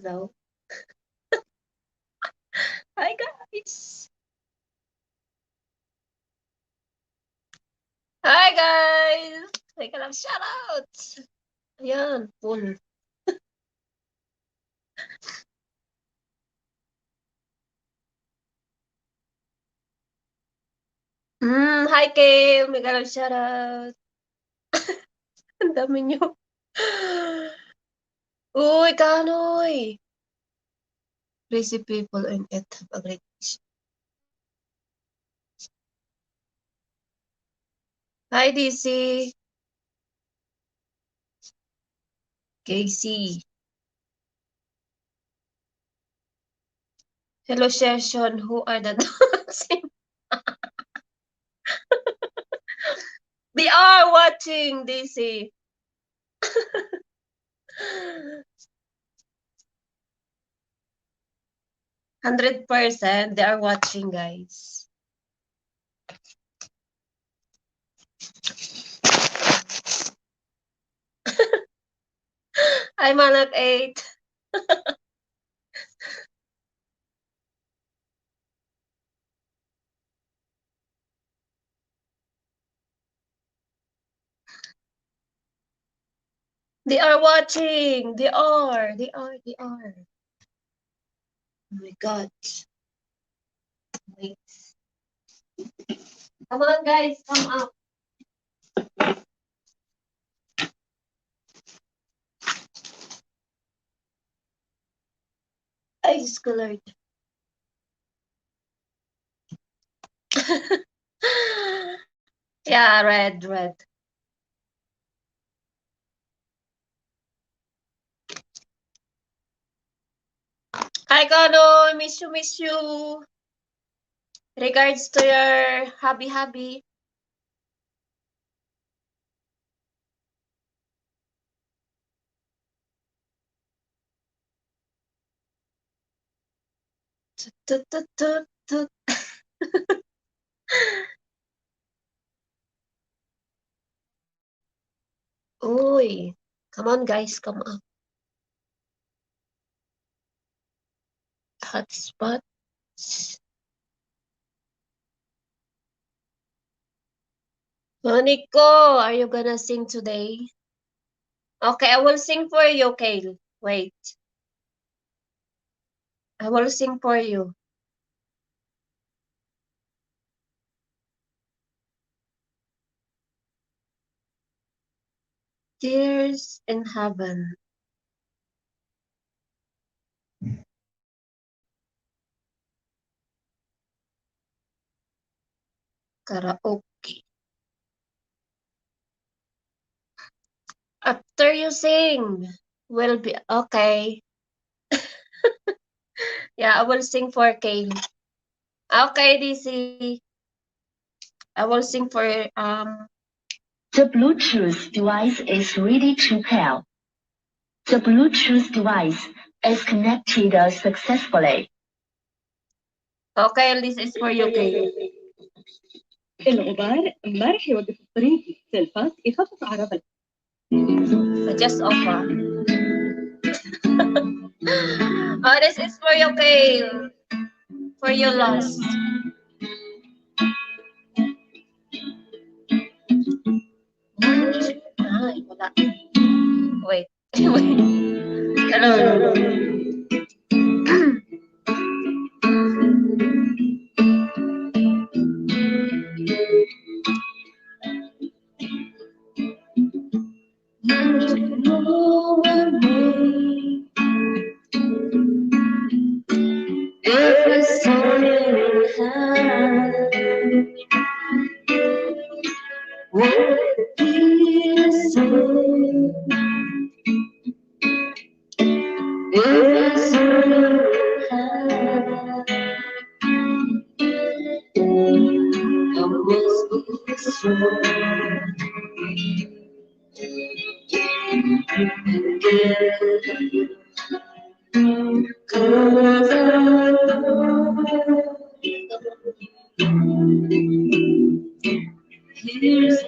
daw. Hi guys! Hi guys! Teka lang, shoutout! Ayan, full. Hi Kim! Mega lang shoutout. Ang dami nyo. Uy, Kanoy! Crazy people and it have a great vision. Hi DC! Casey! Hello session, who are the dancing? They are watching, DC! 100% they are watching, guys. I'm Anak 8. They are watching. They are. Oh my God. Wait. Come on, guys. Come up. Ice colored. Yeah, red. Hi, Kano. Miss you. Regards to your hubby. Uy. Come on, guys. Come up. Hotspots. Nico, are you gonna sing today? Okay, I will sing for you, Kale. Wait. I will sing for you. Tears in Heaven. Karaoke. After you sing, will be okay. Yeah, I will sing for Kale. Okay, DC. I will sing for The Bluetooth device is ready to pair. The Bluetooth device is connected successfully. Okay, this is for you, Kale. الغبار امبارح يوقف الطريق سيلفات يخفف عربة. Just offer. Oh, this is for you, Kale. For your loss. Ay, wala. Wait. Hello. Every song you have would be a song. Every song you have always be strong. Cause I here's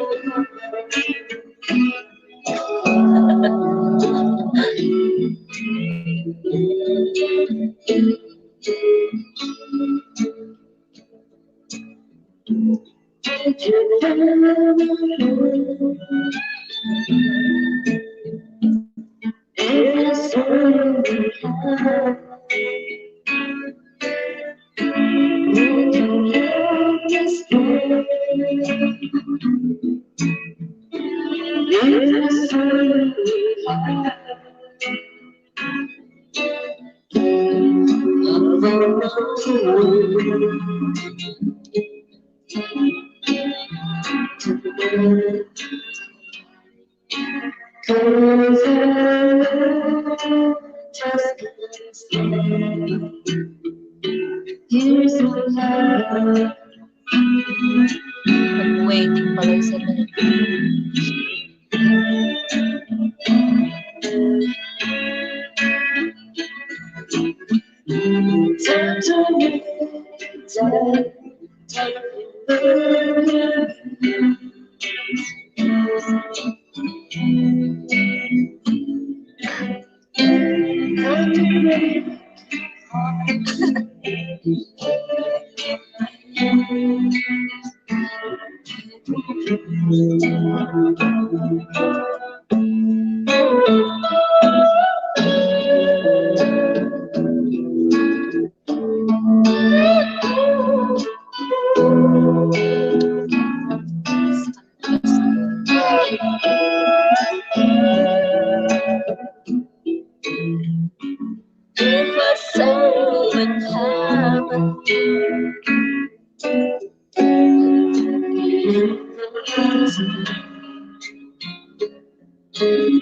Waiting pala yung sila.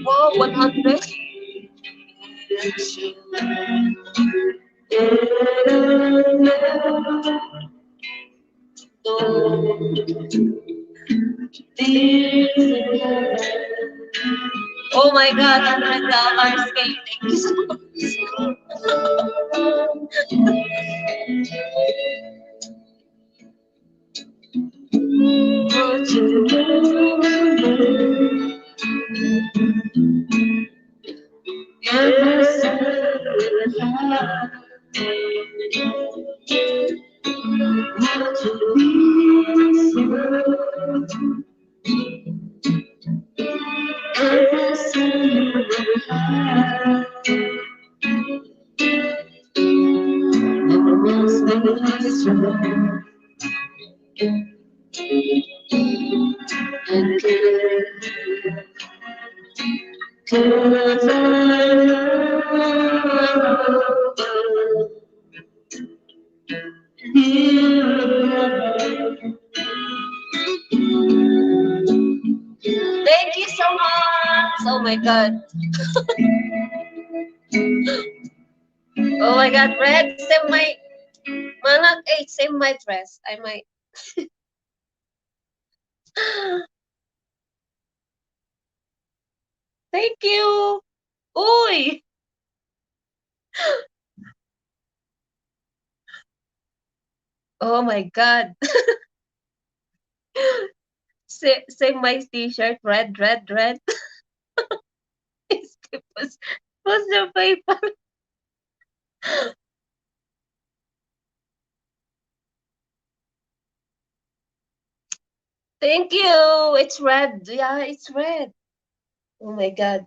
Wow, 100? Oh my God, $100. Thank you so much. Thank you so much. Oh my God. Oh my God, Red, save my Manag 8, save my dress. I might. Thank you. Uy. Oh my God. Save my t-shirt. Red, red, red. What's your paper? Thank you. It's red. Yeah, it's red. Oh my God.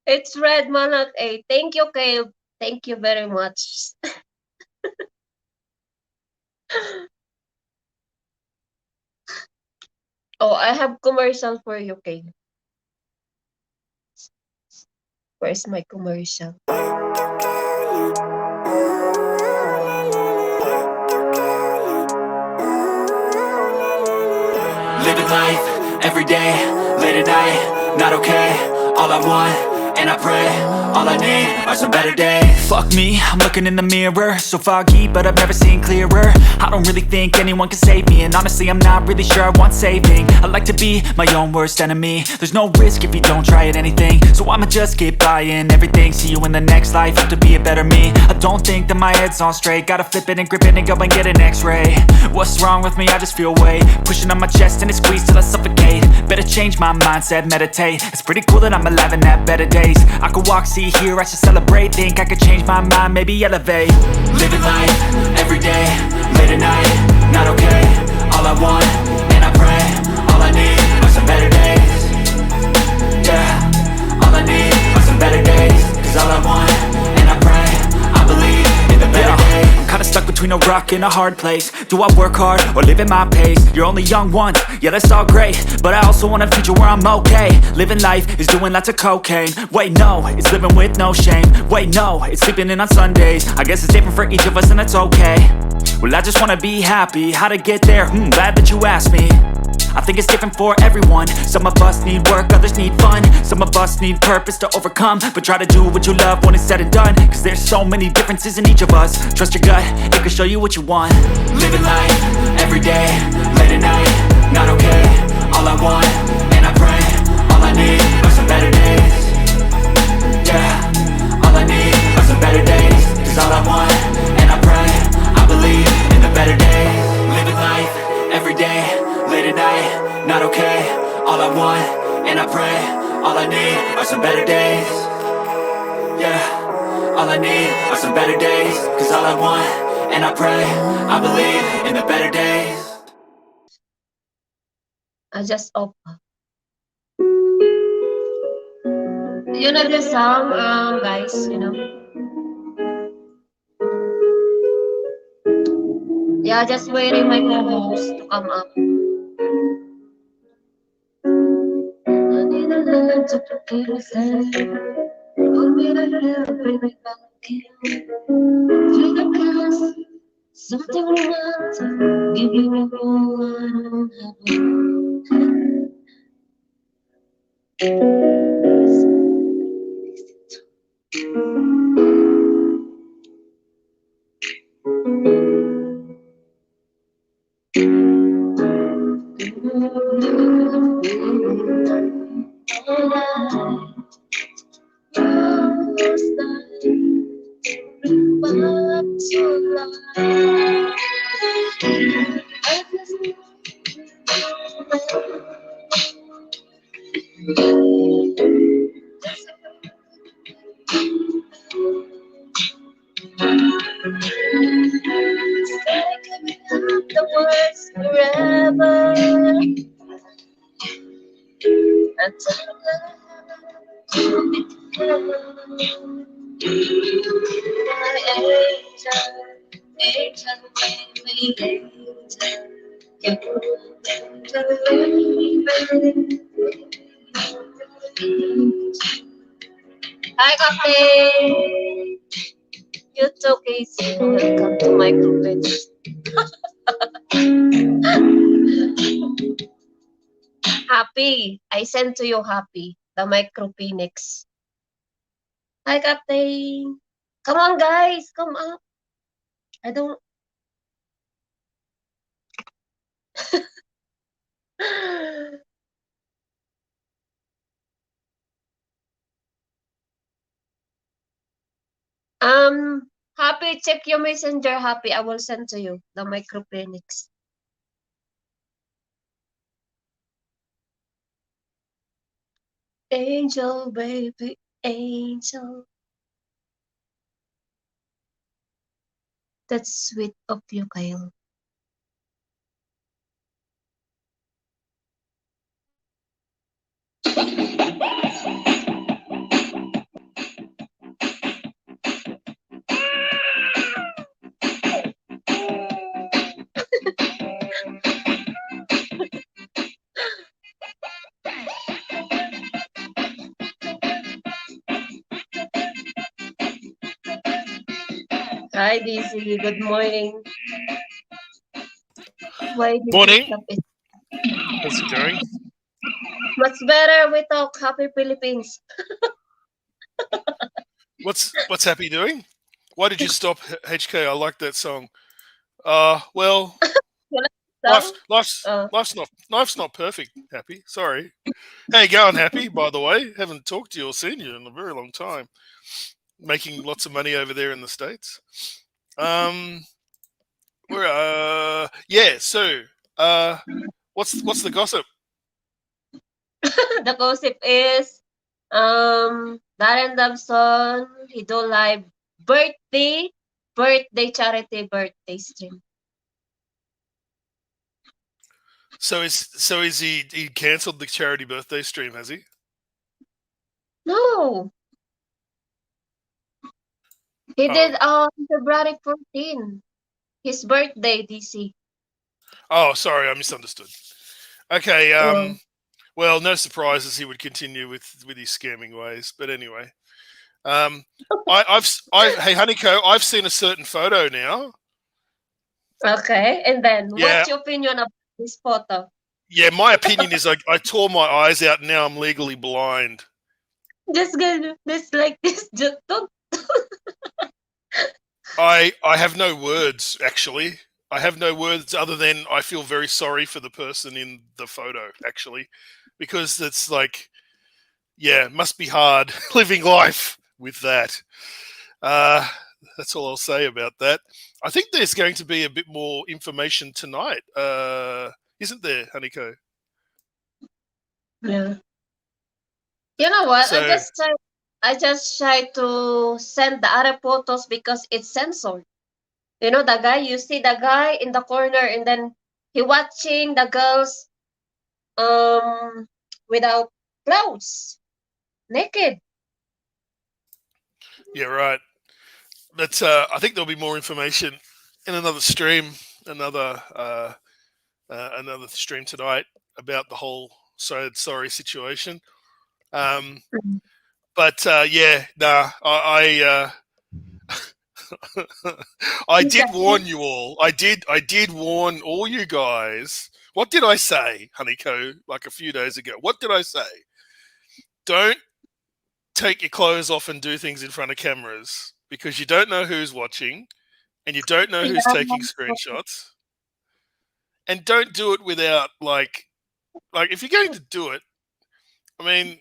It's red, Manag 8. Thank you, Caleb. Thank you very much. Oh, I have commercial for you, Caleb. Where's my commercial? Living life, every day, late at night, not okay. All I want, and I pray, all I need are some better days. Fuck me, I'm looking in the mirror, so foggy, but I've never seen clearer. I don't really think anyone can save me, and honestly I'm not really sure I want saving. I like to be my own worst enemy. There's no risk if you don't try at anything, so I'ma just keep buying everything. See you in the next life, have to be a better me. I don't think that my head's on straight, gotta flip it and grip it and go and get an x-ray. What's wrong with me? I just feel weight pushing on my chest and it squeezes till I suffocate. Better change my mindset, meditate. It's pretty cool that I'm alive and have better days. days. I could walk, see, hear, I should celebrate. Think I could change my mind, maybe elevate. Living life, every day, late at night, not okay. All I want, and I pray, all I need are some better days. Yeah, all I need are some better days. Cause all I want, and I pray, I believe in the better days. I'm kinda stuck between a rock and a hard place. Do I work hard or live at my pace? You're only young once, yeah that's all great, but I also want a future where I'm okay. Living life is doing lots of cocaine. Wait no, it's living with no shame. Wait no, it's sleeping in on Sundays. I guess it's different for each of us and that's okay. Well I just wanna be happy, how to get there? Glad that you asked me. I think it's different for everyone. Some of us need work, others need fun. Some of us need purpose to overcome. But try to do what you love when it's said and done. Cause there's so many differences in each of us. Trust your gut, it can show you what you want. Living life, every day, late at night, not okay. All I want, and I pray, all I need are some better days. Yeah, all I need are some better days. Cause all I want, and I pray, I believe in the better days. Living life, every day, late at night, not okay. All I want, and I pray, all I need are some better days. Yeah, all I need are some better days. Cause all I want, and I pray, I believe in the better days. I just off. You know the song, guys, you know? Yeah, just waiting my co-host to come up. I need a little to keep me safe. Put me in a little, bring me back again. Feel the kiss, something romantic. Give me a go, I don't have a the words forever until my angel, angel, baby, angel, hi, Captain. You took easy. Welcome to my group. Happy. I sent to you Happy. The micro phoenix. Hi, Captain. Come on, guys. Come up. I don't. Happy, check your messenger, Happy. I will send to you the micro phoenix. Angel, baby, angel. That's sweet of you, Kyle. Hi, Daisy. Good morning. Why did you Morning. stop it? How's it going? Much better we talk Happy Philippines. What's Happy doing? Why did you stop HK? I like that song. Well, You like the life's song? life's Uh, life's not perfect. Happy, sorry. How you going, Happy? By the way, haven't talked to you or seen you in a very long time. Making lots of money over there in the States. Where yeah. So what's the gossip? the gossip is, um, Darren Dobson, he do live birthday charity birthday stream. So is he cancelled the charity birthday stream? Has he? No, he Oh, did on February 14, his birthday, DC. oh, sorry, I misunderstood. Okay. Oh, Well, no surprises. He would continue with his scamming ways. But anyway, hey Honeyco, I've seen a certain photo now. okay. And then, Yeah, what's your opinion about this photo? yeah. My opinion is I tore my eyes out, and now I'm legally blind. Just get this like this. Just don't. I have no words, actually. I have no words other than I feel very sorry for the person in the photo, actually, because it's like, yeah, it must be hard living life with that. That's all I'll say about that. I think there's going to be a bit more information tonight, isn't there, Honeyco? Yeah. You know what? So, I just try to send the other photos because it's censored. You know the guy. You see the guy in the corner, and then he watching the girls without clothes, naked. yeah, right. But I think there'll be more information in another stream, another another stream tonight about the whole sorry situation. Mhm. But yeah, nah, I did warn you all. I did warn all you guys. What did I say, Honeyco, like a few days ago? What did I say? Don't take your clothes off and do things in front of cameras because you don't know who's watching and you don't know who's taking screenshots. And don't do it without like if you're going to do it, I mean,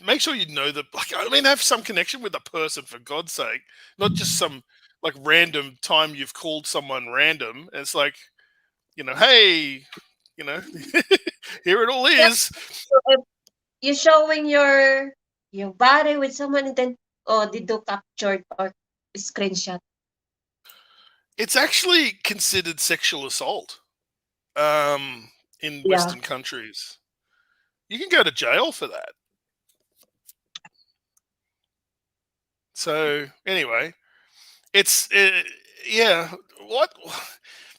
make sure you know that. Like, I mean, have some connection with the person for God's sake, not just some like random time you've called someone random. And it's like, hey, you know, here it all Yeah. is. So if you're showing your body with someone, and then did you captured or screenshot? It's actually considered sexual assault in Yeah. Western countries. You can go to jail for that. So anyway, it's yeah. What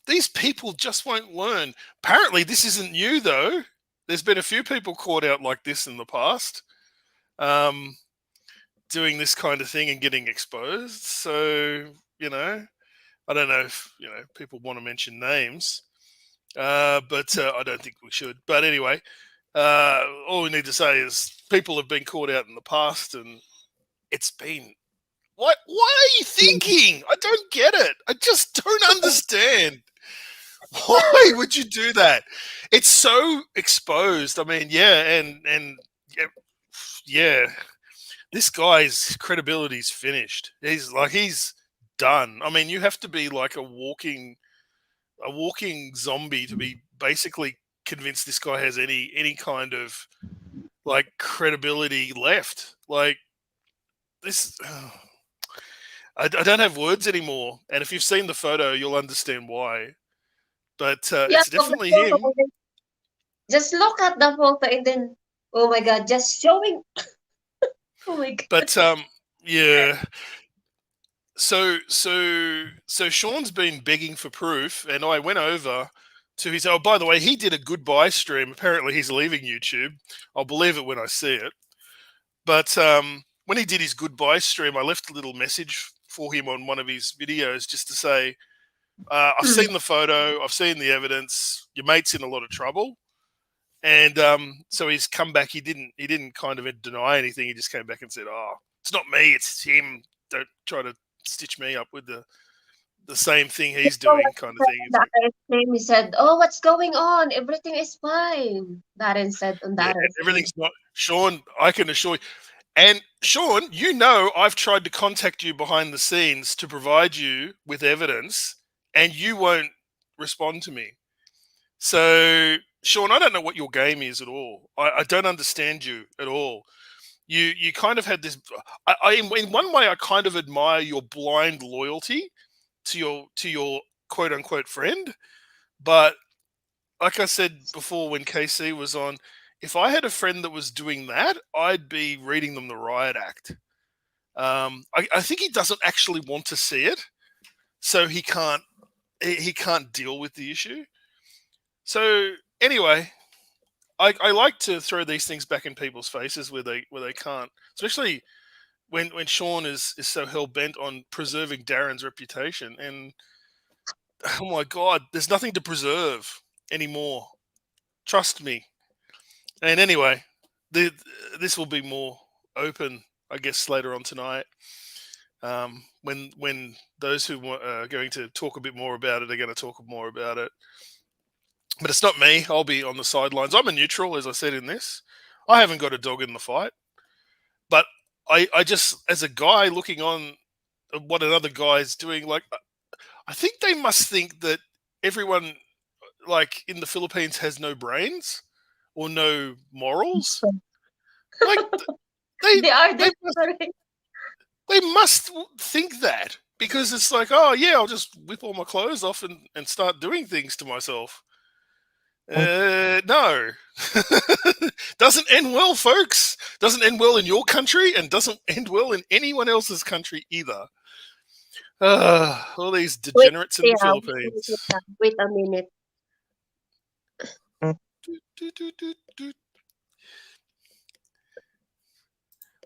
these people just won't learn. Apparently, this isn't new though. There's been a few people caught out like this in the past, doing this kind of thing and getting exposed. So I don't know if people want to mention names, but I don't think we should. But anyway, all we need to say is people have been caught out in the past, and it's been what are you thinking? I don't get it. I just don't understand. Why would you do that? It's so exposed. I mean, yeah, and yeah, this guy's credibility's finished. He's done. I mean, you have to be like a walking zombie to be basically convinced this guy has any kind of like credibility left. Like this. I don't have words anymore. And if you've seen the photo, you'll understand why. But Yeah, it's of the definitely photo. him. And then just look at the photo, and then oh my god, just showing. Oh my god. But yeah. So Sean's been begging for proof, and I went over to his. Oh, by the way, he did a goodbye stream. Apparently, he's leaving YouTube. I'll believe it when I see it. But when he did his goodbye stream, I left a little message for him on one of his videos just to say, I've Mm. seen the photo, I've seen the evidence. Your mate's in a lot of trouble, and so he's come back. He didn't kind of deny anything. He just came back and said, "Oh, it's not me, it's him. Don't try to stitch me up with the same thing he's So doing," what kind of said thing. on It's the like, other stream, he said, "Oh, what's going on? Everything is fine." Darren said on the yeah, other stream. everything's not Sean. I can assure you. And Sean, I've tried to contact you behind the scenes to provide you with evidence, and you won't respond to me. So, Sean, I don't know what your game is at all. I don't understand you at all. you kind of had this. In one way, I kind of admire your blind loyalty to your quote unquote friend, but like I said before when KC was on, if I had a friend that was doing that, I'd be reading them the riot act. I think he doesn't actually want to see it, so he can't deal with the issue. So anyway, I like to throw these things back in people's faces where they can't, especially when Sean is so hell bent on preserving Darren's reputation. And oh my God, there's nothing to preserve anymore. Trust me. And anyway, this will be more open, I guess, later on tonight. When those who are going to talk a bit more about it are going to talk more about it. But it's not me. I'll be on the sidelines. I'm a neutral, as I said in this. I haven't got a dog in the fight. But I just, as a guy looking on what another guy is doing, like, I think they must think that everyone, like, in the Philippines has no brains or no morals. Like, They are they desperate. they must think that, because it's like, oh yeah, I'll just whip all my clothes off and start doing things to myself. No. Doesn't end well, folks. Doesn't end well in your country, and doesn't end well in anyone else's country either. All these degenerates in the Philippines. Wait a minute.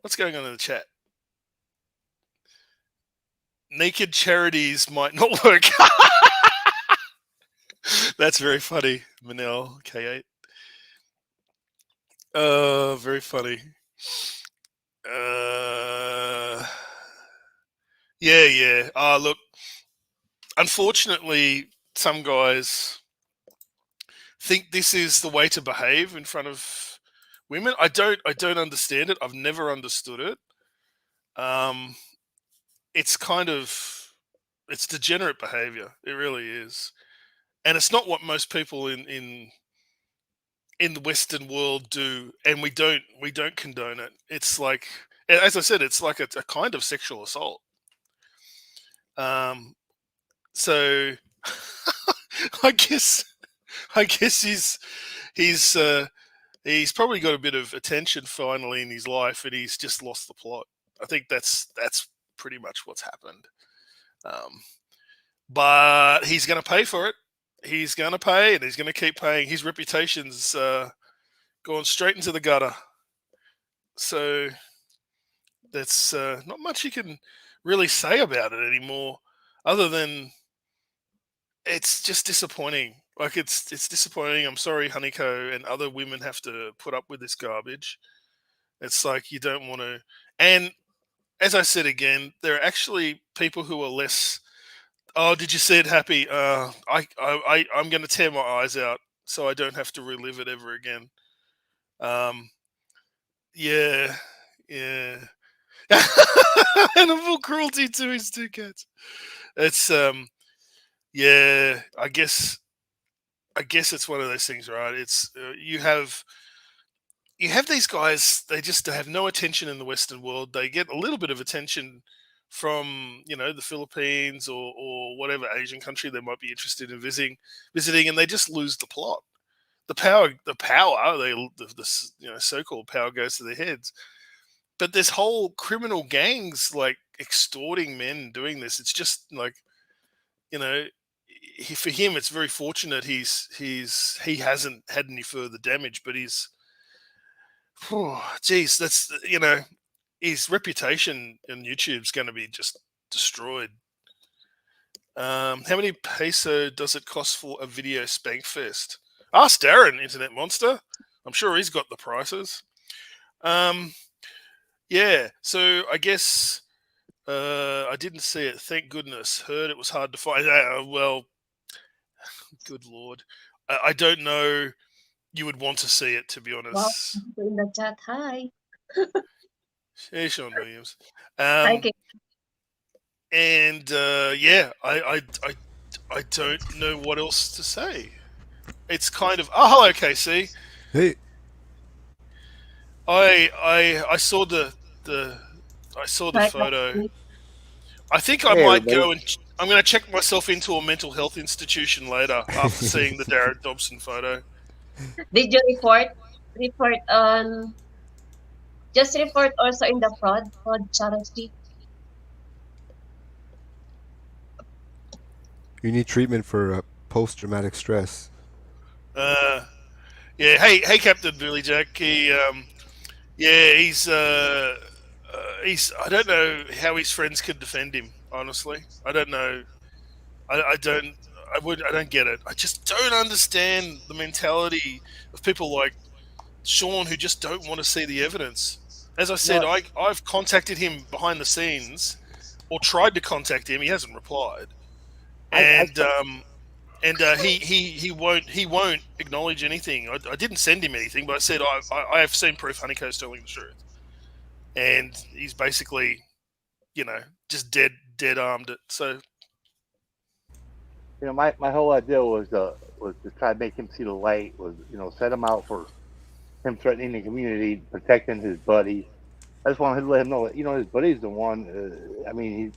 What's going on in the chat? Naked charities might not work. That's very funny, Manel K8. Very funny. Yeah. Look, unfortunately, some guys think this is the way to behave in front of women. I don't understand it. I've never understood it. It's it's degenerate behavior. It really is. And it's not what most people in the Western world do, and we don't condone it. It's like, as I said, it's like a kind of sexual assault. So I guess he's probably got a bit of attention finally in his life, and he's just lost the plot. I think that's pretty much what's happened. But he's going to pay for it. He's going to pay, and he's going to keep paying. His reputation's gone straight into the gutter. So that's not much you can really say about it anymore, other than it's just disappointing. Like, it's disappointing. I'm sorry, Honeyco and other women have to put up with this garbage. It's like, you don't want to. And as I said again, there are actually people who are less. Oh, did you see it, Happy? I'm going to tear my eyes out so I don't have to relive it ever again. Yeah. Animal cruelty to his two cats. It's yeah. I guess it's one of those things, right? It's you have these guys. They just have no attention in the Western world. They get a little bit of attention from the Philippines or whatever Asian country they might be interested in visiting, and they just lose the plot. The power, the so-called power goes to their heads. But this whole criminal gangs like extorting men doing this, it's just like, for him, it's very fortunate he hasn't had any further damage, but that's his reputation in YouTube's going to be just destroyed. How many peso does it cost for a video spank fest? Ask Darren, Internet Monster. I'm sure he's got the prices. Yeah, so I guess I didn't see it. Thank goodness. Heard it was hard to find. Well, good Lord. I don't know. You would want to see it, to be honest. In the chat, hi. Hey, Sean Williams. Hi, Kate. And yeah, I don't know what else to say. It's kind of hello, KC. Hey. I saw the I saw the Right, last photo. week. I think I Hey, might everybody. go and I'm going to check myself into a mental health institution later after seeing the Darren Dobson photo. Did you report on just report also in the fraud charity? You need treatment for post-traumatic stress. Uh, yeah. Hey, Captain Billy Jack. Yeah, he's. I don't know how his friends could defend him. Honestly, I don't know. I don't. I don't get it. I just don't understand the mentality of people like Sean who just don't want to see the evidence. As I said, No, I've contacted him behind the scenes, or tried to contact him. He hasn't replied, I and he won't acknowledge anything. I didn't send him anything, but I said I have seen proof Honeyco's telling the truth, and he's basically just dead armed it. So my whole idea was to try to make him see the light. Was set him out for him threatening the community, protecting his buddy. I just wanted to let him know that his buddy's the one. I mean, he's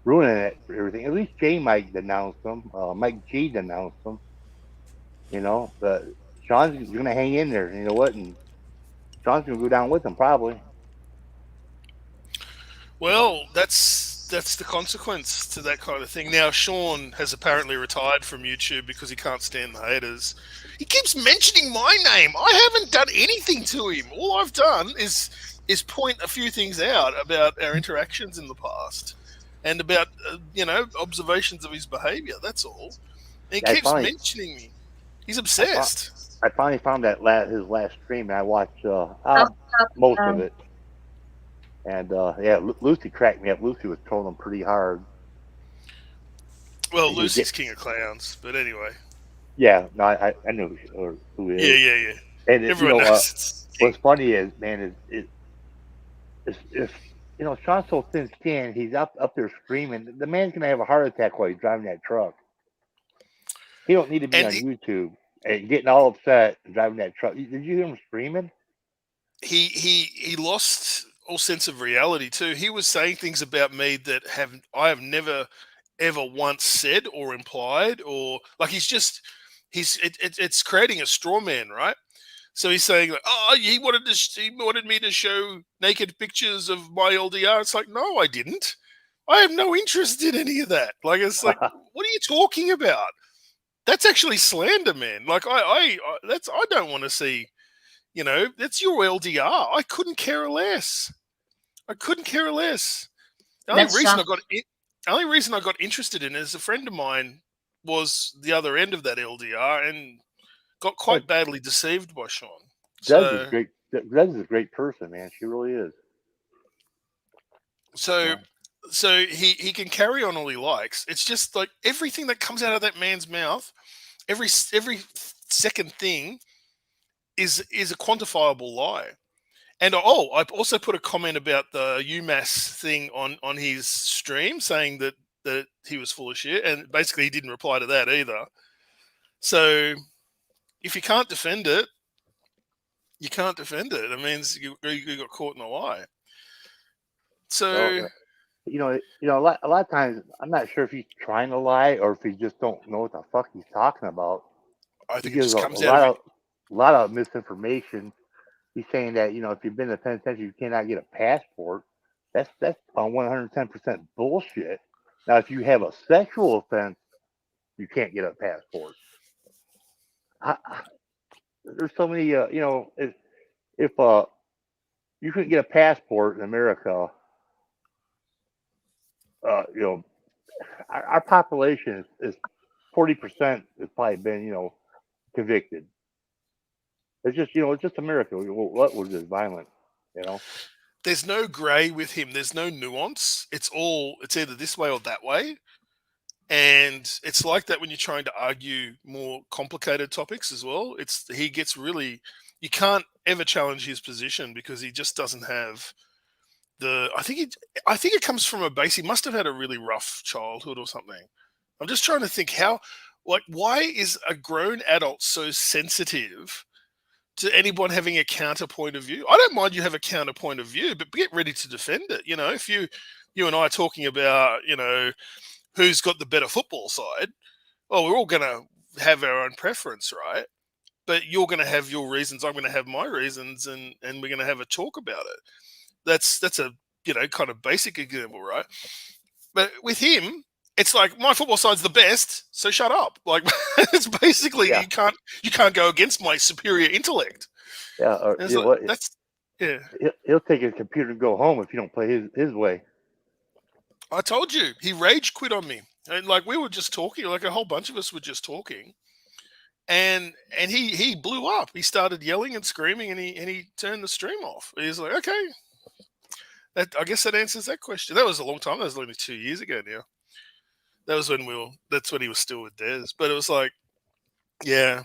ruining it for everything. At least J Mike denounced him. Mike G denounced him. But Sean's gonna hang in there. You know what? And Sean's gonna go down with him probably. well, that's the consequence to that kind of thing. Now Sean has apparently retired from YouTube because he can't stand the haters. He keeps mentioning my name. I haven't done anything to him. All I've done is point a few things out about our interactions in the past and about observations of his behavior. That's all. And he I keeps finally, mentioning me. He's I, fi- obsessed. I finally found that his last stream, and I watched After, most of um, it. And yeah, Lucy cracked me up. Lucy was trolling him pretty hard. Well, And he was Lucy's get, king of clowns, but anyway. yeah, no, I knew who he Yeah, is. yeah, yeah. And Everyone knows it's what's king. funny is, man, is if Sean's so thin skinned, he's up there screaming. The man's gonna have a heart attack while he's driving that truck. He don't need to be And on YouTube and getting all upset and driving that truck. Did you hear him screaming? he lost all sense of reality too. He was saying things about me that I have never ever once said or implied, or like it's creating a straw man, right? So he's saying like, oh, he wanted me to show naked pictures of my LDR. It's like, no, I didn't. I have no interest in any of that. Like, it's like, what are you talking about? That's actually slander, man. Like, I don't want to see. That's your LDR. I couldn't care less. I couldn't care less. The only that's reason I shock. got the only reason I got interested in it is a friend of mine was the other end of that LDR and got That quite badly deceived by Sean. Des is So great. Des is a great person, man. She really is. so So, so he can carry on all he likes. It's just like everything that comes out of that man's mouth, every second thing is a quantifiable lie. And I also put a comment about the UMass thing on his stream, saying that he was full of shit, and basically he didn't reply to that either. So if you can't defend it, you can't defend it. It means you got caught in a lie. well, So a lot of times I'm not sure if he's trying to lie or if he just don't know what the fuck he's talking about. I He think it gives just a comes out of lot it. of misinformation. He's saying that if you've been to the penitentiary, you cannot get a passport. That's 110% bullshit. Now, if you have a sexual offense, you can't get a passport. I, there's so many. If you couldn't get a passport in America, uh, you know, our population is 40% has probably been convicted. It's just America. What was just violent, you know? There's no grey with him. There's no nuance. It's either this way or that way. And it's like that when you're trying to argue more complicated topics as well. He gets really, you can't ever challenge his position because he just doesn't have I think it comes from a base. He must have had a really rough childhood or something. I'm just trying to think why is a grown adult so sensitive to anyone having a counterpoint of view. I don't mind you have a counterpoint of view, but get ready to defend it. You know, if you and I are talking about, you know, who's got the better football side, well, we're all going to have our own preference, right? But you're going to have your reasons, I'm going to have my reasons, and we're going to have a talk about it. That's a, you know, kind of basic example, right? But with him, it's like my football side's the best, so shut up. Like it's basically Yeah. you can't go against my superior intellect. Yeah, or And it's you know like, what? that's yeah. He'll take his computer and go home if you don't play his way. I told you he rage quit on me, and like we were just talking, like a whole bunch of us were just talking, and he blew up. He started yelling and screaming, and he turned the stream off. He's like, okay, I guess that answers that question. That was a long time. That was only 2 years ago now. That was when that's when he was still with Des. But it was like, yeah.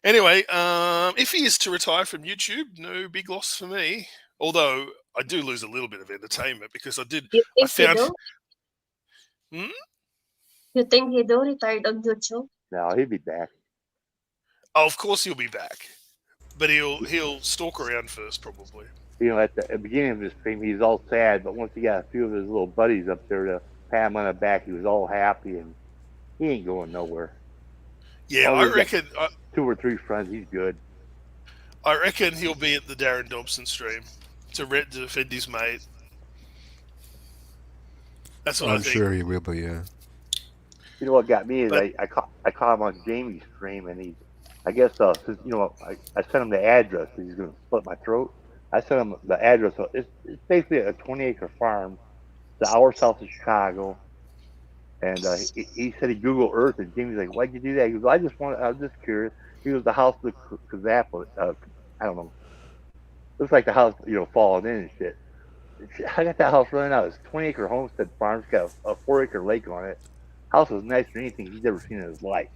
Anyway, if he is to retire from YouTube, no big loss for me. Although I do lose a little bit of entertainment because You I think he found. do? Hmm? You think he do retired on YouTube? No, he'll be back. Oh, of course he'll be back, but he'll stalk around first probably. You know, at the beginning of his stream, he's all sad, but once he got a few of his little buddies up there to pat him on the back, he was all happy, and he ain't going nowhere. Yeah, I reckon. 2 or 3 friends, he's good. I reckon he'll be at the Darren Dobson stream to defend his mate. That's what I I'm think. sure he will, but yeah. You know what got me is But- I caught him on Jamie's stream, and I guess since you know I sent him the address. He's gonna split my throat. I sent him the address. It's basically a 20-acre farm, it's an hour south of Chicago. And he said he Googled Earth, and Jamie's like, "Why'd you do that?" He goes, I was just curious." He goes, "The house looks Kazappa, I don't know, looks like the house, you know, falling in and shit." I got that house running out. It's 20-acre homestead farm. It's got a 4-acre lake on it. House is nicer than anything he's ever seen in his life.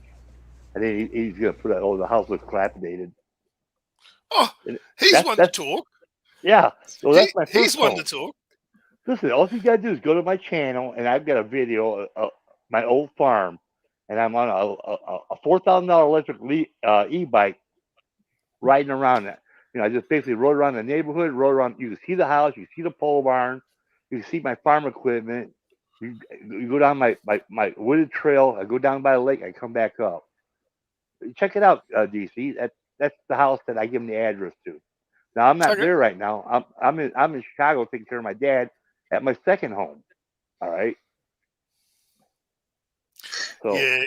And then he's gonna put that. Oh, the house looks dilapidated. Oh, he's one to talk. Yeah, well, that's my first. He's one to talk. Listen, all you gotta do is go to my channel, and I've got a video of my old farm, and I'm on a $4,000 electric e-bike riding around it. You know, I just basically rode around the neighborhood, rode around. You can see the house, you can see the pole barn, you can see my farm equipment. You go down my wooded trail. I go down by the lake. I come back up. Check it out, DC. That's the house that I give him the address to. Now I'm not there right now. I'm in Chicago taking care of my dad at my second home. All right. So Yeah,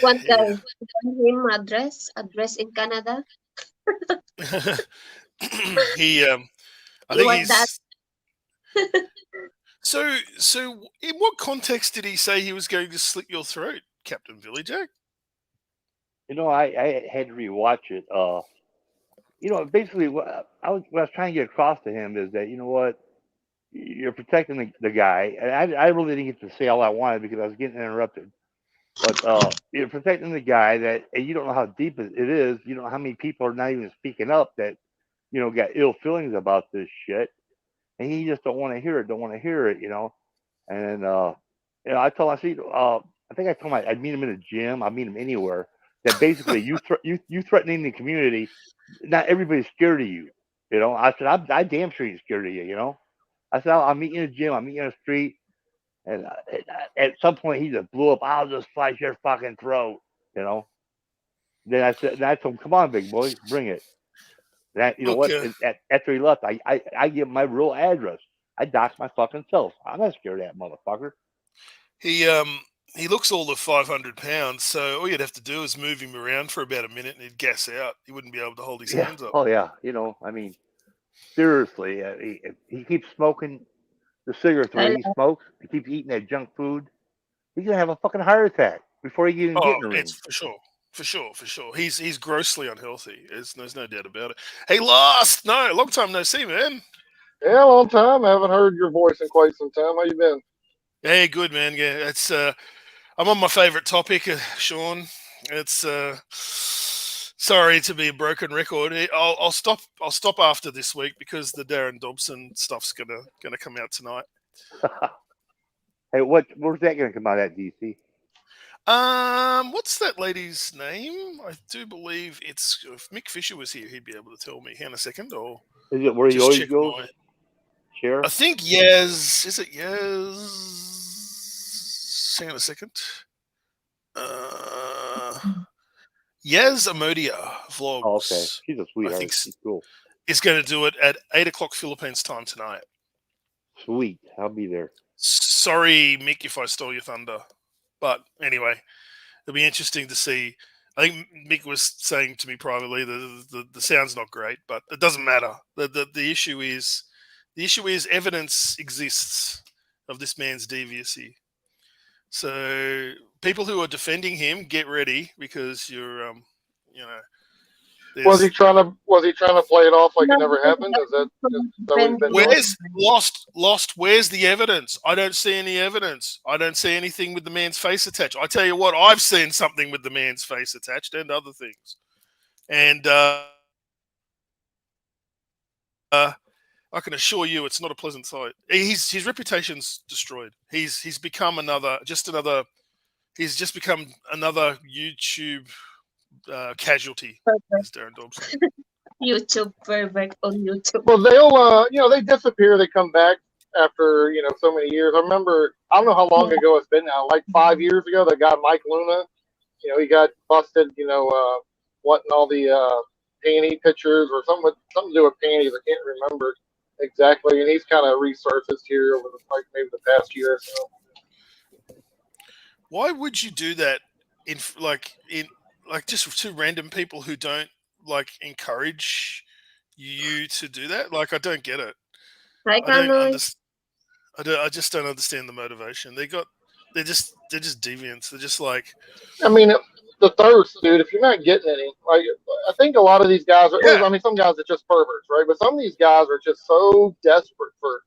One guy him address in Canada. I think he's. So, in what context did he say he was going to slit your throat, Captain Billyjack? You know, I had to rewatch it. You know, basically what I was trying to get across to him is that, you know what, you're protecting the guy, and I really didn't get to say all I wanted because I was getting interrupted. But you're protecting the guy and you don't know how deep it is. You don't know how many people are not even speaking up that, you know, got ill feelings about this shit, and he just don't want to hear it, you know. And you know, I told him, I said, I think I told him I'd meet him in a gym. I'd meet him anywhere. That basically you threatening the community. Not everybody's scared of you. You know, I said, I damn sure he's scared of you. You know, I said, I'll meet you in a gym. I'll meet you in the street. And at some point, he just blew up. I'll just slice your fucking throat. You know. Then I told him, come on, big boy, bring it. That, you know what? After he left, I give him my real address. I dox my fucking self. I'm not scared of that motherfucker. He looks all of 500 pounds, so all you'd have to do is move him around for about a minute and he'd gas out. He wouldn't be able to hold his hands up. Oh, yeah. You know, I mean, seriously, he keeps smoking the cigarettes he smokes. He keeps eating that junk food. He's going to have a fucking heart attack before he even get in the ring. It's for sure. He's grossly unhealthy. There's no doubt about it. Hey, long time no see, man. Yeah, long time. I haven't heard your voice in quite some time. How you been? Hey, good, man. Yeah, it's I'm on my favorite topic, Sean. It's sorry to be a broken record. I'll stop after this week because the Darren Dobson stuff's gonna come out tonight. Hey, where's that gonna come out at, DC? What's that lady's name? I do believe it's. If Mick Fisher was here, he'd be able to tell me. Hang on a second, or Is it where he just always check goes? my. I Sheriff? think Yaz. Is it Yaz? Hang on a second. Yaz Amodia Oh, okay. vlogs. She's a I sweetheart. think She's cool. is going to do it at 8 o'clock Philippines time tonight. Sweet. I'll be there. Sorry, Mick, if I stole your thunder, but anyway, it'll be interesting to see. I think Mick was saying to me privately the sound's not great, but it doesn't matter. The issue is evidence exists of this man's deviancy. So people who are defending him, get ready because you're you know Was he there's trying to play it off like it never happened? Is that what he's been doing? where's lost where's the evidence? I don't see any evidence. I don't see anything with the man's face attached. I tell you what, I've seen something with the man's face attached and other things. And I can assure you it's not a pleasant sight. His reputation's destroyed. He's become he's just become another YouTube casualty, as Darren Dobbs said. YouTube pervert on YouTube. Well, they'll they disappear. They come back after so many years. I remember, I don't know how long ago it's been now, like 5 years ago. That guy Mike Luna, he got busted. Wanting all the panty pictures or something to do with panties. I can't remember exactly. And he's kind of resurfaced here over maybe the past year or so. Why would you do that in just two random people who don't encourage you to do that? Like, I don't get it. Hi, I just don't understand the motivation. They're just deviants. They're just like, I mean, the thirst, dude. If you're not getting any, I think a lot of these guys are. Yeah. I mean, some guys are just perverts, right? But some of these guys are just so desperate for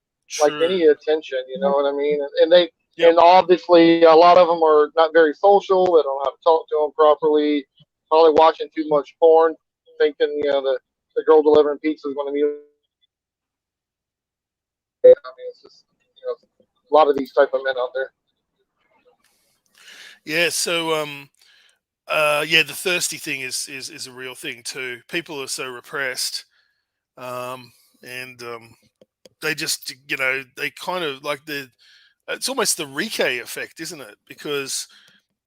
any attention. You know what I mean? And they, and obviously, a lot of them are not very social. They don't know how to talk to them properly. Probably watching too much porn, thinking the girl delivering pizza is going to be. I mean, it's just a lot of these type of men out there. Yeah. So the thirsty thing is a real thing too. People are so repressed, and they just they kind of it's almost the Rike effect, isn't it? Because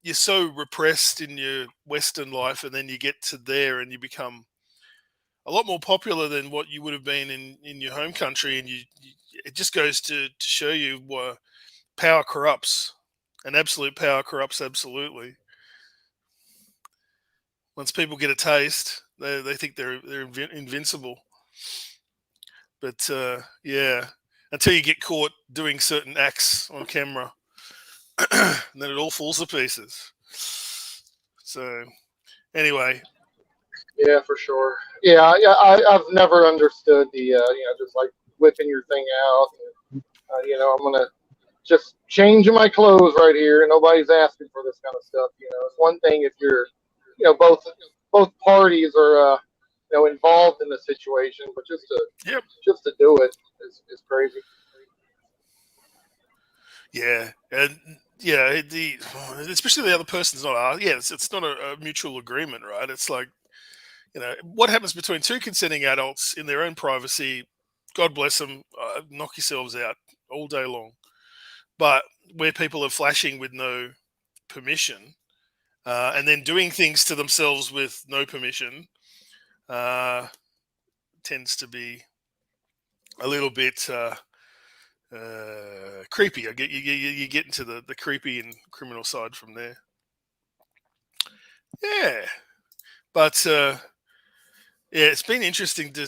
you're so repressed in your Western life, and then you get to there and you become a lot more popular than what you would have been in your home country, and it just goes to show you power corrupts, and absolute power corrupts absolutely. Once people get a taste, they think they're invincible. But until you get caught doing certain acts on camera, and then it all falls to pieces. So anyway. Yeah, for sure. Yeah, I've never understood the just like whipping your thing out. And, I'm gonna just change my clothes right here, and nobody's asking for this kind of stuff. It's one thing if you're, both parties are, involved in the situation, but just to do it is crazy. Yeah, and especially the other person's not. It's not a mutual agreement, right? It's like, what happens between two consenting adults in their own privacy? God bless them. Knock yourselves out all day long. But where people are flashing with no permission, and then doing things to themselves with no permission, tends to be a little bit creepy. You get into the creepy and criminal side from there. Yeah, but it's been interesting to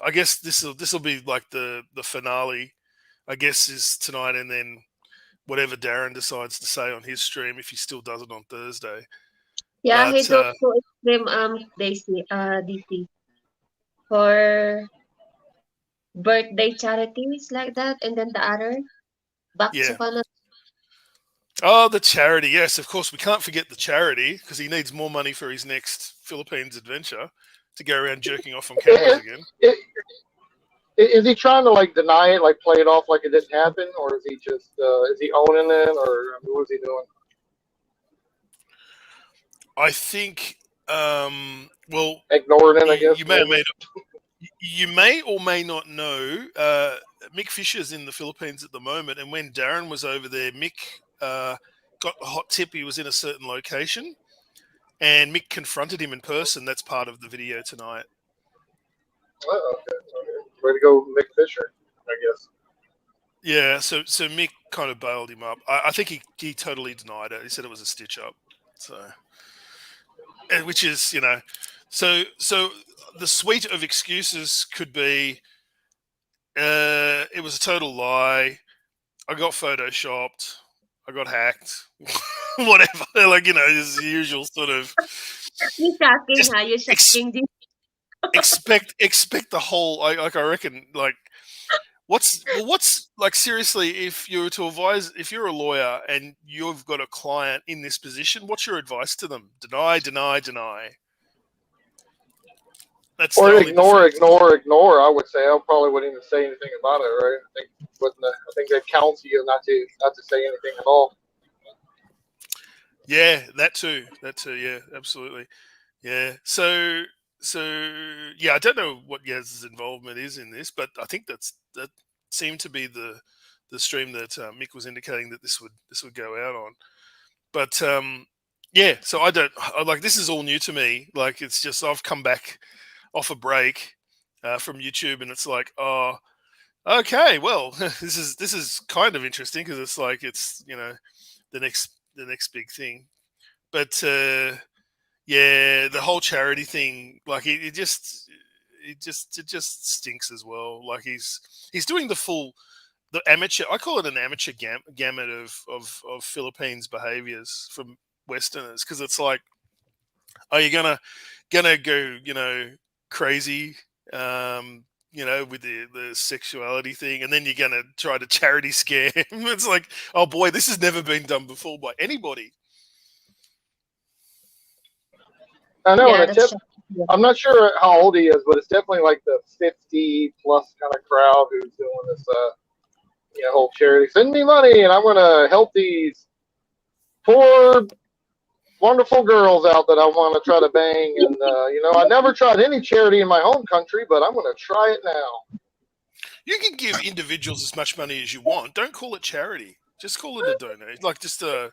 I guess this will be like the finale. I guess is tonight, and then whatever Darren decides to say on his stream, if he still does it on Thursday. Yeah, he do stream Daisy DC for birthday charities like that, and then the other back to Canada. Oh, the charity. Yes, of course. We can't forget the charity because he needs more money for his next Philippines adventure to go around jerking off on cameras again. Is he trying to deny it, play it off like it didn't happen, or is he just is he owning it, or what is he doing? I think, well, Ignoring it, I guess. you may or may not know, Mick Fisher's in the Philippines at the moment, and when Darren was over there, Mick got the hot tip he was in a certain location, and Mick confronted him in person. That's part of the video tonight. Oh, okay. Way to go, Mick Fisher, I guess. Yeah, so Mick kind of bailed him up. I think he totally denied it. He said it was a stitch up. So, which is, you know, so the suite of excuses could be, it was a total lie. I got photoshopped. I got hacked. Whatever, like, you know, this usual sort of. You're shocking, Just huh? You're shocking. expect the whole. I reckon, like, what's like, seriously, if you were to advise, if you're a lawyer and you've got a client in this position, what's your advice to them? Deny, deny, deny. That's Or the only ignore. defense. I would say I probably wouldn't even say anything about it, right? I think that counsel you not to say anything at all. Yeah, that too. Yeah, absolutely. Yeah. So yeah, I don't know what Yaz's involvement is in this, but I think that seemed to be the stream that Mick was indicating that this would go out on. But yeah, so like, this is all new to me. Like, it's just, I've come back off a break from YouTube, and it's like, oh, okay, well, this is kind of interesting, because it's like, it's, you know, the next big thing. But yeah, the whole charity thing, like, it just stinks as well. Like, he's doing the amateur. I call it an amateur gamut of Philippines behaviors from Westerners, because it's like, are you gonna go, you know, crazy, you know, with the sexuality thing, and then you're gonna try to charity scam? It's like, oh boy, this has never been done before by anybody. I know, Yeah, and that's shocking. I'm not sure how old he is, but it's definitely like the 50 plus kind of crowd who's doing this, whole charity. Send me money, and I'm going to help these poor, wonderful girls out that I want to try to bang. And I never tried any charity in my home country, but I'm going to try it now. You can give individuals as much money as you want. Don't call it charity. Just call it a donation. Like, just a,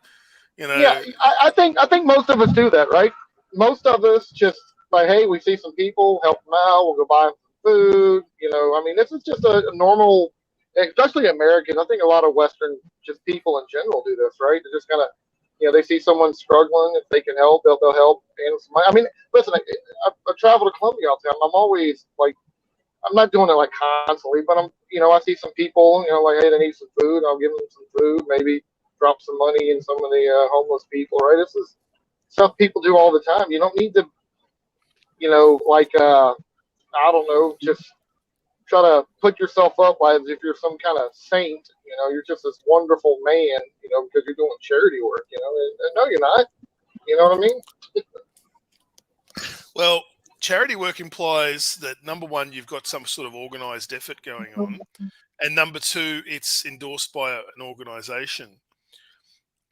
you know. Yeah, I think most of us do that, right? Most of us just like, hey, we see some people, help them out, we'll go buy them some food. I mean, this is just a normal, especially Americans. I think a lot of Western just people in general do this, right? They're just kind of, they see someone struggling, if they can help, they'll help. And I mean, listen, I travel to Colombia all the time. I'm always like, I'm not doing it like constantly, but I see some people, like, hey, they need some food. I'll give them some food, maybe drop some money in some of the homeless people, right? This is stuff people do all the time. You don't need to, I don't know, just try to put yourself up as if you're some kind of saint. You're just this wonderful man, because you're doing charity work, and no, you're not. You know what I mean? Well, charity work implies that, number one, you've got some sort of organized effort going on, and number two, it's endorsed by an organization.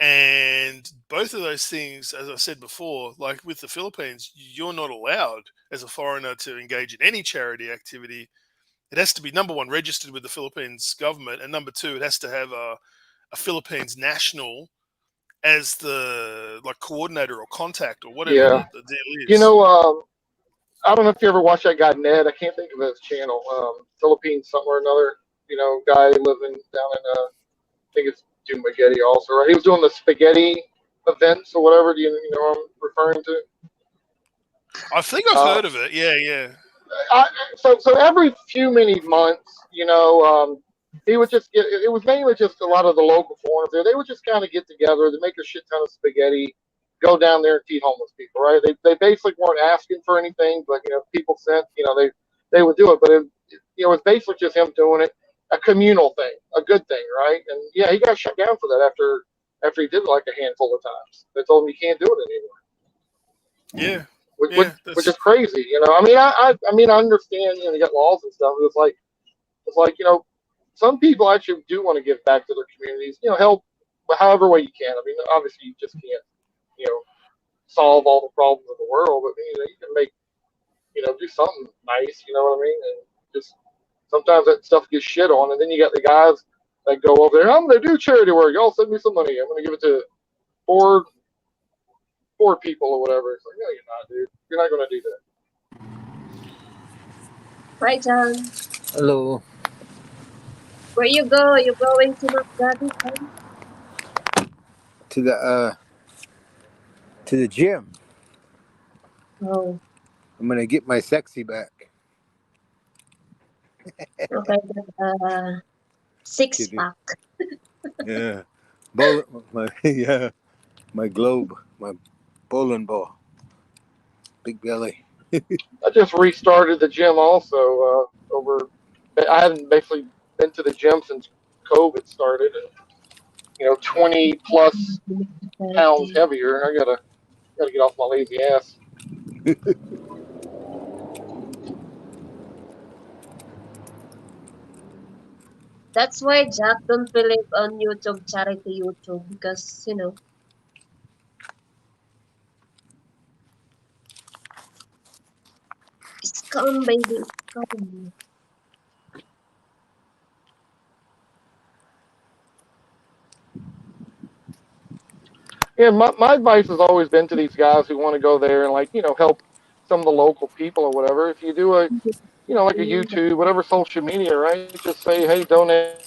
And both of those things, as I said before, like with the Philippines, you're not allowed as a foreigner to engage in any charity activity. It has to be, number one, registered with the Philippines government, and number two, it has to have a Philippines national as the, like, coordinator or contact or whatever the deal is. I don't know if you ever watched that guy Ned. I can't think of his channel. Philippines something or another. Guy living down in I think it's Spaghetti also, right? He was doing the spaghetti events or whatever. Do you know what I'm referring to? I think I've heard of it. Yeah. So every few many months, he would just get. It was mainly just a lot of the local foreigners there. They would just kind of get together to make a shit ton of spaghetti, go down there and feed homeless people, right? They basically weren't asking for anything, but people sent. They would do it, but it was basically just him doing it. A communal thing, a good thing, right? And yeah, he got shut down for that after he did it like a handful of times. They told him you can't do it anymore. Yeah, which is crazy. I mean, I understand. You got laws and stuff. It's like some people actually do want to give back to their communities. Help however way you can. I mean, obviously you just can't solve all the problems of the world, but you can make, do something nice. You know what I mean? And just sometimes that stuff gets shit on, and then you got the guys that go over there. I'm gonna do charity work. Y'all send me some money. I'm gonna give it to poor people or whatever. It's like, no, you're not, dude. You're not gonna do that. Right, John? Hello. Where you go? You going to Magadi, John? To the gym. Oh, I'm gonna get my sexy back. okay. Six Kidding. pack. Yeah. My globe, my bowling ball, big belly. I just restarted the gym also. I haven't basically been to the gym since COVID started. 20 plus pounds heavier. I gotta get off my lazy ass. That's why Jack don't believe on YouTube, charity YouTube, because, scam, baby, scam. Yeah, my advice has always been to these guys who want to go there and help some of the local people or whatever. If you do like a YouTube, whatever social media, right? Just say, hey, donate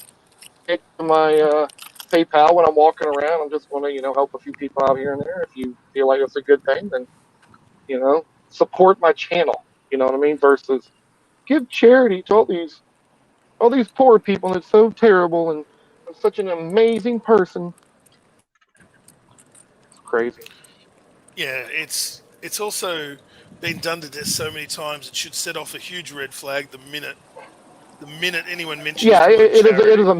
to my PayPal when I'm walking around. I'm just want to help a few people out here and there. If you feel like it's a good thing, then support my channel. You know what I mean? Versus give charity to all these poor people, and it's so terrible, and I'm such an amazing person. It's crazy. Yeah, it's also been done to death so many times. It should set off a huge red flag the minute anyone mentions Yeah, the word it is charity. a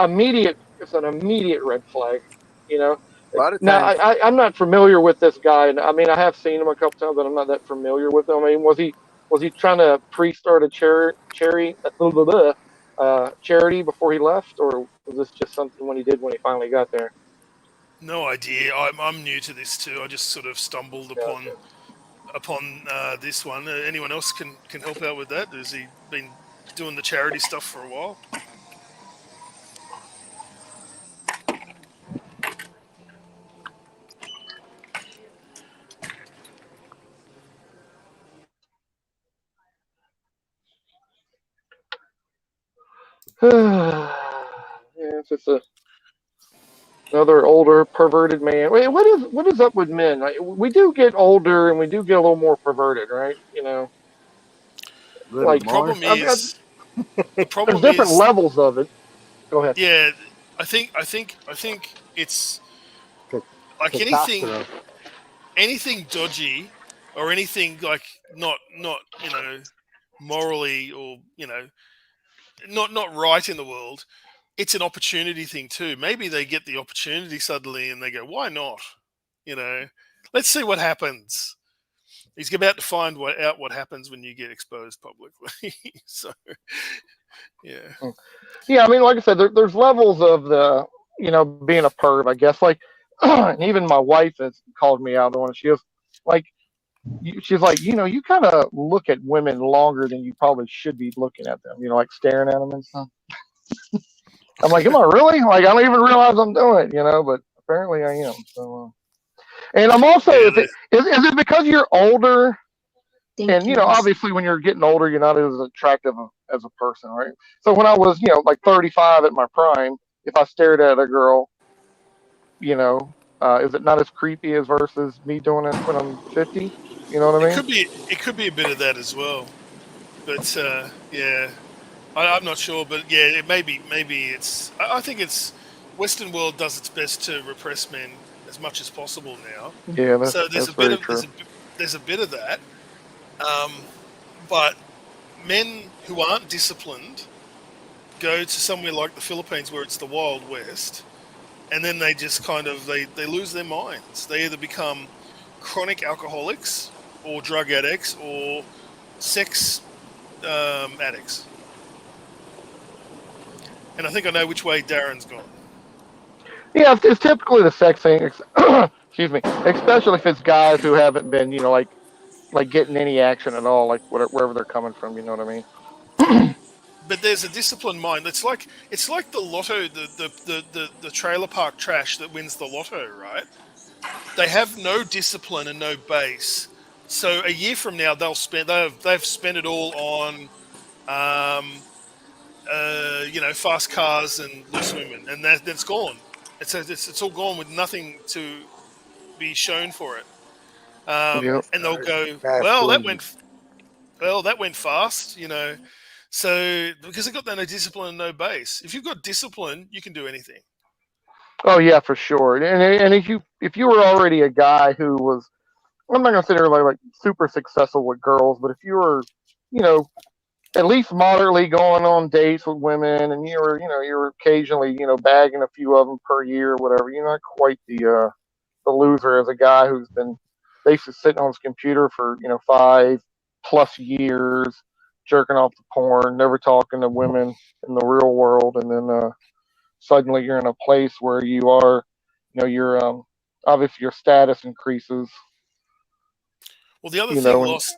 immediate. It's an immediate red flag. You know. A lot of Now, times, I'm not familiar with this guy, and I mean I have seen him a couple times, but I'm not that familiar with him. I mean, was he trying to pre-start a charity before he left, or was this just something when he finally got there? No idea. I'm new to this too. I just sort of stumbled Gotcha. upon this one. Anyone else can help out with that? Has he been doing the charity stuff for a while? Yeah, it's just another older perverted man. Wait, what is up with men? Like, we do get older and we do get a little more perverted, right? a little Like The more. problem is the there's problem different is levels of it. Go ahead. yeah. I think it's like Testosterone. anything dodgy or anything like not morally or not right in the world. It's an opportunity thing too. Maybe they get the opportunity suddenly and they go, why not? You know, let's see what happens. He's about to find out what happens when you get exposed publicly. So, yeah. Yeah, I mean, like I said, there's levels of being a perv, I guess. Like, and even my wife has called me out on it. She was like, she's like, you kind of look at women longer than you probably should be looking at them. Like staring at them and stuff. I'm like, am I really? Like, I don't even realize I'm doing it, but apparently I am. So, and I'm also, Yeah, is it because you're older? Thank And you. obviously when you're getting older, you're not as attractive as a person, right? So when I was, like 35 at my prime, if I stared at a girl, is it not as creepy as versus me doing it when I'm 50? You know what I mean? it could be a bit of that as well. But yeah, I'm not sure. But yeah, maybe it's. I think it's Western world does its best to repress men as much as possible now. Yeah, So that's very true. there's a bit of that. But men who aren't disciplined go to somewhere like the Philippines where it's the Wild West, and then they just kind of they lose their minds. They either become chronic alcoholics or drug addicts or sex addicts. And I think I know which way Darren's gone. Yeah, it's typically the sex thing. excuse me, especially if it's guys who haven't been, like getting any action at all, like wherever they're coming from. You know what I mean? But there's a disciplined mind. It's like the lotto, the trailer park trash that wins the lotto, right? They have no discipline and no base. So a year from now, they've spent it all on fast cars and loose women, and that's gone. It's all gone with nothing to be shown for it. Yep. And they'll go, Fast well, women. that went fast, So because they've got no discipline and no base. If you've got discipline, you can do anything. Oh yeah, for sure. And if you were already a guy who was, I'm not gonna sit here like super successful with girls, but if you were, you know, at least moderately going on dates with women, and you were occasionally, bagging a few of them per year or whatever. You're not quite the loser as a guy who's been basically sitting on his computer for 5+ years, jerking off to porn, never talking to women in the real world, and then suddenly you're in a place where you are, you're obviously your status increases, Well, the other thing, and Lost,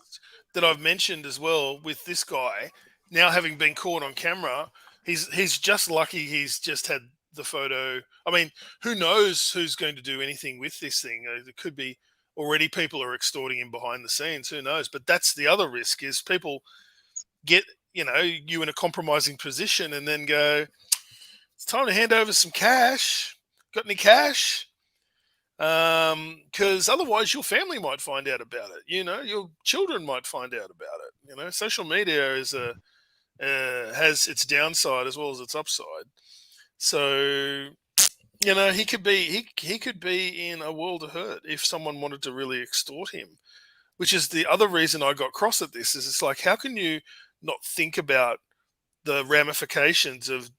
that I've mentioned as well with this guy, now having been caught on camera, he's just lucky he's just had the photo. I mean, who knows who's going to do anything with this thing? There could be already people are extorting him behind the scenes. Who knows? But that's the other risk is people get you in a compromising position and then go, it's time to hand over some cash. Got any cash? Because otherwise your family might find out about it. Your children might find out about it. Social media has its downside as well as its upside. So he could be in a world of hurt if someone wanted to really extort him. Which is the other reason I got cross at this. Is it's like, how can you not think about the ramifications of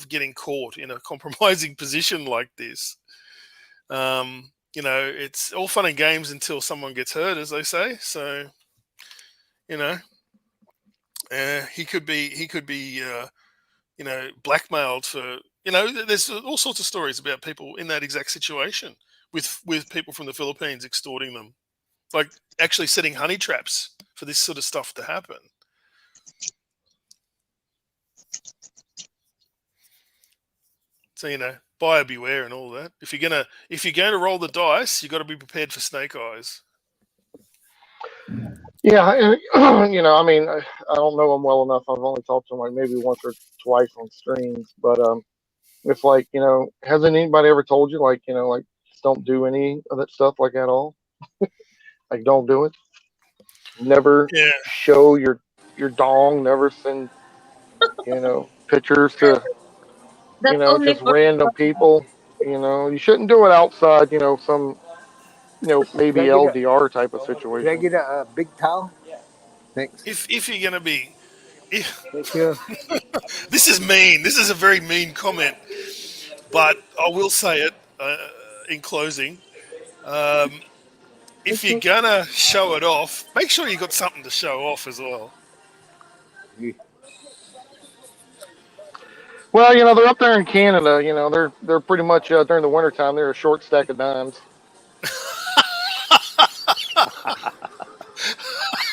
getting caught in a compromising position like this? It's all fun and games until someone gets hurt, as they say. So, you know, he could be blackmailed for. There's all sorts of stories about people in that exact situation with people from the Philippines extorting them, like actually setting honey traps for this sort of stuff to happen. So buyer beware and all that. If you're gonna roll the dice, you got to be prepared for snake eyes. yeah, and, I mean, I don't know him well enough. I've only talked to him like maybe once or twice on streams, but it's like, hasn't anybody ever told you like, like just don't do any of that stuff like at all? Like don't do it. Never Yeah. show your dong. Never send pictures to That's only just for random people. You shouldn't do it outside. Some Can I maybe get a LDR type of Can I situation. get a big towel? Thanks. If you're gonna be, if, Thank you. this is mean. This is a very mean comment, but I will say it in closing. Um, if you're gonna show it off, make sure you got something to show off as well. Well, they're up there in Canada. They're pretty much during the wintertime. They're a short stack of dimes.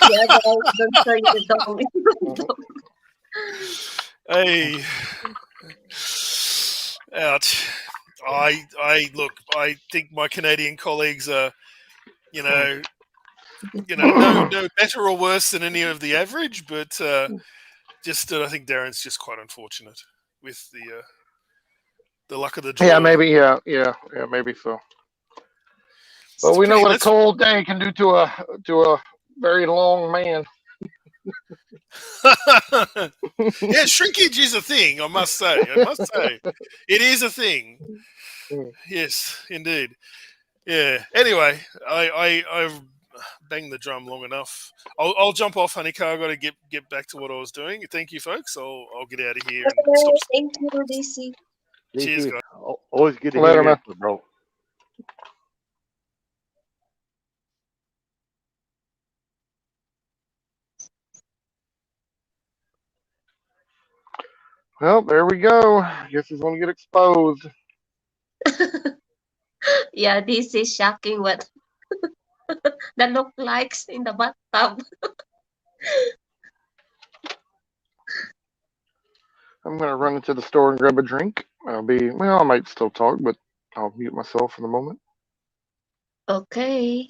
yeah, guys, don't show your dog. Hey, ouch. I think my Canadian colleagues are, no better or worse than any of the average, but I think Darren's just quite unfortunate with the luck of the draw. Yeah, maybe. Yeah, maybe so. But we know what a cold day can do to a very long man. Yeah, shrinkage is a thing. I must say, it is a thing. Yes, indeed. Yeah. Anyway, I've banged the drum long enough. I'll jump off, Honeycar. I got to get back to what I was doing. Thank you, folks. I'll get out of here. And stop. Thank you, DC. Cheers, guys. Always good to Later, hear man. you, bro. Well, there we go. Guess he's gonna get exposed. Yeah, this is shocking what the look likes in the bathtub. I'm gonna run into the store and grab a drink. I might still talk, but I'll mute myself for the moment. Okay.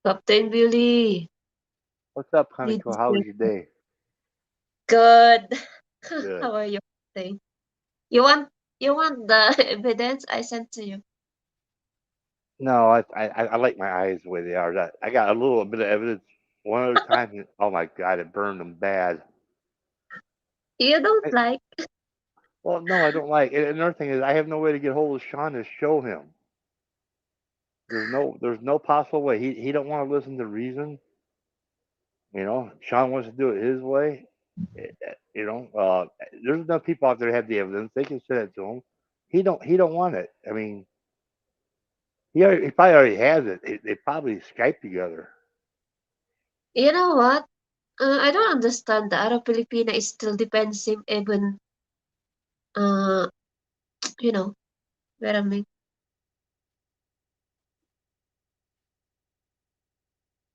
Captain Billy. What's up, Did Hanako? you How was sleep? your day? Good. Good. How are you today? You want the evidence I sent to you? No, I like my eyes the way they are. I got a little bit of evidence one other time. And, oh my God, it burned them bad. You don't Eh, like? Well, no, I don't like. And another thing is, I have no way to get hold of Sean to show him. There's no possible way. He don't want to listen to reason. Sean wants to do it his way. There's enough people out there that have the evidence. They can send it to him. He don't want it. I mean, he probably already has it. They probably Skype together. You know what? I don't understand. The Arab Filipina is still defensive even uh you know what I mean.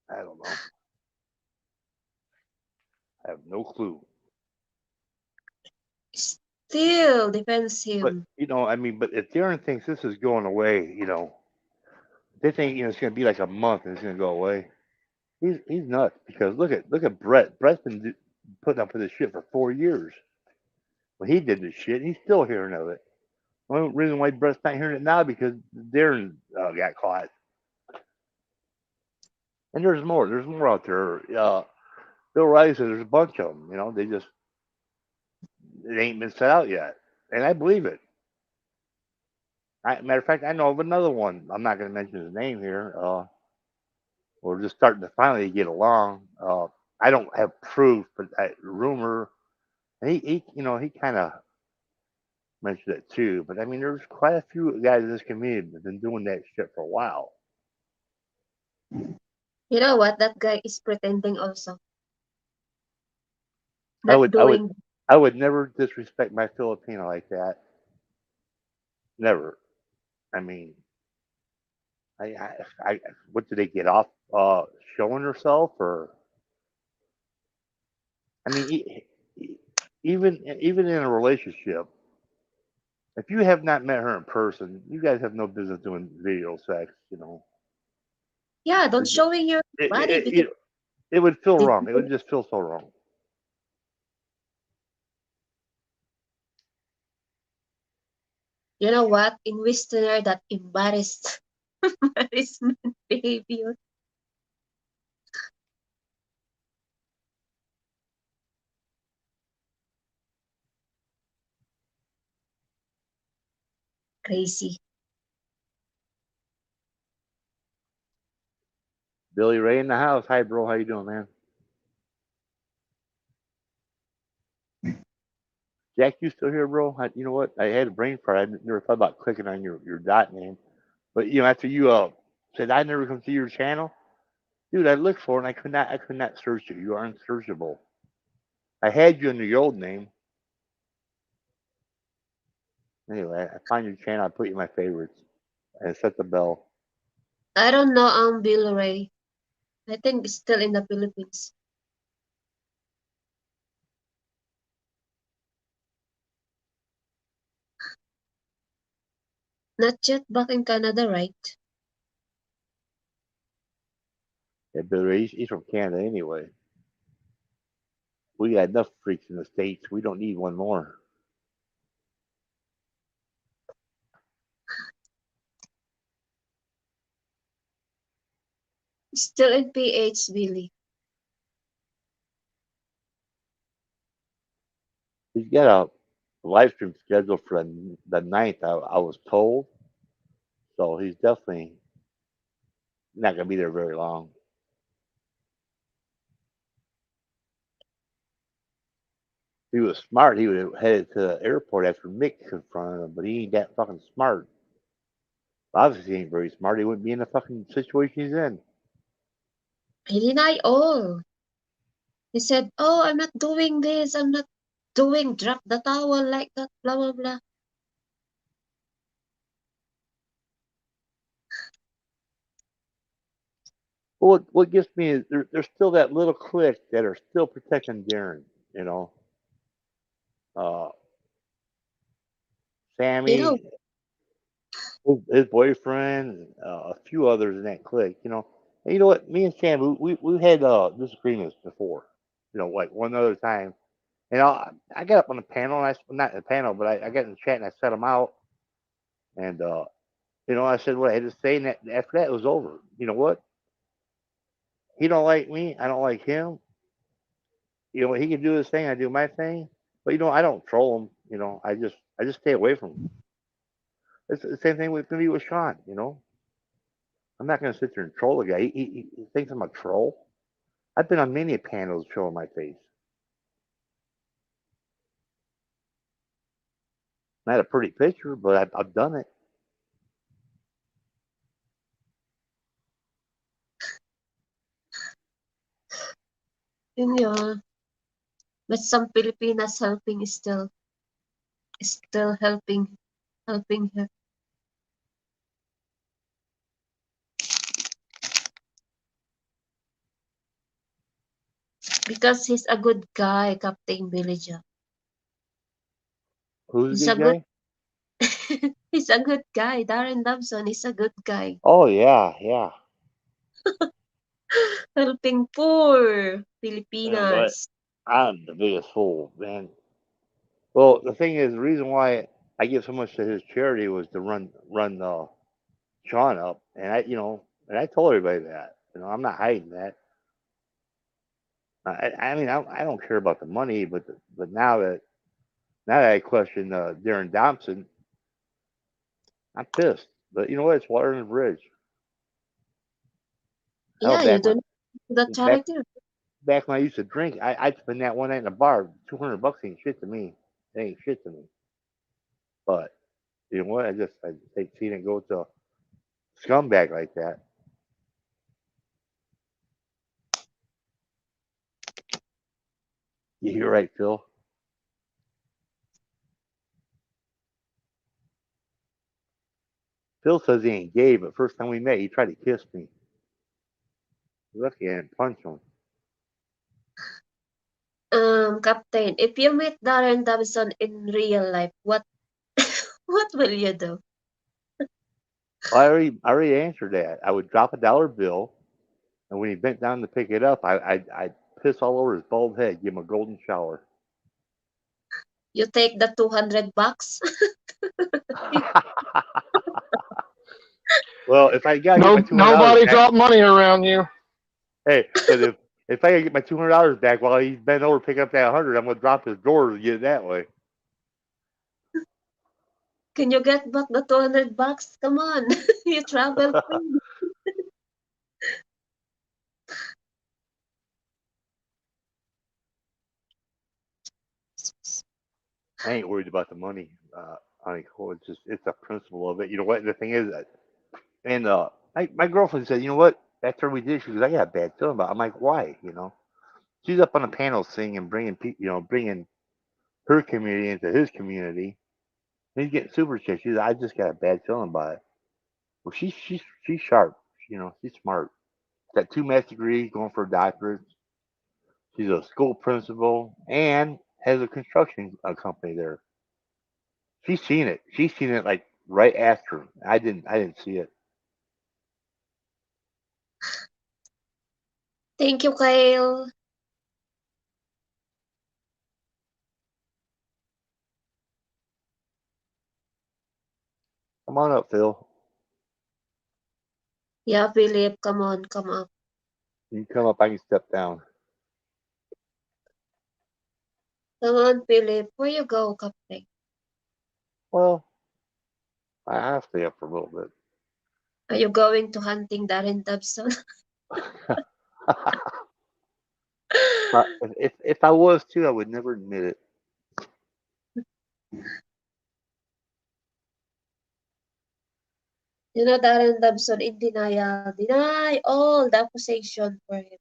I don't know. I have no clue. Still defends But him. I mean, but if Darren thinks this is going away, they think it's going to be like a month and it's going to go away. He's nuts because look at Brett. Brett's been putting up with this shit for 4 years. When he did this shit, he's still hearing of it. The only reason why Brett's not hearing it now because Darren got caught. And there's more. There's more out there. Bill Riley says there's a bunch of them. It ain't been set out yet, and I believe it. Matter of fact, I know of another one. I'm not going to mention his name here. We're just starting to finally get along. I don't have proof, but rumor. And he kind of mentioned it too. But I mean, there's quite a few guys in this community that have been doing that shit for a while. You know what? That guy is pretending also. I Not would, I would, doing. I would never disrespect my Filipino like that. Never. I mean, I what did they get off showing herself or? I mean, even in a relationship, if you have not met her in person, you guys have no business doing video sex. Yeah, don't It, showing your it, body it, because it, it would feel did wrong. It you, would just feel so wrong. you know what? In Westerner that embarrassed embarrassment behavior. Crazy. Billy Ray in the house. Hi, bro. How you doing, man? Jack, you still here, bro? You know what? I had a brain fart. I never thought about clicking on your dot name. But after you said I never come see your channel, dude, I looked for it and I could not search you. You are unsearchable. I had you under your old name. Anyway, I find your channel. I put you in my favorites and set the bell. I don't know Bill Ray. I think it's still in the Philippines. Not yet back in Canada, right? Yeah, Billy Ray, he's from Canada anyway. We got enough freaks in the States. We don't need one more. Still in PH, Billy. He's got a live stream scheduled for the 9th, I was told. So he's definitely not going to be there very long. If he was smart, he would have headed to the airport after Mick confronted him, but he ain't that fucking smart. Obviously, he ain't very smart. He wouldn't be in the fucking situation he's in. He denied all. He said, "Oh, I'm not doing this. I'm not doing drop the towel like that, blah blah blah." Well, what gets me is there's still that little clique that are still protecting Darren. You know, uh, You know, Sammy, his boyfriend, a few others in that clique. You know, and you know what? Me and Sam, we had disagreements before. You know, like one other time. And I got up on the panel, and not the panel, but I got in the chat and I set him out. And you know, I said what I had to say, and after that it was over. You know what? He don't like me. I don't like him. You know, he can do his thing. I do my thing. But you know, I don't troll him. You know, I just stay away from him. It's the same thing with me with Sean. You know, I'm not going to sit there and troll the guy. He thinks I'm a troll. I've been on many panels showing my face. Not a pretty picture, but I've done it. yun yun. But some Filipinas helping is still helping her. Because he's a good guy, Captain Villager. Who's He's a a good good guy? he's a good guy. Darren Dobson is a good guy. Oh yeah, yeah. Helping poor But Filipinas. I'm the biggest fool, man. Well, the thing is, the reason why I give so much to his charity was to run Sean up, and I told everybody that. You know, I'm not hiding that. I mean, I don't care about the money, but now that I question Darren Thompson, I'm pissed. But you know what? It's water in the bridge. Hell, Yeah, you don't the back charity. back when I used to drink, I'd spend that one night in a bar. $200 ain't shit to me. It ain't shit to me. But you know what? I just hate seeing it go to a scumbag like that. You're right, Phil. Phil says he ain't gay, but first time we met, he tried to kiss me. Lucky I didn't punch him. Captain, if you meet Darren Dobson in real life, what what will you do? Well, I already answered that. I would drop a dollar bill, and when he bent down to pick it up, I'd piss all over his bald head, give him a golden shower. You take the $200? Well, if I gotta get my No, $200 nobody back, drop money around you. hey, but if I gotta get my $200 back while he's bent over picking up that 100, I'm gonna drop his drawers and get it that way. Can you get back the $200? Come on, you travel free. I ain't worried about the money, honey. It's a principle of it. You know what? The thing is, and my girlfriend said, you know what? After we did, she goes, I got a bad feeling about it. I'm like, why? You know, she's up on a panel singing, bringing her community into his community. And he's getting super chick. She's, I just got a bad feeling about it. Well, she's sharp. You know, she's smart. Got two master's degrees, going for a doctorate. She's a school principal and has a construction company there. She's seen it. She's seen it like right after. I didn't see it. Thank you, Kyle. Come on up, Phil. Yeah, Philip, come on, come up. You can come up. I can step down. Come on, Philip. Where you go, Captain? Well, I'll stay up for a little bit. Are you going to hunting Darren Dobson? But if I was to, I would never admit it. You know, Darren Dobson in denial. Deny all the accusation for him.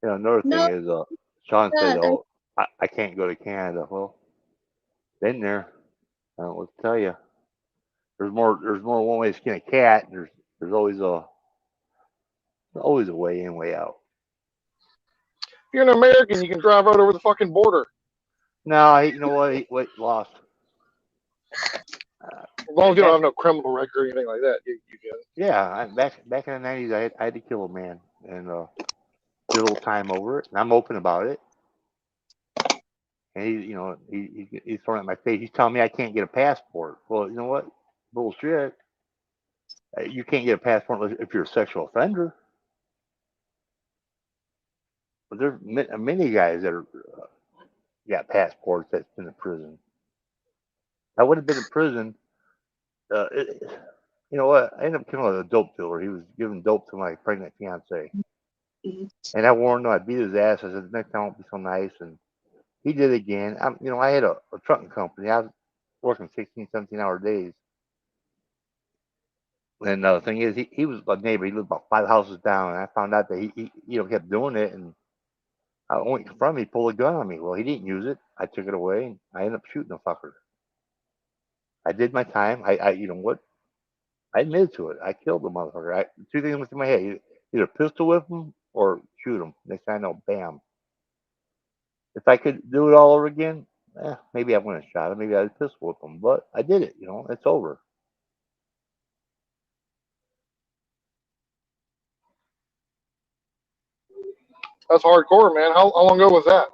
You know, another thing No, is, Sean said, God, "Oh, I can't go to Canada." Well, been there. I don't know what to tell you. There's more. There's more one way to skin a cat. There's always Always a way in, way out. If you're an American, you can drive right over the fucking border. No, you know what? He lost. As long as you don't have no criminal record or anything like that, you can. Yeah, back in the 90s, I had to kill a man and did a little time over it, and I'm open about it. And he's throwing at my face. He's telling me I can't get a passport. Well, you know what? Bullshit. You can't get a passport if you're a sexual offender. But there's many guys that are got passports that's been in prison. I would have been in prison. You know what? I ended up killing a dope dealer. He was giving dope to my pregnant fiance. And I warned him I'd beat his ass. I said, next time I won't be so nice. And he did it again. I had a trucking company. I was working 16, 17-hour days. And the thing is, he was a neighbor. He lived about 5 houses down. And I found out that he kept doing it. And I went in front of me, pulled a gun on me. Well, he didn't use it. I took it away. And I ended up shooting the fucker. I did my time. You know what? I admitted to it. I killed the motherfucker. Two things went through my head: either pistol whip him or shoot him. Next thing I know, bam. If I could do it all over again, maybe I wouldn't have shot him. Maybe I'd pistol whip him. But I did it. It's over. That's hardcore, man. How long ago was that?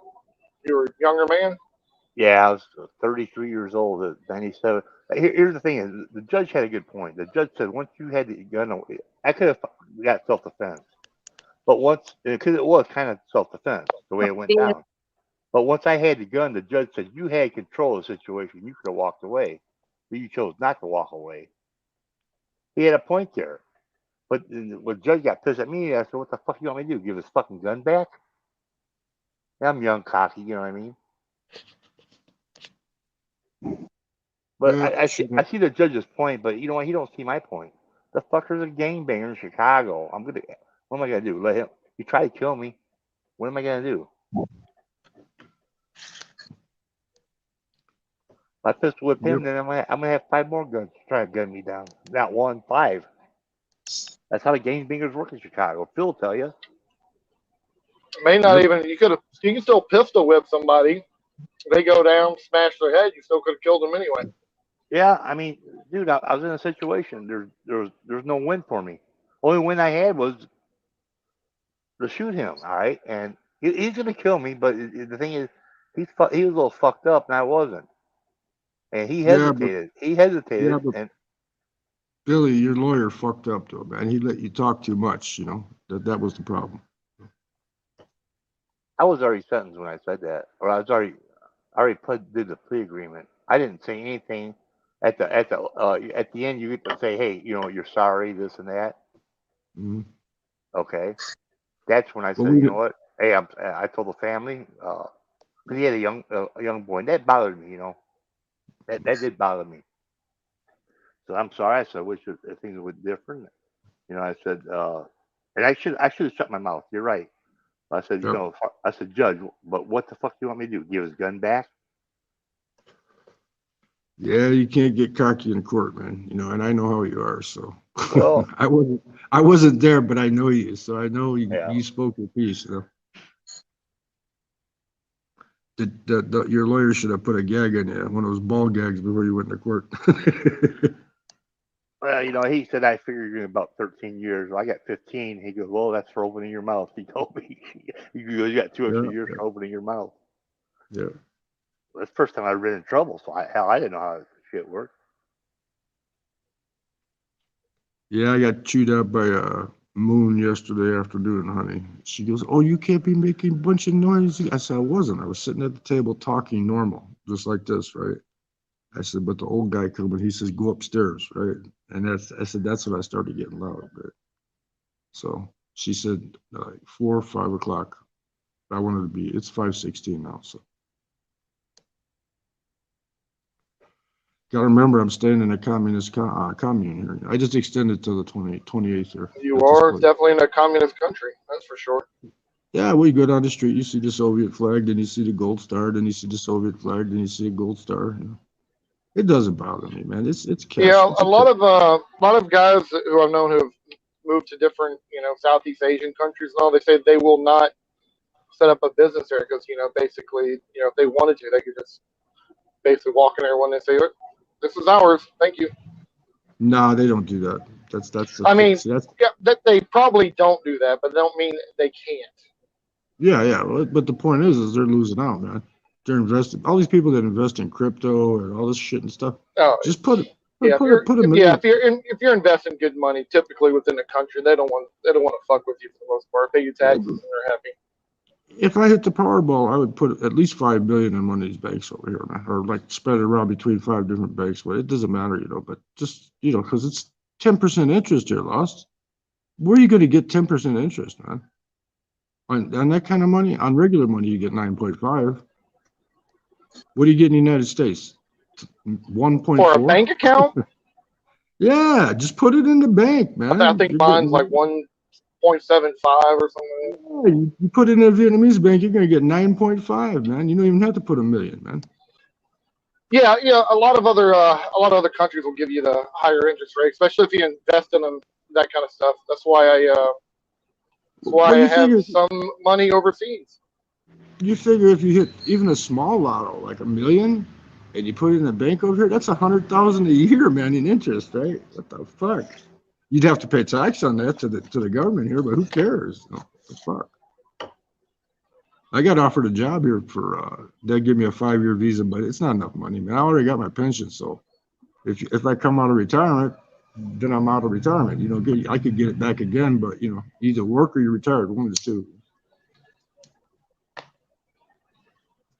You were a younger man? Yeah, I was 33 years old at 97. Here's the thing: is the judge had a good point. The judge said once you had the gun, I could have got self-defense, but once because it was kind of self-defense the way it went down. But once I had the gun, the judge said you had control of the situation. You could have walked away, but you chose not to walk away. He had a point there. But when the judge got pissed at me, I said, "What the fuck you want me to do? Give his fucking gun back?" I'm young, cocky, you know what I mean? But Yeah, I see the judge's point, but you know what? He don't see my point. The fucker's a gangbanger in Chicago. What am I gonna do? Let him? He tried to kill me. What am I gonna do? If I pistol whip him, then I'm gonna have 5 more guns to try to gun me down. Not 1, 5. That's how the gangbangers work in Chicago. Phil will tell you. May not even. You can still pistol whip somebody. They go down, smash their head. You still could have killed them anyway. Yeah, I mean, dude, I was in a situation. There's no win for me. Only win I had was to shoot him. All right, and he's gonna kill me. But the thing is, he was a little fucked up, and I wasn't. And he hesitated. And Billy, your lawyer fucked up though, man. He let you talk too much. That was the problem. I was already sentenced when I said that, or I already did the plea agreement. I didn't say anything. At the end, you get to say, hey, you're sorry, this and that. Mm-hmm. Okay, that's when I said, you know what? Hey, I told the family, because he had a young boy, and that bothered me. That did bother me. So I'm sorry. I said, I wish things were different. I said, and I should have shut my mouth. You're right. I said, I said, Judge, but what the fuck do you want me to do? Give his gun back? Yeah, you can't get cocky in court, man. And I know how you are. So well, I wasn't there, but I know you. So I know you spoke your piece. Your lawyer should have put a gag on you, one of those ball gags before you went to court. Well, he said, I figured you're in about 13 years. Well, I got 15. He goes, well, that's for opening your mouth. He told me. He goes, you got 2 extra years for opening your mouth. Yeah. That's the first time I've been in trouble, so I didn't know how shit worked. Yeah, I got chewed out by a moon yesterday afternoon, honey. She goes, oh, you can't be making a bunch of noise. I said, I wasn't. I was sitting at the table talking normal, just like this, right? I said, but the old guy coming, he says, go upstairs, right? And I said, that's when I started getting loud. Right? So she said, 4 or 5 o'clock. I wanted to be, it's 5:16 now, so. Got to remember, I'm staying in a communist commune here. I just extended to the 28th here. You are definitely in a communist country, that's for sure. Yeah, well, you go down the street, you see the Soviet flag, then you see the gold star, then you see the Soviet flag, then you see a gold star. It doesn't bother me, man. It's cash. Yeah, a lot of guys who I've known who've move to different, Southeast Asian countries and all, they say they will not set up a business there because, basically, if they wanted to, they could just basically walk in there when they say, "This is ours, thank you." No, they don't do that. I mean, see, that's that they probably don't do that, but they don't mean they can't. yeah. But the point is they're losing out, man. They're investing. All these people that invest in crypto and all this shit and stuff. Oh, Just put yeah. a million. If you're investing good money, typically within the country, they don't want to fuck with you for the most part. Pay your taxes and they're happy. If I hit the Powerball, I would put at least $5 billion in one of these banks over here, man, or like spread it around between 5 different banks. But it doesn't matter, But just because it's 10% interest here, Lost. Where are you going to get 10% interest, man? On that kind of money, on regular money, you get 9.5. What do you get in the United States? 1.4 for a bank account. Yeah, just put it in the bank, man. I think mine's like 1.75 or something. You put it in a Vietnamese bank, you're going to get 9.5, man. You don't even have to put $1 million, man. Yeah. A lot of other countries will give you the higher interest rate, especially if you invest in them, that kind of stuff. That's why I have some money overseas. You figure if you hit even a small lotto, like $1 million, and you put it in the bank over here, that's $100,000 a year, man, in interest, right? What the fuck? You'd have to pay tax on that to the government here, but who cares? What the fuck? I got offered a job here for they give me a 5-year visa, but it's not enough money, man. I already got my pension, so if I come out of retirement, then I'm out of retirement. I could get it back again, but either work or you're retired, one of the two.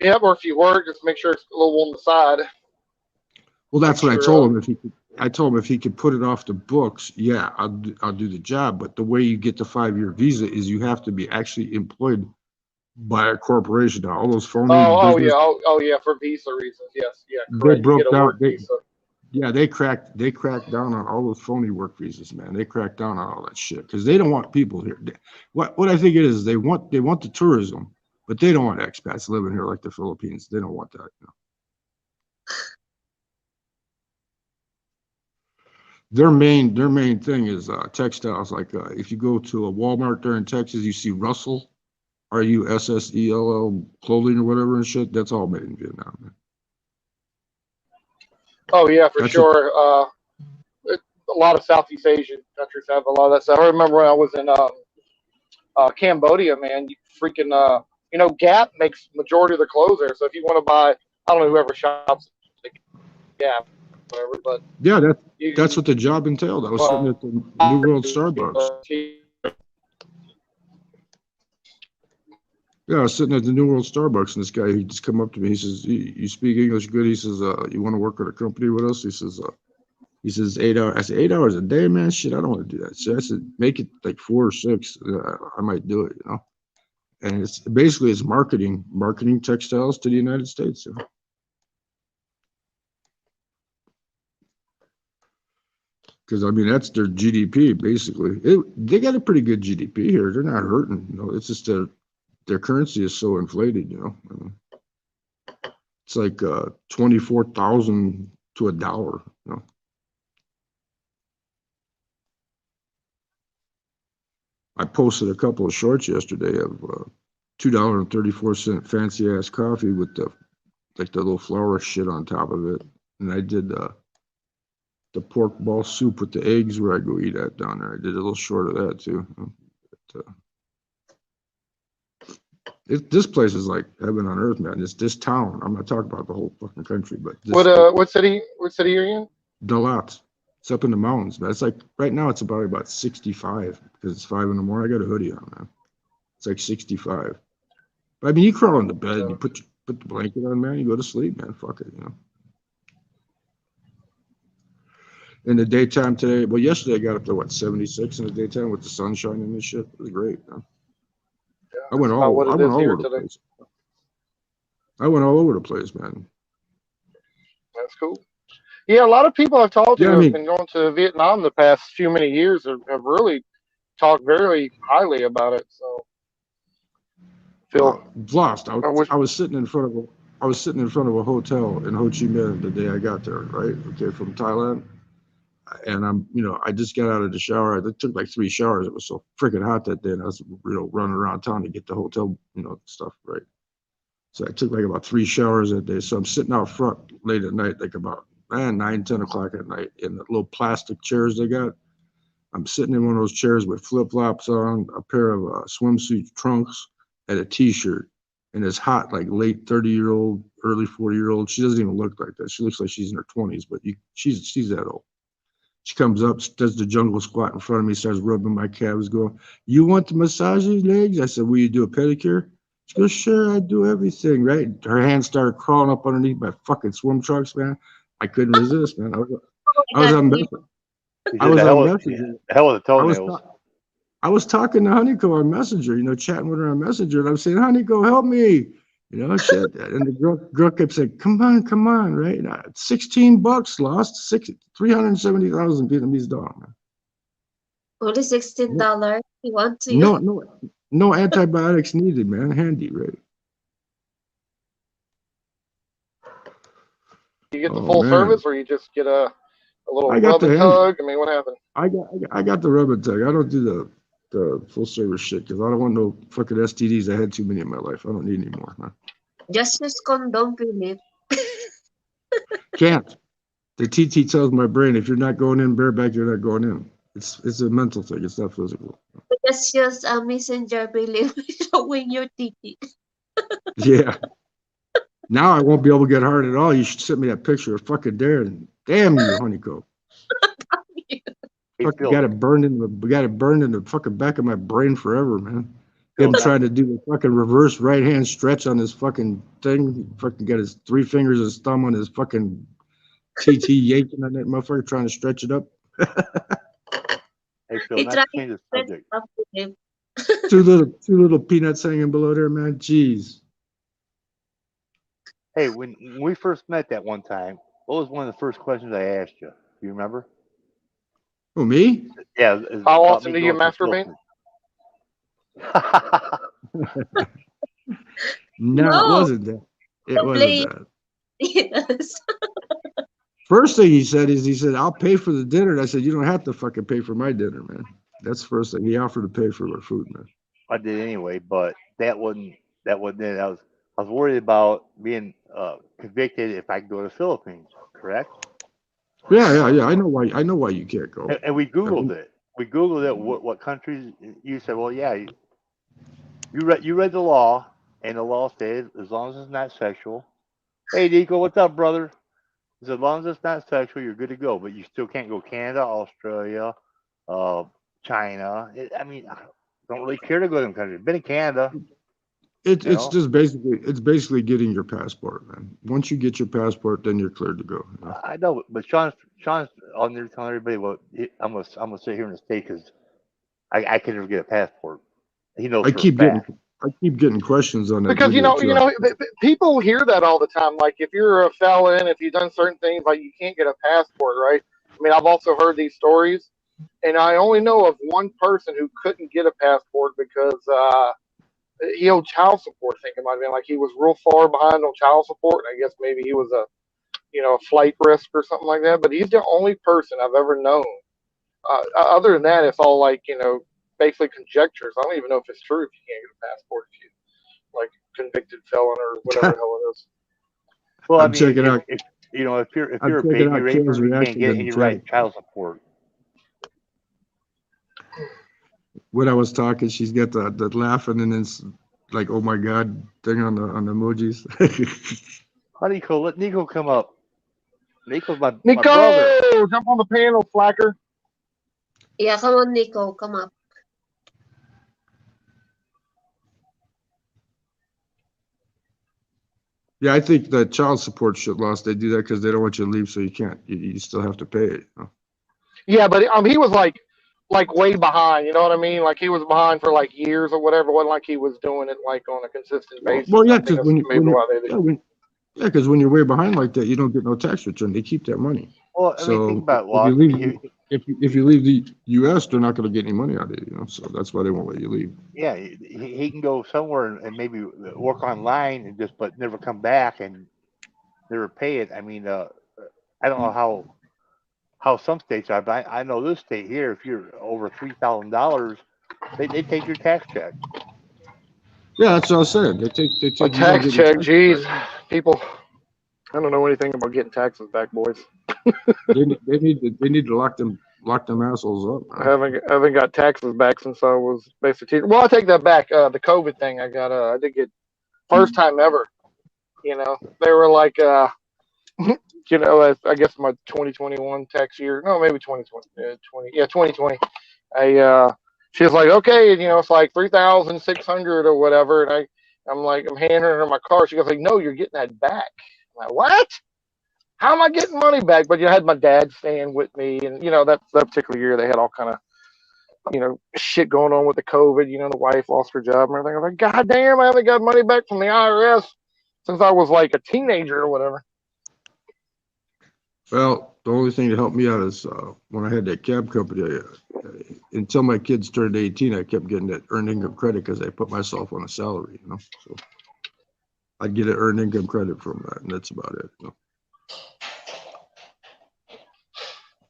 Yeah, or if you work, just make sure it's a little on the side. Well, that's what I told him. I told him if he could put it off the books, yeah, I'll do the job. But the way you get the 5-year visa is you have to be actually employed by a corporation. Now, all those phony oh yeah, for visa reasons, yes, yeah, correct. They broke down. They cracked down on all those phony work visas, man. They cracked down on all that shit because they don't want people here. What I think it is, they want the tourism, but they don't want expats living here like the Philippines. They don't want that. Their main thing is textiles. Like if you go to a Walmart there in Texas, you see Russell, RUSSELL clothing or whatever and shit. That's all made in Vietnam, man. Oh yeah, for sure. A lot of Southeast Asian countries have a lot of that stuff. I remember when I was in Cambodia, man. Gap makes majority of the clothes there. So if you want to buy, I don't know whoever shops at Gap, whatever, but yeah, that's what the job entailed. I was sitting at the New World Starbucks. Yeah, I was sitting at the New World Starbucks, and this guy, he just come up to me. He says, "You speak English good?" He says, "You want to work at a company with us?" He says, 8 hours. I said, 8 hours a day, man? Shit, I don't want to do that. So I said, make it like 4 or 6. I might do it, And it's basically marketing textiles to the United States. Because I mean, that's their GDP basically. They got a pretty good GDP here. They're not hurting. It's just their currency is so inflated. It's like 24,000 to $1. I posted a couple of shorts yesterday of $2.34 fancy ass coffee with the little flour shit on top of it, and I did the pork ball soup with the eggs where I go eat at down there. I did a little short of that too. This place is like heaven on earth, man. It's this town. I'm not talking about the whole fucking country, but what city are you in? Dalat. It's up in the mountains, man. It's like right now it's about 65 because it's 5 in the morning. I got a hoodie on, man. It's like 65. But I mean, you crawl in the bed, you put the blanket on, man. You go to sleep, man. Fuck it, In the daytime today, well, yesterday I got up to 76 in the daytime with the sun shining and shit. It was great, man. Yeah, I went all over the place. I went all over the place, man. That's cool. Yeah, a lot of people I've talked to have been going to Vietnam the past many years have really talked very highly about it. So, lost. I was sitting in front of a hotel in Ho Chi Minh the day I got there. Right, okay, from Thailand. and I just got out of the shower. I took like 3 showers. It was so freaking hot that day, and I was, running around town to get the hotel, stuff right. So I took like about 3 showers that day. So I'm sitting out front late at night, like about 9, 10 o'clock at night, in the little plastic chairs they got. I'm sitting in one of those chairs with flip-flops on, a pair of swimsuit trunks, and a T-shirt. And it's hot, like late 30-year-old, early 40-year-old. She doesn't even look like that. She looks like she's in her 20s, but she's that old. She comes up, does the jungle squat in front of me, starts rubbing my calves, going, "You want to massage your legs?" I said, "Will you do a pedicure?" She goes, "Sure, I do everything," right? Her hands started crawling up underneath my fucking swim trunks, man. I couldn't resist, man. I was on Messenger. I was on Messenger. Hell with the toenails. I was talking to Honeycomb on Messenger, chatting with her on Messenger, and I'm saying, "Honeycomb, help me." Shit. And the girl kept saying, come on, right? $16 lost, 370,000 Vietnamese dong, man. Only $16. You want to? No antibiotics needed, man. Handy, right? You get the full service, or you just get a little rub and tug? I mean, what happened? I got the rub and tug. I don't do the full service shit because I don't want no fucking STDs. I had too many in my life. I don't need any more, man. Just use condom, Philip. Can't. The TT tells my brain, if you're not going in bareback, you're not going in. It's a mental thing. It's not physical. Just use a messenger, Philip, showing your titty. Yeah. Now I won't be able to get hard at all. You should send me that picture of fucking Darren. Damn you, Honeycomb. Fucking got it burned in the fucking back of my brain forever, man. Him trying to do the fucking reverse right hand stretch on his fucking thing. He fucking got his 3 fingers and his thumb on his fucking TT yanking on that motherfucker, trying to stretch it up. Hey Phil, not to change the subject. two little peanuts hanging below there, man. Jeez. Hey, when we first met that one time, what was one of the first questions I asked you? Do you remember? Oh, me? Yeah. How often do you masturbate? No, it wasn't that. It wasn't that. Yes. First thing he said, "I'll pay for the dinner." And I said, "You don't have to fucking pay for my dinner, man." That's the first thing. He offered to pay for our food, man. I did anyway, but that wasn't it. I was worried about being convicted if I go to the Philippines, correct? Yeah. I know why you can't go. And we Googled it. We Googled it. What countries? You said, well, yeah. You read the law, and the law says as long as it's not sexual. Hey, Nico, what's up, brother? As long as it's not sexual, you're good to go. But you still can't go Canada, Australia, China. I mean, I don't really care to go to them countries. Been in Canada. It's just basically getting your passport, man. Once you get your passport, then you're cleared to go. I know, but Sean's on there telling everybody, well, I'm gonna sit here in the state because I can never get a passport. He knows. I keep getting questions on that because people hear that all the time. Like if you're a felon, if you've done certain things, like you can't get a passport, right? I mean, I've also heard these stories, and I only know of one person who couldn't get a passport because he owed child support. I think it might have been like he was real far behind on child support, and I guess maybe he was a flight risk or something like that. But he's the only person I've ever known. Other than that, it's all like basically conjectures. I don't even know if it's true if you can't get a passport if you like convicted felon or whatever the hell it is. Well, I mean, if you're a baby raper, you can't get any right child support. When I was talking, she's got the laughing and then like, oh my god thing on the emojis. Honeycomb, let Nico come up. Nico's my brother. Jump on the panel, slacker. Yeah, come on, Nico, come up. Yeah, I think the child support shit lost. They do that because they don't want you to leave, so you can't. You still have to pay it. Yeah, but he was like way behind. You know what I mean? Like he was behind for like years or whatever. It wasn't like he was doing it like on a consistent basis. Well, yeah, because when you're way behind like that, you don't get no tax return. They keep that money. Well, I mean, think about law. If you leave the U.S., they're not going to get any money out of it. So that's why they won't let you leave. Yeah, he can go somewhere and maybe work online and but never come back and never pay it. I mean, I don't know how some states are, but I know this state here, if you're over $3,000, they take your tax check. Yeah, that's what I said. They take A you don't tax get your check, tax jeez. back. People, I don't know anything about getting taxes back, boys. They need to lock them assholes up, I man. haven't got taxes back since I was basic teacher. Well, I take that back. The COVID thing, I did get first time ever. You know, they were like, you know, I guess my 2021 tax year, no, maybe 2020, 2020. She was like, okay, you know, it's like 3,600 or whatever, and I'm like, I'm handing her my car. She goes like, no, you're getting that back. I'm like, what? How am I getting money back? But you had my dad staying with me, and you know that particular year they had all kind of shit going on with the COVID. You know, the wife lost her job and everything. I was like, God damn, I haven't got money back from the IRS since I was like a teenager or whatever. Well, the only thing that helped me out is when I had that cab company. Until my kids turned 18, I kept getting that earned income credit because I put myself on a salary. You know, so I'd get an earned income credit from that, and that's about it. You know?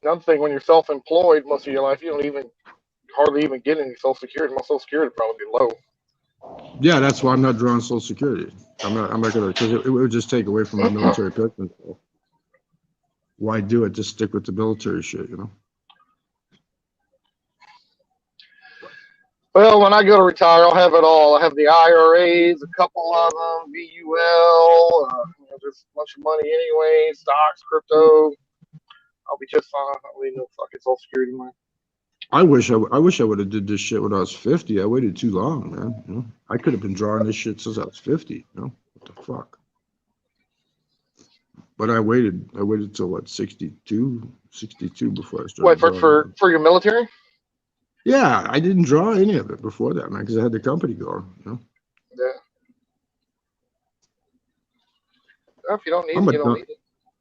Another thing, when you're self-employed most of your life, you don't even hardly even get any Social Security. My Social Security would probably be low. Yeah, that's why I'm not drawing Social Security. I'm not gonna, because it would just take away from my military pension. So why do it? Just stick with the military shit, you know. Well, when I go to retire, I'll have it all. I have the IRAs, a couple of them, VUL, just a bunch of money anyway, stocks, crypto. I'll be just fine. I don't need no fucking Social Security money. I wish I would have did this shit when I was 50. I waited too long, man. You know, I could have been drawing this shit since I was 50. You know, what the fuck? But I waited till what, 62 before I started. What, drawing. for your military? Yeah, I didn't draw any of it before that, man, because I had the company going. You know. Yeah. Well, if you don't need it, you don't need it.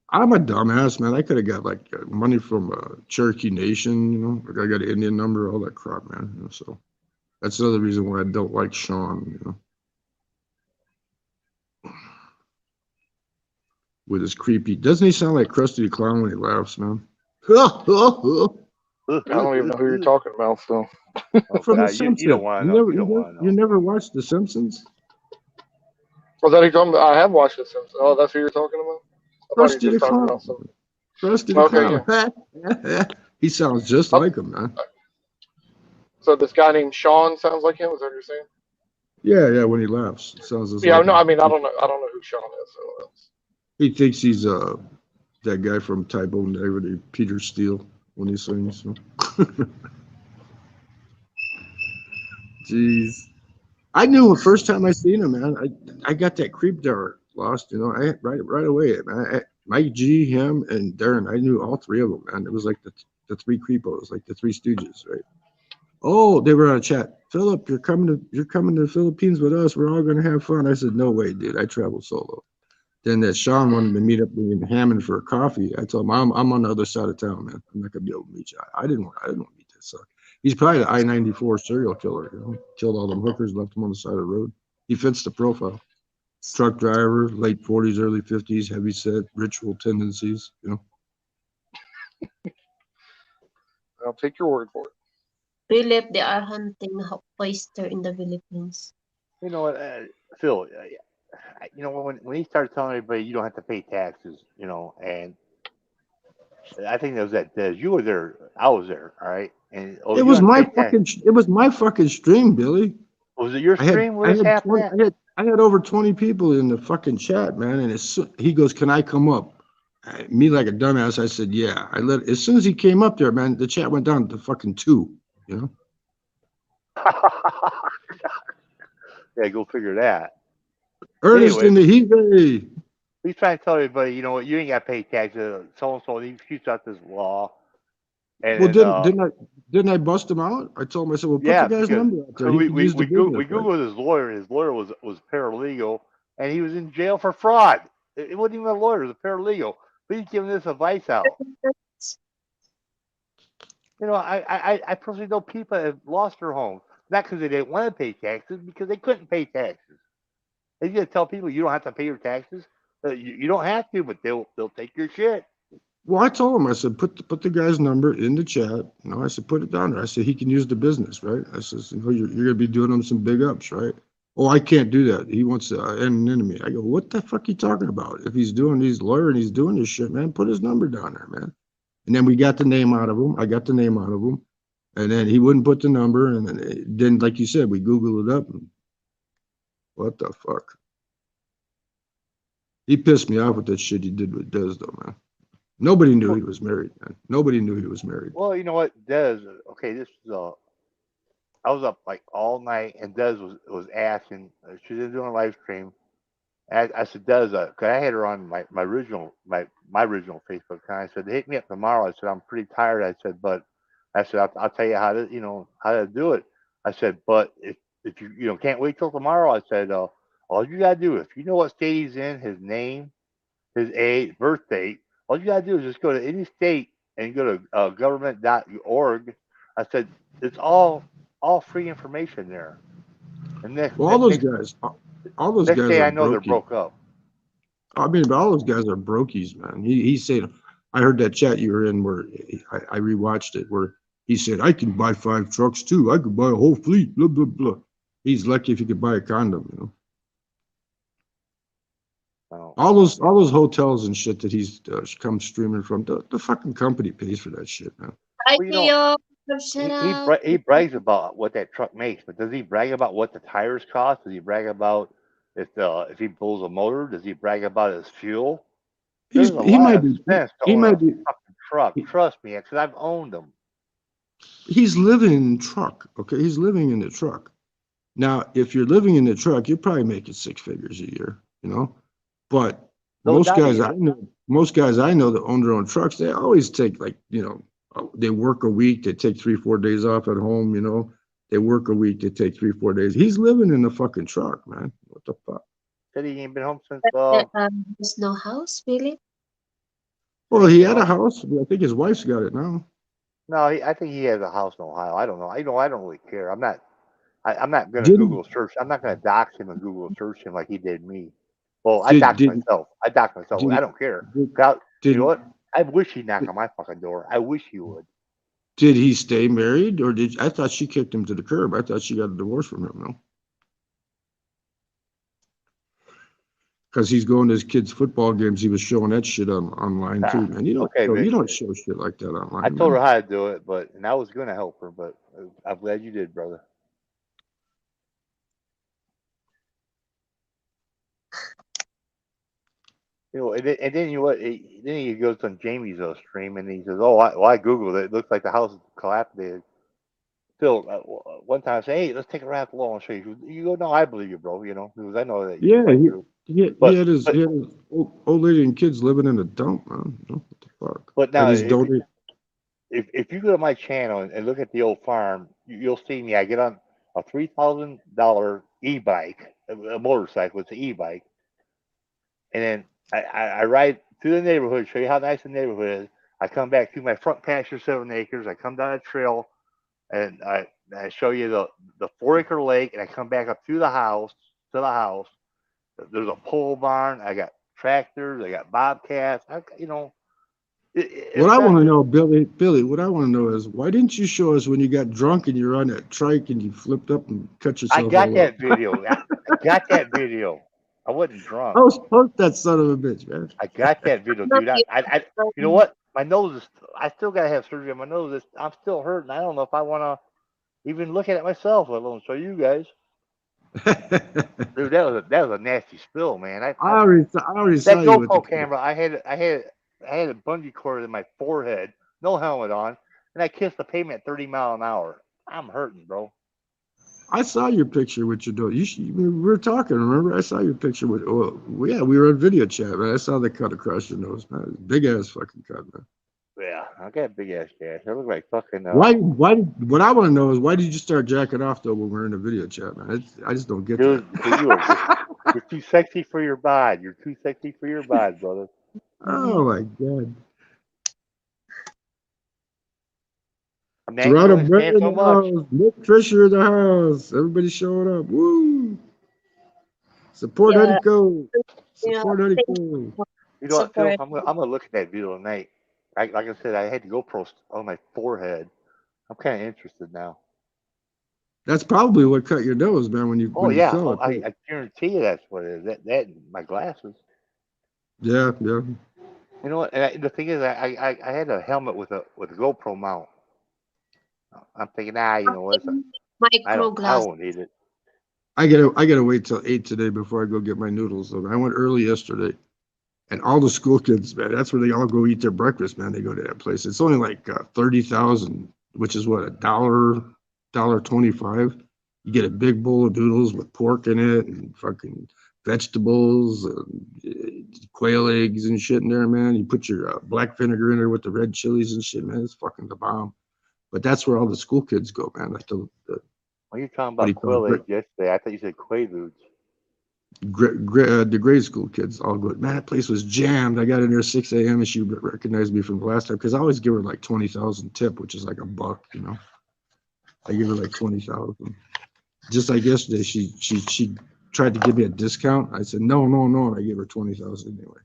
I'm a dumbass, man. I could have got like money from Cherokee Nation, you know. Like I got an Indian number, all that crap, man. You know, so that's another reason why I don't like Sean, you know. With his creepy, doesn't he sound like Krusty the Clown when he laughs, man? I don't even know who you're talking about, so. From The Simpsons. You don't want to know. You never watched The Simpsons? Was that who you're talking about? I have watched The Simpsons. Oh, that's who you're talking about? Krusty the Clown. Krusty the Clown. Yeah. He sounds just like him, man. So this guy named Sean sounds like him? Is that what you're saying? Yeah, when he laughs. It sounds just yeah, like no, him. I mean, I don't know who Sean is. So. He thinks he's that guy from Type O Negative, Peter Steele, when he sings. You know? Jeez. I knew the first time I seen him, man. I got that creep dart lost, you know. Right away, man. Mike G, him, and Darren. I knew all three of them, man. It was like the three creepos, like the Three Stooges, right? Oh, they were on a chat. Philip, you're coming to the Philippines with us. We're all gonna have fun. I said, no way, dude. I travel solo. Then that Sean wanted to meet up in Hammond for a coffee. I told him I'm on the other side of town, man. I'm not gonna be able to meet you. I didn't want to meet this sucker. He's probably the I-94 serial killer. You know, killed all them hookers, left them on the side of the road. He fits the profile. Truck driver, late 40s, early 50s, heavy set, ritual tendencies. You know. I'll take your word for it. Philip, they are hunting oyster in the Philippines. You know what, Phil? You know, when he started telling everybody you don't have to pay taxes, you know, and I think it was that Des. You were there. I was there. All right. And it was my fucking stream, Billy. Was it your stream? I had over 20 people in the fucking chat, man. And he goes, "Can I come up?" Me like a dumbass, I said, "Yeah." As soon as he came up there, man, the chat went down to fucking 2. You know. Yeah, go figure that. Ernest in the heat. He's trying to tell everybody, you know what, you ain't got to pay taxes. So and so, he shoots out this law. And well, didn't I bust him out? I told him, I said, well, put the guy's number out there. We Googled his lawyer, and his lawyer was paralegal, and he was in jail for fraud. It wasn't even a lawyer; it was a paralegal. But he's giving this advice out. You know, I personally know people that have lost their homes, not because they didn't want to pay taxes, because they couldn't pay taxes. He's gonna tell people you don't have to pay your taxes. You don't have to, but they'll take your shit. Well, I told him, I said, put the guy's number in the chat. You know, I said, put it down there. I said, he can use the business, right? I said, you know, you're going to be doing him some big ups, right? Oh, I can't do that. He wants to end an enemy. I go, what the fuck you talking about? If he's lawyer and he's doing this shit, man, put his number down there, man. And then we got the name out of him. I got the name out of him. And then he wouldn't put the number. And then like you said, we Googled it up. And what the fuck? He pissed me off with that shit he did with Dez, though, man. Nobody knew he was married, man. Nobody knew he was married. Well, you know what, Des? Okay, this is I was up like all night, and Des was asking. She was doing a live stream. And I said, Des, cause I had her on my original Facebook account. I said, hit me up tomorrow. I said, I'm pretty tired. I said, but I said, I'll tell you how to do it. I said, but if you can't wait till tomorrow. I said, all you gotta do, if you know what state he's in, his name, his age, birth date, all you gotta do is just go to any state and go to government.org. I said, it's all free information there. And well, all those guys next day are I know they're brokey. broke up. I mean, but all those guys are brokies, man. He said, I heard that chat you were in where I rewatched it, where he said, I can buy 5 trucks too. I could buy a whole fleet, blah, blah, blah. He's lucky if he could buy a condom, you know. Oh. All those hotels and shit that he's come streaming from, the fucking company pays for that shit, man. Well, he brags about what that truck makes, but does he brag about what the tires cost? Does he brag about if he pulls a motor? Does he brag about his fuel? There's a lot of expense to own a fucking truck. Trust me, because I've owned them. He's living in the truck, okay? He's living in the truck. Now, if you're living in the truck, you're probably making 6 figures a year, you know. But most guys I know that own their own trucks, they always take, like, you know, they work a week, they take 3-4 days off at home, you know. They work a week, they take 3-4 days. He's living in a fucking truck, man. What the fuck? Said he ain't been home since. There's no house, really. Well, he had a house. I think his wife's got it now. No, I think he has a house in Ohio. I don't know. I don't really care. I'm not going to Google search. I'm not going to dox him and Google search him like he did me. Well, I doxed myself. I don't care. You know what? I wish he'd knock on my fucking door. I wish he would. Did he stay married, or I thought she kicked him to the curb? I thought she got a divorce from him, no? Because he's going to his kids' football games. He was showing that shit online too, man. You don't show shit like that online. I told her how to do it, and I was going to help her, but I'm glad you did, brother. You know, and then you know what? Then he goes on Jamie's stream and he says, "Oh, I Googled it. It looks like the house is collapsed." Phil, one time I said, "Hey, let's take a ride the law and show you." You go, "No, I believe you, bro. You know, because I know that." Yeah, he had his old lady and kids living in a dump, man. You know, what the fuck? But now, if you go to my channel and look at the old farm, you'll see me. I get on a $3,000 e-bike, a motorcycle. It's an e-bike, and then I ride through the neighborhood, show you how nice the neighborhood is. I come back through my front pasture, 7 acres. I come down a trail, and I show you the 4-acre lake, and I come back up through the house to the house. There's a pole barn. I got tractors. I got bobcats. You know. What I want to know, Billy, what I want to know is, why didn't you show us when you got drunk and you're on that trike and you flipped up and cut yourself? I got that video. I got that video. I wasn't drunk. I was post that son of a bitch, man. I got that video, dude. I you know what? My nose is. I still gotta have surgery on my nose. I'm still hurting. I don't know if I want to even look at it myself, let alone show you guys. Dude, that was a nasty spill, man. I already saw that GoPro camera. I had a bungee cord in my forehead, no helmet on, and I kissed the pavement at 30 miles an hour. I'm hurting, bro. I saw your picture with your daughter. We were talking, remember? I saw your picture with. Oh, yeah, we were on video chat, man. I saw the cut across your nose, man. Big ass fucking cut, man. Yeah, I got big ass gas. I look like fucking. Why? What I want to know is, why did you start jacking off though when we're in a video chat, man? I just don't get that. You're too sexy for your bod. You're too sexy for your bod, brother. Oh my god. Toronto Brett in the house. Nick Trisher in the house. Everybody showing up. Woo! Support Hunico. Support Hunico. You know what, Phil? I'm gonna look at that video tonight. like I said, I had the GoPro on my forehead. I'm kind of interested now. That's probably what cut your nose, man. When Oh you yeah, fell oh, it. I guarantee you that's what it is. That and my glasses. Yeah, yeah. You know what? And the thing is, I had a helmet with a GoPro mount. I'm thinking, you know what? Micro I glass. won't need it. I gotta wait till 8 today before I go get my noodles. So I went early yesterday, and all the school kids, man, that's where they all go eat their breakfast, man. They go to that place. It's only like 30,000, which is what, $1.25. You get a big bowl of noodles with pork in it and fucking vegetables, quail eggs and shit in there, man. You put your black vinegar in there with the red chilies and shit, man. It's fucking the bomb. But that's where all the school kids go, man. Like When you're talking what do about you call quail it? eggs yesterday, I thought you said quaaludes. The grade school kids all go, man, that place was jammed. I got in there 6 a.m. and she recognized me from the last time because I always give her like 20,000 tip, which is like $1, you know. I give her like 20,000. Just like yesterday, she tried to give me a discount. I said no, and I gave her 20,000 anyway.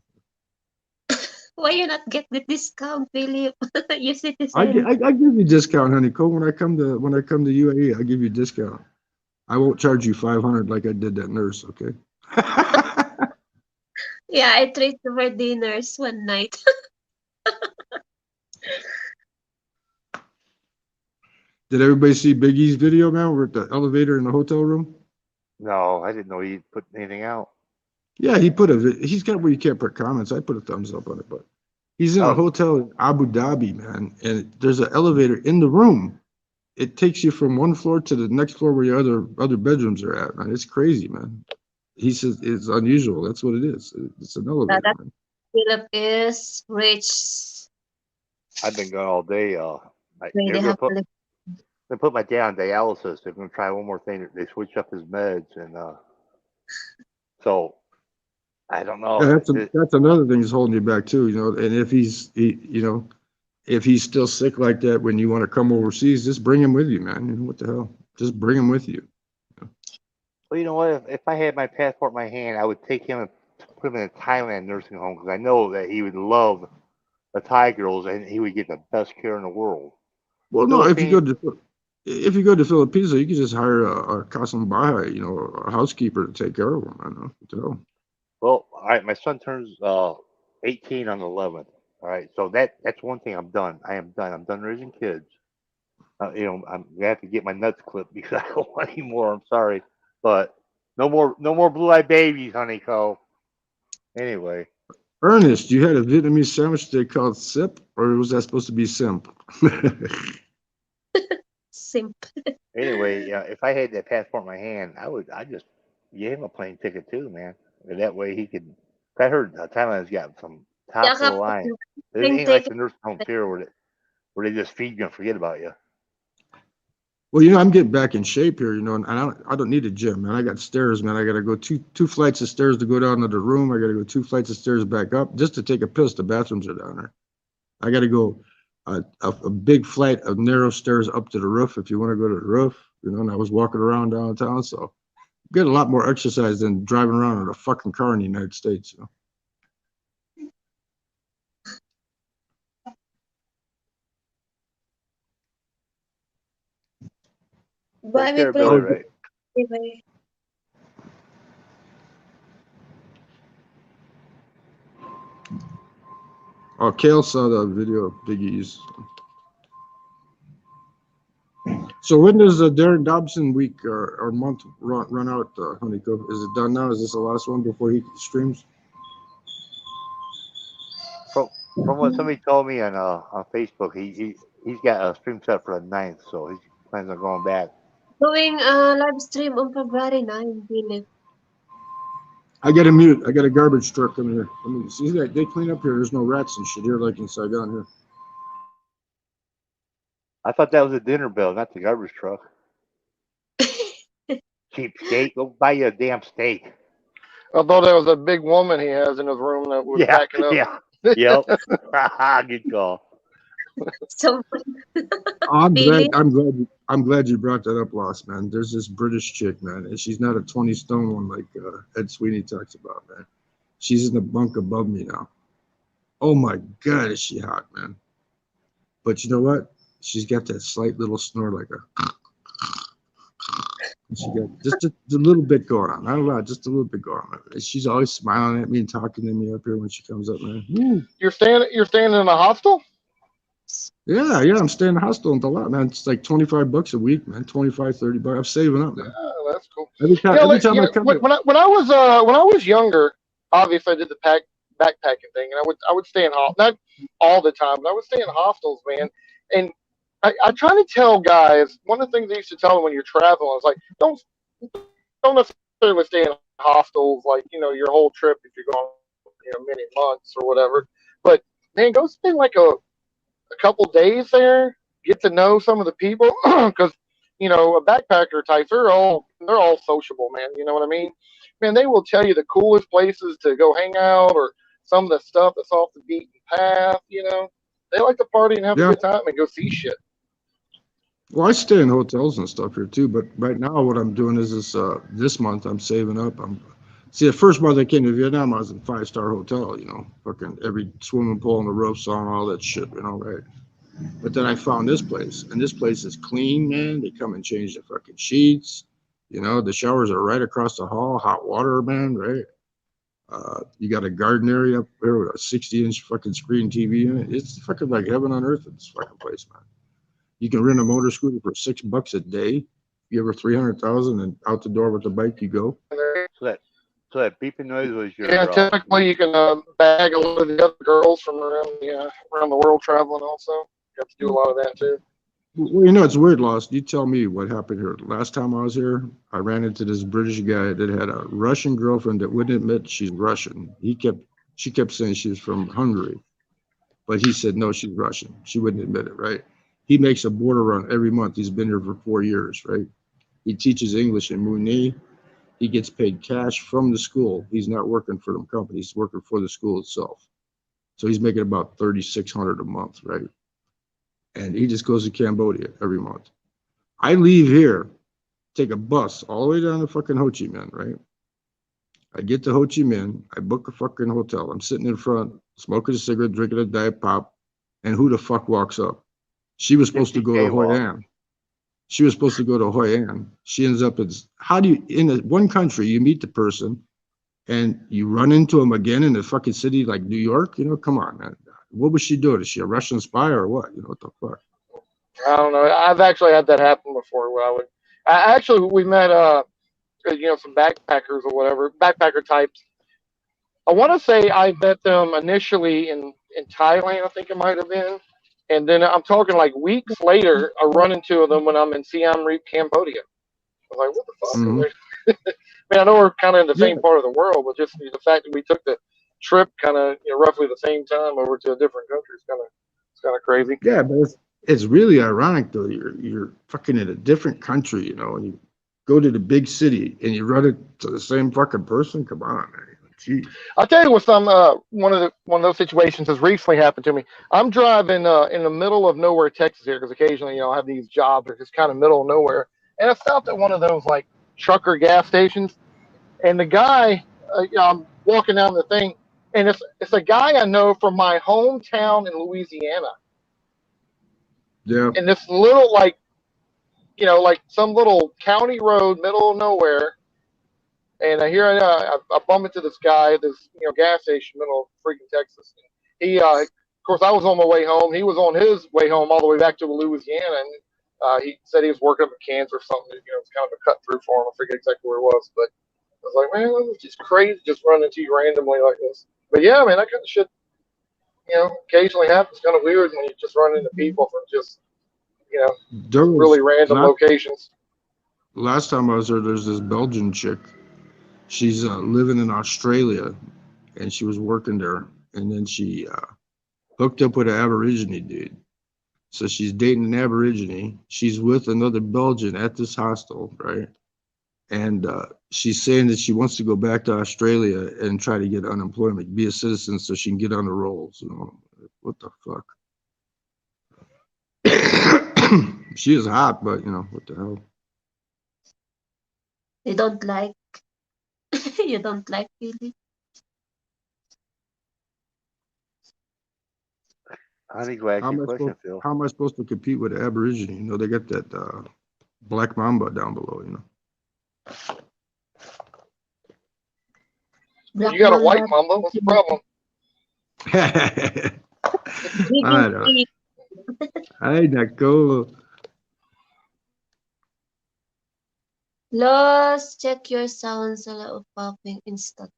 Why you not get the discount, Philip? You I citizen. give you discount, honey. Cole, when I come to UAE, I give you discount. I won't charge you 500 like I did that nurse. Okay. Yeah, I treated for dinners one night. Did everybody see Big E's video, man? We're at the elevator in the hotel room. No, I didn't know he put anything out. Yeah, he's got where you can't put comments. I put a thumbs up on it, but he's in a Oh. hotel in Abu Dhabi, man, and there's an elevator in the room. It takes you from one floor to the next floor where your other bedrooms are at, man. It's crazy, man. He says it's unusual. That's what it is. It's an elevator, That man. Philip is rich. I've been gone all day. Really They're gonna have to live. put my dad on dialysis. They're gonna try one more thing. They switch up his meds, and so I don't know. Yeah, that's another thing that's holding you back too, you know. And if if he's still sick like that when you want to come overseas, just bring him with you, man. You know what the hell? Just bring him with you. Well, you know what? If I had my passport in my hand, I would take him and put him in a Thailand nursing home because I know that he would love the Thai girls and he would get the best care in the world. Well, no, if you go to Philippines, you can just hire a kasambahay, you know, a housekeeper to take care of him. I don't know what the hell. Well, all right, my son turns 18 on the 11th. All right, so that's one thing I'm done. I am done. I'm done raising kids. You know, I'm gonna have to get my nuts clipped because I don't want any more. I'm sorry, but no more blue-eyed babies, honey, Cole. Anyway, Ernest, you had a Vietnamese sandwich they called sip, or was that supposed to be simp? Simp. anyway, yeah, if I had that passport in my hand, I just give him a plane ticket too, man. And that way he could. I heard Thailand's got some top of the Yakap line. It plane ain't like ticket. the nursing homes here where they just feed you and forget about you. Well, you know, I'm getting back in shape here, you know, and I don't need a gym, man. I got stairs, man. I got to go two flights of stairs to go down to the room. I got to go 2 flights of stairs back up just to take a piss. The bathrooms are down there. I got to go a big flight of narrow stairs up to the roof if you want to go to the roof, you know. And I was walking around downtown, so get a lot more exercise than driving around in a fucking car in the United States, you know. Buy Take me care, plane Billy Ray. ticket. Oh, Kale saw the video of Big E's. So when does the Darren Dobson week or month run out, Honeycomb? Is it done now? Is this the last one before he streams? From what somebody told me on Facebook, he's got a stream set for the 9th, so he plans on going back. Doing a live stream on February 9, Philip. I got a mute. I got a garbage truck coming here. I mean, see that they clean up here. There's no rats and shit here like in Saigon here. I thought that was a dinner bell, not the garbage truck. Cheapskate, go buy you a damn steak. I thought that was a big woman he has in his room that was backing up. Yeah, yep. Good call. So I'm Philip, glad you brought that up, Lost, man. There's this British chick, man, and she's not a 20 stone one like Ed Sweeney talks about, man. She's in the bunk above me now. Oh my God, is she hot, man? But you know what? She's got that slight little snore, like a. She got just a little bit going on, not a lot, just a little bit going on. And she's always smiling at me and talking to me up here when she comes up, man. Woo. You're staying in a hostel? Yeah, yeah, I'm staying in the hostel in lot, man. It's like $25 a week, man. 25, $30. I'm saving up, man. Oh, that's cool. Every time I come here. When I was younger, obviously I did the backpacking thing, and I would stay in not all the time, but I would stay in hostels, man. And I try to tell guys, one of the things I used to tell them when you're traveling is like, don't necessarily stay in hostels like, your whole trip if you're going, many months or whatever. But man, go spend like a couple days there, get to know some of the people, because a backpacker type, they're all sociable, man. You know what I mean? Man, they will tell you the coolest places to go hang out, or some of the stuff that's off the beaten path. They like to party and have a good time and go see shit. Well, I stay in hotels and stuff here too, but right now what I'm doing is this month I'm saving up. See, the first month I came to Vietnam, I was in 5-star hotel, fucking every swimming pool and the ropes on, all that shit, right? But then I found this place, and this place is clean, man. They come and change the fucking sheets. The showers are right across the hall, hot water, man, right? You got a garden area up there with a 60-inch fucking screen TV in it. It's fucking like heaven on earth in this fucking place, man. You can rent a motor scooter for $6 a day. You ever 300,000 and out the door with the bike you go. So that beeping noise was your. Yeah, typically you can bag a lot of the other girls from around the world traveling. Also, you have to do a lot of that too. Well, it's weird, Lost. You tell me what happened here. Last time I was here, I ran into this British guy that had a Russian girlfriend that wouldn't admit she's Russian. She kept saying she was from Hungary, but he said no, she's Russian. She wouldn't admit it, right? He makes a border run every month. He's been here for 4 years, right? He teaches English in Muni. He gets paid cash from the school. He's not working for them companies. He's working for the school itself. So he's making about $3,600 a month, right? And he just goes to Cambodia every month. I leave here, take a bus all the way down to fucking Ho Chi Minh, right? I get to Ho Chi Minh. I book a fucking hotel. I'm sitting in front, smoking a cigarette, drinking a Diet Pop, and who the fuck walks up? She was supposed to go to Hoi An. She was supposed to go to Hoi An. She ends up in one country, you meet the person and you run into them again in a fucking city like New York? Come on, man. What was she doing? Is she a Russian spy or what? What the fuck? I don't know. I've actually had that happen before. We met, some backpackers or whatever, backpacker types. I want to say I met them initially in Thailand, I think it might have been. And then I'm talking like weeks later, I run into them when I'm in Siem Reap, Cambodia. I was like, what the fuck? Mm-hmm. I mean, I know we're kind of in the same part of the world, but just the fact that we took the trip kind of roughly the same time over to a different country is kind of crazy. Yeah, but it's really ironic though. You're fucking in a different country, and you go to the big city and you run it to the same fucking person. Come on, man. Jeez. I'll tell you what. One of those situations has recently happened to me. I'm driving in the middle of nowhere, Texas here, because occasionally I have these jobs that are just kind of middle of nowhere, and I stopped at one of those like trucker gas stations, and the guy, I'm walking down the thing, and it's a guy I know from my hometown in Louisiana. Yeah. And this little like some little county road, middle of nowhere. And here I bump into this guy at this gas station, middle of freaking Texas. And he, of course, I was on my way home. He was on his way home all the way back to Louisiana, and he said he was working up in Kansas or something. It's kind of a cut through for him. I forget exactly where it was, but I was like, man, it's just crazy just running into you randomly like this. But yeah, man, that kind of shit, occasionally happens. Kind of weird when you just run into people from just really random locations. Last time I was there, there's this Belgian chick. She's living in Australia, and she was working there. And then she hooked up with an Aborigine dude. So she's dating an Aborigine. She's with another Belgian at this hostel, right? And she's saying that she wants to go back to Australia and try to get unemployment, be a citizen so she can get on the rolls. What the fuck? She is hot, but what the hell? You don't like you don't like really? Honey's gonna ask you a question, Phil. How am I supposed to compete with Aborigine? You know, they got that black mamba down below. You know. You got a white mamba. What's the problem? Ay, nako. Los, check your sounds of popping instant.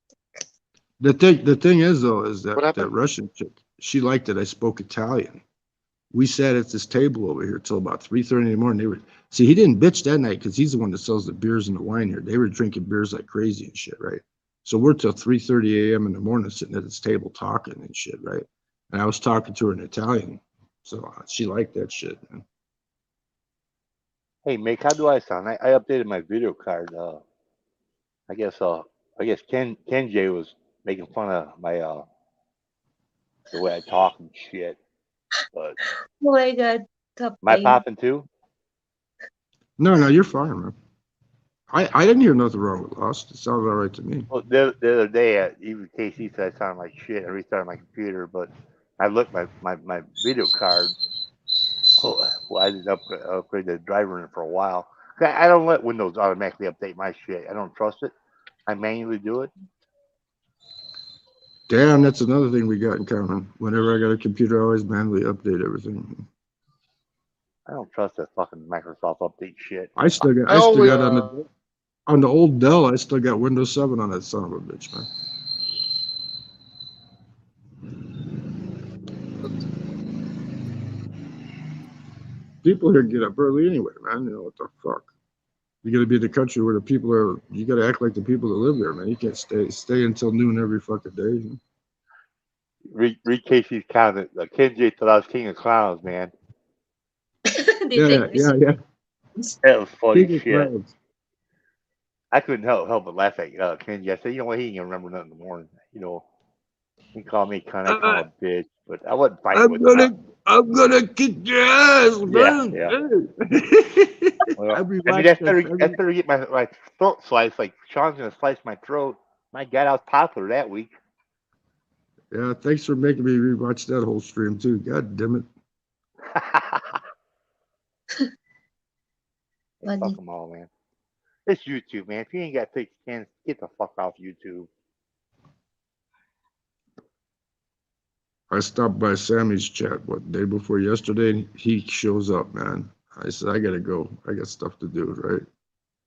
The thing is though, is What that happened? Russian chick, she liked that I spoke Italian. We sat at this table over here till about 3:30 in the morning. They were see, he didn't bitch that night because he's the one that sells the beers and the wine here. They were drinking beers like crazy and shit, right? So we're till 3:30 a.m. in the morning sitting at this table talking and shit, right? And I was talking to her in Italian, so she liked that shit, man. Hey, Mick, how do I sound? I updated my video card. I guess Ken J was making fun of my the way I talk and shit. But Oh my God, am I Kapay. popping too? No, you're fine, man. I didn't hear nothing wrong with Lost. It sounded all right to me. Well, the other day, even Casey said I sounded like shit. I restarted my computer, but I looked my video card. Well, I didn't upgrade the driver in it for a while. I don't let Windows automatically update my shit. I don't trust it. I manually do it. Damn, that's another thing we got in common. Whenever I got a computer, I always manually update everything. I don't trust that fucking Microsoft update shit. I still got on the old Dell. I still got Windows 7 on that son of a bitch, man. People here get up early anyway, man. You know what the fuck? You got to be in the country where the people are. You got to act like the people that live there, man. You can't stay until noon every fucking day. You know? Read Casey's comment. Ken J thought I was king of clowns, man. Yeah. That was funny King of shit. clowns. I couldn't help but laugh at Ken J. I said, you know what? He ain't gonna remember nothing in the morning. You know, he called me cunt. I called him a bitch, but I wasn't fighting with him. I'm gonna kick your ass, man. Yeah. Well, I mean, that's better get my throat sliced. Like Sean's gonna slice my throat. My God, I was popular that week. Yeah, thanks for making me rewatch that whole stream too. God damn it. Fuck them all, man. It's YouTube, man. If you ain't got thick skin, get the fuck off YouTube. I stopped by Sammy's chat day before yesterday, and he shows up, man. I said, I gotta go. I got stuff to do, right?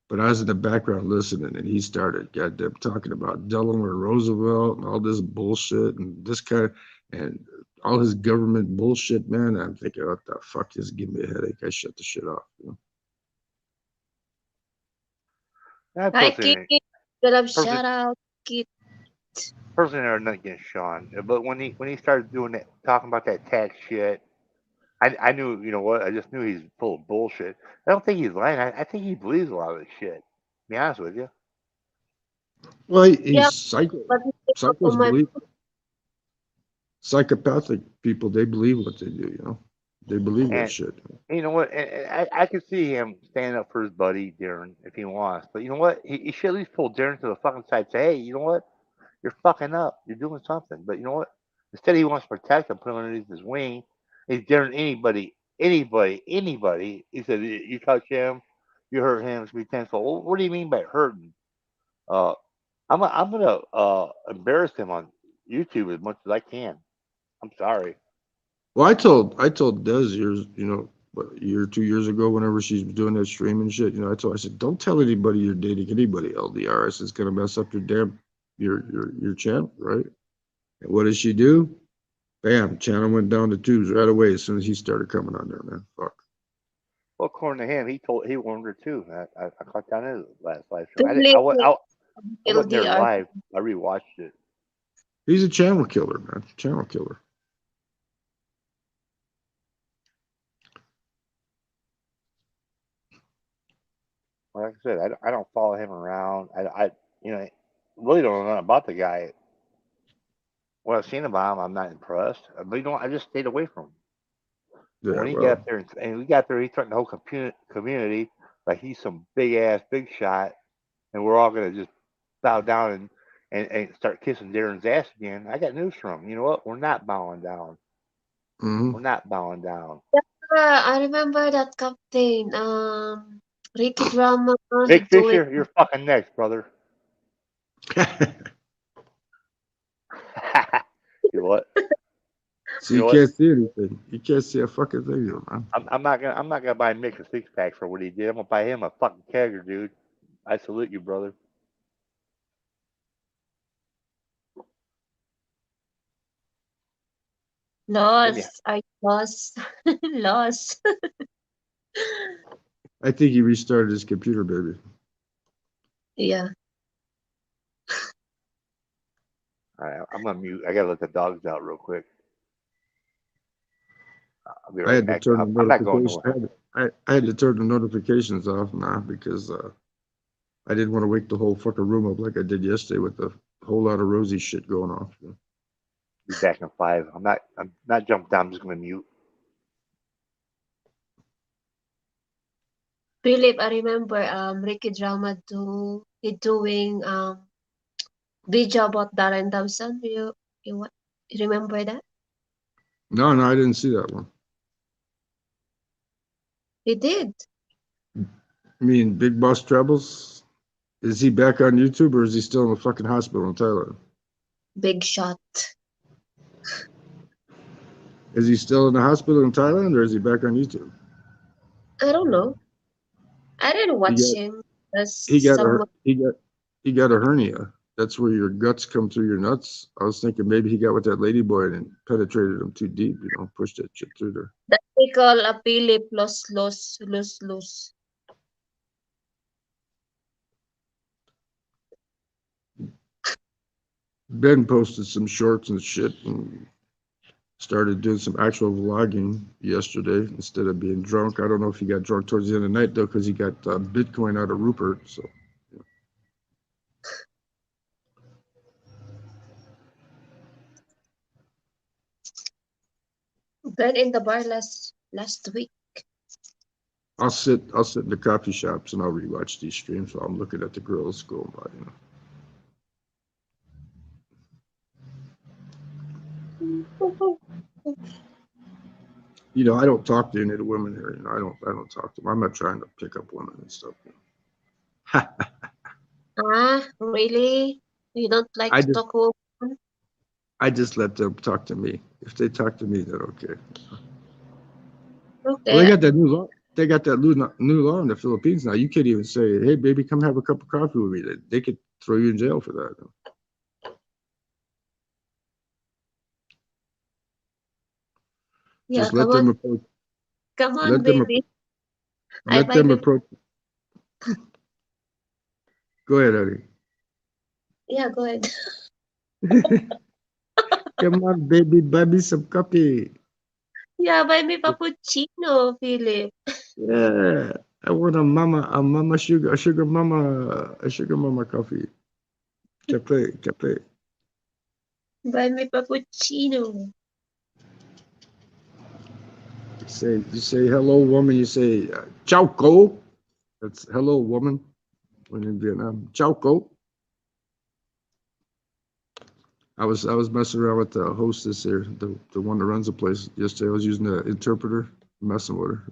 But I was in the background listening, and he started goddamn talking about Delaware Roosevelt and all this bullshit and this kind of, and all his government bullshit, man. I'm thinking, what the fuck? Just give me a headache. I shut the shit off. You know? Hi, Kit. Shout out, Kit. Personally, are not against Sean, but when he started doing that, talking about that tax shit, I knew, you know what? I just knew he's full of bullshit. I don't think he's lying. I think he believes a lot of this shit. To be honest with you. Well, he's psychos believe. Psychopathic people, they believe what they do. You know, they believe that shit. You know what? And I could see him standing up for his buddy Darren if he wants, but you know what? He should at least pull Darren to the fucking side. Say, hey, you know what? You're fucking up. You're doing something. But you know what? Instead, he wants to protect him, put him underneath his wing. He's daring anybody. He said, you touch him, you hurt him, it's be tenfold. Well, what do you mean by hurting? I'm gonna embarrass him on YouTube as much as I can. I'm sorry. Well, I told Des years, you know, a year or 2 years ago, whenever she's doing that stream and shit, you know, I said, don't tell anybody you're dating anybody, LDR. It's gonna mess up your channel, right? And what did she do? Bam, channel went down the tubes right away as soon as he started coming on there, man. Fuck. Well, according to him, he warned her too. I caught down his last live stream. I wasn't there live. I rewatched it. He's a channel killer, man. Channel killer. Like I said, I don't follow him around. I you know, really don't know nothing about the guy. What I've seen about him, I'm not impressed. But you know, I just stayed away from him. Yeah, when he got there, and we got there, he threatened the whole community like he's some big shot, and we're all gonna just bow down and start kissing Darren's ass again. I got news for him. You know what? We're not bowing down. We're not bowing down. I remember that captain. Ricky Drama Big doing Fisher, you're fucking next, brother. You know what? So You you know what? can't see anything. You can't see a fucking thing, man. I'm not gonna buy Mick a 6-pack for what he did. I'm gonna buy him a fucking kegger, dude. I salute you, brother. Give me. lost. I lost. Lost. I think he restarted his computer, baby. Yeah. All right, I'm gonna mute. I gotta let the dogs out real quick. I'll be I right had to back. turn the I'm not going notification. nowhere. I had to turn the notifications off now because I didn't want to wake the whole fucking room up like I did yesterday with a whole lot of rosy shit going on. Be back in 5. I'm not jumping down. I'm just gonna mute. Philip, I remember Ricky Drama doing video about Darren Thompson. You remember that? No, I didn't see that one. He did. I mean, Big Boss Troubles. Is he back on YouTube or is he still in the fucking hospital in Thailand? Big shot. Is he still in the hospital in Thailand or is he back on YouTube? I don't know. I didn't He watch got him because he got a someone. he got a hernia. That's where your guts come through your nuts. I was thinking maybe he got with that lady boy and penetrated him too deep, pushed that shit through there. That they call a Philip loss. Ben posted some shorts and shit and started doing some actual vlogging yesterday instead of being drunk. I don't know if he got drunk towards the end of the night though, because he got Bitcoin out of Rupert. So Ben in the bar last week. I'll sit in the coffee shops and I'll rewatch these streams while I'm looking at the girls going by. I don't talk to any of the women here. I don't talk to them. I'm not trying to pick up women and stuff. Really? You don't like to talk to women? I just let them talk to me. If they talk to me, they're okay. Okay. Well, they got that new law. They got that new law in the Philippines now. You can't even say, "Hey, baby, come have a cup of coffee with me." They could throw you in jail for that. Yeah, Just let them approach. Come on, Let them baby. let them approach. Go ahead, Eddie. Yeah, go ahead. Come on, baby, buy me some coffee. Yeah, buy me cappuccino, Philip. Yeah, I want a mama sugar, a sugar mama coffee. Cafe. Buy me cappuccino. You say hello, woman. You say ciao ko. That's hello, woman. When in Vietnam, ciao ko. I was messing around with the hostess here, the one that runs the place yesterday. I was using the interpreter, messing with her.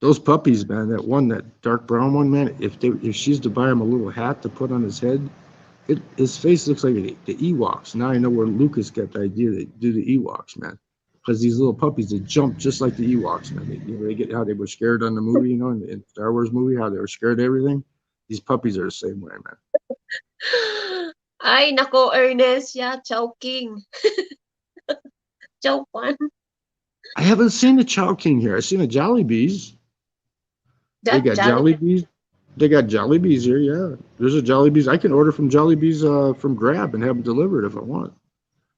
Those puppies, man. That dark brown one, man. If she's to buy him a little hat to put on his head, his face looks like the Ewoks. Now I know where Lucas got the idea to do the Ewoks, man. Because these little puppies, they jump just like the Ewoks, man. They get how they were scared on the movie, in Star Wars movie, how they were scared of everything. These puppies are the same way, man. Ay, nako, Ernest. Yeah, choking. Choke one. I haven't seen the Chow King here. I've seen the Jollibees. They got Jollibees. They got Jollibees here, yeah. There's a Jollibees. I can order from Jollibees from Grab and have them delivered if I want.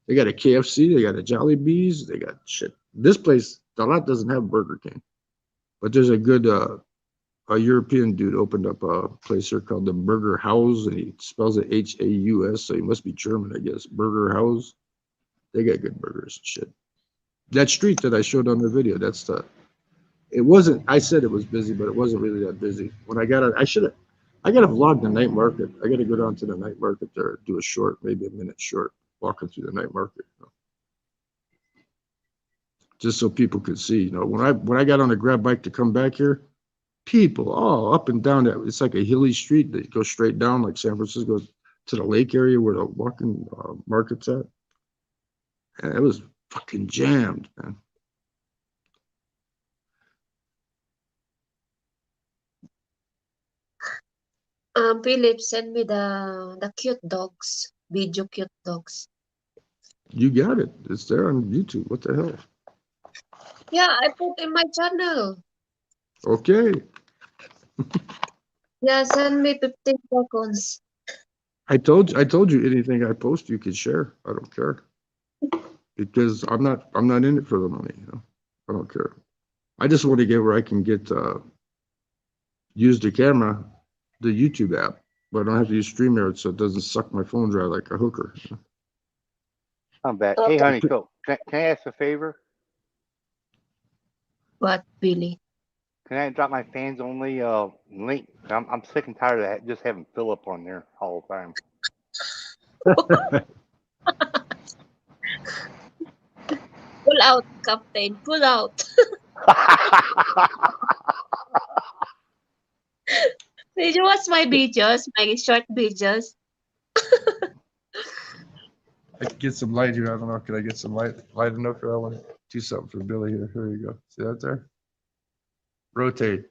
They got a KFC. They got a Jollibees. They got shit. This place, a lot doesn't have Burger King. But there's a good a European dude opened up a place here called the Burger House, and he spells it Haus, so he must be German, I guess. Burger House. They got good burgers and shit. That street that I showed on the video, that's the. It wasn't. I said it was busy, but it wasn't really that busy. When I got it, I got to vlog the night market. I got to go down to the night market there, do a short, maybe a minute short, walking through the night market. just so people could see. You know, when I got on a grab bike to come back here, people all up and down that. It's like a hilly street that goes straight down, like San Francisco to the lake area where the walking market's at. And it was fucking jammed, man. Philip, send me the cute dogs. Video cute dogs. You got it. It's there on YouTube. What the hell? Yeah, I put in my channel. Okay. Yeah, send me 15 seconds. I told you anything I post you could share. I don't care. Because I'm not in it for the money, you know. I don't care. I just want to get where I can get use the camera, the YouTube app, but I don't have to use StreamYard so it doesn't suck my phone dry like a hooker. You know? I'm back. Okay. Hey, honey, so can I ask a favor? What, Billy? Can I drop my fans only link? I'm sick and tired of that, just having Philip on there all the time. Pull out, Captain. Pull out. Did you watch my videos, my short videos? I can get some light here. I don't know. Can I get some light enough? Or I want to do something for Billy here. Here you go. See that there? Rotate.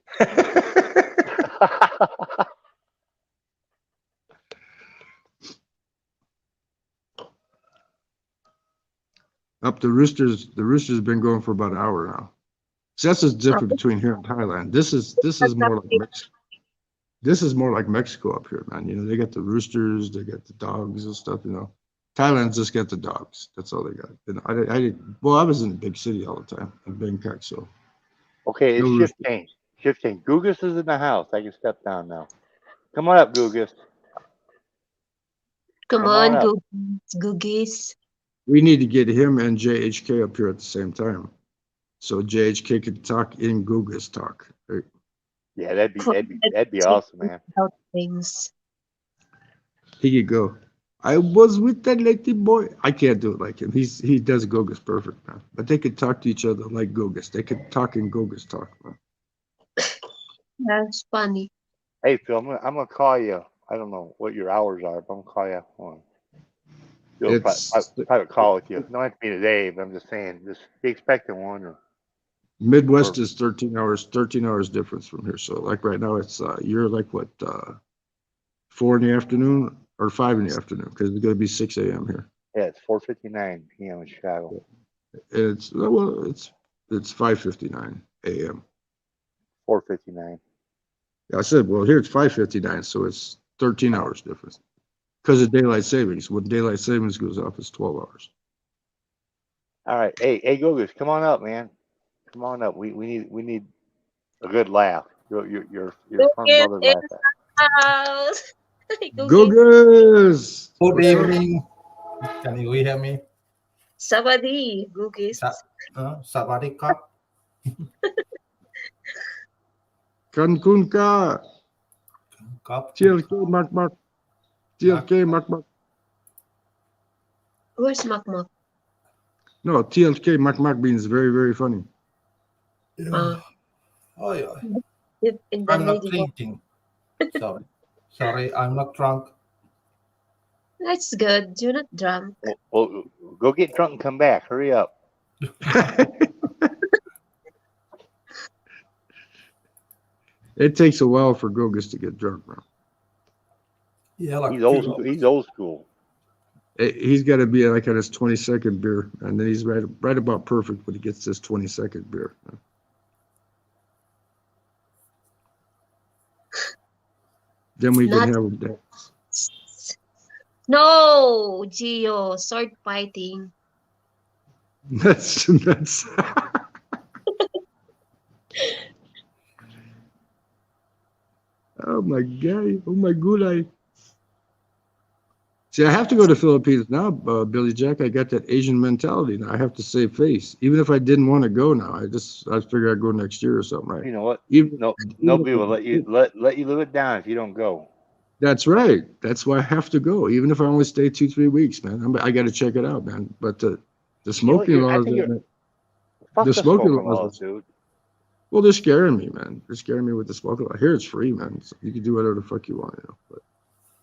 Up the roosters. The rooster's been going for about an hour now. So that's the difference between here and Thailand. This is more like Mexico. This is more like Mexico up here, man. You know, they got the roosters, they got the dogs and stuff. You know, Thailand's just got the dogs. That's all they got. And I was in a big city all the time in Bangkok, so. Okay, it's No shift change. Shift change. Gugus is in the house. I can step down now. Come on up, Gugus. Come on, Googies. We need to get him and JHK up here at the same time, so JHK could talk in Gugus talk. Right? Yeah, that'd be awesome, man. Things. He could go. I was with that lady boy. I can't do it like him. He does Gugus perfect, man. But they could talk to each other like Gugus. They could talk in Gugus talk, man. That's funny. Hey, Phil, I'm gonna call you. I don't know what your hours are, but I'm gonna call you on. Do a private call with you. Don't have to be today, but I'm just saying, just be expecting one. Or Midwest is 13 hours difference from here. So like right now, it's you're like what 4 in the afternoon or 5 in the afternoon because it's gonna be 6 a.m. here. Yeah, it's 4:59 p.m. in Chicago. It's 5:59 a.m. 4:59. I said, well, here it's 5:59, so it's 13 hours difference because of daylight savings. When daylight savings goes off, it's 12 hours. All right, hey, Gugus, come on up, man. Come on up. We need a good laugh. Your fun brother laugh. Gugus. Good evening. Can you hear me? Savadi, Googies. Savadi Kap. Cancun ka. TLK Mak. TLK Mak. Where's Mak? No, TLK Mak means very, very funny. Oh yeah. I'm not drinking. Sorry, I'm not drunk. That's good. You're not drunk. Well, go get drunk and come back. Hurry up. It takes a while for Gugus to get drunk, bro. Yeah, like he's old school. He's got to be like at his 22nd beer, and then he's right about perfect when he gets this 22nd beer. Then we can have him dance. No, Gio, sword fighting. That's oh my god! Oh my gulay! See, I have to go to Philippines now, Billy Jack. I got that Asian mentality now. I have to save face, even if I didn't want to go now. I figure I'd go next year or something, right? You know what? Nobody will let you live it down if you don't go. That's right. That's why I have to go, even if I only stay 2-3 weeks, man. I got to check it out, man. But the smoking laws. Fuck The the smoking smoking laws, laws, dude. well, they're scaring me, man. They're scaring me with the smoking law. Here it's free, man. So you can do whatever the fuck you want, you know. But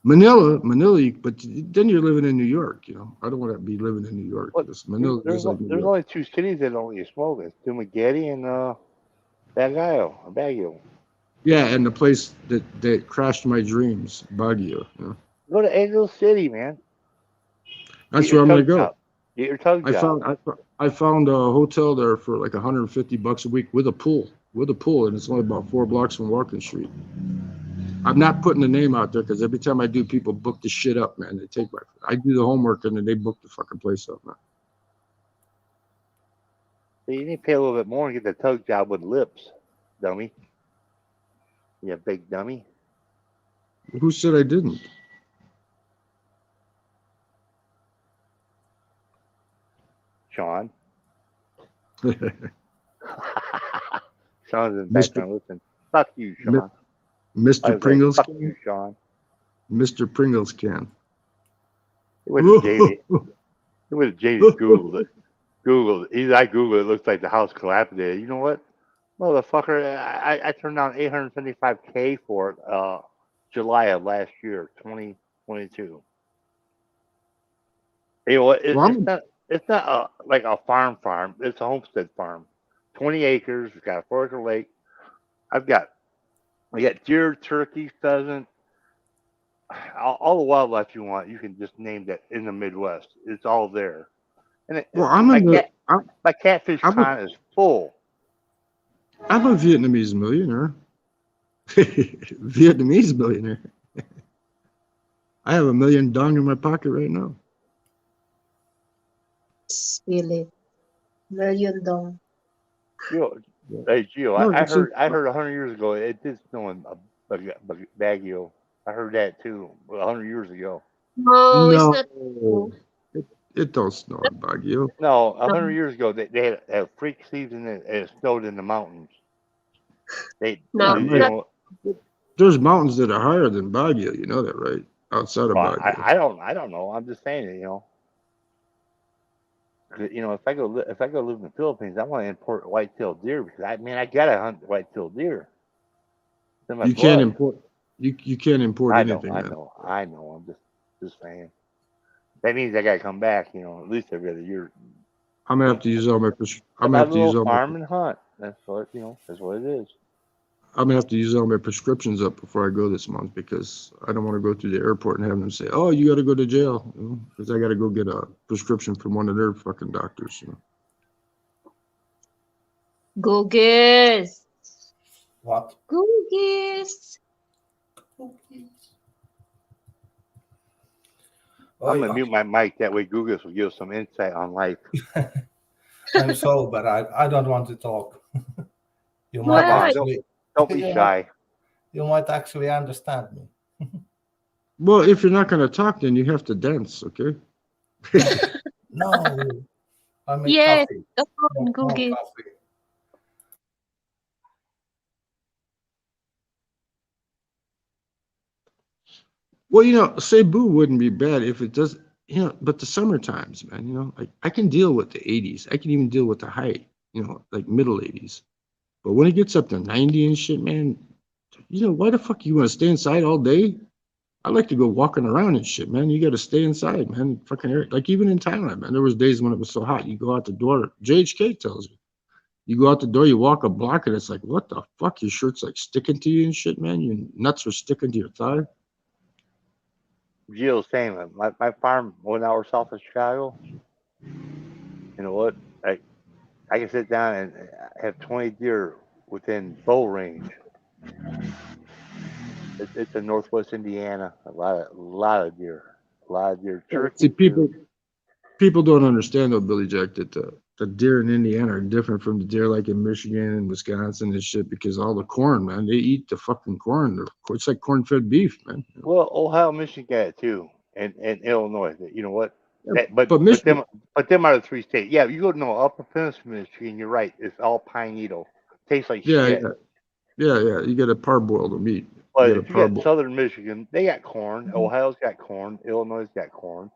Manila, but then you're living in New York, you know. I don't want to be living in New York. What? Manila is like New There's York. only 2 cities that don't let you smoke. It's Dumaguete and Baguio. Yeah, and the place that crashed my dreams, Baguio. You know. Go to Angel City, man. That's where I'm gonna go. Get your tug job. I found a hotel there for like $150 a week with a pool, and it's only about 4 blocks from Walking Street. I'm not putting the name out there because every time I do, people book the shit up, man. They take I do the homework and then they book the fucking place up, man. So you need to pay a little bit more and get the tug job with lips, dummy. You big dummy. Who said I didn't? Sean. Sean's in the background listening. Fuck you, Sean. Mr. Pringles fuck can? you, Sean. Mr. Pringles can. He went to JD. He went to JD. Googled it. I Googled it. It looks like the house collapsed. You know what? Motherfucker, I turned down $875K for it July of last year, 2022. You know what? It's not like a farm. It's a homestead farm. 20 acres. It's got a 4-acre lake. I got deer, turkey, pheasant, all the wildlife you want. You can just name that in the Midwest. It's all there. And my catfish pond is full. I'm a Vietnamese millionaire. Vietnamese millionaire. I have $1 million dong in my pocket right now. Really, $1 million dong. Hey Gio, I heard 100 years ago it did snow in Baguio. I heard that too. 100 years ago. No, it's not true. It don't snow in Baguio. No, 100 years ago they had a freak season and it snowed in the mountains. There's mountains that are higher than Baguio. You know that, right? Outside of Baguio. I don't know. I'm just saying it. You know. If I go live in the Philippines, I want to import white-tailed deer because I gotta hunt white-tailed deer. You can't import. You can't import anything. I know. I'm just saying. That means I gotta come back. At least every other year. I'm gonna have to use all my. I'm gonna have to use all my farm and hunt. That's what That's what it is. I'm gonna have to use all my prescriptions up before I go this month because I don't want to go through the airport and have them say, "Oh, you got to go to jail," because I got to go get a prescription from one of their fucking doctors. Googies. What? Googies. I'm gonna mute my mic that way Google will give us some insight on life. I'm so, but I don't want to talk. You might actually. Don't be shy. You might actually understand me. Well, if you're not going to talk, then you have to dance, okay? No. I make yes, coffee. Come on, Googie. Well, Cebu wouldn't be bad if it does, but the summer times, man, I can deal with the 80s. I can even deal with the high, like middle 80s. But when it gets up to 90 and shit, man, why the fuck you want to stay inside all day? I like to go walking around and shit, man. You got to stay inside, man. Fucking like even in Thailand, man, there was days when it was so hot. You go out the door. JHK tells you go out the door, you walk a block, and it's like, what the fuck? Your shirt's like sticking to you and shit, man. Your nuts are sticking to your thigh. Gio's saying my farm 1 hour south of Chicago. You know what? I can sit down and have 20 deer within bow range. It's in Northwest Indiana. A lot of deer. Turkey. See, people don't understand though, Billy Jack, that the deer in Indiana are different from the deer like in Michigan and Wisconsin and shit because all the corn, man, they eat the fucking corn. It's like corn-fed beef, man. Well, Ohio, Michigan got it too, and Illinois. You know what? But them are the 3 states. Yeah, you go to Upper Peninsula, Michigan. You're right. It's all pine needle. Tastes like shit. Yeah. You get a parboiled meat. But if you got Southern Michigan, they got corn. Ohio's got corn. Illinois got corn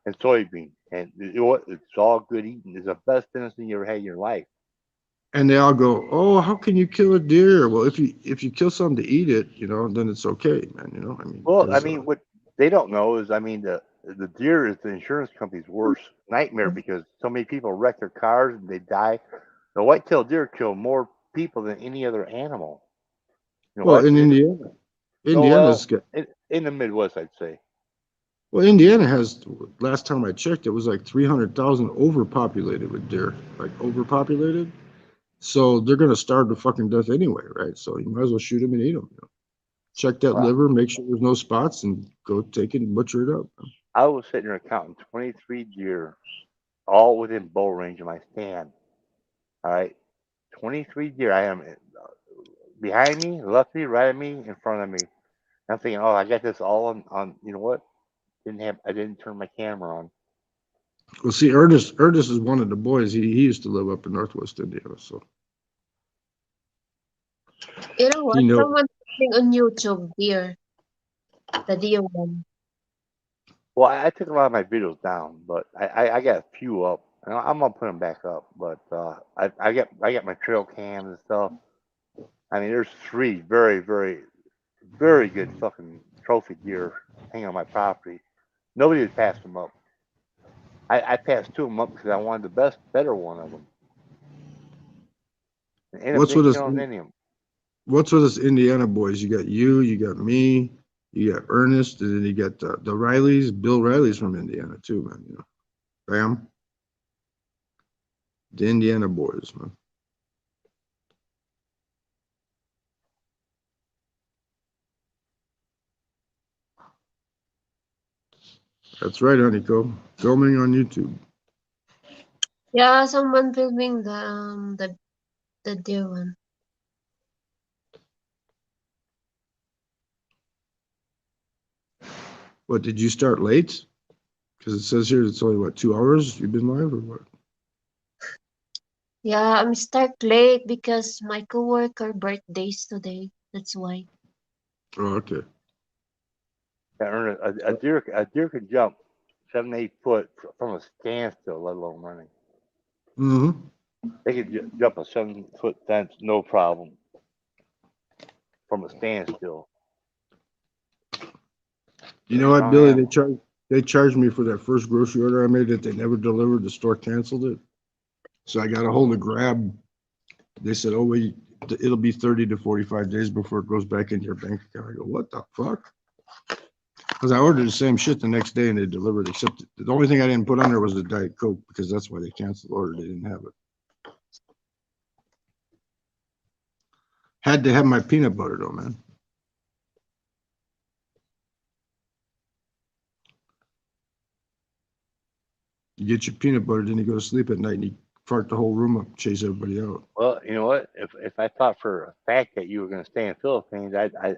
and soybean. And you know what? It's all good eating. It's the best venison you ever had in your life. And they all go, "Oh, how can you kill a deer?" Well, if you kill something to eat it, then it's okay, man. I mean, Well, I mean, what they don't know is, I mean, the deer is the insurance company's worst nightmare because so many people wreck their cars and they die. The white-tailed deer kill more people than any other animal. You know well, what? in It, Indiana, no, Indiana's well, got, in the Midwest, I'd say. well, Indiana has. Last time I checked, it was like 300,000 overpopulated with deer, like overpopulated. So they're gonna starve to fucking death anyway, right? So you might as well shoot them and eat them. Check that Well, liver, make sure there's no spots, and go take it and butcher it up. I was sitting there counting 23 deer, all within bow range of my stand. All right, 23 deer. I am behind me, left me, right of me, in front of me. I'm thinking, oh, I got this all on. You know what? I didn't turn my camera on. Well, see, Ernest is one of the boys. He used to live up in Northwest Indiana, so You know what? he knows. Someone posting on YouTube deer, the deer one. Well, I took a lot of my videos down, but I got a few up. And I'm gonna put them back up. But I got my trail cams and stuff. I mean, there's 3 very, very, very good fucking trophy deer hanging on my property. Nobody has passed them up. I passed 2 of them up because I wanted the better one of them. And ended up What's with didn't us? kill any of them. What's with us Indiana boys? You got you got me, you got Ernest, and then you got the Rileys. Bill Riley's from Indiana too, man. Bam, the Indiana boys, man. That's right, Honeycomb. Filming on YouTube. Yeah, someone filming the deer one. What, did you start late? Because it says here it's only, what, 2 hours you've been live or what? Yeah, I'm start late because my coworker birthdays today. That's why. Oh, okay. A deer can jump 7, 8 foot from a standstill, let alone running. Mm-hmm. They could jump a 7-foot fence, no problem, from a standstill. You know what, Billy? They charged me for that first grocery order I made that they never delivered. The store canceled it. So I got a hold of Grab. They said, "Oh wait, it'll be 30 to 45 days before it goes back into your bank account." I go, "What the fuck?" Because I ordered the same shit the next day and they delivered, except the only thing I didn't put on there was the Diet Coke because that's why they canceled the order. They didn't have it. Had to have my peanut butter though, man. You get your peanut butter, then you go to sleep at night and you fart the whole room up, chase everybody out. Well, you know what? If I thought for a fact that you were going to stay in Philippines, I'd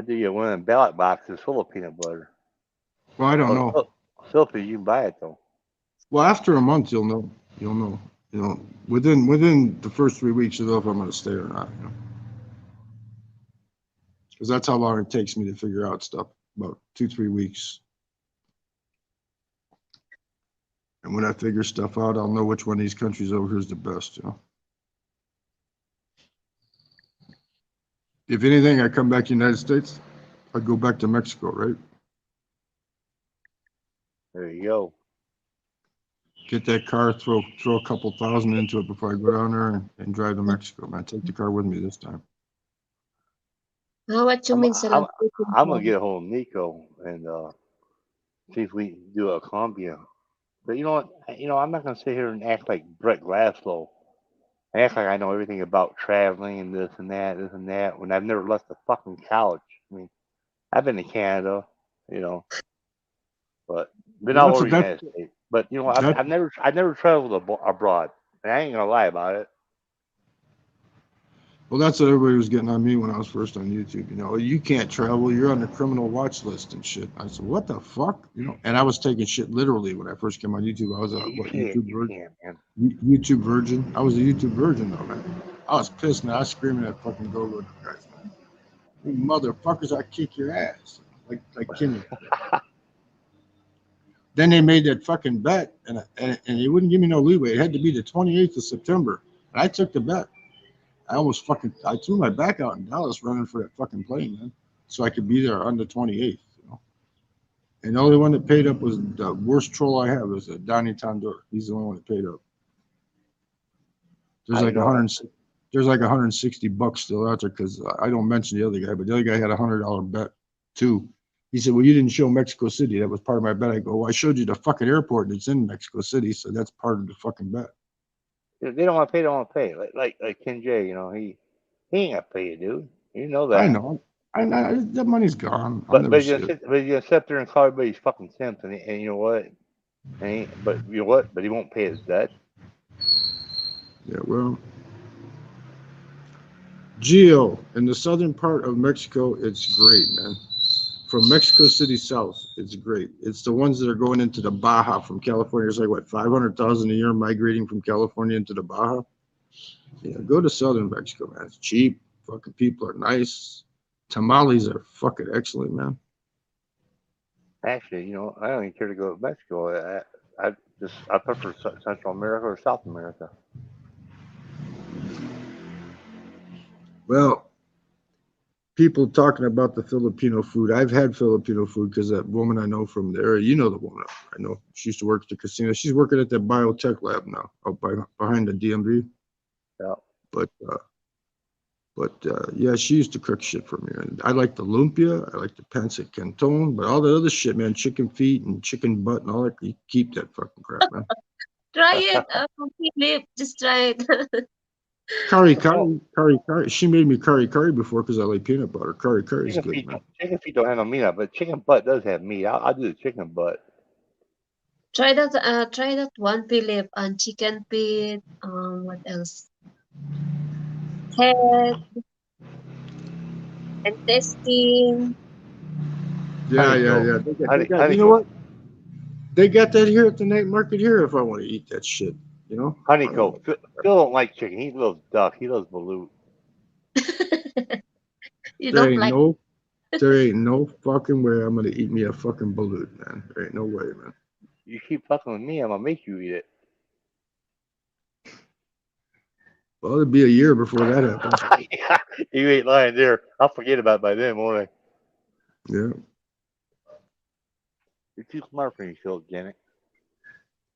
do you one of them ballot boxes full of peanut butter. Well, I don't know. Philippines, you can buy it though. Well, after a month, you'll know. You'll know. Within the first 3 weeks, you'll know if I'm going to stay or not. Because that's how long it takes me to figure out stuff. About 2-3 weeks. And when I figure stuff out, I'll know which one of these countries over here is the best. If anything, I come back to the United States, I go back to Mexico, right? There you go. Get that car, throw a couple thousand into it before I go down there and drive to Mexico, man. Take the car with me this time. What you mean celebrating? I'm gonna get a hold of Nico and see if we can do a Colombia. But you know what? I'm not gonna sit here and act like Brett Glasgow. I act like I know everything about traveling and this and that, when I've never left the fucking couch. I mean, I've been to Canada, but been all over the United States. But I've never traveled abroad, and I ain't gonna lie about it. Well, that's what everybody was getting on me when I was first on YouTube. You can't travel. You're on the criminal watch list and shit. I said, what the fuck? And I was taking shit literally when I first came on YouTube. I was YouTube virgin. YouTube virgin. I was a YouTube virgin though, man. I was pissed, man. I was screaming at fucking go-go guys, man. You motherfuckers, I kick your ass. Like Kimmy. Then they made that fucking bet, and they wouldn't give me no leeway. It had to be the 28th of September. I took the bet. I threw my back out in Dallas running for that fucking plane, man, so I could be there on the 28th. And the only one that paid up was the worst troll I have was Donnie Tondor. He's the only one that paid up. There's like $160 still out there because I don't mention the other guy, but the other guy had $100 bet too. He said, "Well, you didn't show Mexico City. That was part of my bet." I go, "Well, I showed you the fucking airport and it's in Mexico City, so that's part of the fucking bet." They don't want to pay. They don't want to pay. Like Ken J. He ain't gonna pay you, dude. You know that. I know. That money's gone. I'll But never he's see gonna it. sit. But he's gonna sit there and call everybody fucking simps, and you know what? But you know what? But he won't pay his debt. Yeah, well, Geo, in the southern part of Mexico, it's great, man. From Mexico City south, it's great. It's the ones that are going into the Baja from California. It's like what, 500,000 a year migrating from California into the Baja. Yeah, go to southern Mexico, man. It's cheap. Fucking people are nice. Tamales are fucking excellent, man. Actually, I don't even care to go to Mexico. I prefer Central America or South America. Well, people talking about the Filipino food. I've had Filipino food because that woman I know from the area, the woman I know, she used to work at the casino. She's working at that biotech lab now, out behind the DMV. Yeah. But yeah, she used to cook shit for me. And I like the lumpia, I like the pancit canton, but all the other shit, man, chicken feet and chicken butt and all that, you keep that fucking crap, man. Try it, Philip. Just try it. Curry. She made me curry before because I like peanut butter. Curry is Chicken good, feet, man. chicken feet don't have no meat on, but chicken butt does have meat. I'll do the chicken butt. Try that. Try that one, Philip. And chicken feet. What else? Head, intestine. Yeah. They got, you know what? They got that here at the night market here if I want to eat that shit, Honeycomb. Phil don't like chicken. He loves duck. He loves balut. You There don't ain't like. no fucking way I'm gonna eat me a fucking balut, man. There ain't no way, man. You keep fucking with me, I'm gonna make you eat it. Well, it'll be a year before that happens. Yeah, you ain't lying there. I'll forget about it by then, won't I? Yeah. You're too smart for me, Phil, Janet.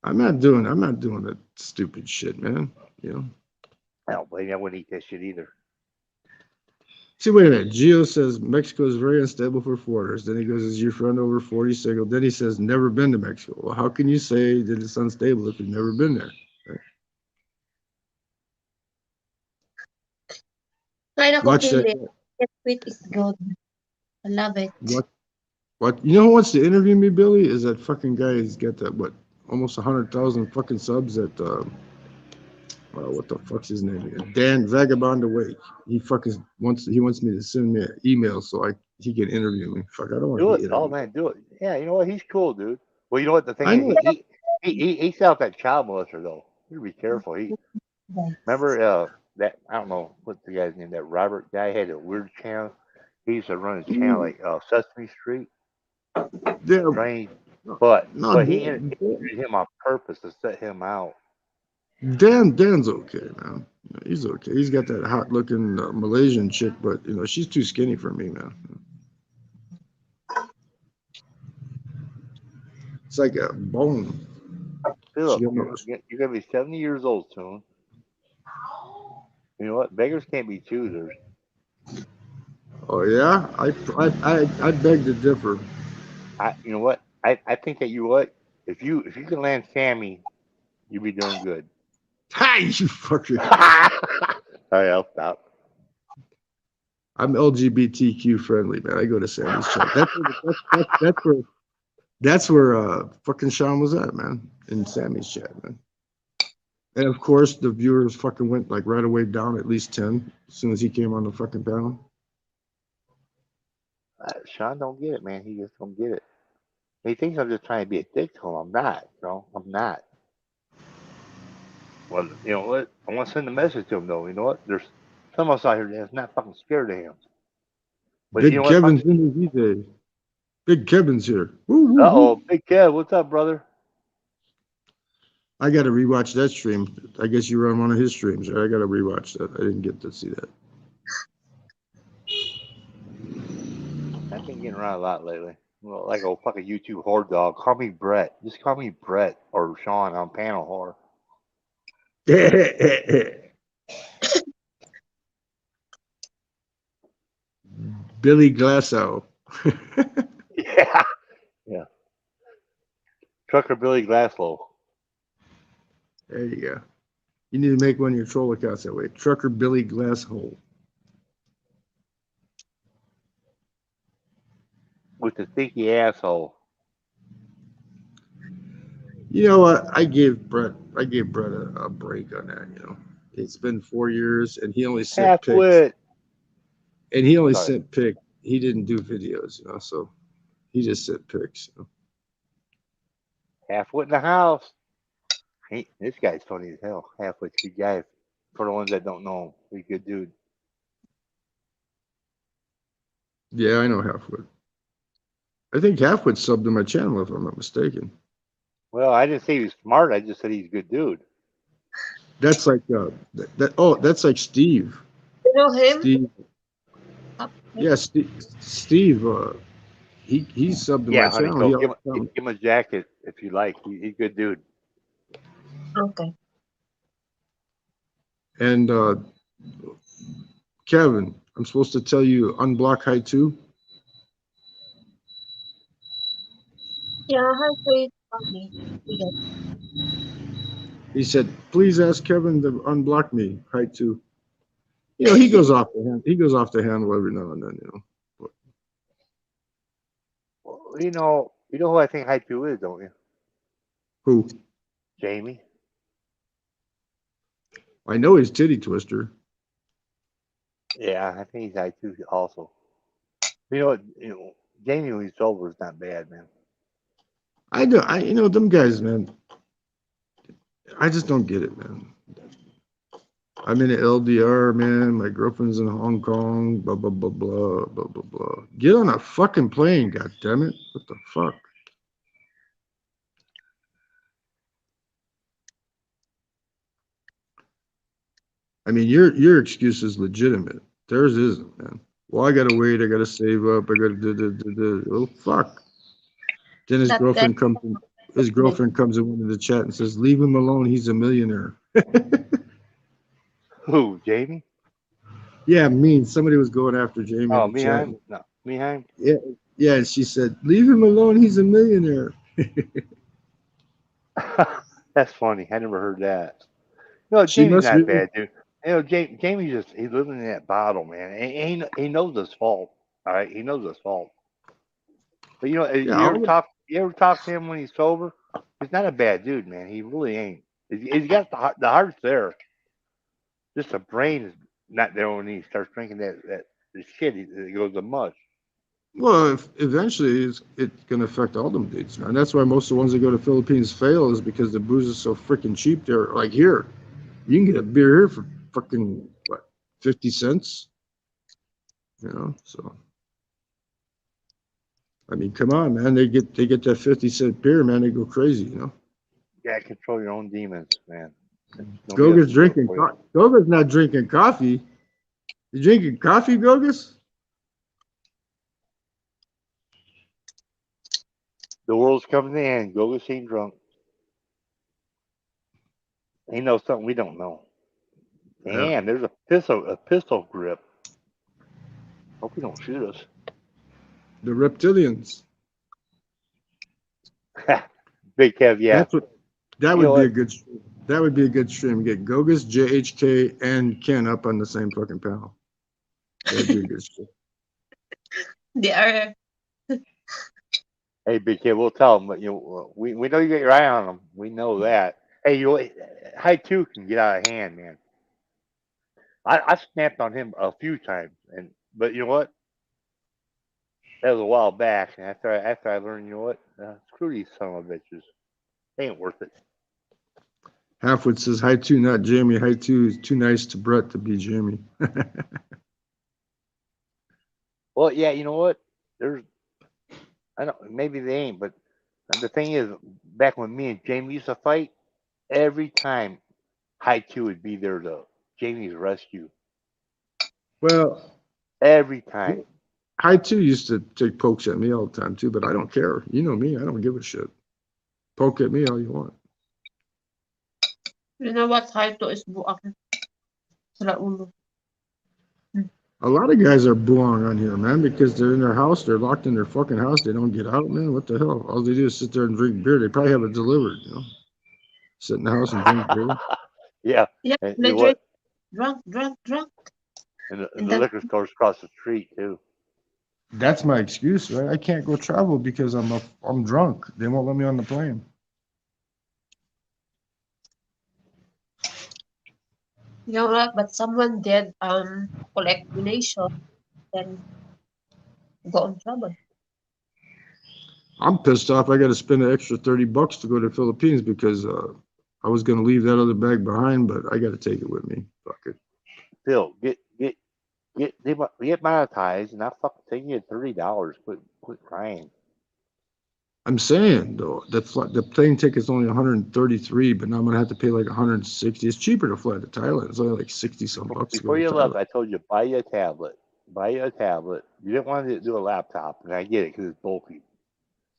I'm not doing that stupid shit, man. I don't blame you. I wouldn't eat that shit either. See, wait a minute. Gio says Mexico is very unstable for foreigners. Then he goes, "Is your friend over 40 single?" Then he says, "Never been to Mexico." Well, how can you say that it's unstable if you've never been there? Right? Try na Watch that. Philip. That sweet is good. I love it. What? You know who wants to interview me, Billy? Is that fucking guy? He's got that almost 100,000 fucking subs at what the fuck's his name again? Dan Vagabond Awake. He wants me to send me an email so he can interview me. Fuck, I don't want to be interviewed. Oh man, do it. Yeah, you know what? He's cool, dude. Well, you know what the thing I know. is, he sounds like child molester though. You be careful. Remember that I don't know what's the guy's name. That Robert guy had a weird channel. He used to run his channel like Sesame Street. Yeah. Strange, but he Dan, interviewed him on purpose to set him out. Dan's okay, man. He's okay. He's got that hot looking Malaysian chick, but she's too skinny for me, man. It's like a bone. Philip, you're gonna be 70 years old soon. You know what? Beggars can't be choosers. Oh yeah, I beg to differ. You know what? I think that if you can land Sammy, you'll be doing good. Hey, you fucker! Alright, I'll stop. I'm LGBTQ friendly, man. I go to Sammy's chat. That's where fucking Sean was at, man. In Sammy's chat, man. And of course, the viewers fucking went like right away down at least 10 as soon as he came on the fucking panel. Sean don't get it, man. He just don't get it. He thinks I'm just trying to be a dick to him. I'm not, bro. I'm not. Well, you know what? I want to send a message to him, though. You know what? There's some of us out here that's not fucking scared of him. But Big you know Kevin's in these days. Big Kevin's here. Uh-oh, Big Kev. What's up, brother? I got to rewatch that stream. I guess you were on one of his streams, right? I got to rewatch that. I didn't get to see that. I've been getting around a lot lately. Well, like a fucking YouTube whore dog. Call me Brett. Just call me Brett or Sean on panel whore. Billy Glasso. Yeah. Yeah. Trucker Billy Glasslow. There you go. You need to make one of your troll accounts that way. Trucker Billy Glasshole. With the stinky asshole. You know what? I gave Brett a break on that, you know. It's been 4 years and he only sent pics. Half-wit. And he only Sorry. sent pics. He didn't do videos, you know, so he just sent pics. You know? Half-wit in the house. This guy's funny as hell. Half-wit's a good guy. For the ones that don't know him, he's a good dude. Yeah, I know Halfwit. I think Halfwit subbed to my channel if I'm not mistaken. Well, I didn't say he was smart. I just said he's a good dude. That's like that's like Steve. You know him? Steve. Yeah, Steve. He's subbed to Yeah, my honey. channel. So give him a jacket if you like. He's a good dude. Okay. And Kevin, I'm supposed to tell you unblock High 2? Yeah, hi, wait, okay. We got He said, please ask Kevin to unblock me, High 2. You know, he goes off the handle every now and then, you know. But, Well, you know who I think Haiku is, don't you? who? Jamie. I know he's Titty Twister. Yeah, I think he's Haiku also. You know what? Jamie when he's sober is not bad, man. You know, them guys, man. I just don't get it, man. I'm in the LDR, man. My girlfriend's in Hong Kong. Blah blah blah blah blah blah blah. Get on a fucking plane, goddammit! What the fuck? I mean, your excuse is legitimate. Theirs isn't, man. Well, I gotta wait. I gotta save up. I gotta do. Oh fuck! Then his that. girlfriend comes. His girlfriend comes into the chat and says, "Leave him alone. He's a millionaire." Who? Jamie? Yeah, mean. Somebody was going after Jamie Oh, in the chat. Miheim? No, Miheim? Yeah, yeah. And she said, "Leave him alone. He's a millionaire." That's funny. I never heard that. No, She Jamie's must not really. bad, dude. You know, Jamie he's living in that bottle, man. And he knows his fault. All right, he knows his fault. But you know, Yeah, you ever talk to him when he's sober? He's not a bad dude, man. He really ain't. He's got the heart's there. Just the brain is not there when he starts drinking that shit. It goes to mush. well, eventually it's going to affect all them dudes, man. That's why most of the ones that go to Philippines fail is because the booze is so freaking cheap there. Like here, you can get a beer here for fucking what, 50 cents? You know, so. I mean, come on, man. They get that 50-cent beer, man. They go crazy, you know. You gotta control your own demons, man. Goga's drinking. Goga's not drinking coffee. You drinking coffee, Gogas? The world's coming to an end. Goga's ain't drunk. He knows something we don't know. Damn, Yeah. there's a pistol grip. Hope he don't shoot us. The reptilians. Big Kev, yeah. That would be a good stream. That would be a good stream. Get Gogas, JHK, and Ken up on the same fucking panel. That'd be a good stream. They are. Hey, Big Kev, we'll tell him. But we know you got your eye on him. We know that. Hey, High 2 can get out of hand, man. I snapped on him a few times, but you know what? That was a while back, and after I learned, you know what? Screw these son of bitches. They ain't worth it. Halfwood says, High 2, not Jamie. High 2 is too nice to Brett to be Jamie. Well, yeah, you know what? Maybe they ain't, but the thing is, back when me and Jamie used to fight, every time Haiku would be there to Jamie's rescue. Well, Every time. I too used to take pokes at me all the time too, but I don't care. You know me, I don't give a shit. Poke at me all you want. You know what? Haito is buak sa ulo. A lot of guys are buong on here, man, because they're in their house, they're locked in their fucking house, they don't get out, man. What the hell? All they do is sit there and drink beer. They probably have it delivered, you know. Sit in the house and drink beer. Yeah. Yeah, And they you know drink, what? drunk. And And the then liquor store's across the street too. That's my excuse, right? I can't go travel because I'm drunk. They won't let me on the plane. you know what? But someone did collect donation, then go on trouble. I'm pissed off. I got to spend an extra $30 to go to the Philippines because I was gonna leave that other bag behind, but I got to take it with me. Fuck it. Phil, get monetized and I'll fucking take you $30. Quit crying. I'm saying though, the plane ticket's only 133, but now I'm gonna have to pay like 160. It's cheaper to fly to Thailand. It's only like 60 some bucks to go Before to you Thailand. left, I told you buy you a tablet. Buy you a tablet. You didn't want to do a laptop, and I get it because it's bulky.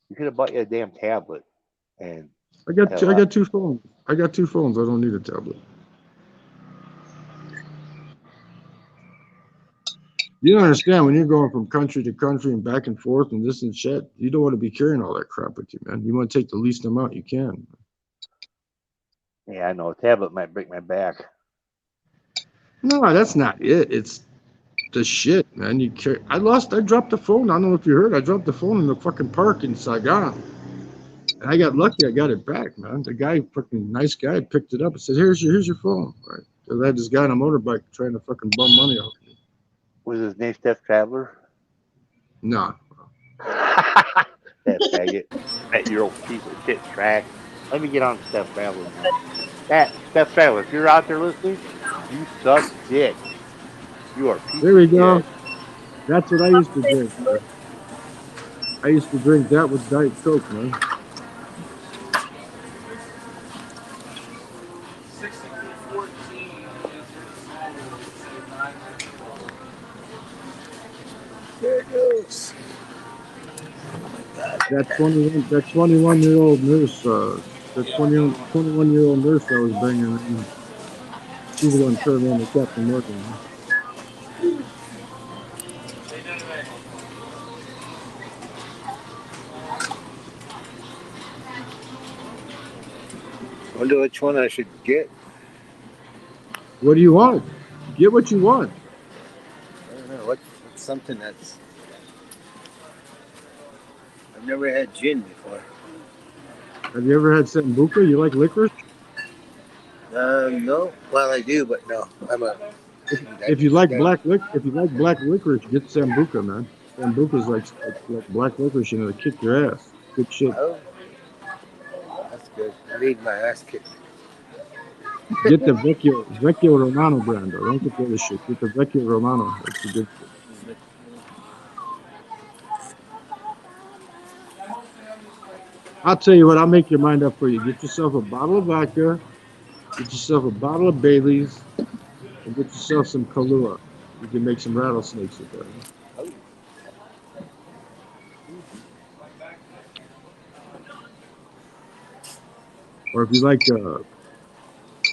You could have bought you a damn tablet. And I got two phones. I got two phones. I don't need a tablet. You don't understand when you're going from country to country and back and forth and this and shit. You don't want to be carrying all that crap with you, man. You want to take the least amount you can. yeah, I know a tablet might break my back. No, that's not it. It's the shit, man. I dropped the phone. I don't know if you heard. I dropped the phone in the fucking park in Saigon. And I got lucky. I got it back, man. The guy, fucking nice guy, picked it up and said, "Here's your phone." Right? So I had this guy on a motorbike trying to fucking bum money off me. Was his name Steph Traveler? No. That faggot. That your old piece of shit trash. Let me get on Steph Traveler now. Steph Traveler, if you're out there listening, you suck dick. You are a piece There of we go. shit. That's what I used to drink. Man. I used to drink that with Diet Coke, man. There it goes. That 21-year-old nurse, the 21-year-old nurse I was banging, man, she's the one turned me into Captain Morgan. Man. Wonder which one I should get. What do you want? Get what you want. I don't know. What's something that's. I've never had gin before. Have you ever had Sambuca? You like licorice? No. Well, I do, but no. I'm a. If you like black licorice, get Sambuca, man. Sambuca's like black licorice, and it'll kick your ass. Good shit. Oh, that's good. I need my ass kicked. Get the Vecchio Romano brand, though. Don't get the other shit. Get the Vecchio Romano. That's the good shit. I'll tell you what, I'll make your mind up for you. Get yourself a bottle of vodka, get yourself a bottle of Bailey's, and get yourself some Kahlua. You can make some rattlesnakes with that. Oh. Or if you like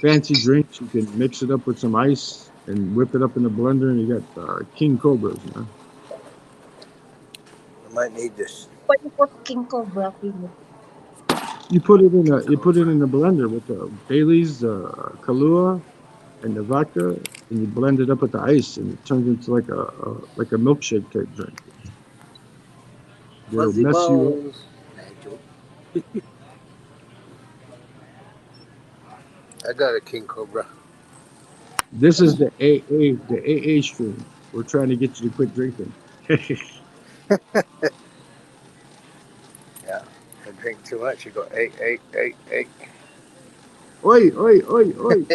fancy drinks, you can mix it up with some ice and whip it up in the blender, and you got King Cobras, man. I might need this. What you put King Cobra, Philip? You put it in the blender with the Bailey's, Kahlua, and the vodka, and you blend it up with the ice, and it turns into like a milkshake type drink. They'll Fuzzy mess you up. balls. I got a King Cobra. This is the AA stream. We're trying to get you to quit drinking. Yeah. I drink too much. You go, hey. Oi, oi, oi, oi.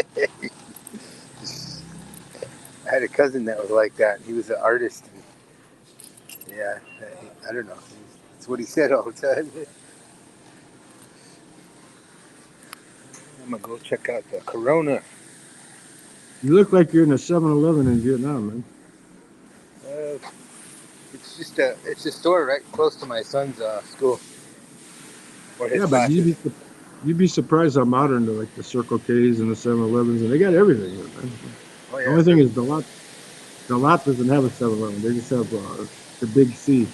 I had a cousin that was like that. He was an artist. And yeah, I don't know. That's what he said all the time. I'm gonna go check out the Corona. You look like you're in a 7-Eleven in Vietnam, man. It's just a store right close to my son's school or his Yeah, but classes. you'd be surprised how modern like the Circle K's and the 7-Elevens, and they got everything here, man. Oh The yeah, only thing is the lot doesn't have a 7-Eleven. They just have the Big C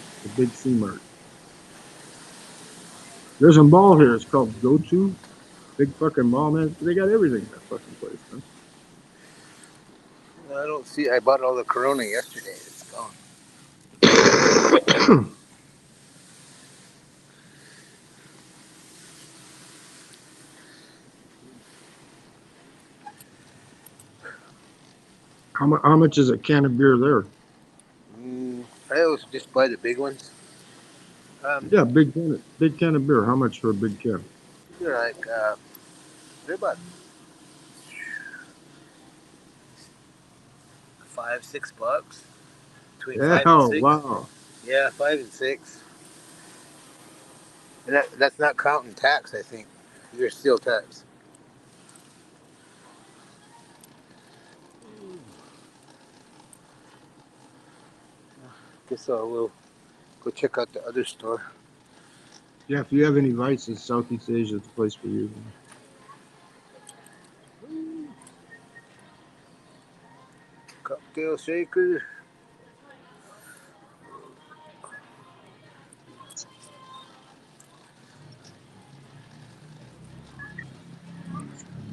Mart. There's a mall here. It's called Go To. Big fucking mall, man. They got everything in that fucking place, man. I don't see. I bought all the Corona yesterday. It's gone. How much is a can of beer there? I always just buy the big ones. Yeah, big can of beer. How much for a big can? They're like they're about $5-6. Between Yeah, 5 and 6. wow. Yeah, 5 and 6. And that's not counting tax. I think there's still tax. Guess I will go check out the other store. Yeah, if you have any vices, Southeast Asia is the place for you. Cocktail shaker.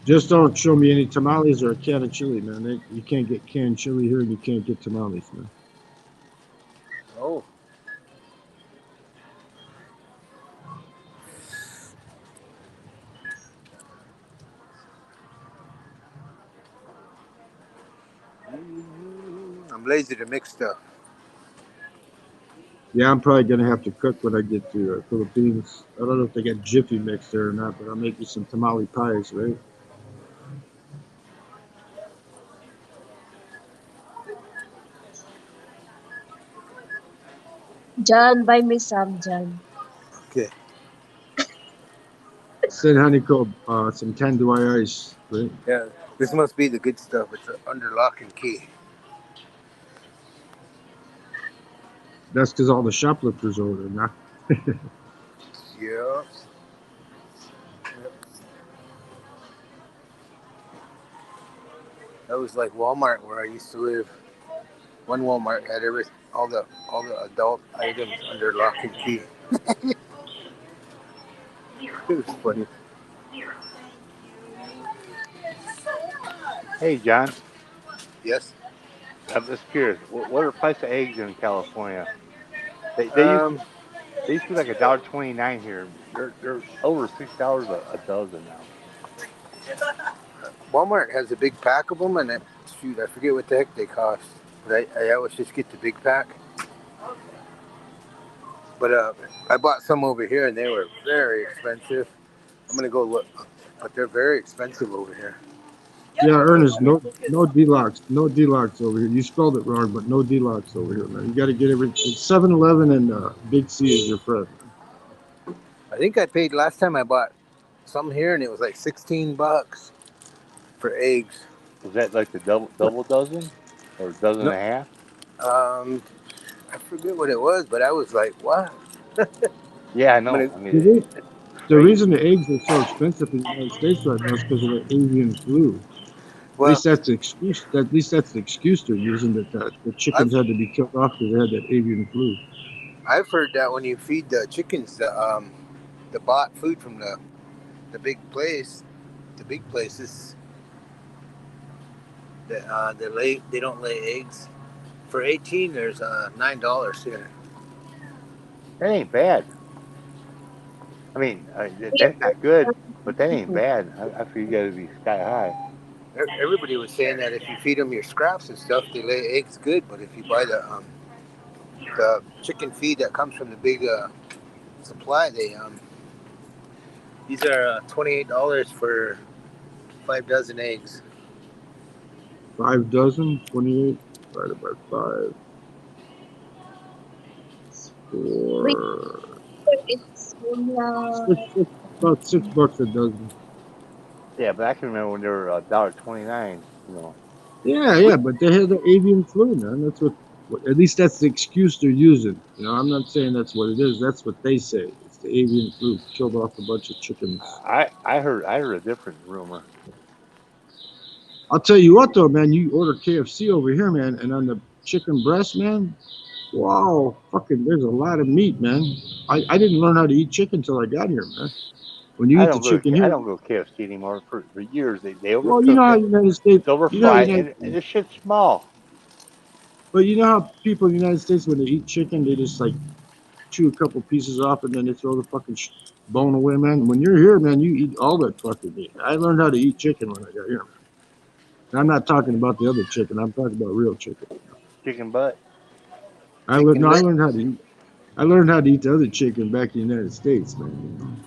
Just don't show me any tamales or a can of chili, man. You can't get canned chili here, and you can't get tamales, man. Oh. I'm lazy to mix stuff. Yeah, I'm probably gonna have to cook when I get to the Philippines. I don't know if they got Jiffy mix there or not, but I'll make you some tamale pies, right? John, buy me some, John. Okay. Said honeycomb, some tandoori ice, right? Yeah, this must be the good stuff. It's under lock and key. That's because all the shoplifters over there now. Yeah. That was like Walmart where I used to live. One Walmart had all the adult items under lock and key. It was funny. Hey, John, Yes. I'm just curious. What are the price of eggs in California? They used Um, they used to be like $1.29 here. They're over $6 a dozen now. Walmart has a big pack of them, and shoot, I forget what the heck they cost. But I always just get the big pack. But I bought some over here, and they were very expensive. I'm gonna go look, but they're very expensive over here. Yeah, Ernest, no deluxe, no deluxe over here. You spelled it wrong, but no deluxe over here, man. You got to get everything. 7-Eleven and Big C is your friend. I think I paid last time I bought some here, and it was like $16 for eggs. Was that like the double dozen or a dozen and No, a half? I forget what it was, but I was like, "What?" Yeah, I I'm gonna. know. I mean, it's The crazy. reason the eggs are so expensive in the United States right now is because of the avian flu. At Well, least that's the excuse. At least that's the excuse they're using, that the I've chickens had to be killed off because they had that avian flu. I've heard that when you feed the chickens the bought food from the big place, the big places that they don't lay eggs. For 18, there's $9 here. That ain't bad. I mean, that's not good, but that ain't bad. I feel you got to be sky high. Everybody was saying that if you feed them your scraps and stuff, they lay eggs good. But if you buy the chicken feed that comes from the big supply, these are $28 for 5 dozen eggs. 5 dozen, 28 divided by 5, Wait, for it's only about $6 a dozen. Yeah, but I can remember when they were $1.29. You know, Yeah, but they had the avian flu, man. That's at least that's the excuse they're using. You know, I'm not saying that's what it is. That's what they say. It's the avian flu killed off a bunch of chickens. I heard a different rumor. I'll tell you what, though, man. You order KFC over here, man, and on the chicken breast, man. Wow, fucking, there's a lot of meat, man. I didn't learn how to eat chicken until I got here, man. When you eat the chicken I here, don't go to KFC anymore. For years they well, you know overcook how it, United States, it's over you know how fried, United, and the shit's small. but you know how people in the United States when they eat chicken, they just like chew a couple pieces off and then they throw the fucking bone away, man. When you're here, man, you eat all that fucking meat. I learned how to eat chicken when I got here, man. And I'm not talking about the other chicken. I'm talking about real chicken. Chicken butt. I learned, no, I learned how to eat. I learned how to eat the other chicken back in the United States, man.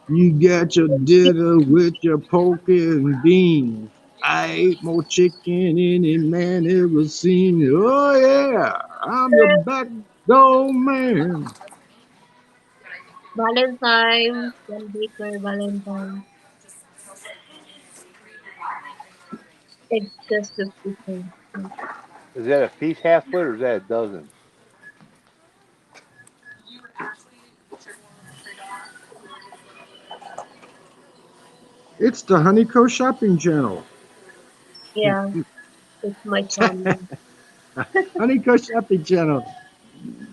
You got your dinner with your pork and beans. I ate more chicken than any man ever seen. Oh yeah, I'm your backdoor man. Valentine's, John Baker, Valentine's, excessive eating. Is that a piece half split or is that a dozen? It's the Honeyco Shopping Channel. Yeah, it's my channel. Honeyco Shopping Channel.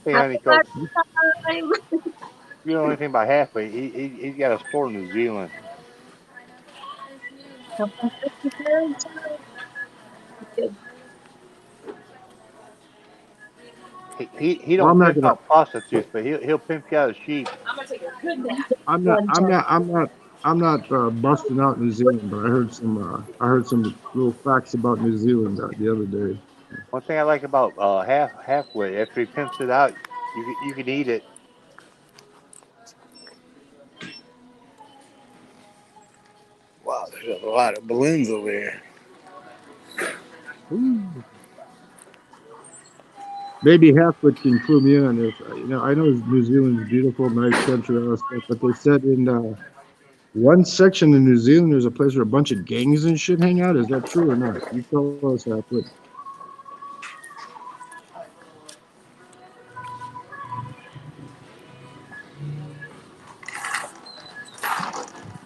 Hey, Happy Honeyco, Valentine! you don't know anything about halfway. He's got a store in New Zealand. Happy Valentine! Good. He Well, I'm don't not pimp gonna. out prostitutes, but he'll pimp you out of sheep. I'm not. One I'm channel. not. I'm not. I'm not busting out New Zealand, but I heard some. I heard some little facts about New Zealand the other day. One thing I like about halfway, after he pimps it out, you can eat it. Wow, there's a lot of balloons over here. Ooh. Maybe Halfwood can clue me in on this. You know, I know New Zealand's beautiful, nice country, all that stuff, but they said in one section in New Zealand, there's a place where a bunch of gangs and shit hang out. Is that true or not? You tell us, Halfwood.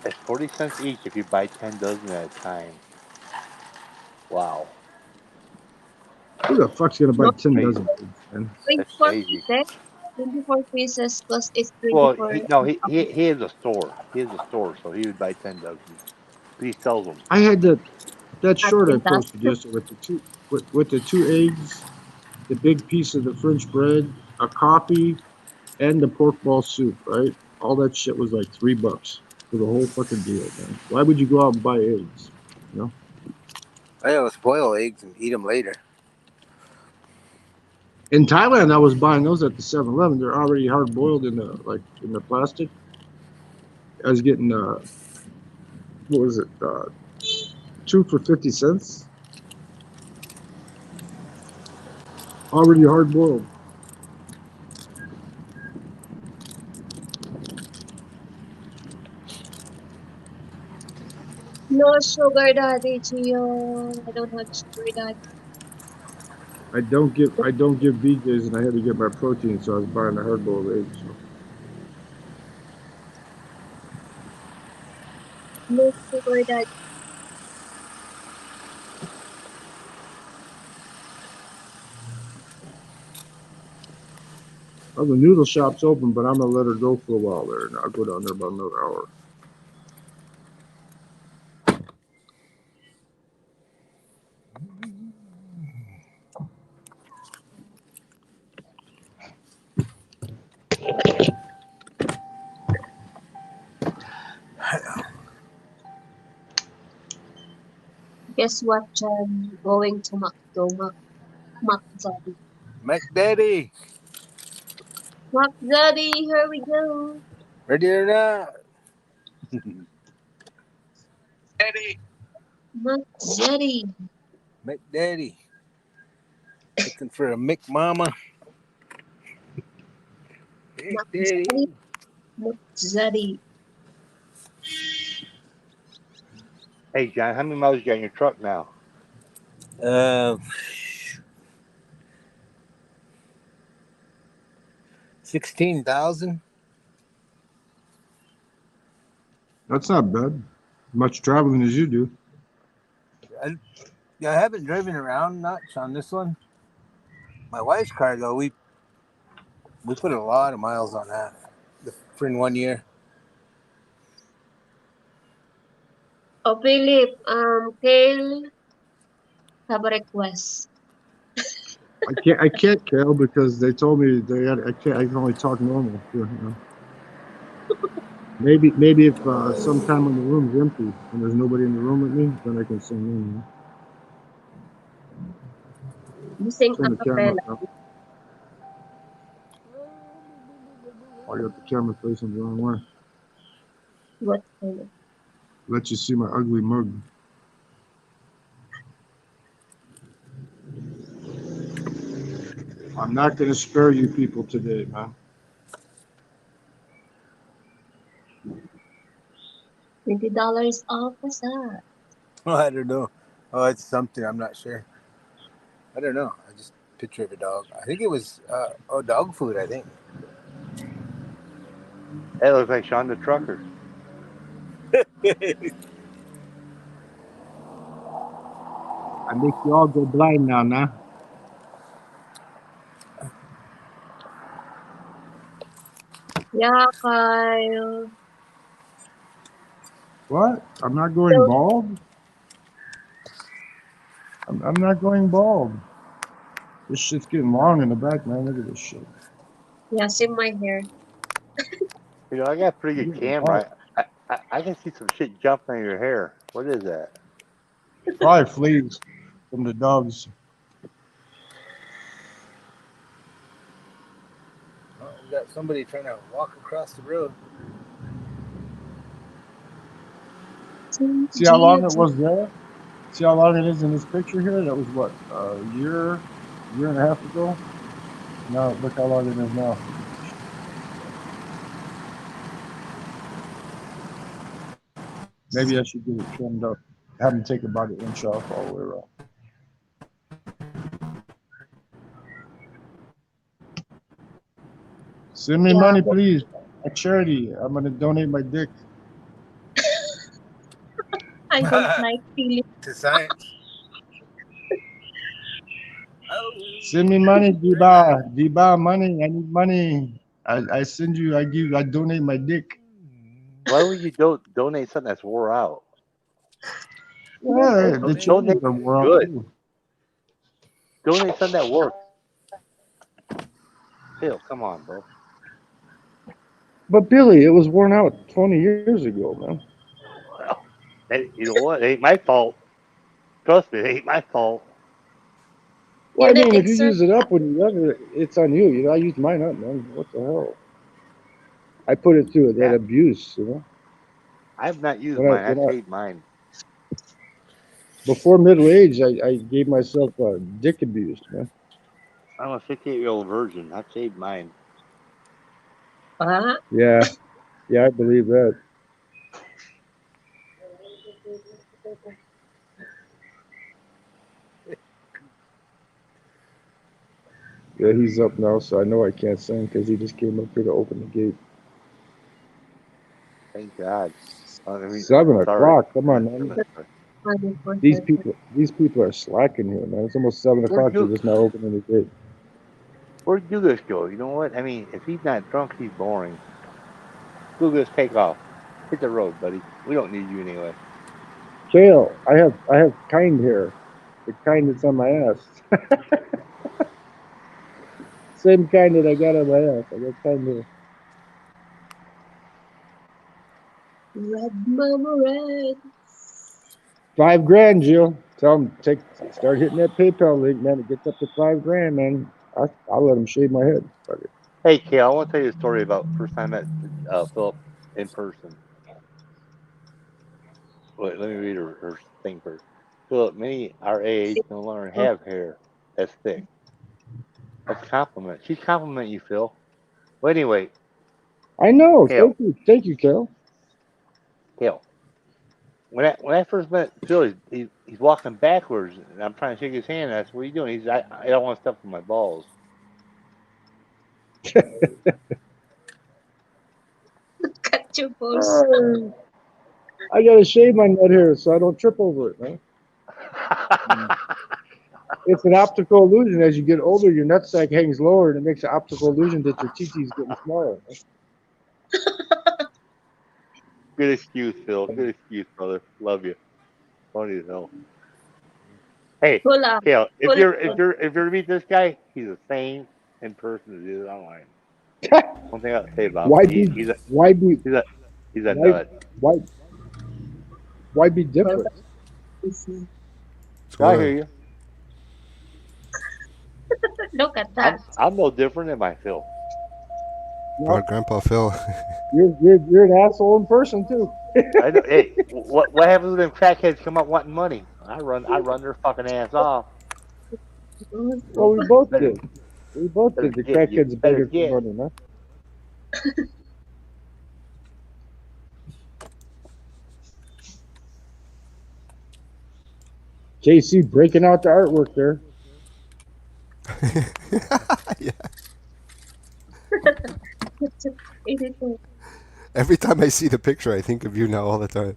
It's 40 cents each if you buy 10 dozen at a time. Wow, Who the fuck's gonna buy No, 10 amazing. dozen eggs, man? That's 24 crazy. pieces, 24 pieces plus it's Well, 24. he has a store. He has a store, so he would buy 10 dozen. But he sells them. I had that At short I Quintas. posted yesterday with the two eggs, the big piece of the French bread, a coffee, and the pork ball soup. Right, all that shit was like $3 for the whole fucking deal, man. Why would you go out and buy eggs? You know. I always boil eggs and eat them later. In Thailand, I was buying those at the 7-Eleven. They're already hard boiled in the plastic. I was getting what was it? Two for 50 cents. Already hard boiled. No sugar daddy, Gio. I don't have sugar daddy. I don't give BJ's, and I had to get my protein, so I was buying the hard boiled eggs. So. No sugar daddy. Well, the noodle shop's open, but I'm gonna let her go for a while there, and I'll go down there about another hour. Guess what, Jen? Going to Mac Daddy. McDaddy, Mac Daddy, here we go. ready or not? Mac Daddy. McDaddy. Looking for a McMama. Mac Daddy. McDaddy. Mac Daddy. Hey, John, how many miles you got in your truck now? 16,000. That's not bad. Much traveling as you do. I haven't driven around much on this one. My wife's car though, we put a lot of miles on that for in 1 year. Oh, Philip, Kale have a request. I can't, Kale, because they told me I can only talk normal. Yeah, you know. Maybe if sometime when the room's empty and there's nobody in the room with me, then I can sing in. You know? You sing a Turn the camera cappella. up. Oh, you got the camera facing the wrong way. What kind of? Let you see my ugly mug. I'm not going to spare you people today, man. $20 off, what's up? Oh, I don't know. Oh, it's something. I'm not sure. I don't know. I just picture of a dog. I think it was dog food. I think. That looks like Sean the trucker. I make you all go blind now, nah? Yeah, Kyle. What? I'm not going bald? I'm not going bald. This shit's getting long in the back, man. Look at this shit. Yeah, see my hair. You know, I got a pretty good camera. I can see some shit jumping in your hair. What is that? Probably fleas from the dogs. Oh, we got somebody trying to walk across the road. See how long it was there? See how long it is in this picture here? That was what, a year and a half ago? Now look how long it is now. Maybe I should get it trimmed up. Have them take about an inch off all the way around. Send me money, please. A charity. I'm gonna donate my dick. I don't like Philip. To science. Send me money, Diba. Diba, money. I need money. I send you. I donate my dick. Why would you donate something that's wore out? Yeah, the charities are wore out too. Donate something that works. Phil, come on, bro. But Billy, it was worn out 20 years ago, man. Well, you know what? It ain't my fault. Trust me, it ain't my fault. Well, I mean, if you use it up when you're younger, it's on you. You know, I used mine up, man. What the hell? I put it through that abuse, you know. I've not used mine. I saved mine. Before middle age, I gave myself dick abuse, man. I'm a 58-year-old virgin. I saved mine. Yeah, I believe that. Yeah, he's up now, so I know I can't sing because he just came up here to open the gate. Thank God. 7 o'clock. Come on, man. These people are slacking here, man. It's almost 7 o'clock. They're just now opening the gate. Where'd Douglas go? You know what? I mean, if he's not drunk, he's boring. Douglas, take off. Hit the road, buddy. We don't need you anyway. Kale, I have kind hair. The kind that's on my ass. Same kind that I got on my ass. I got kind hair. Red mama red. $5,000, Jill. Tell him start hitting that PayPal link, man. It gets up to $5,000, man. I'll let him shave my head. Fuck it. Hey, Kale, I want to tell you a story about first time I met Philip in person. Wait, let me read her thing first. Philip, many our age no longer have hair that's thick. That's a compliment. She's complimenting you, Phil. Well, anyway. I know. Kale. Thank you, Kale. Kale. when I first met Phil, he's walking backwards, and I'm trying to shake his hand. And I said, "What are you doing?" He's, I don't want to step on my balls. Cut your balls. I gotta shave my nut hair so I don't trip over it, man. It's an optical illusion. As you get older, your nutsack hangs lower, and it makes an optical illusion that your TT is getting smaller. Good excuse, Phil. Good excuse, brother. Love you. Funny as hell. Hey, Hula. Kale, if Hula. you're to meet this guy, he's the same in person as he is online. One thing I'll say about Why him, be? Why be? he's a nut. Why be different? I hear you. Look at that. I'm no different than my Phil. Brought Grandpa Phil. You're an asshole in person too. I know, hey, what happens when them crackheads come up wanting money? I run their fucking ass off. Well, we both did. We both did. The get- you crackheads better begging for money, man. JC breaking out the artwork there. Yeah. Every time I see the picture, I think of you now all the time.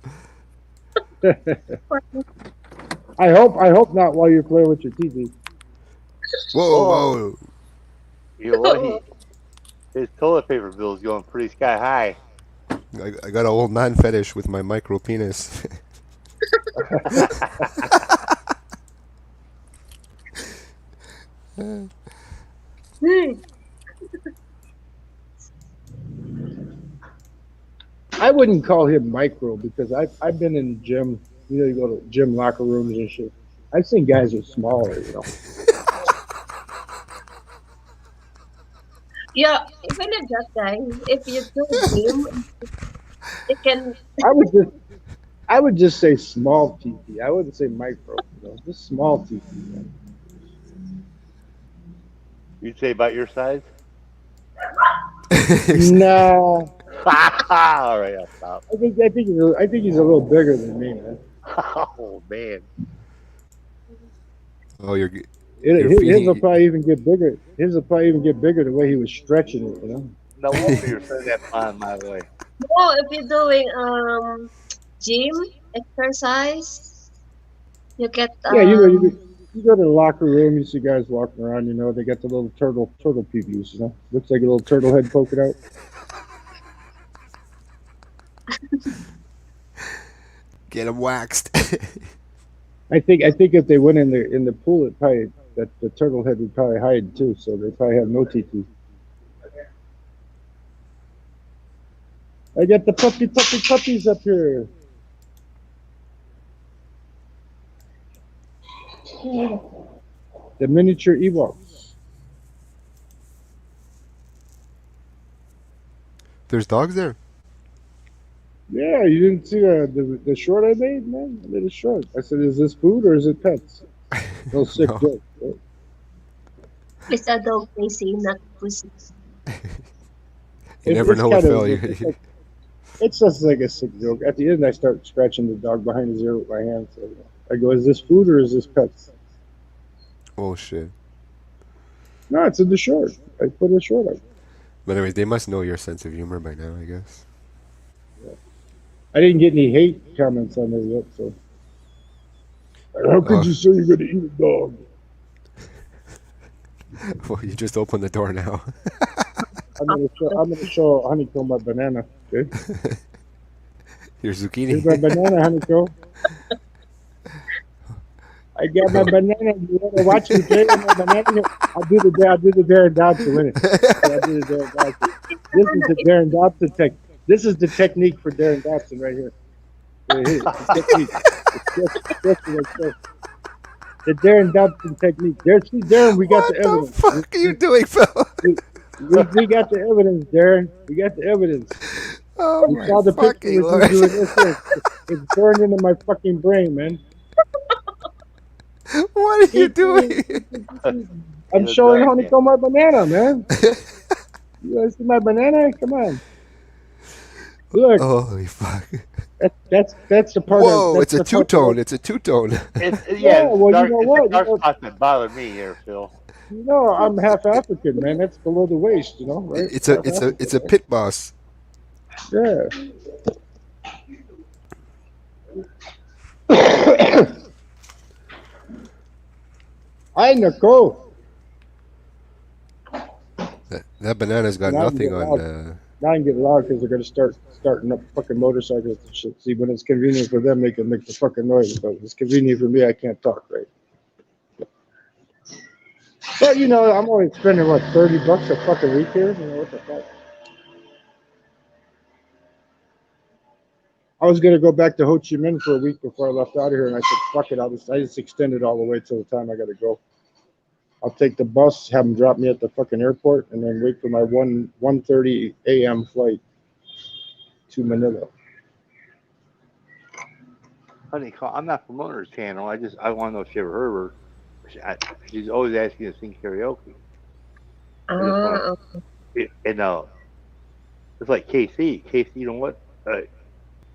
I hope not while you're playing with your TV. Whoa. You know what? His toilet paper bill is going pretty sky high. I got an old man fetish with my micro penis. I wouldn't call him micro because I've been in the gym. You know, you go to gym locker rooms and shit. I've seen guys who are smaller. You know. Yeah, even if that guy, if you do him, it can. I would just say small TT. I wouldn't say micro. You know, just small TT. Man. You'd say about your size? No. All right, I'll stop. I think he's a little bigger than me, man. Oh man. Oh, you're His feeding. will probably even get bigger. His will probably even get bigger the way he was stretching it. You know. No wonder you're saying that on my way. Oh, if you're doing gym exercise, you get Yeah, you go to the locker room. You see guys walking around. You know, they got the little turtle peepees. You know, looks like a little turtle head poking out. Get him waxed. I think if they went in the pool, it probably that the turtle head would probably hide too. So they probably have no TT. I got the puppies up here. The miniature Ewoks. There's dogs there. Yeah, you didn't see the short I made, man? I made a short. I said, is this food or is it pets? No sick No. joke. Right? It's a dog facing, not pussy. You never know what Phil. It's just like a sick joke. At the end, I start scratching the dog behind his ear with my hand. So I go, is this food or is this pets? Oh shit. No, it's in the short. I put a short on. But anyways, they must know your sense of humor by now, I guess. I didn't get any hate comments on there yet, so. How could you say you're going to eat a dog? Well, you just opened the door now. I'm gonna show Honeycomb my banana. Okay? Your zucchini. Here's my banana, Honeycomb. I got my banana. You want to watch me play with my banana? I'll do the Darren Dodson with it. I'll do the Darren Dodson. This is the Darren Dodson technique. This is the technique for Darren Dodson right here. Right here. The technique. The Darren Dodson technique. See, Darren, we got the evidence. What the fuck are you doing, Phil? We got the evidence, Darren. We got the evidence. Oh we my saw the picture fucking with Lord. you doing this. It's burned into my fucking brain, man. What are you doing? I'm showing Honeycomb my banana, man. You guys see my banana? Come on. Look. Holy fuck. That's the part of Whoa, that's it's a the part two-tone. It's a two-tone. yeah. It's Well, you dark. know It's the what? dark spots that bother me here, Phil. I'm half African, man. That's below the waist, right? It's a Half it's a African, it's a pit boss. right? Yeah. Hi, Nicole. That banana's got Now I can nothing get on. loud. Now I can get loud because they're gonna starting up fucking motorcycles and shit. See, when it's convenient for them, they can make the fucking noise. But it's convenient for me, I can't talk right. But I'm only spending what $30 a fucking week here. What the fuck? I was gonna go back to Ho Chi Minh for a week before I left out of here, and I said, "Fuck it, I just extended all the way till the time I gotta go. I'll take the bus, have them drop me at the fucking airport, and then wait for my 1:30 a.m. flight to Manila." Honey, I'm not promoting her channel. I want to know if she ever heard her. She's always asking to sing karaoke. I just want to, it's like KC. KC, you know what?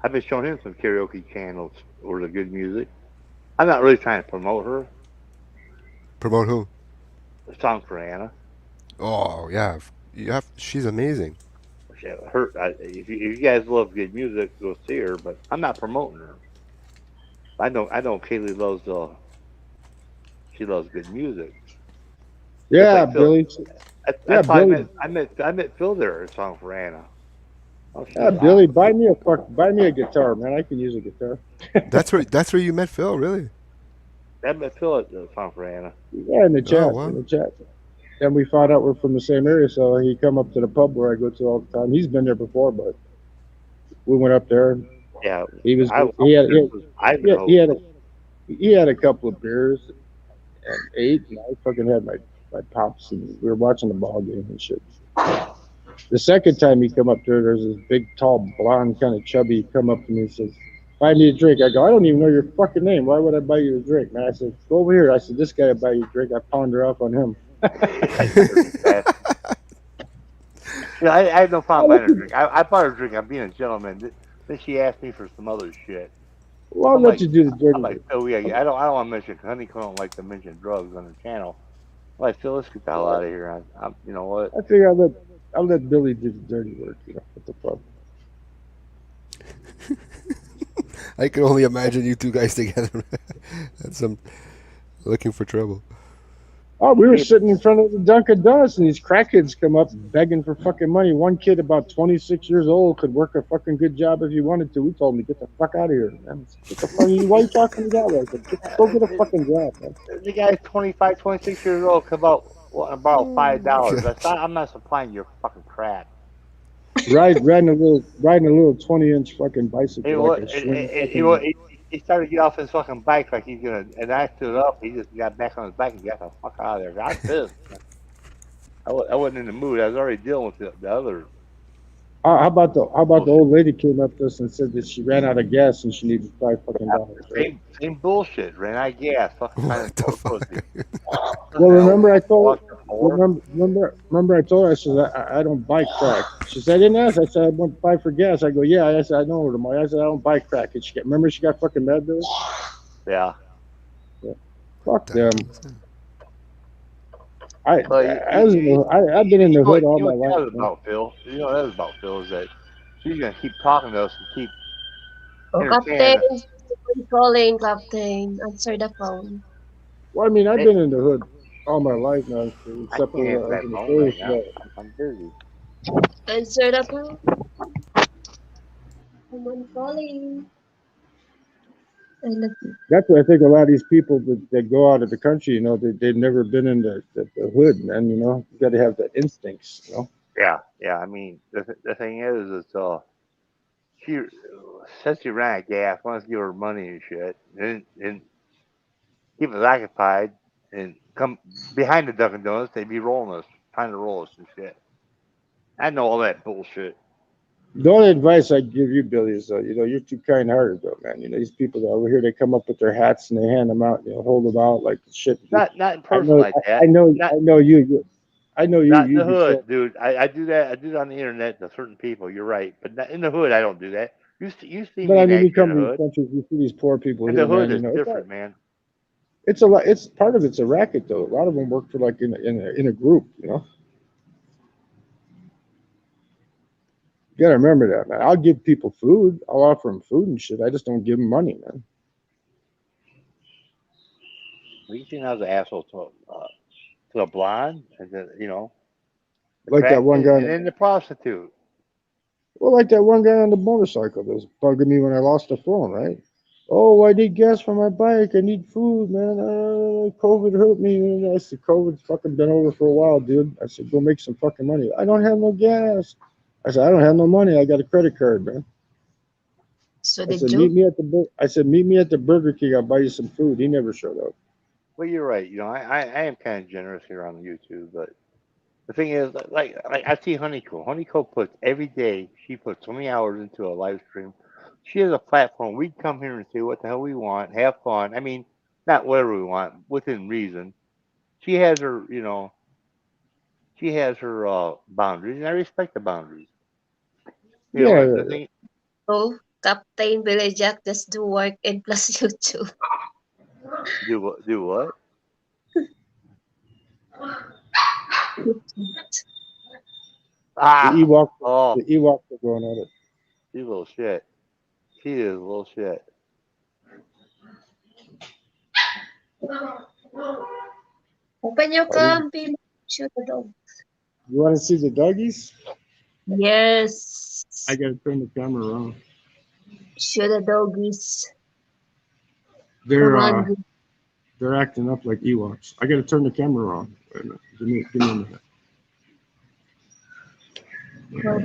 I've been showing him some karaoke channels or the good music. I'm not really trying to promote her. Promote who? A song for Anna. Oh yeah, she's amazing. If you guys love good music, go see her. But I'm not promoting her. I know Kaylee loves she loves good music. Yeah, like Billy. That's how Billy. I met Phil there. A song for Anna. Oh, yeah, Billy, buy me a guitar, man. I can use a guitar. That's where you met Phil, really? I met Phil at the song for Anna. Yeah, in the chat. Oh, wow. In the chat. Then we found out we're from the same area, so he come up to the pub where I go to all the time. He's been there before, but we went up there. Yeah, he had a couple of beers and ate, and I fucking had my pops, and we were watching the ball game and shit. The second time he come up there's this big, tall, blonde, kind of chubby, come up to me and says, "Buy me a drink." I go, "I don't even know your fucking name. Why would I buy you a drink, man?" I said, "Go over here." I said, "This guy will buy you a drink." I pawned her off on him. Yeah, I had no problem buying her a drink. I bought her a drink. I'm being a gentleman. Then she asked me for some other shit. Well, I'll let you do the dirty. I'm like, oh yeah, I don't want to mention. Honeycomb don't like to mention drugs on her channel. I'm like, Phil, let's get the hell out of here. You know what? I think I'll let Billy do the dirty work. At the pub. I can only imagine you two guys together. That's looking for trouble. Oh, we were sitting in front of the Dunkin' Donuts, and these crackheads come up begging for fucking money. One kid, about 26 years old, could work a fucking good job if he wanted to. We told him to get the fuck out of here, man. Get the fuck, why are you talking to that way? Go get a fucking job, man. The guy's 25, 26 years old. Come out and borrow $5. I'm not supplying your fucking crap. Riding a little 20-inch fucking bicycle. He started to get off his fucking bike like he's gonna, and I stood up. He just got back on his bike and got the fuck out of there. I was pissed. I wasn't in the mood. I was already dealing with the other. How about the old lady came up to us and said that she ran out of gas and she needed $5 fucking dollars. Right? Same bullshit. Ran out of gas. Fucking what the fuck? Well, remember I told her, I said, I don't buy crack. She said, I didn't ask. I said, I went to buy for gas. I go, yeah. I said, I know her tomorrow. I said, I don't buy crack. And remember she got fucking mad though? Yeah. Fuck them. I've been in the hood all my life. You know what that was about, Phil, is that she's going to keep talking to us and keep Captain, calling, Captain. Answer the phone. Well, I mean, I've been in the hood all my life now, except for I'm busy. Answer the phone. Someone calling. That's why I think a lot of these people that go out of the country, they've never been in the hood, man. You got to have the instincts, Yeah. I mean, the thing is she since she ran out of gas, wants to give her money and shit, and keep us occupied, and come behind the Dunkin' Donuts, they'd be rolling us, trying to roll us and shit. I know all that bullshit. The only advice I give you, Billy, is you're too kind-hearted, though, man. These people that over here, they come up with their hats and they hand them out, hold them out like shit. Not in person like that. I know you. Not in the hood, dude. I do that. I do that on the internet to certain people. You're right, but not in the hood, I don't do that. You see But me I in mean, you action come in to the these hood. countries, you see these poor people In here, the hood man. is different, man. It's a lot. It's part of it's a racket, though. A lot of them work for like in a group, you know. You gotta remember that, man. I'll give people food. I'll offer them food and shit. I just don't give them money, man. You seen I was an asshole to a blonde, and then the Like that one crackhead, guy. and then the prostitute. Well, like that one guy on the motorcycle that was bugging me when I lost the phone, right? Oh, I need gas for my bike. I need food, man. COVID hurt me. And I said, COVID's fucking been over for a while, dude. I said, go make some fucking money. I don't have no gas. I said, I don't have no money. I got a credit card, man. So I did said, you? meet me at the Burger King. I'll buy you some food. He never showed up. Well, you're right. I am kind of generous here on YouTube, but the thing is, like I see Honeycomb. Honeycomb puts every day. She puts 20 hours into a live stream. She has a platform. We come here and say what the hell we want, have fun. I mean, not whatever we want, within reason. She has her, she has her boundaries, and I respect the boundaries. Yeah, The thing. Oh, Captain Billy Jack just do work and plus YouTube. Do what? Do what? the Ah! Ewok, Oh, the Ewoks are going at it. she's a little shit. She is a little shit. Open your What is- cam, Billy. Shoot the dog. You want to see the doggies? Yes. I gotta turn the camera on. Shoot the doggies. They're Come on. they're acting up like Ewoks. I gotta turn the camera on. Wait a minute. Give me a minute.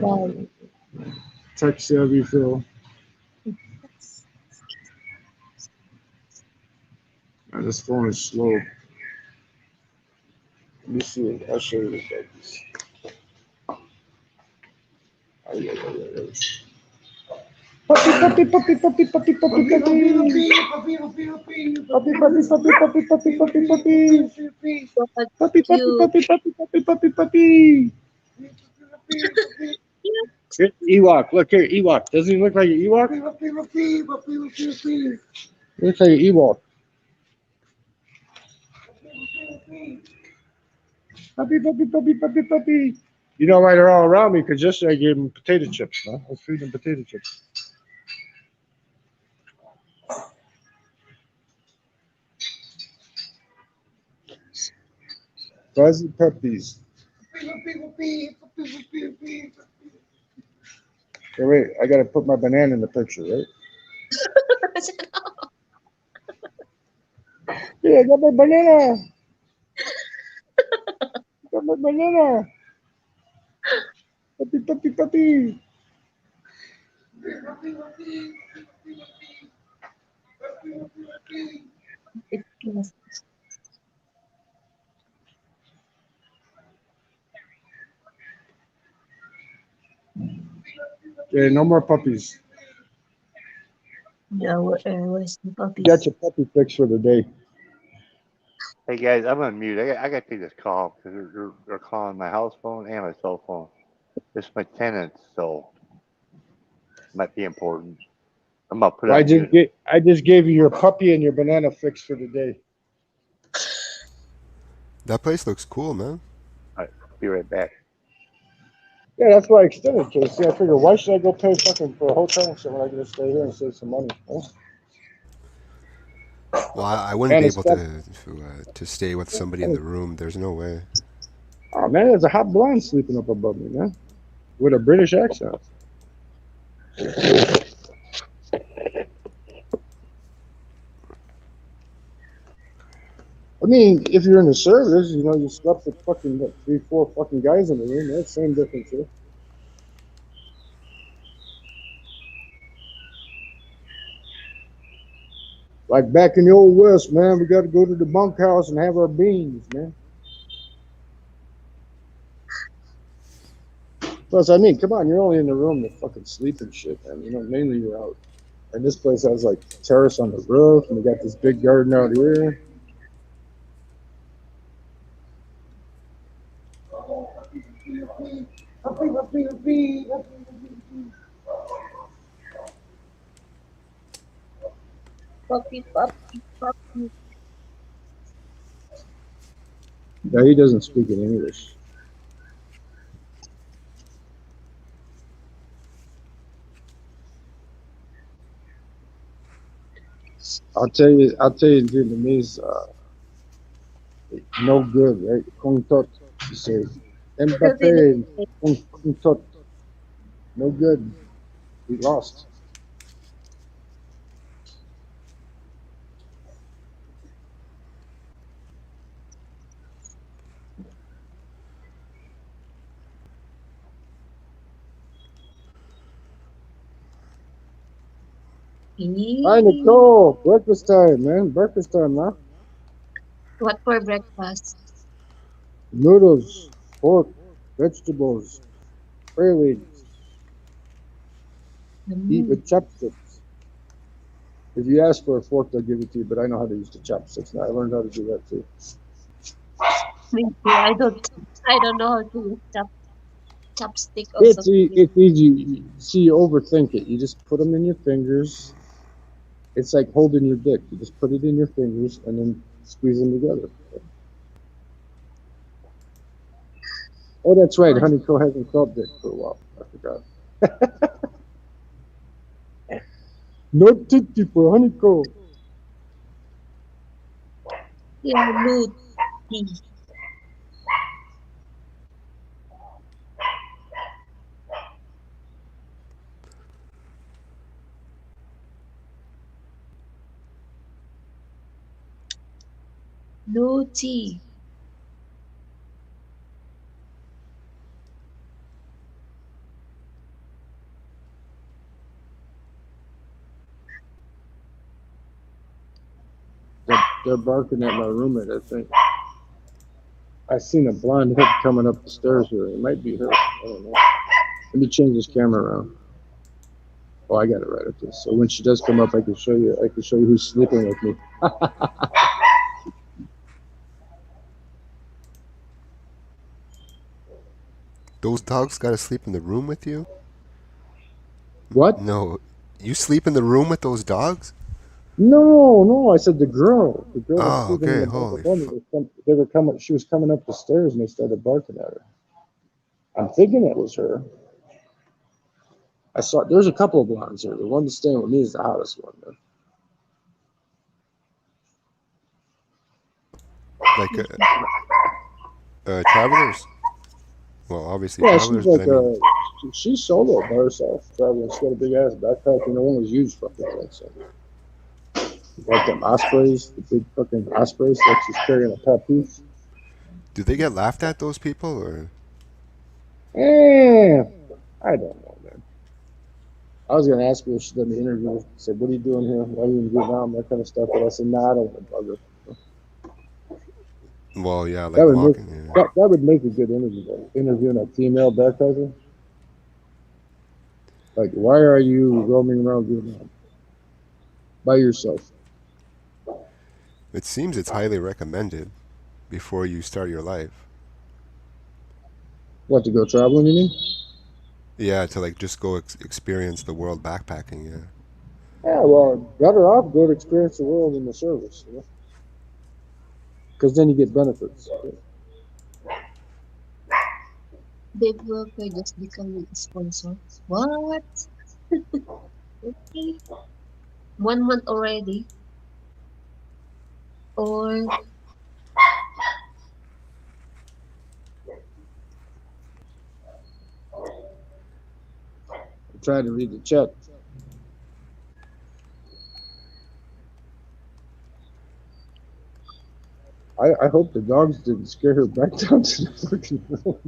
Hold on. Tech savvy Phil. Man, this phone is slow. Let me see it. I'll show you the doggies. Ay, ay, ay, ay, ay. Puppy, puppy, puppy, puppy, puppy, puppy, puppy. Puppy, puppy, puppy, puppy, puppy, puppy, puppy. So Puppy, puppy, cute. puppy, puppy, puppy, puppy, puppy. Here, Ewok, look here, Ewok. Doesn't he look like an Ewok? He looks like an Ewok. Puppy, puppy, puppy, puppy, puppy. You know why they're all around me? Because yesterday I gave them potato chips. Huh? I was feeding them potato chips. Fuzzy puppies. Hey, wait, I gotta put my banana in the picture, right? Yeah, I got my banana. Got my banana. Puppy, puppy, puppy. Yeah, no more puppies. No, where's the You puppies? got your puppy fix for the day. Hey guys, I'm on mute. I got to take this call because they're calling my house phone and my cell phone. It's my tenants, so might be important. I'm gonna put it Well, on mute. I just gave you your puppy and your banana fix for the day. That place looks cool, man. All right, be right back. Yeah, that's why I extended to. See, I figured, why should I go pay fucking for a hotel and shit when I can just stay here and save some money? Huh? Well, I wouldn't And be it's able got, to stay with somebody in the room. There's no way. oh man, there's a hot blonde sleeping up above me, man, with a British accent. I mean, if you're in the service, you know, you slept with fucking what, 3, 4 fucking guys in the room. That's the same difference here. Like back in the old West, man, we got to go to the bunkhouse and have our beans, man. Plus, I mean, come on, you're only in the room to fucking sleep and shit, man. You know, mainly you're out. And this place has like terrace on the roof, and we got this big garden out here. Puppy, puppy, puppy. Yeah, he doesn't speak in English. I'll tell you in Vietnamese, no good, right? Kung tot. You say, Because he didn't Mbappe, say, kung tot. No good. We lost. Hi, "Eee." Nicole. Breakfast time, man. Breakfast time, huh? What for breakfast? Noodles, pork, vegetables, pralines. Eat Mm. with chopsticks. If you ask for a fork, they'll give it to you, but I know how to use the chopsticks now. I learned how to do that too. Me too. I don't know how to use chopstick or It's something. it's easy. See, you overthink it. You just put them in your fingers. It's like holding your dick. You just put it in your fingers and then squeeze them together. Oh, that's right. Oh, Honeycomb hasn't felt dick for a while. I forgot. No titty for honeycomb. yeah, Lucy. Lucy. They're barking at my roommate, I think. I seen a blonde head coming up the stairs here. It might be her. I don't know. Let me change this camera around. Oh, I got it right. Okay. So when she does come up, I can show you. I can show you who's sleeping with me. Those dogs gotta sleep in the room with you? What? No. You sleep in the room with those dogs? No, no. I said the girl. The girl was Oh, sleeping in okay. the bed Holy with them. fuck. They were coming. She was coming up the stairs, and they started barking at her. I'm thinking it was her. I saw. There's a couple of blondes here. The one that's staying with me is the hottest one. Man. Like, travelers? Well, obviously Yeah, she's travelers, but like I mean, she's solo by herself, traveling. She's got a big ass backpack, and the one was huge fucking thing. So. Like them ospreys, the big fucking ospreys, like she's carrying a papoose. do they get laughed at, those people, or? I don't know, man. I was gonna ask her if she's done the interview. I said, "What are you doing here? Why are you in Vietnam?" That kind of stuff. But I said, "Nah, I don't want to bug her." Well, yeah, That like would make walking, yeah. that would make a good interview. Though. Interviewing a female backpacker. Like, why are you roaming around Vietnam by yourself? It seems it's highly recommended before you start your life. What, to go traveling? You mean? Yeah, to like just go experience the world backpacking, yeah. Yeah. Well, better off go to experience the world in the service. You know? Because then you get benefits. Big worker just becoming a sponsor. What? Okay. 1 month already? Or I'm trying to read the chat. I hope the dogs didn't scare her back down to the fucking room.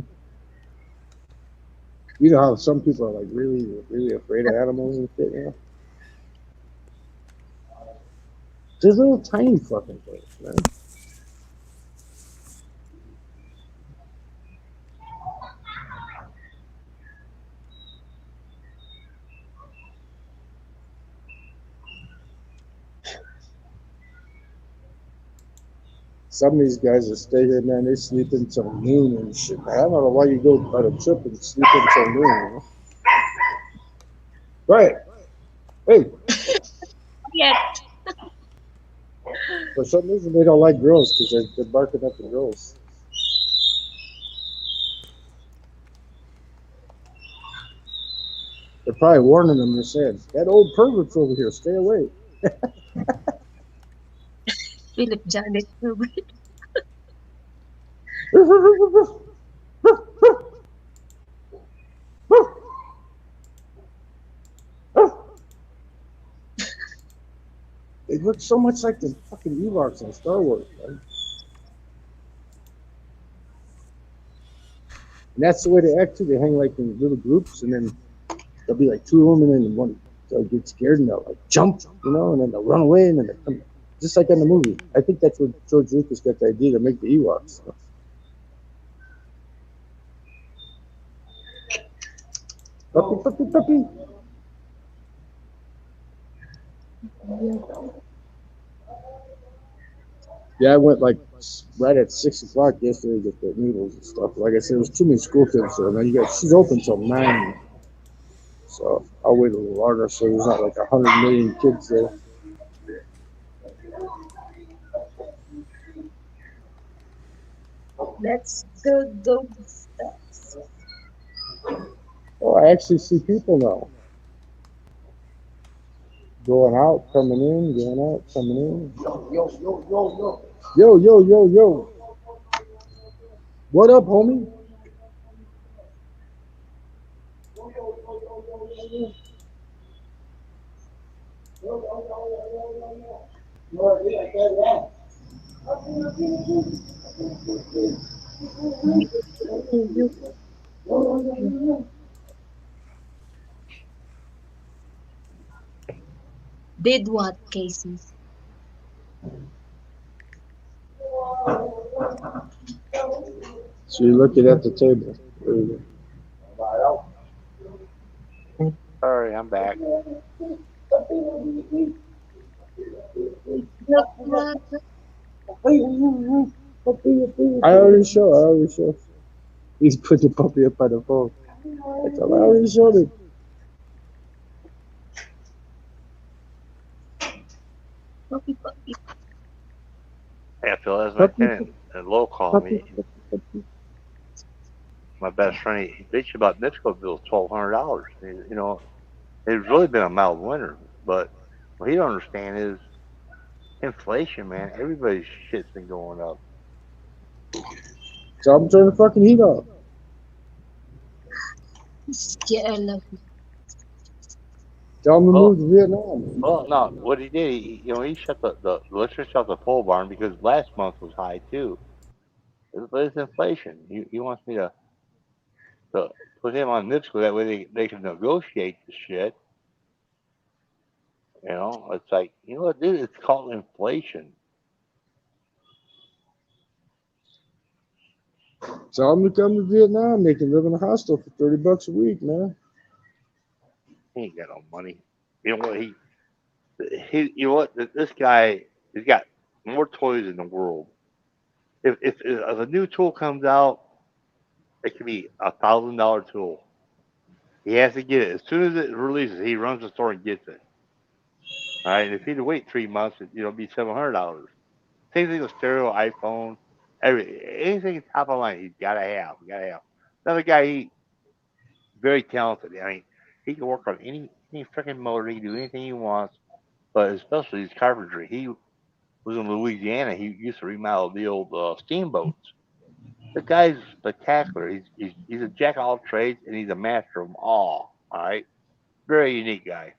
You know how some people are like really, really afraid of animals and shit, you know? They're little tiny fucking things, man. Some of these guys that stay here, man, they sleep until noon and shit. Man, I don't know why you go on a trip and sleep until noon, you know? Right. Hey, yet. For some reason, they don't like girls because they're barking at the girls. They're probably warning them. They're saying, "That old pervert's over here. Stay away." Philip Janet Herbert. They look so much like the fucking Ewoks in Star Wars, man. And that's the way they act too. They hang like in little groups, and then there'll be like two of them, and then one they'll get scared and they'll like jump, and then they'll run away, and then they come, just like in the movie. I think that's where George Lucas got the idea to make the Ewoks. Puppy, puppy, puppy. Yeah, I went like right at 6 o'clock yesterday to get the noodles and stuff. Like I said, there was too many school kids there. Man, she's open till 9, so I'll wait a little longer. So there's not like 100 million kids there. Let's go steps. Oh, I actually see people now. Going out, coming in, going out, coming in. Yo, yo, yo, yo. Yo, yo, yo, yo. What up, homie? Did what, Casey? So you're looking at the table. Sorry, I'm back. Look what? I already showed. He's put the puppy up on the phone. I already showed it. Puppy, puppy. Yeah, Phil, that's my tenant. And Low called me. My best friend, he bitched about Nipco bills $1,200. You know, it's really been a mild winter, but what he don't understand is inflation, man. Everybody's shit's been going up. So I'm turning the fucking heat off. Yeah, I love you. Tell him to move to Vietnam. Well, no, what he did, he shut the let's just shut the pole barn because last month was high too. But it's inflation. He wants me to put him on NIPSCO that way they can negotiate the shit. You know, it's like, you know what, dude, it's called inflation. Tell him to come to Vietnam. They can live in a hostel for $30 a week, man. He ain't got no money. You know what, you know what, this guy, he's got more toys in the world. If a new tool comes out, it could be $1,000 tool. He has to get it as soon as it releases. He runs the store and gets it. All right, and if he'd wait 3 months, it'll be $700. Same thing with stereo, iPhone, anything top of line. He's gotta have. Another guy, he very talented. I mean, he can work on any freaking motor. He can do anything he wants, but especially his carpentry. He was in Louisiana. He used to remodel the old steamboats. The guy's spectacular. He's a jack of all trades, and he's a master of them all. All right, very unique guy.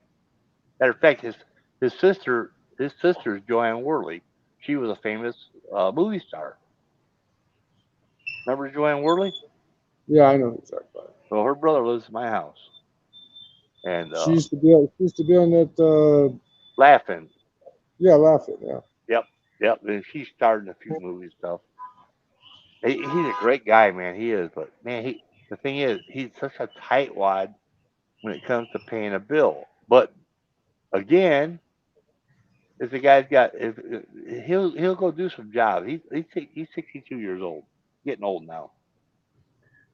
Matter of fact, his sister is Joanne Worley. She was a famous movie star. Remember Joanne Worley? Yeah, I know exactly. Well, her brother lives in my house, and She used to be on that. laughing. Yeah, laughing. Yeah. Yep. And she starred in a few movie stuff. He's a great guy, man. He is, but man, the thing is, he's such a tightwad when it comes to paying a bill. But again, if the guy's got, if he'll go do some jobs. He's 62 years old, getting old now.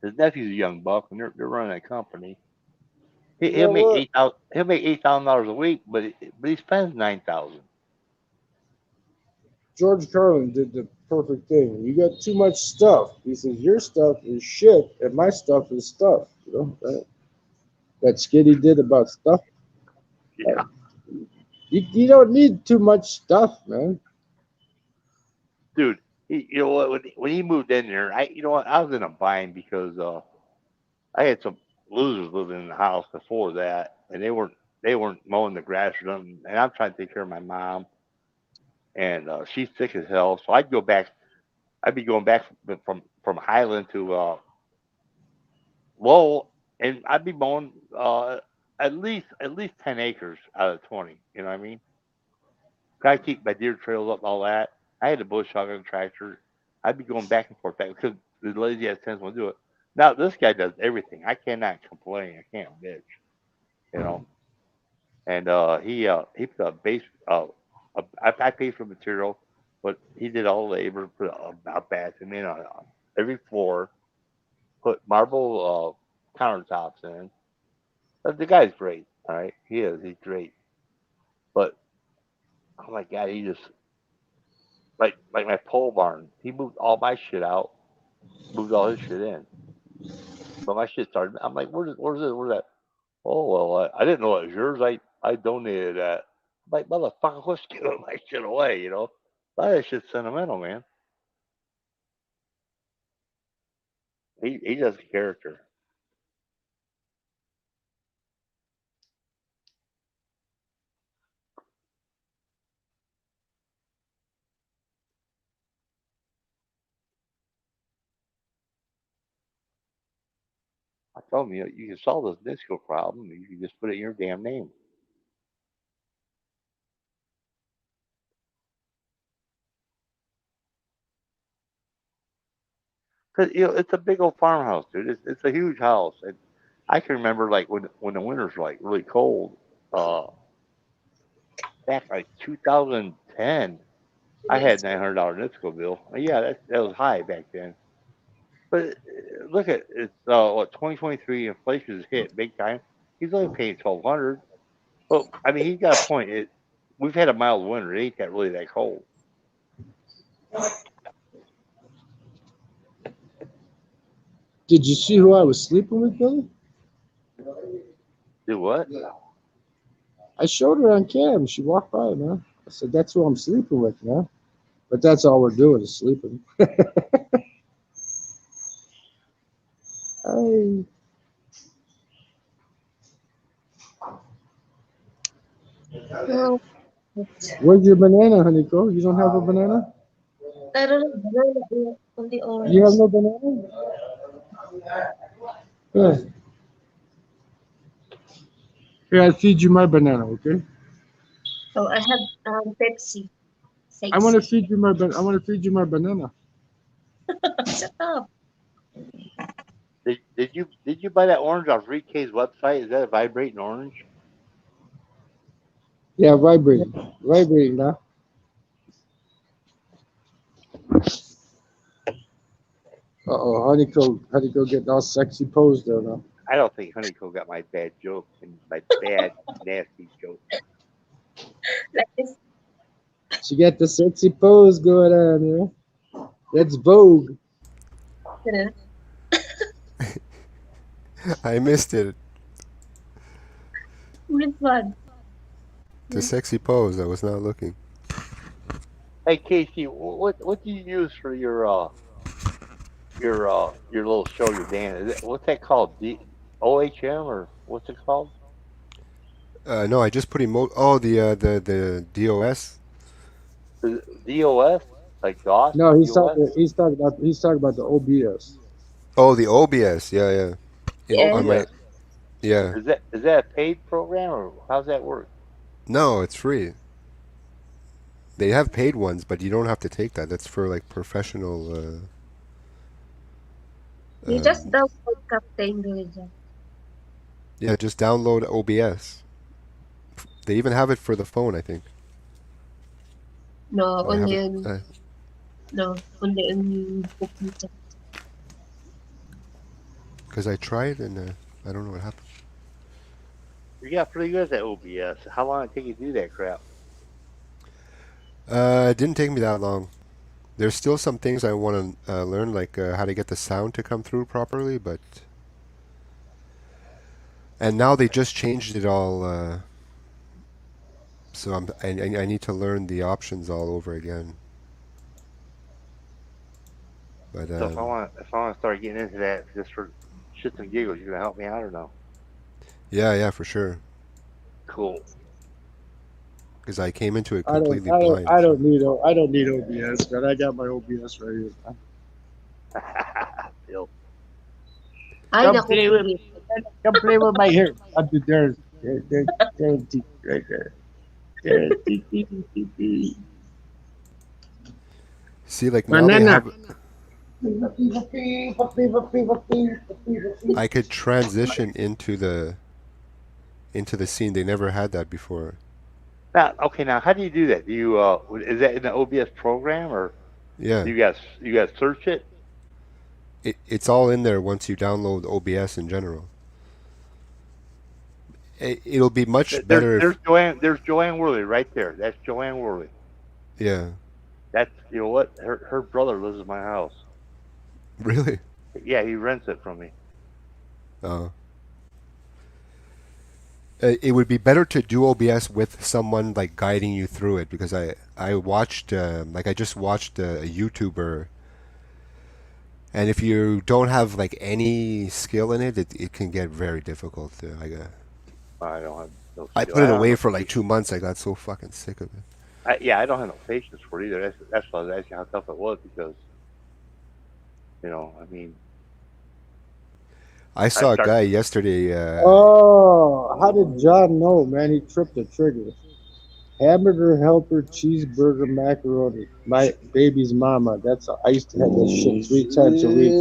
His nephew's a young buck, and they're running a company. He'll make $8,000 a week, but he spends $9,000. George Carlin did the perfect thing. You got too much stuff. He says your stuff is shit, and my stuff is stuff. You know that skit he did about stuff. Yeah, You don't need too much stuff, man. dude. You know what? When he moved in there, you know what? I was in a bind because I had some losers living in the house before that, and they weren't mowing the grass or nothing. And I'm trying to take care of my mom, and she's sick as hell. So I'd go back. I'd be going back from Highland to Lowell, and I'd be mowing at least 10 acres out of 20. You know what I mean? I keep my deer trails up and all that. I had a bush hog and a tractor. I'd be going back and forth because the lazy ass tends to do it. Now this guy does everything. I cannot complain. I can't bitch. You know. And he put a base. I paid for material, but he did all the labor. Put a bathroom in on every floor. Put marble countertops in. The guy's great. All right, he is. He's great. But oh my god, he just like my pole barn. He moved all my shit out. Moved all his shit in. But my shit started. I'm like, where's this? Where's that? Oh well, I didn't know it was yours. I donated that. I'm like motherfucker, let's give my shit away. You know, that shit's sentimental, man. He does a character. I told him, you can solve this disco problem. You can just put it in your damn name. Cause it's a big old farmhouse, dude. It's a huge house. And I can remember like when the winters were like really cold, uh, back like 2010, I had $900 Nitsco bill. Yeah, that was high back then. But look at it's what 2023 inflation has hit big time. He's only paying 1,200. Well, I mean, he's got a point. We've had a mild winter. It ain't that really that cold. Did you see who I was sleeping with, Billy? Do what? I showed her on cam. She walked by, man. I said, "That's who I'm sleeping with, man." But that's all we're doing is sleeping. Hey, No, where's your banana, Honeyco? You don't have a banana? I don't know. Banana on the You have orange. no banana? Yeah. Here, I feed you my banana, okay? Oh, I have Pepsi. I want to Sexy. feed you my I want to feed you my banana. Shut up. Did you buy that orange off Reed K's website? Is that a vibrating orange? Yeah, vibrating, vibrating now. Uh-oh, Honeyco getting all sexy posed there now. I don't think Honeycomb got my bad joke and my bad nasty joke. Like this. She got the sexy pose going on, yeah. That's Vogue. Ganun. I missed it. Which one? The sexy pose. I was not looking. Hey Casey, what do you use for your little show, your band? What's that called? OHM or what's it called? No, I just put Oh, the DOS. DOS? Like DOS? No, DOS? he's talking about the OBS. Oh, the OBS. Yeah, yeah. On Yes. my OBS. yeah. Is that a paid program or how's that work? No, it's free. They have paid ones, but you don't have to take that. That's for like professional. You just download Captain Georgia. Yeah, just download OBS. They even have it for the phone, I think. No, I only haven't. on no, only on computer. Because I tried and I don't know what happened. You got pretty good at that OBS. How long did it take you to do that crap? It didn't take me that long. There's still some things I want to learn, like how to get the sound to come through properly, but and now they just changed it all, so I need to learn the options all over again. But So if I want to start getting into that just for shits and giggles, you gonna help me out or no? yeah, for sure. Cool. Because I came into it I don't, completely I don't, blind. I So. don't need, I don't need OBS, man. I got my OBS right here. Bill. Ay, Come naku, play with, Philip. come play with my hair. I'll do there's teeth right there. There's teeth. See, like now they Banana. have. I could transition into the scene. They never had that before. Now, okay, now how do you do that? Do you is that in the OBS program or Yeah, do you guys search it? it's all in there once you download OBS in general. It'll be much better if. There's Joanne Worley right there. That's Joanne Worley. Yeah, That's you know what her brother lives in my house. really. Yeah, he rents it from me. Uh, it would be better to do OBS with someone like guiding you through it because I watched like I just watched a YouTuber, and if you don't have like any skill in it, it can get very difficult. I don't have no I skill. put I it don't have away no for like patience. 2 months. I got so fucking sick of it. I don't have no patience for it either. That's why I was asking how tough it was because I mean I I saw a start guy yesterday. Oh, how did John know, man? He tripped the trigger. Hamburger helper, cheeseburger, macaroni. My baby's mama. I used to have that shit 3 times a week.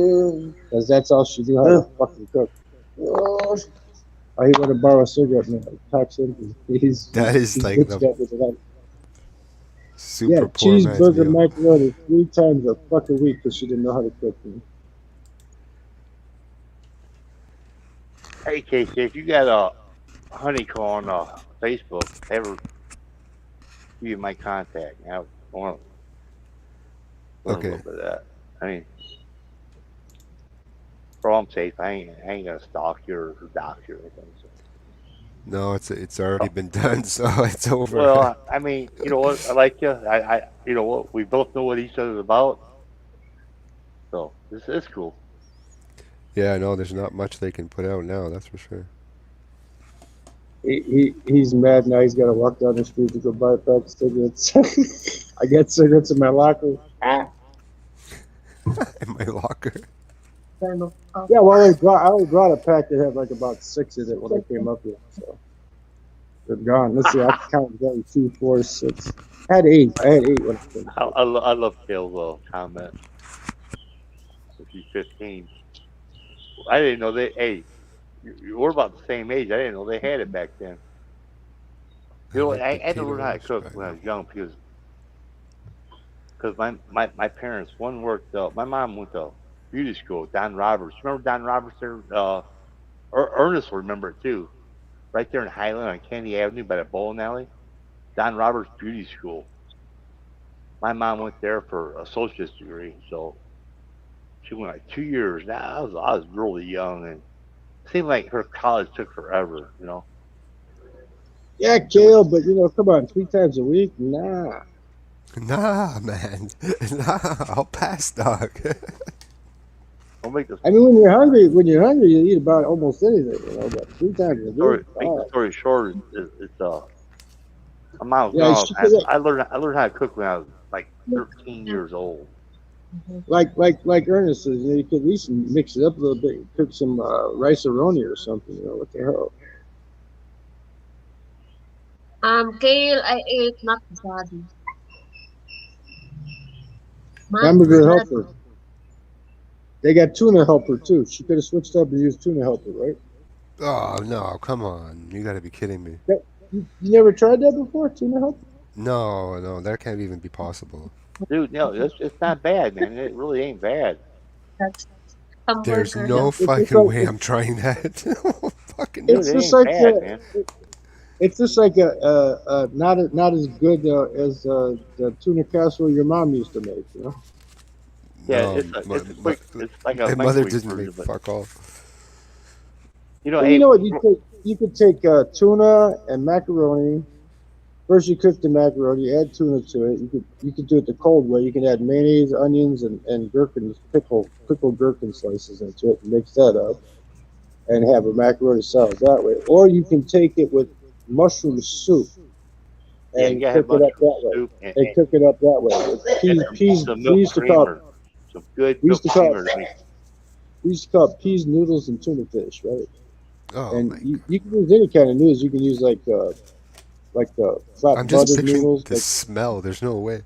Because that's all she knew how to fucking cook. Oh, he want to borrow a cigarette, man. Talks in. He's That is like the bitching at me tonight. Yeah, super poor man's cheeseburger, meal. macaroni 3 times a fucking week because she didn't know how to cook. Man. hey Casey, if you got a honeycomb on Facebook, ever give you my contact. I want to learn a little Okay. bit of that. I mean, for all I'm safe, I ain't gonna stalk you or dox you or anything. So. No, it's already been done, so it's over. Well, I mean, you know what? I like you. You know what? We both know what each other's about. So this is cool. Yeah, no, there's not much they can put out now. That's for sure. He's mad now. He's got to walk down the street to go buy a pack of cigarettes. I got cigarettes in my locker. In my locker. Yeah, well, I only brought a pack that had like about 6 in it when I came up here. So they're gone. Let's see, I counted down 2, 4, 6. I had 8 when I came up. I love Kale's comment. If he's 15, I didn't know they. Hey, we're about the same age. I didn't know they had it back then. You know, I had to learn how to cook when I was young because my parents, one worked, my mom went to beauty school, Don Roberts. Remember Don Roberts there? Ernest will remember it too. Right there in Highland on Candy Avenue by the bowling alley. Don Roberts Beauty School. My mom went there for a associate's degree, so she went like 2 years. Now I was really young, and it seemed like her college took forever. Yeah, Kale, but come on, 3 times a week? Nah. Nah, man. Nah, I'll pass, dog. Don't make this. I mean, when you're hungry, you eat about almost anything, but 3 times a week. Make the story short, it's my mom Yeah, was gone. I learned how to cook when I was like 13 years old. like Ernest says, you could at least mix it up a little bit. Cook some rice-a-roni or something. What the hell? Kale, I ate macadamia. Hamburger helper. They got tuna helper too. She could have switched up and used tuna helper, right? Oh no, come on! You got to be kidding me. You never tried that before, tuna helper? No, that can't even be possible. Dude, no, it's not bad, man. It really ain't bad. There's Hamburger no helper. fucking way I'm trying that. Fucking Dude, It's it just ain't like bad, man. It's just like not as good as the tuna casserole your mom used to make. You know. Yeah, No, it's a quick. It's like a my mother microwave doesn't version make of it. fuck all. Well, you Hey, know what? You could take tuna and macaroni. First, you cook the macaroni, add tuna to it. You could do it the cold way. You can add mayonnaise, onions, and gherkins, pickle gherkin slices into it, and mix that up, and have a macaroni salad that way. Or you can take it with mushroom soup yeah, you and gotta have cook it up mushroom that way. soup And cook it up that way. With and peas. some We milk used to call creamer, some good we used milk to call creamer to make. we used to call it peas, noodles, and tuna fish, right? Oh And my you can use any kind of noodles. You can use like I'm flat just buttered picturing noodles, the smell. There's no way.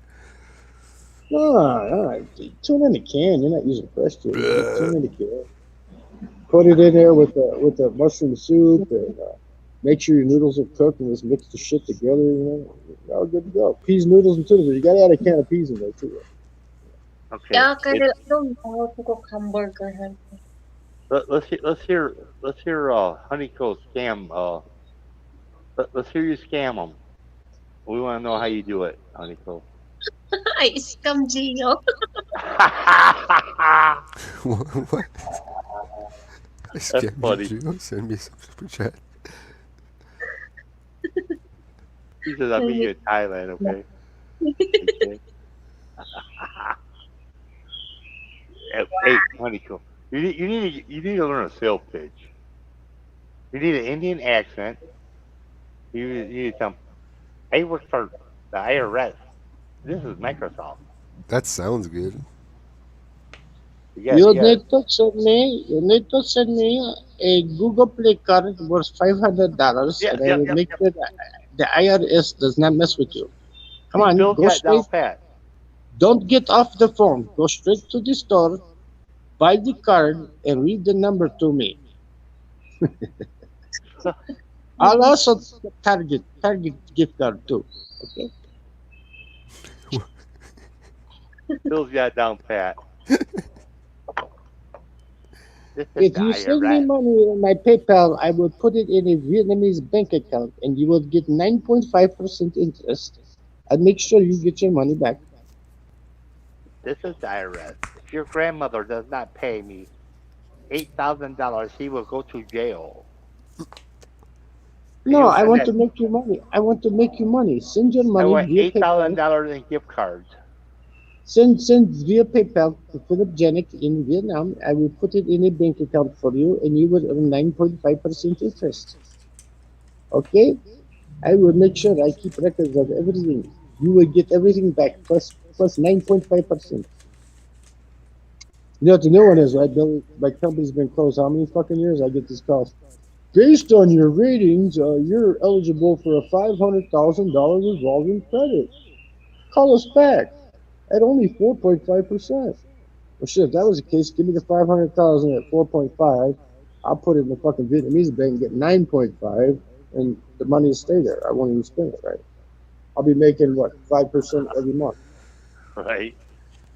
no, tuna in a can. You're not using fresh tuna. You get Bleh. tuna in a can. Put it in there with the mushroom soup, and make sure your noodles are cooked, and just mix the shit together. You're all good to go. Peas, noodles, and tuna. You got to add a can of peas in there too. Okay, Yeah, Colonel, I don't know how to cook hamburger. let's hear Honeycomb scam. Let's hear you scam them. We want to know how you do it, Honeycomb. I scam Gio. What? That's Scam you, funny. Gio? Send me some super chat. He says I'll meet you in Thailand. Okay. Okay. Hey, Honeycomb, you need to learn a sales pitch. You need an Indian accent. You need to tell 'em, I work for the IRS. This is Microsoft. That sounds good. You got You need to send me a Google Play card worth $500, yeah, and I yeah, will yeah, make yeah. sure that the IRS does not mess with you. Come See, on, Bill's go got it down straight. pat. Don't get off the phone. Go straight to the store, buy the card, and read the number to me. I'll also Target gift card too. Okay. Bill's got it down pat. This is If the you send me IRS. money on my PayPal, I will put it in a Vietnamese bank account, and you will get 9.5% interest. I'll make sure you get your money back. This is the IRS. If your grandmother does not pay me $8,000, she will go to jail. And No, you'll I send want that. to make you money. I want to make you money. Send your I money want via PayPal. $8,000 in gift cards. Send via PayPal to Philip Janik in Vietnam. I will put it in a bank account for you, and you will earn 9.5% interest. Okay? I will make sure I keep records of everything. You will get everything back plus 9.5%. You know what the new one is, right, Billy? My company's been closed how many fucking years? I get this call. Based on your ratings, you're eligible for a $500,000 revolving credit. Call us back at only 4.5%. Well, shit, if that was the case, give me the 500,000 at 4.5. I'll put it in the fucking Vietnamese bank and get 9.5, and the money will stay there. I won't even spend it, right? I'll be making what 5% every month. Right?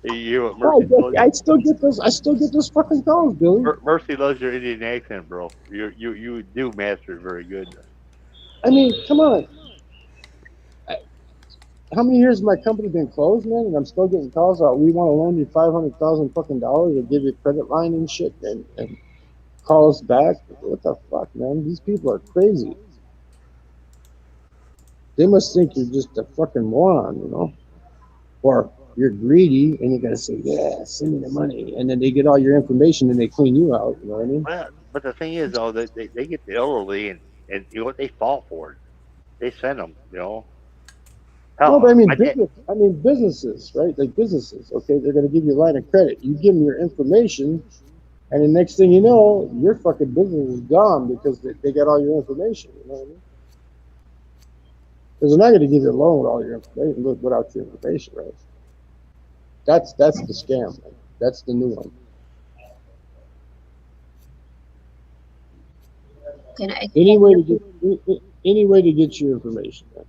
You hear what Oh, Mercy told you? I still get those. I still get those fucking calls, Billy. Mercy loves your Indian accent, bro. You do master it very good. I mean, come on. I, how many years has my company been closed, man? And I'm still getting calls out. We want to loan you 500,000 fucking dollars or give you a credit line and shit, and call us back. What the fuck, man? These people are crazy. They must think you're just a fucking moron, or you're greedy and you gotta say, yeah, send me the money, and then they get all your information and they clean you out. You know what I mean? Well, but the thing is, though, that they get the elderly and you know what they fall for it. They send them. No, but I Hell, mean my dad. business. I mean businesses, right? Like businesses. Okay, they're gonna give you a line of credit. You give them your information, and the next thing you know, your fucking business is gone because they got all your information. You know what I mean? Because they're not gonna give you a loan with all your information without your information, right? That's the scam. Man. That's the new one. Can I Any send way you? to get any way to get your information. Man.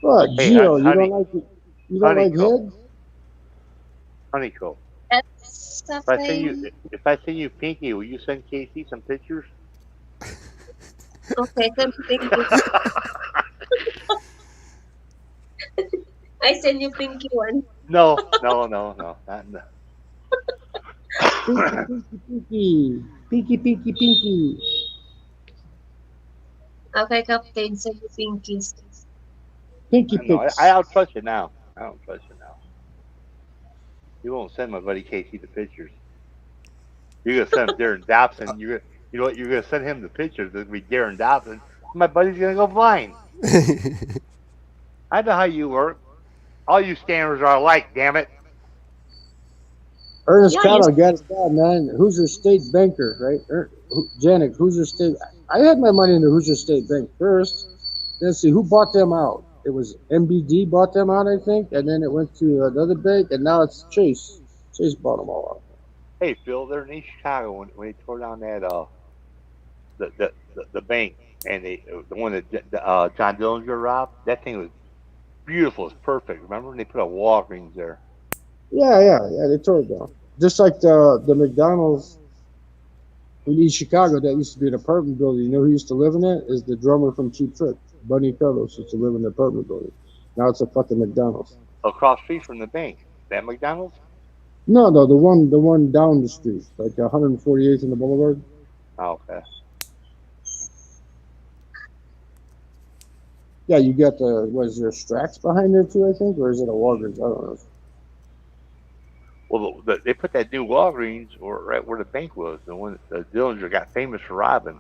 What, Hey, Gio? You don't like it? You don't like honeycomb, heads? honeycomb. something. if I send you Pinky, will you send Casey some pictures? Okay, send me Pinky. I send you Pinky one. No, no, no, no, not no. Pinky, pinky, pinky. Pinky, pinky, pinky. Okay, Captain, send you Pinkies. Pinky No, pics. I don't trust you now. I don't trust you now. You won't send my buddy Casey the pictures. You're gonna send him Darren Dobson. You know what? You're gonna send him the pictures. It'll be Darren Dobson. My buddy's gonna go blind. I know how you work. All you scammers are alike. Damn it. Ernest Yeah, Cano got it down, man. Hoosier State Banker, right? Janik, Hoosier State. I had my money in the Hoosier State Bank first. Let's see who bought them out. It was MBD bought them out, I think, and then it went to another bank, and now it's Chase. Chase bought them all out. Hey Phil, they're in East Chicago when they tore down that the bank and the one that John Dillinger robbed. That thing was beautiful. It's perfect. Remember when they put a Walgreens there? Yeah. They tore it down. Just like the McDonald's in East Chicago that used to be an apartment building. You know who used to live in it? Is the drummer from Cheap Trick, Bunny Carlos, used to live in the apartment building. Now it's a fucking McDonald's. Across the street from the bank. That McDonald's? No, the one down the street, like 148th in the Boulevard. Oh, okay. Yeah, you got was there Strax behind there too, I think, or is it a Walgreens? I don't know. Well, they put that new Walgreens right where the bank was, the one that Dillinger got famous for robbing.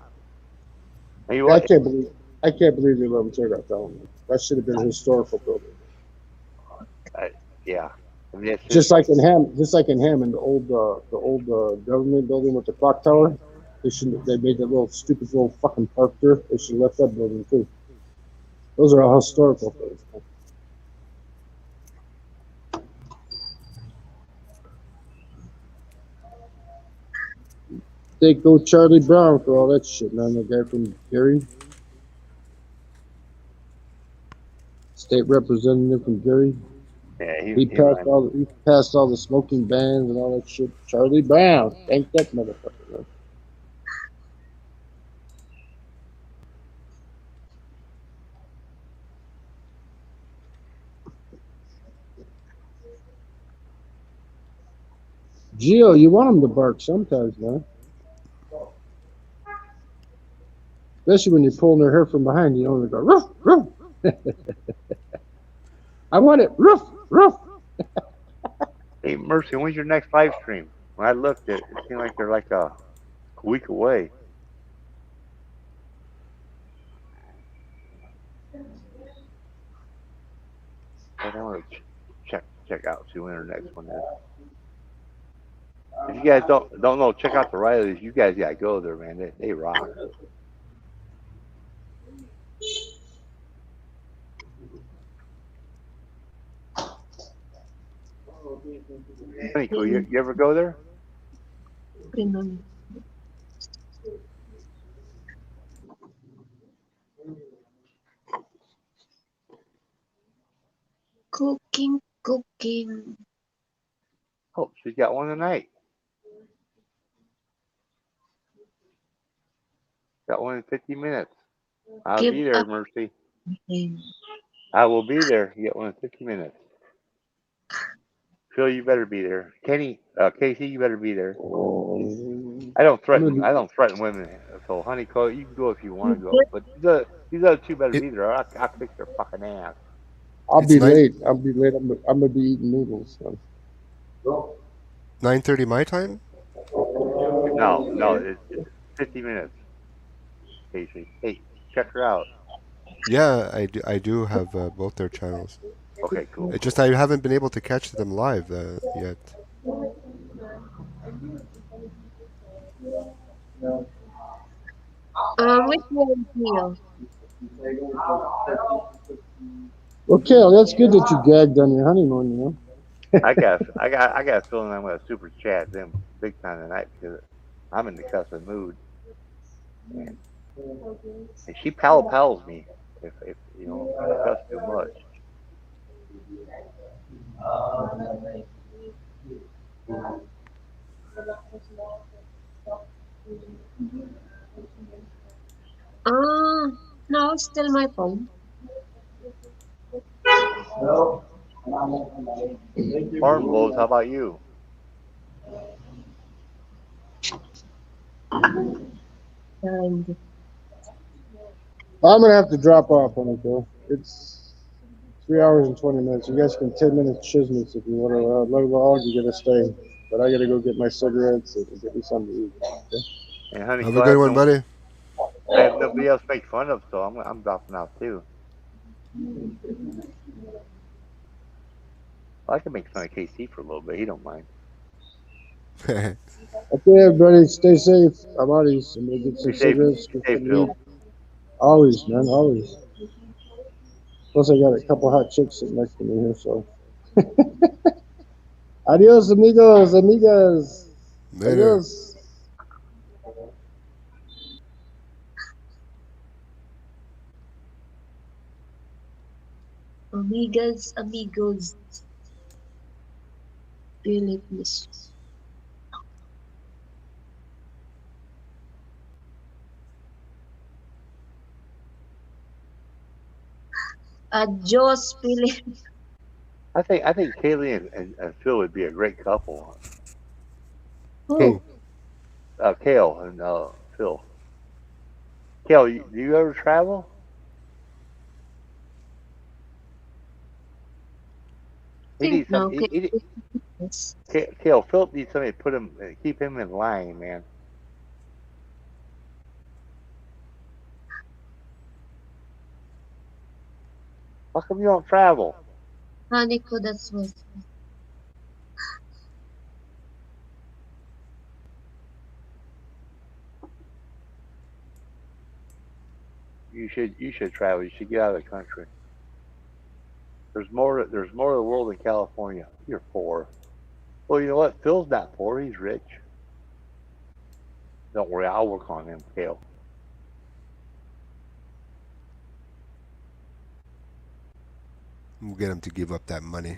And you I can't believe they let them tear that down. That should have been a historical building. Yeah. I mean, Just like in Hammond, the old government building with the clock tower. They made that little stupid little fucking park there. They should have left that building too. Those are all historical things. They go Charlie Brown for all that shit, man. The guy from Gary, state representative from Gary. Yeah, he passed all the smoking bans and all that shit. Charlie Brown, thank that motherfucker. Man. Gio, you want him to bark sometimes, man. Especially when you're pulling their hair from behind, you know, they go, roof, roof. I want it, roof, roof. Hey, Mercy, when's your next live stream? When I looked, it seemed like they're like a week away. I want to check out, see when their next one is. If you guys don't know, check out the Rileys. You guys gotta go there, man. They rock. Pretty cool. You ever go there? Cooking. Oh, she's got one tonight. Got one in 50 minutes. I'll be there, Mercy. I will be there. You got one in 50 minutes. Phil, you better be there. Kenny, Casey, you better be there. I don't threaten women. So, honey, Cole, you can go if you want to go, but these other two better be there. I'll kick their fucking ass. I'll be late. I'm gonna be eating noodles. So. 9:30 my time? No, it's 50 minutes. Casey, hey, check her out. Yeah, I do have both their channels. Okay, cool. It's just I haven't been able to catch them live yet. Which one here? Okay, well, that's good that you gagged on your honeymoon, you know. I got a feeling I'm gonna super chat them big time tonight because I'm in the cussing mood. And she pals me if you know I cuss too much. No, it's still my phone. Farm blows. How about you? And I'm gonna have to drop off on it though. It's 3 hours and 20 minutes. You guys can 10 minutes chismes if you want to. Long you gotta stay, but I gotta go get my cigarettes and get me something to eat. Okay? And honey, Have so a good one, buddy. I have nobody else to make fun of, so I'm dropping out too. I can make fun of KC for a little bit. He don't mind. Okay, everybody, stay safe. I'm out of here. I'm gonna get Be some safe, cigarettes, be get safe, some to eat. Phil. Always, man, always. Plus, I got a couple hot chicks sitting next to me here, so. Adios, amigos, amigas. Later. Adios. amigas, amigos, Philippines. Adios, Philippines. I think Kaylee and Phil would be a great couple. Who? Who? Kale and Phil. Kale, do you ever travel? He Think needs some. no. Okay. He, Yes. Kale, Phil needs somebody to put him, keep him in line, man. How come you don't travel? Haniko, that's what. You should travel. You should get out of the country. There's more of the world than California. You're poor. Well, you know what? Phil's not poor. He's rich. Don't worry, I'll work on him, Kale. We'll get him to give up that money.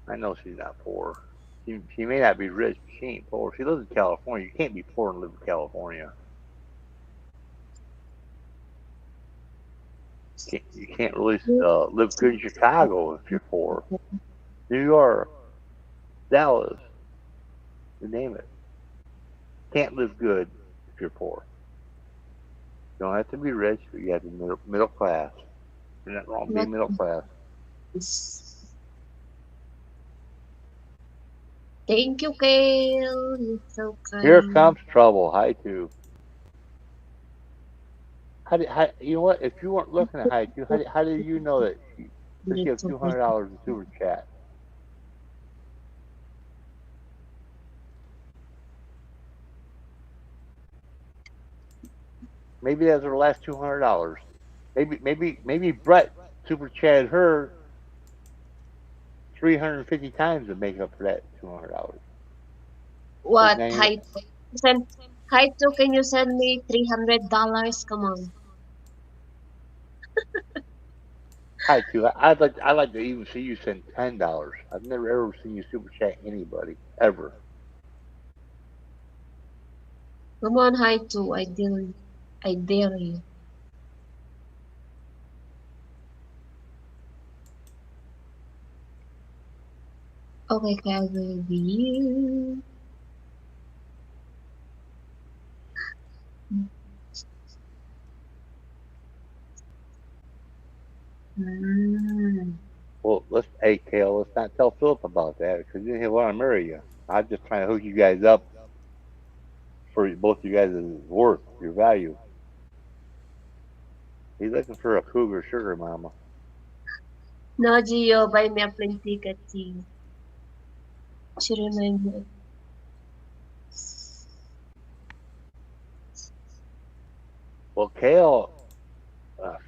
I know she's not poor. She may not be rich, but she ain't poor. She lives in California. You can't be poor and live in California. You can't really live good in Chicago if you're poor. New York, Dallas, you name it. Can't live good if you're poor. You don't have to be rich, but you have to be middle class. You're not wrong What being middle class. is? Thank you, Kale. You're so Here kind. comes trouble. Hi, too. You know what? If you weren't looking at Hi, too, how did you know that she said she You're has so kind. $200 in super chat? Maybe that's her last $200. Maybe Brett super chatted her 350 times to make up for that $200. Because What? now you know. Hi. Send. Hi, too. Can you send me $300? Come on. Hi, too. I'd like to even see you send $10. I've never ever seen you super chat anybody ever. Come on, hi, too. I dare you. Okay, Kyle will be you. Mm. Well, hey, Kale, let's not tell Philip about that because then he'll want to marry you. I'm just trying to hook you guys up for both you guys' worth, your value. He's looking for a cougar sugar mama. No, Gio, buy me a plane ticket, please. She remind me. Well, Kale,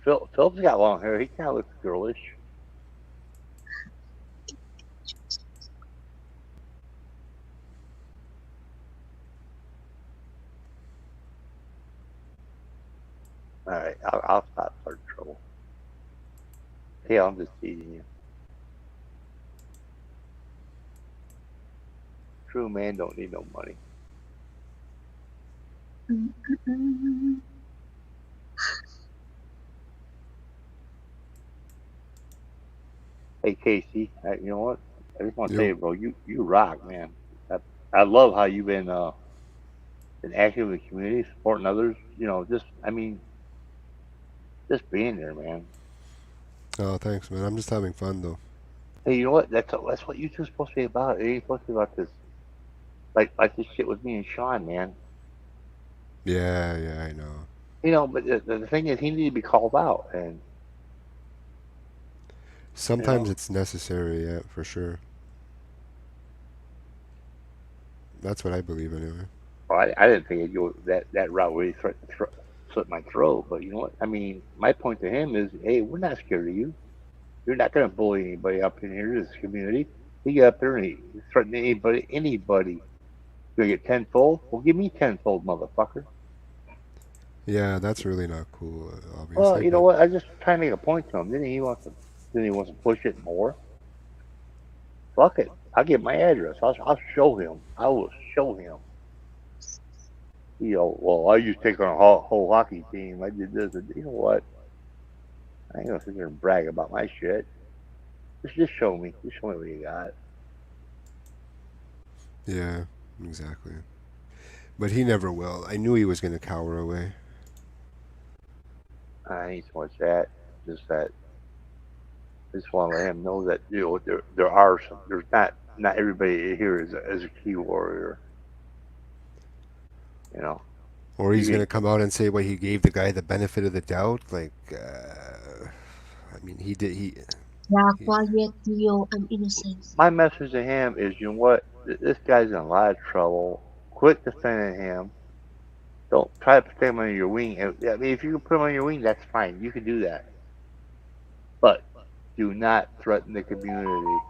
Philip's got long hair. He kind of looks girlish. All right, I'll stop starting trouble. Kale, I'm just teasing you. True man don't need no money. Mm-mm. Hey Casey, you know what? I just want to say, You, bro, you rock, man. I love how you've been active in the community, supporting others. Just I mean, just being there, man. oh, thanks, man. I'm just having fun though. Hey, you know what? That's what YouTube's supposed to be about. It ain't supposed to be about this like this shit with me and Sean, man. Yeah, yeah, I know. But the thing is, he needed to be called out, and you Sometimes know, it's necessary, yeah, for sure. That's what I believe anyway. well, I didn't think he'd go that route where he threatened to slit my throat. But you know what? I mean, my point to him is, hey, we're not scared of you. You're not going to bully anybody up in here in this community. He got up there and he threatened anybody. You're gonna get tenfold? Well, give me tenfold, motherfucker. Yeah, that's really not cool, Well, obviously, you know but what? I just trying to make a point to him. Then he wants to push it more. Fuck it. I'll get my address. I'll show him. I will show him. Well, I used to take on a whole hockey team. I did this. You know what? I ain't gonna sit there and brag about my shit. Just show me. Just show me what you got. yeah, exactly. But he never will. I knew he was going to cower away. I ain't so much that. Just that. I just want to let him know that there are some. There's not everybody here is a key warrior. You know. Or You he's going can to come out and say, well, he gave the guy the benefit of the doubt. Like, I mean, he did. Yeah, He quiet, Theo. I'm innocent. My message to him is, you know what? This guy's in a lot of trouble. Quit defending him. Don't try to put him under your wing. I mean, if you can put him on your wing, that's fine. You can do that. But do not threaten the community,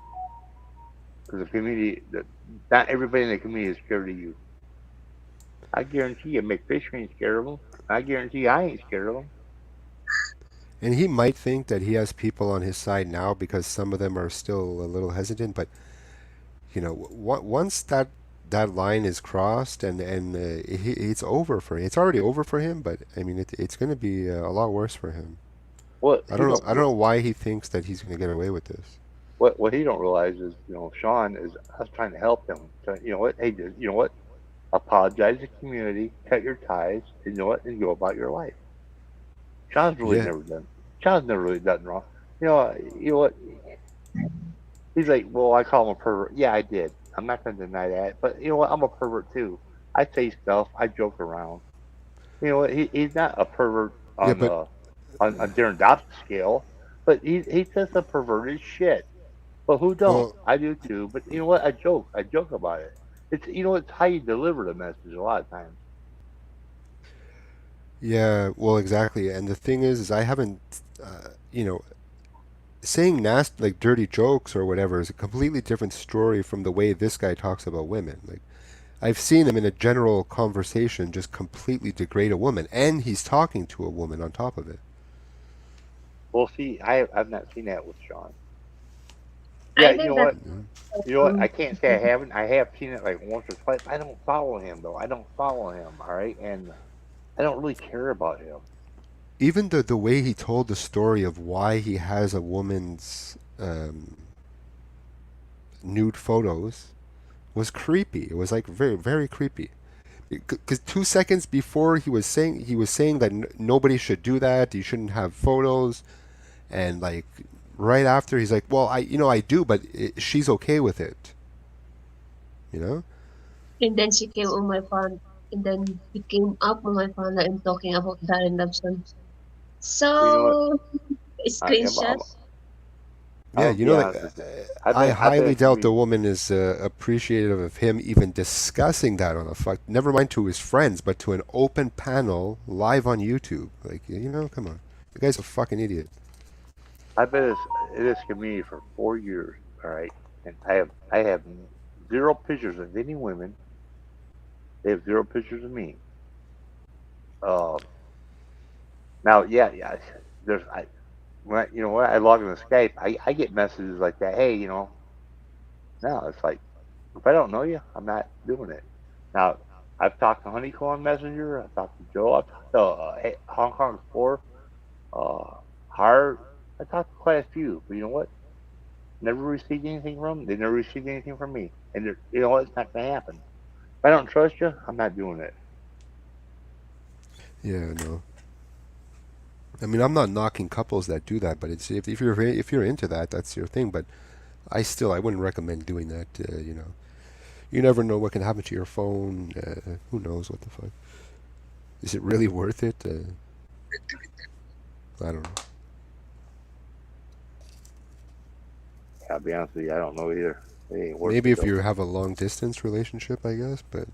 because not everybody in the community is scared of you. I guarantee you, McFisher ain't scared of them. I guarantee you, I ain't scared of them. and he might think that he has people on his side now because some of them are still a little hesitant. But once that line is crossed, and it's over for him. It's already over for him. But I mean, it's going to be a lot worse for him. What I he don't know. don't I don't know why he thinks that he's going to get away with this. what he don't realize is, Sean is us trying to help him. So, you know what? Hey, you know what? Apologize to the community, cut your ties, and you know what? And go about your life. Sean's really Yeah, never done. Sean's never really done wrong. You know what? He's like, well, I call him a pervert. Yeah, I did. I'm not going to deny that. But you know what? I'm a pervert too. I say stuff. I joke around. You know what? He's not a pervert yeah, on but on Darren Dobson's scale, but he says some perverted shit. But who don't? well, I do too. But you know what? I joke. I joke about it. It's how you deliver the message a lot of times. yeah, well, exactly. And the thing is I haven't, you know, saying nasty, like dirty jokes or whatever, is a completely different story from the way this guy talks about women. Like, I've seen him in a general conversation just completely degrade a woman, and he's talking to a woman on top of it. Well, see, I've not seen that with Sean. Yeah, I you think know that what? You know what? I um, can't say I haven't. I have seen it like once or twice. I don't follow him though. I don't follow him. All right, and I don't really care about him. Even the way he told the story of why he has a woman's nude photos was creepy. It was like very very creepy. Because 2 seconds before he was saying that nobody should do that. You shouldn't have photos, and like right after he's like, well, I do, but she's okay with it. You know? and then she came on my phone, and then he came up on my phone that I'm talking about Darren Dobson. Well, you know what? So, I, I'm, screenshot. I'm, Yeah, I'll you be know, like honest with you. I I've been highly a doubt the comedian. woman is appreciative of him even discussing that on a fuck. Never mind to his friends, but to an open panel live on YouTube. Like, come on, the guy's a fucking idiot. I've been in this community for 4 years. All right, and I have zero pictures of any women. They have zero pictures of me. Uh, Now, yeah, there's when I log into Skype, I get messages like that. Hey, no, it's like if I don't know you, I'm not doing it. Now, I've talked to Honeycomb Messenger. I've talked to Joe. I've talked to Hong Kong Explorer, uh, Hard. I talked to quite a few, but you know what? Never received anything from them. They never received anything from me. And you know what? It's not going to happen. If I don't trust you, I'm not doing it. Yeah, no. I mean, I'm not knocking couples that do that, but it's if you're into that, that's your thing. But I wouldn't recommend doing that. You know, you never know what can happen to your phone. Who knows what the fuck? Is it really worth it? I don't know. I'll be honest with you, I don't know either. It ain't worth Maybe it if though. you have a long distance relationship, I guess. But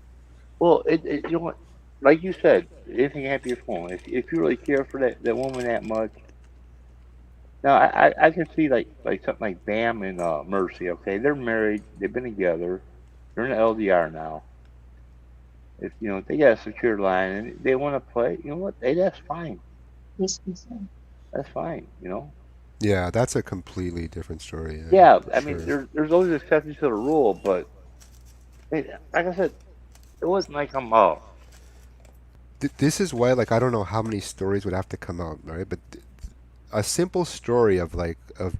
Well, you know what? Like you said, anything can happen to your phone. If you really care for that woman that much, now I can see like something like Bam and Mercy. Okay, they're married. They've been together. They're in the LDR now. If you know they got a secure line and they want to play, you know what? Hey, that's fine. Yes, yes, That's fine. You know. yeah, that's a completely different story. Yeah, For I mean, sure. there's always exceptions to the rule, but like I said, it wasn't like I'm This is why, like, I don't know how many stories would have to come out, right? But a simple story of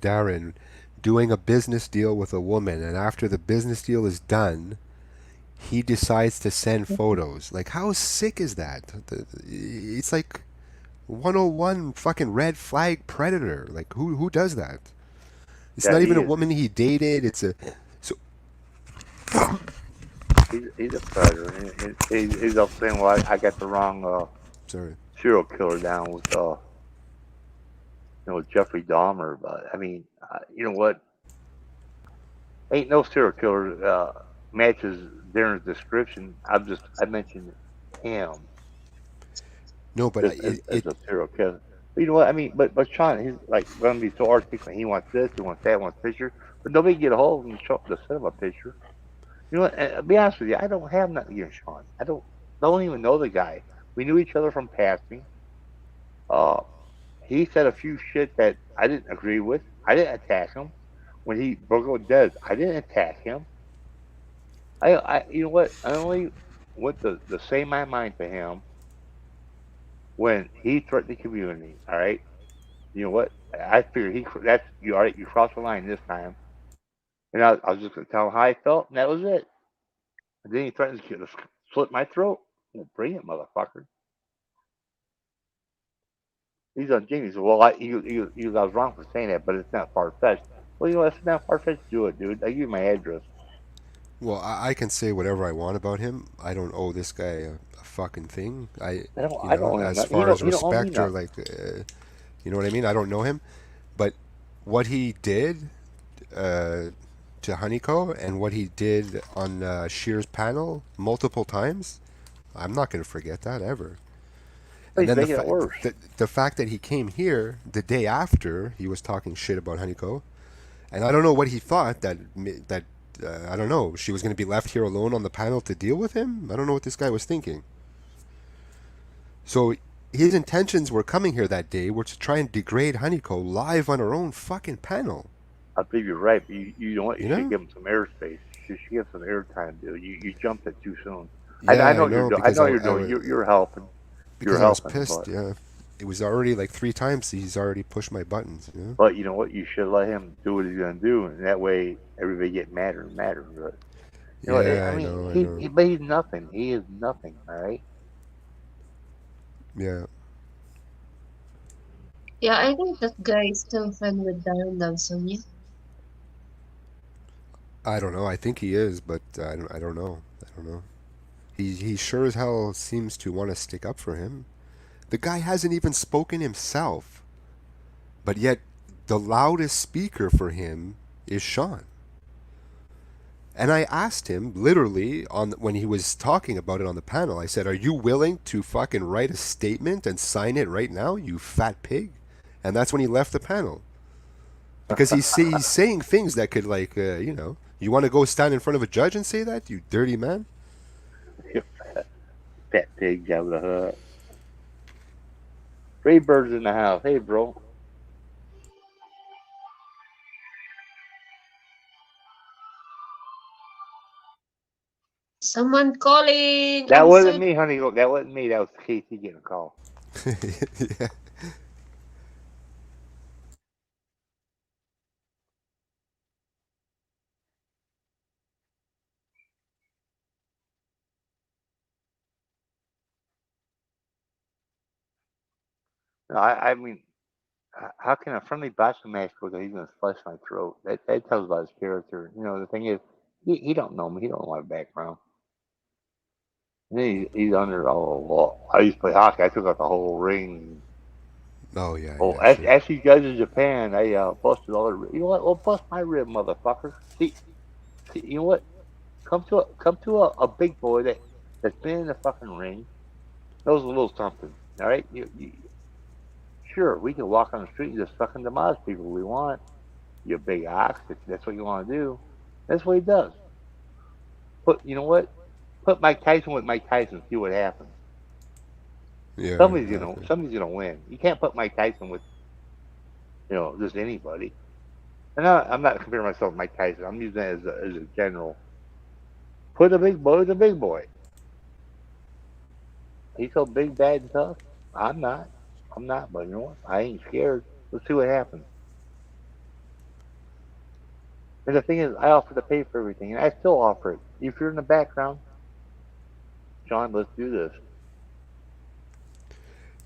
Darren doing a business deal with a woman, and after the business deal is done, he decides to send photos. Like, how sick is that? It's like 101 fucking red flag predator. Like, who does that? It's yeah. not He even a is. woman he dated. It's a so. He's a predator. He's up saying, "Well, I got the wrong Sorry. serial killer down with Jeffrey Dahmer." But I mean, you know what? Ain't no serial killer matches Darren's description. I mentioned him No, but just as a serial killer. But you know what? I mean, but Sean, he's like going to be so articulate. He wants this, he wants that, he wants picture, but nobody can get a hold of him to send him a picture. You know what? And I'll be honest with you, I don't have nothing against Sean. I don't even know the guy. We knew each other from passing. Uh, he said a few shit that I didn't agree with. I didn't attack him when he broke up with Dez. I didn't attack him. You know what? I only went to say my mind to him when he threatened the community. All right. You know what? I figured that's you. All right. You crossed the line this time, and I was just gonna tell him how I felt, and that was it. And then he threatens to slit my throat. Well, bring it, motherfucker. He's on Jimmy. He said, well, I was wrong for saying that, but it's not far fetched. Well, you know, it's not far fetched to do it, dude. I give you my address. Well, I can say whatever I want about him. I don't owe this guy a fucking thing. I don't owe him As nothing. far as You don't owe me respect or nothing. like, you know what I mean? I don't know him, but what he did uh, to Honeyco and what he did on Shear's panel multiple times, I'm not going to forget that ever. But And he's then making it worse. the fact that he came here the day after he was talking shit about Honeyco, and I don't know what he thought that I don't know, she was going to be left here alone on the panel to deal with him. I don't know what this guy was thinking. So his intentions were coming here that day were to try and degrade Honeyco live on her own fucking panel. I believe you're right, but you know what? You You should know? give him some airspace. You should give him some airtime, dude. You jumped it too soon. I Yeah, know I what you're know doing. I because know what you're doing. You're helping. You're because I was helping, pissed. Yeah, it was already like 3 times he's already pushed my buttons. You know? but you know what? You should let him do what he's gonna do, and that way everybody get madder and madder. But you know, Yeah, I I mean, know, I he, know. he but he's nothing. He is nothing. All right. Yeah, Yeah, I think that guy is still friend with Darren Dawson, yeah. I don't know. I think he is, but I don't know. I don't know. He sure as hell seems to want to stick up for him. The guy hasn't even spoken himself, but yet the loudest speaker for him is Sean. And I asked him literally on when he was talking about it on the panel. I said, "Are you willing to fucking write a statement and sign it right now, you fat pig?" And that's when he left the panel because he's saying things that could you want to go stand in front of a judge and say that, you dirty man? Fat pig, Jabba the Hutt. Free birds in the house. Hey, bro. Someone calling. That wasn't Answer. me, honey. That wasn't me. That was Casey getting a call. Yeah. No, I mean, how can a friendly boxing match go that he's gonna slice my throat? That tells about his character. The thing is, he don't know me. He don't know my background. And then he's under all the law. I used to play hockey. I took out the whole ring. Oh yeah, Oh, yeah, sure. actually, you guys in Japan, I busted all the. You know what? Well, bust my rib, motherfucker. See, you know what? Come to a big boy that's been in the fucking ring. Knows a little something. All right, sure, we can walk on the street and just fucking demolish people we want. You big ox, if that's what you want to do. That's what he does. You know what? Put Mike Tyson with Mike Tyson. See what happens. Yeah, exactly. Somebody's gonna win. You can't put Mike Tyson with just anybody. And I'm not comparing myself to Mike Tyson. I'm using that as a general. Put a big boy with a big boy. He's so big, bad, and tough. I'm not. I'm not. But you know what? I ain't scared. Let's see what happens. And the thing is, I offer to pay for everything, and I still offer it. If you're in the background, John, let's do this.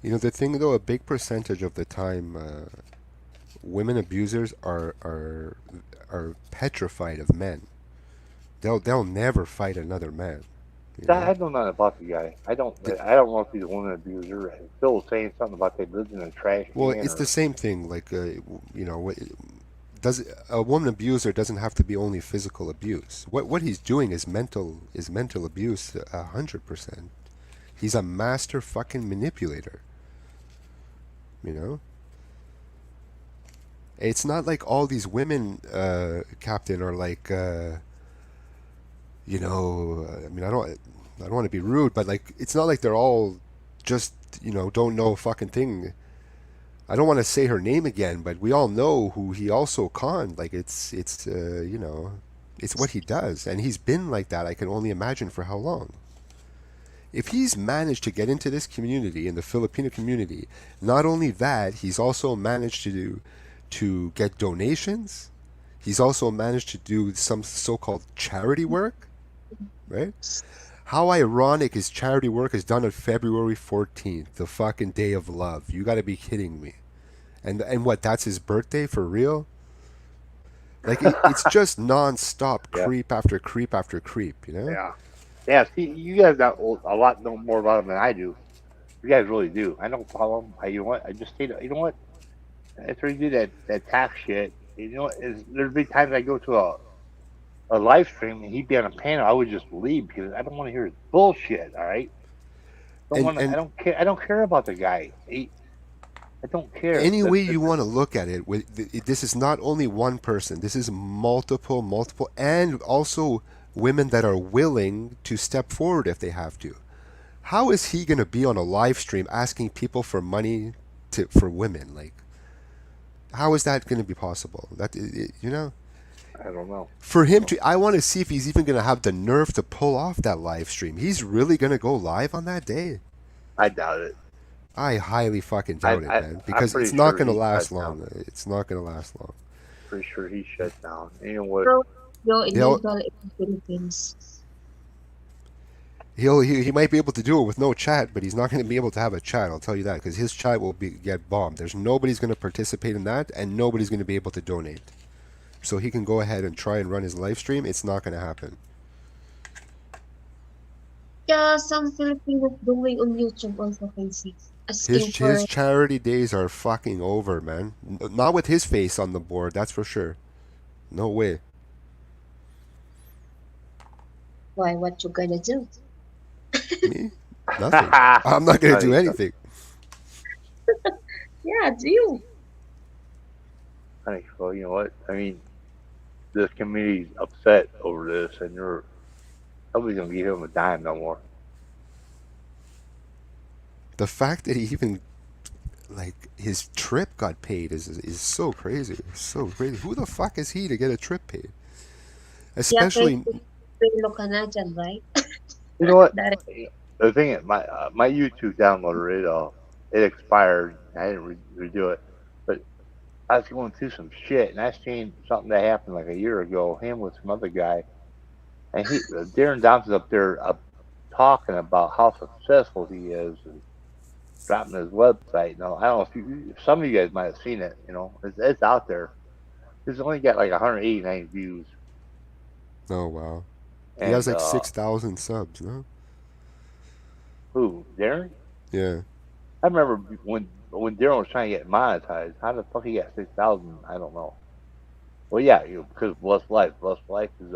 The thing though, a big percentage of the time, women abusers are petrified of men. They'll never fight another man. I know nothing about the guy. I don't know if he's a woman abuser. Phil was saying something about they lived in a trash Well, can. it's the same thing. Like, does a woman abuser doesn't have to be only physical abuse. What he's doing is mental abuse 100%. He's a master fucking manipulator. It's not like all these women, Captain, are like, I mean, I don't want to be rude, but like, it's not like they're all just, don't know a fucking thing. I don't want to say her name again, but we all know who he also conned. Like, it's it's what he does, and he's been like that. I can only imagine for how long. If he's managed to get into this community, in the Filipino community, not only that, he's also managed to get donations. He's also managed to do some so-called charity work, right? How ironic is charity work is done on February 14th, the fucking day of love. You got to be kidding me. And what, that's his birthday for real? Like, it's just non-stop creep after creep after creep, Yeah. Yeah, see, you guys know a lot more about him than I do. You guys really do. I don't follow him. You know what? I just say, you know what? After he did that tax shit, there'd be times I go to a live stream and he'd be on a panel. I would just leave because I don't want to hear his bullshit. All right. I don't care. I don't care about the guy. I don't care. Any way you want to look at it, this is not only one person. This is multiple, and also women that are willing to step forward if they have to. How is he going to be on a live stream asking people for money for women? Like, how is that going to be possible? I don't know. For him to, I want to see if he's even going to have the nerve to pull off that live stream. He's really going to go live on that day? I doubt it. I highly fucking doubt it, man. Because it's not going to last long. It's not going to last long. Pretty sure he shut down. You know what? Illegal in the Philippines. He might be able to do it with no chat, but he's not going to be able to have a chat. I'll tell you that, because his chat will get bombed. There's nobody's going to participate in that, and nobody's going to be able to donate. So he can go ahead and try and run his live stream. It's not going to happen. Yeah, some Filipinos doing on YouTube also can see. His charity days are fucking over, man. Not with his face on the board, that's for sure. No way. Why? What you gonna do? Me? Nothing. I'm not gonna do anything. Yeah, do you? Well, you know what? I mean, this community's upset over this, and nobody's gonna give him a dime no more. The fact that he even, like, his trip got paid is so crazy. It's so crazy. Who the fuck is he to get a trip paid? Especially. Canadian, right? You know what? The thing is, my YouTube downloader it expired. I didn't redo it, but I was going through some shit, and I seen something that happened like a year ago. Him with some other guy, and Darren Downs is up there talking about how successful he is, dropping his website. No, I don't know if some of you guys might have seen it. It's out there. It's only got like 189 views, Oh wow. He has and like 6,000 subs, no? who Darren? Yeah. I remember when Darren was trying to get monetized. How the fuck he got 6,000? I don't know. Well, yeah, because Blessed Life. Blessed Life is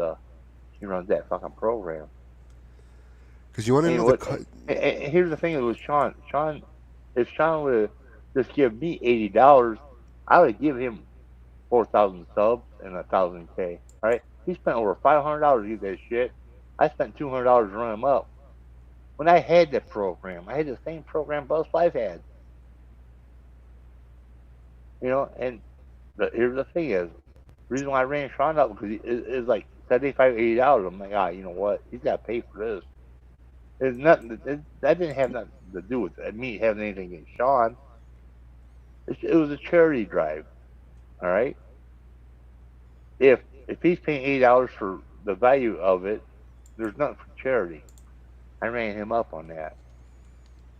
he runs that fucking program. Because you want to And you know know what? And here's the thing with Sean. If Sean would have just give me $80, I would give him 4,000 subs and 1,000K. All right, he spent over $500 to get that shit. I spent $200 to run him up. When I had that program, I had the same program Buzz Life had. And here's the thing is, the reason why I ran Sean up because it's like $75, $80. I'm like, you know what? He's got to pay for this. It's nothing. That didn't have nothing to do with me having anything against Sean. It was a charity drive. All right. If he's paying $80 for the value of it, there's nothing for charity. I ran him up on that.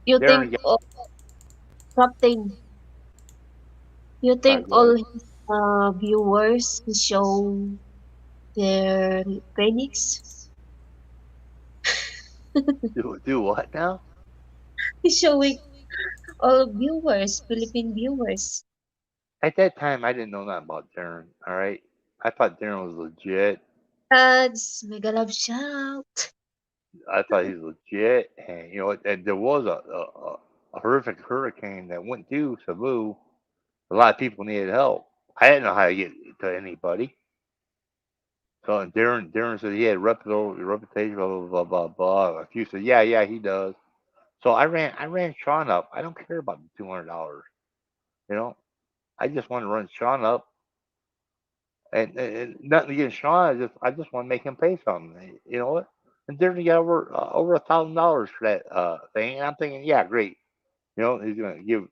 You think, Darren got. Captain, you Sorry, think go all ahead. his viewers show their penis? Do what now? He's showing all viewers, Philippine viewers. At that time, I didn't know nothing about Darren. All right. I thought Darren was legit. Ads, mega love shout. I thought he was legit, and and there was a horrific hurricane that went through Cebu. A lot of people needed help. I didn't know how to get to anybody. So Darren said he had reputable reputation, blah blah blah blah blah. A few said, yeah, he does. So I ran Sean up. I don't care about the $200. You know, I just want to run Sean up, and nothing against Sean. I just want to make him pay something. You know what? And Darren got over $1,000 for that thing. And I'm thinking, yeah, great. He's gonna give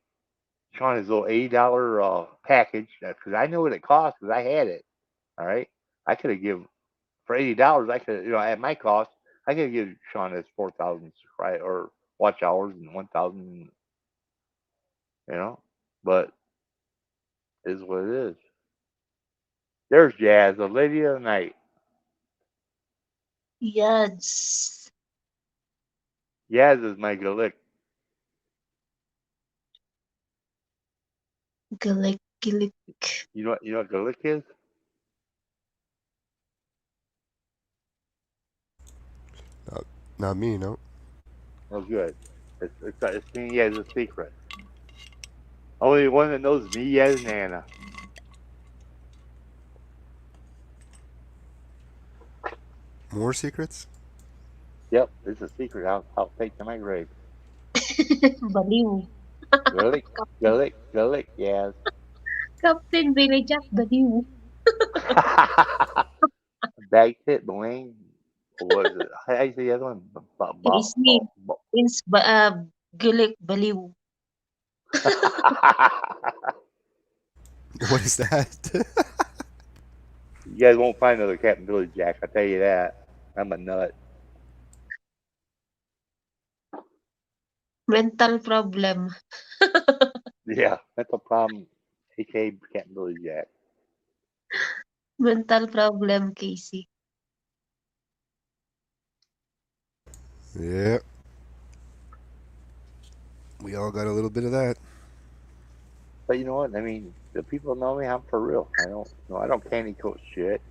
Sean his little $80 package because I knew what it cost because I had it. All right, I could have given for $80. I could, at my cost, I could give Sean his 4,000 subscribe or watch hours and 1,000. You know, but it is what it is. There's Jazz, the lady of the night. Yes. Jazz is my galick. Gilik, gilik. You know what galick is? Not me, no. Oh, good. It's me as a secret. Only one that knows me as Nana. More secrets? Yep, it's a secret I'll take to my grave. Baliw. Galick, galick, galick, yes. Captain Billy Jack Baliw. Bag tip, boing. What is it? How do you say the other one? Casey. Means gilik, baliw. What is that? You guys won't find another Captain Billy Jack, I tell you that. I'm a nut. Mental problem. Yeah, mental problem, aka Captain Billy Jack. Mental problem, Casey. Yeah. We all got a little bit of that. But you know what? I mean, the people know me. I'm for real. I don't candy coat shit.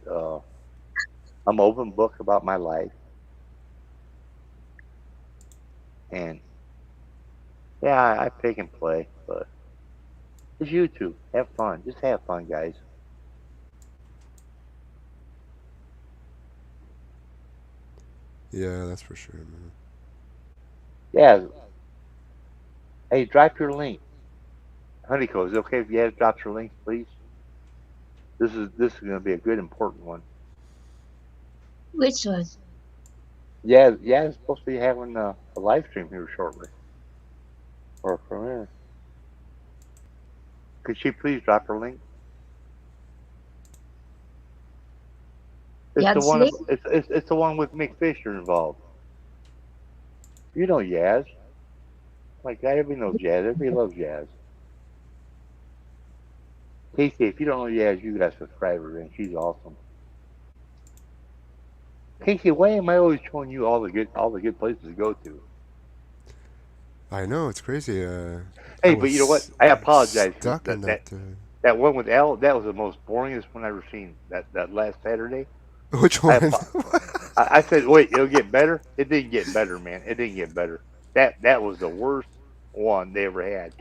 I'm open book about my life, and yeah, I pick and play, but it's YouTube. Have fun. Just have fun, guys. Yeah, that's for sure, man. Yeah. Hey, drop your link. Honeyco, is it okay if you guys drop your links, please? This is going to be a good important one. Which one? Yeah, it's supposed to be having a live stream here shortly, or a premiere. Could she please drop her link? It's the one. Yardsley? It's the one with Mick Fisher involved. You know Yaz. My God, everybody knows Jazz. Everybody loves Jazz. Casey, if you don't know Jazz, you gotta subscribe her, and she's awesome. Casey, why am I always showing you all the good places to go to? I know it's crazy. I Hey, but you know what? was I apologize. stuck in that. That one with Al, that was the most boringest one I've ever seen. That last Saturday. Which I, one? I said, wait, it'll get better. It didn't get better, man. It didn't get better. That was the worst one they ever had.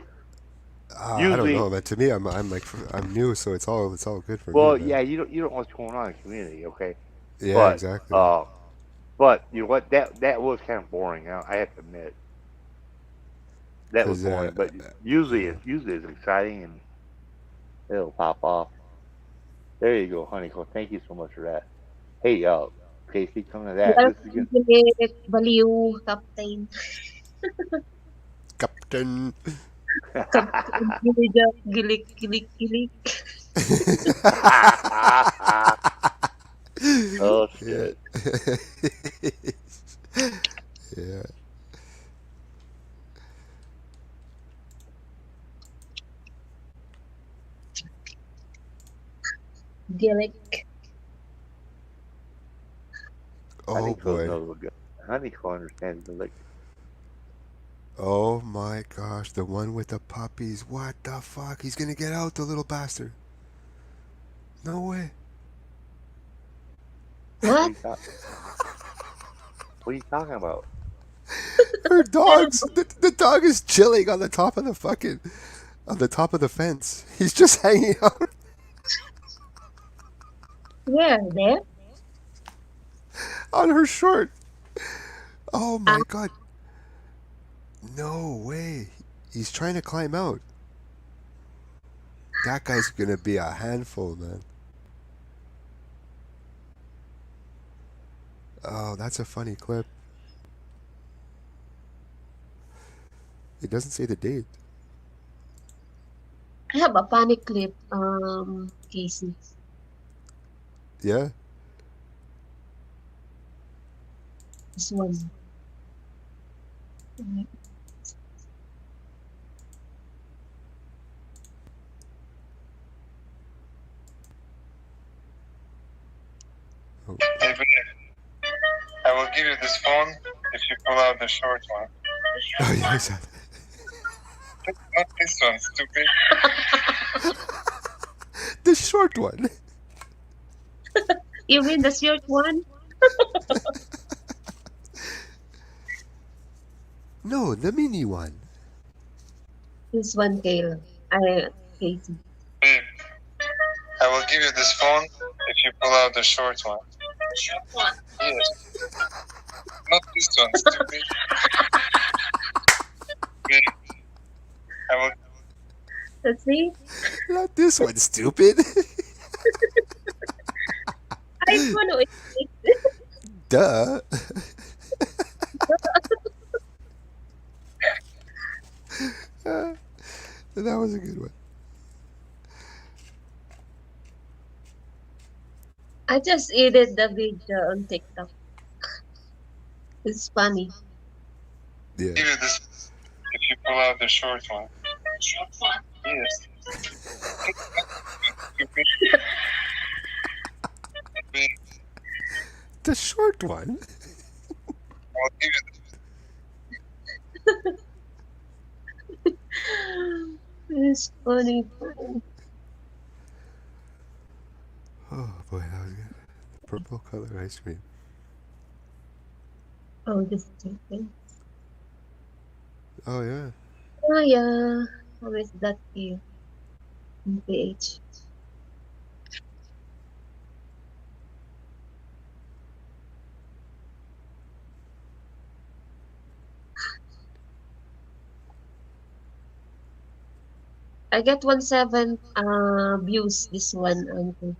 I don't know, Usually, man. To me, I'm like I'm new, so it's all good for me, well, man. yeah, you don't know what's going on in the community, okay? Yeah, But exactly. uh, but you know what? That was kind of boring. I have to admit that was Because boring. But usually it's exciting and it'll pop off. There you go, honeycomb. Thank you so much for that. Hey, Casey, come to that. This is good. Welcome, Baliw, Captain. Captain. Captain Gilijak, Gilik, Gilik, Gilik. Oh Yeah. shit. Yeah. Gilik. Oh Honeycomb boy. knows what good. Honeycomb understands the lick. Oh my gosh, the one with the puppies. What the fuck? He's gonna get out, the little bastard. No way. What? What are you talking about? Her dogs. The dog is chilling on the top of the fucking, on the top of the fence. He's just hanging out Where? There? on her short. Oh Ah, my god. No way. He's trying to climb out. That guy's gonna be a handful, man. Oh, that's a funny clip. It doesn't say the date. I have a funny clip, Casey. Yeah. This one. Oh. Hey, babe, I will give you this phone if you pull out the short one. Oh yeah, exactly. Not this one, stupid. The short one. You mean the short one? No, the mini one. This one, Kayla. Casey. Babe, I will give you this phone if you pull out the short one. Short one? Yes. Not this one, stupid. Babe, I will. Let's see. Not this one, stupid. I want to Duh. That was a good one. I just edited the video on TikTok. It's funny. Yeah. Give you this if you pull out the short one. Short one? Yes. Stupid. Babe, The short one. I will give you It's funny. Oh boy, that was good. Purple color ice cream. Oh, this thing. Oh yeah. Oh yeah. How is that here? In PH. I get 17 views this one on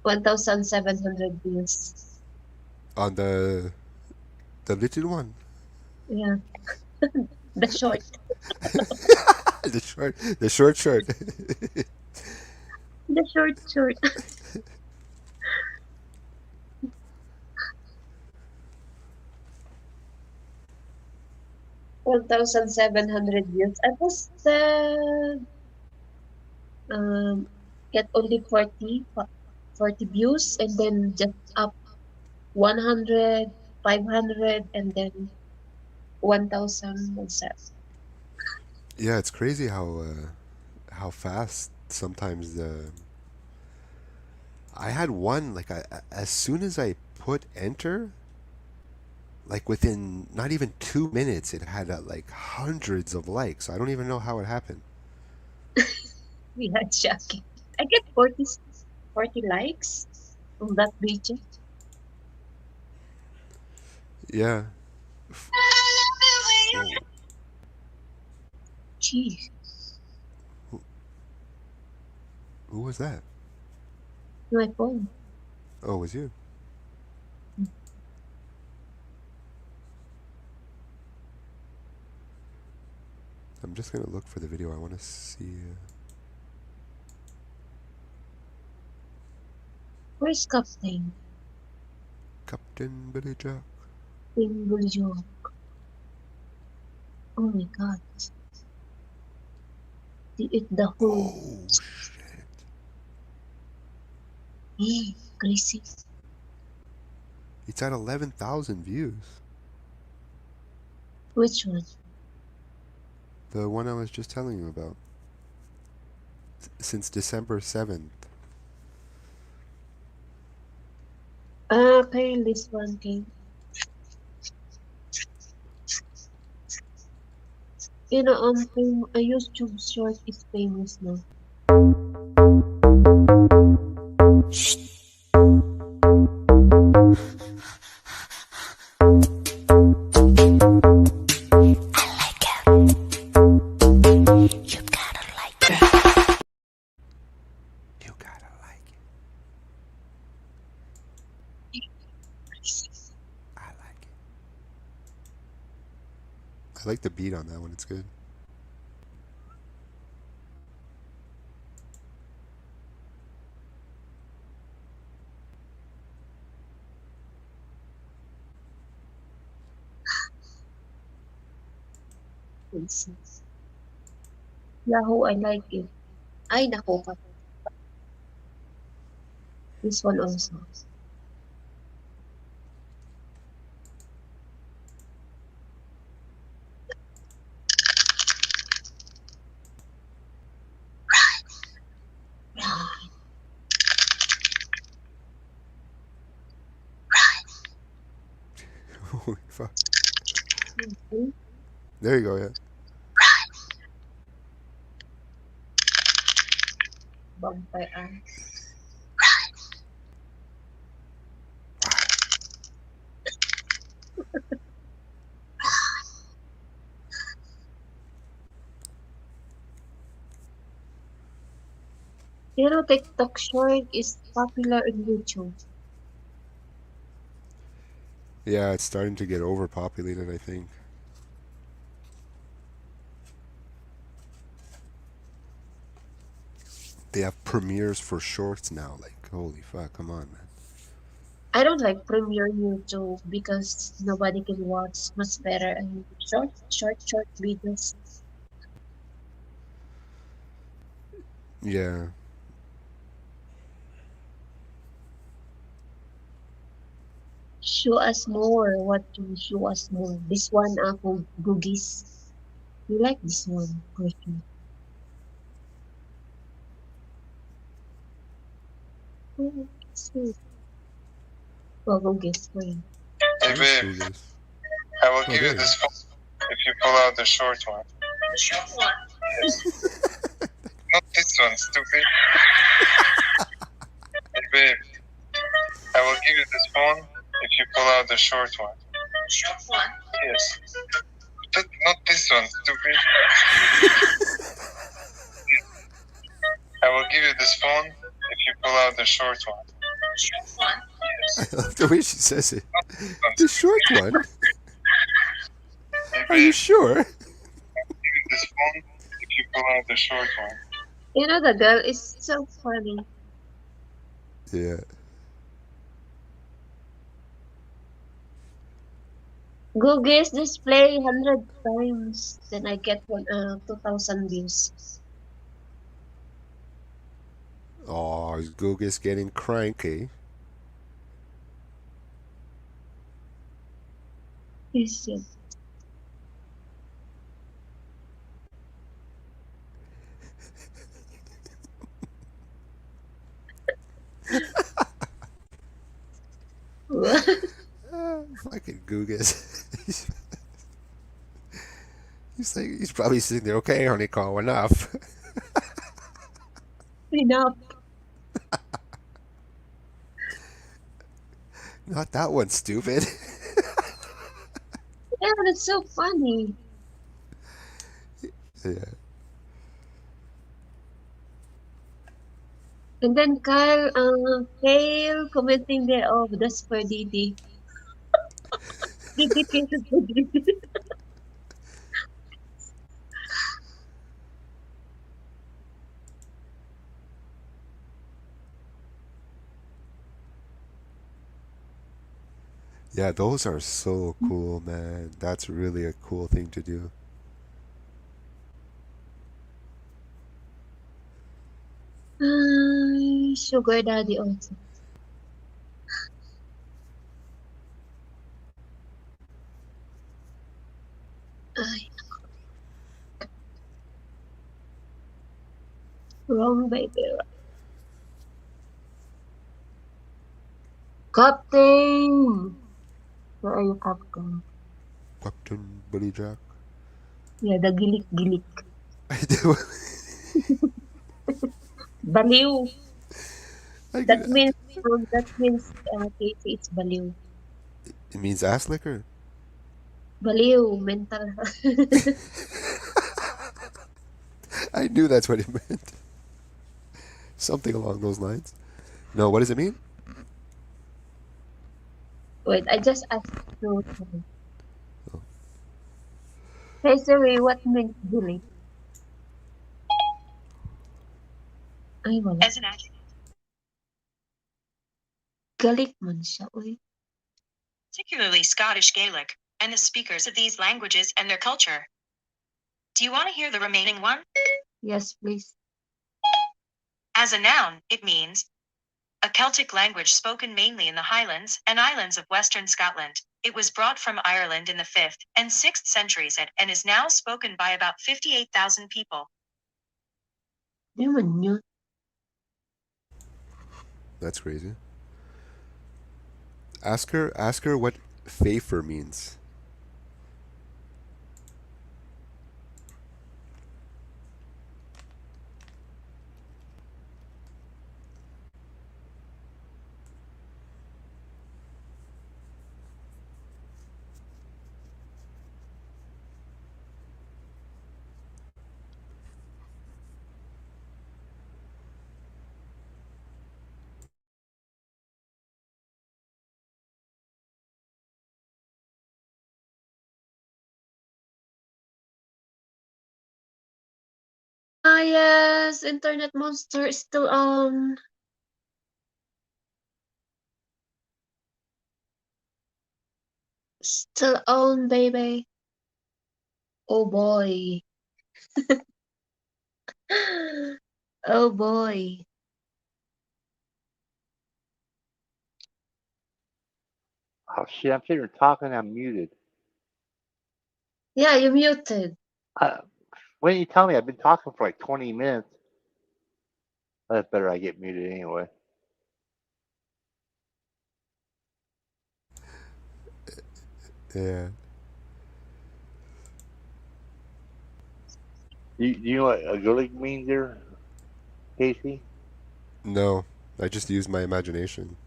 1,700 views. On the little one. Yeah. The short. The short shirt. The short. 1,700 views. I posted get only 40 views and then just up 100, 500, and then 1,000 and seven. Yeah, it's crazy how fast sometimes the. I had one like as soon as I put enter, like within not even 2 minutes, it had like hundreds of likes. I don't even know how it happened. We had shocking. I get 40 likes on that video. Yeah. Whoa. Jeez, Who was that? my phone. Oh, it was you. I'm just gonna look for the video. I want to see. Where's Captain? Captain Billy Jack. Pingujo. Oh my god. They eat the whole. Oh shit! Hey, crazy. It's at 11,000 views. Which one? The one I was just telling you about. Since December 7th. Okay, this one came. You know, a YouTube short is famous now. You gotta like it. I like it. I like the beat on that one. It's good. Yahoo, I like it. Ay, nako ka. This one also. Holy fuck. Mhm. There you go, yeah. Vampire. You know, TikTok short is popular in YouTube. Yeah, it's starting to get overpopulated, I think. They have premieres for shorts now. Like, holy fuck, come on, man. I don't like Premiere YouTube because nobody can watch much better and short videos. Yeah. Show us more. What to show us more? This one, ako, Googies. You like this one, Griffin? Oh, sweet. Oh, Googies, wait. Hey babe, Cougars. I will Oh, give there you you this phone if you pull out the short one. The short one? Yes. Not this one, stupid. Hey babe, I will give you this phone if you pull out the short one. The short one? Yes. Not this one, stupid. I will give you this phone if you pull out the short one. The short one? I Yes. love the way she says it. Not this one, The stupid. short one? Hey Are you babe, sure? I will give you this phone if you pull out the short one. You know, the girl is so funny. Yeah. Google display 100 times, then I get 2,000 views. Oh, Google's getting cranky. Yes, yes. Fucking Google's. He's probably sitting there. Okay, honey, call enough. Enough. Not that one, stupid. Yeah, that's so funny. Yeah. And then Kyle fail commenting there. Oh, that's for Didi. Dedicated for Didi. Yeah, those are so cool, man. That's really a cool thing to do. Sugar daddy also. Ay, wrong baby. Captain! Where are you, Captain? Captain Billy Jack. Yeah, the gilik-gilik. I do. Baliw. I That could, means, Casey, it's baliw. it means ass liquor. Baliw, mental. I knew that's what it meant. Something along those lines. No, what does it mean? Wait, I just asked you. Hey Siri, what means gilik? Ay, wala. As an adjective, Galik man siya, uy. particularly Scottish Gaelic, and the speakers of these languages and their culture. Do you want to hear the remaining one? Yes, please. As a noun, it means a Celtic language spoken mainly in the Highlands and Islands of Western Scotland. It was brought from Ireland in the 5th and 6th centuries and is now spoken by about 58,000 people. Di man yun. That's crazy. Ask her what fafer means. Yes, Internet Monster is still on. Still on, baby. Oh boy. Oh boy. Oh shit! I'm sitting here talking. I'm muted. Yeah, you muted. Why didn't you tell me? I've been talking for like 20 minutes. That's better. I get muted anyway. Yeah. You know what a gulig means there, Casey? No, I just used my imagination.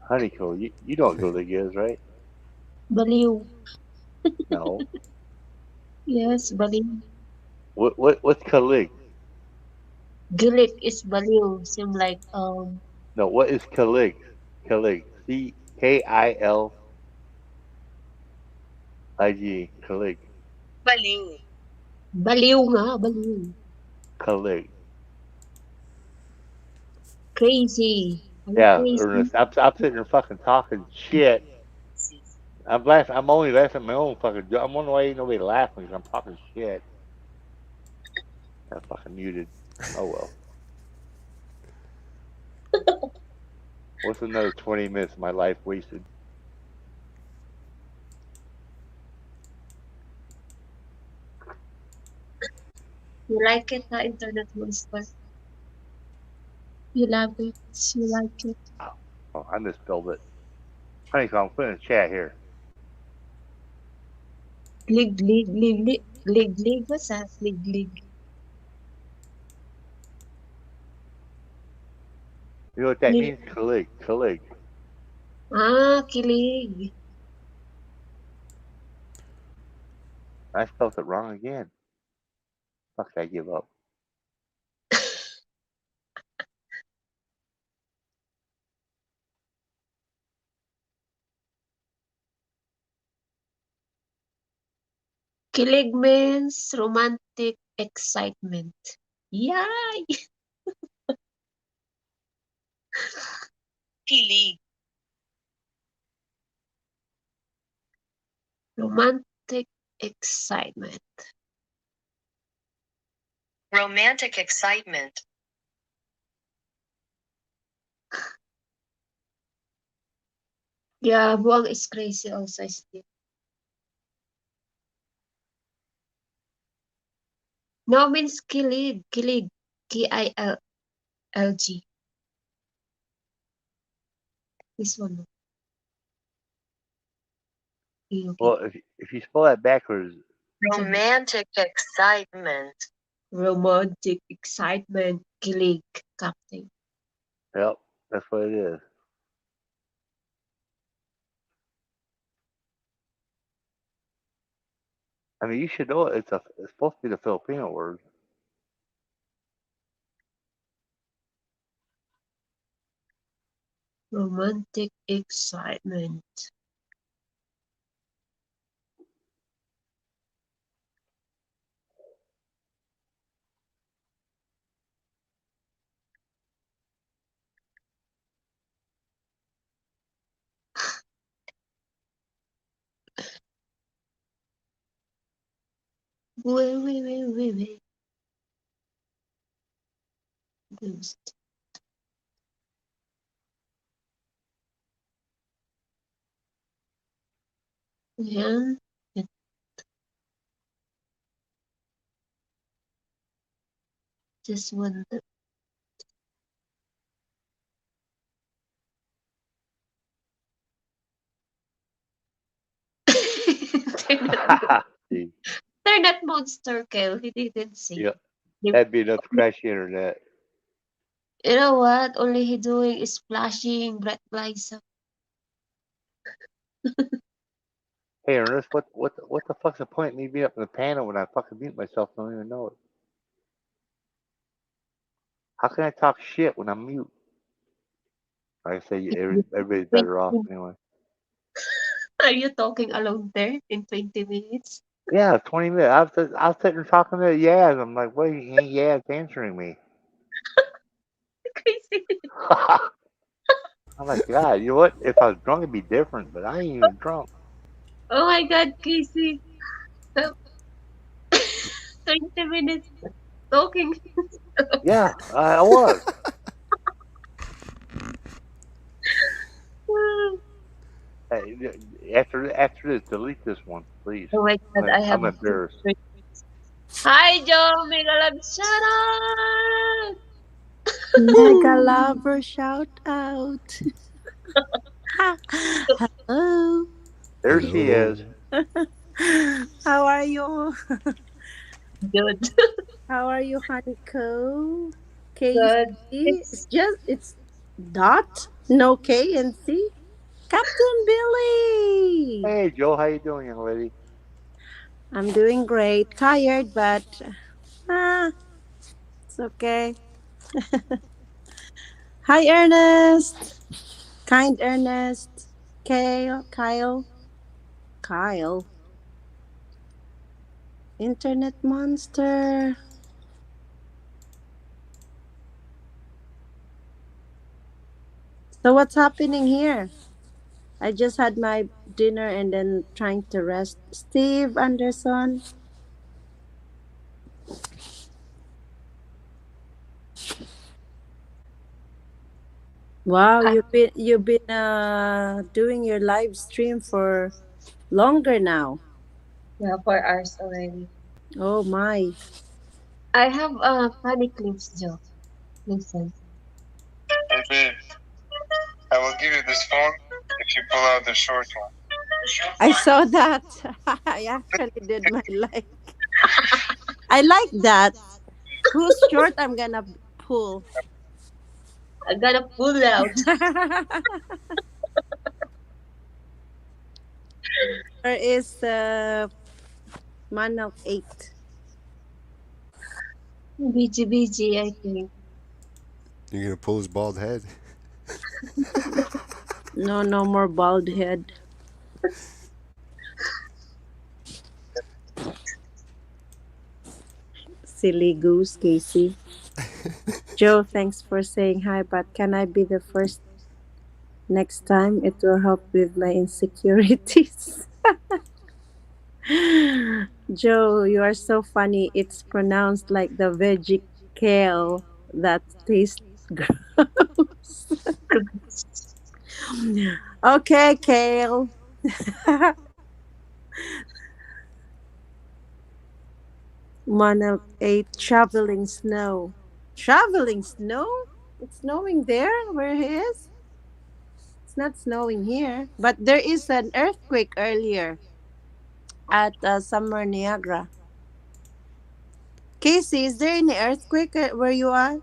Honeycomb. You know what gulig is, right? Baliw. No. Yes, baliw. What's calig? Gilik is baliw. Seem like No. What is calig? Calig. CKILIG. Calig. Baliw. baliw nga, baliw. Calig. Crazy. Are you Yeah. crazy? Ernest. I'm sitting there fucking talking shit. I'm laughing. I'm only laughing at my own fucking joke. I'm wondering why ain't nobody laughing because I'm talking shit. I'm fucking muted. Oh well. What's another 20 minutes of my life wasted? You like it, the internet monster? You love it. You like it. Oh, I misspelled it. Honeycomb, put in the chat here. Lig. What's that? Lig. You know what that Lig. means? Colleague. Colleague. Ah, kilig. I spelled it wrong again. Fuck, I give up. Kilig means romantic excitement. Yay! Kilig. Romantic excitement. Romantic excitement. Yeah, buang is crazy also still. No means kilig. Kilig. Kilg. This one. Okay. Well, if you spell that backwards, Romantic excitement. Romantic excitement. Kilig. Captain. yep, that's what it is. I mean, you should know it. It's supposed to be the Filipino word. Romantic excitement. Wait. Ghost. Yeah. Just one. See, They're not monster kill. He didn't say. yeah, They- that'd be enough to crash the internet. You know what? Only he doing is flashing bright lights. Hey, Ernest, what the fuck's the point of me being up in the panel when I fucking mute myself? And don't even know it. How can I talk shit when I'm mute? Like I say, everybody's better off anyway. Are you talking alone there in 20 minutes? Yeah, 20 minutes. I was sitting there talking to Yaz. I'm like, wait, ain't Yaz answering me? Crazy. I'm like, God, you know what? If I was drunk, it'd be different, but I ain't even drunk. Oh my God, Casey. 20 minutes talking. Yeah, I was. Hey, after this, delete this one, please. Oh my God, I have. I'm embarrassed. Hi, Joe. Mega love. Shut up. Mega lover shout out. Hello. There she is. How are you? Good. How are you, Honeycomb? Casey? Good. It's dot, no K and C. Captain Billy. Hey, Joe, how you doing, young lady? I'm doing great. Tired, but ah, it's okay. Hi, Ernest. Kind Ernest. Kyle. Internet monster. So what's happening here? I just had my dinner and then trying to rest. Steve Anderson. Wow, I, you've been doing your live stream for longer now. yeah, 4 hours already. Oh my. I have funny clips, Joe. Listen. Hey babe, I will give you this phone if you pull out the short one. I saw that. I actually did my like. I like that. Who's short I'm gonna pull. I gotta pull out. There is Manok 8. BG, I think. You're gonna pull his bald head. No, no more bald head. Silly goose, Casey. Joe, thanks for saying hi, but can I be the first next time? It will help with my insecurities. Joe, you are so funny. It's pronounced like the veggie kale that tastes gross. Okay, kale. Manok 8, shoveling snow. Shoveling snow? It's snowing there where he is? It's not snowing here. But there is an earthquake earlier at Summer Niagara. Casey, is there any earthquake where you are?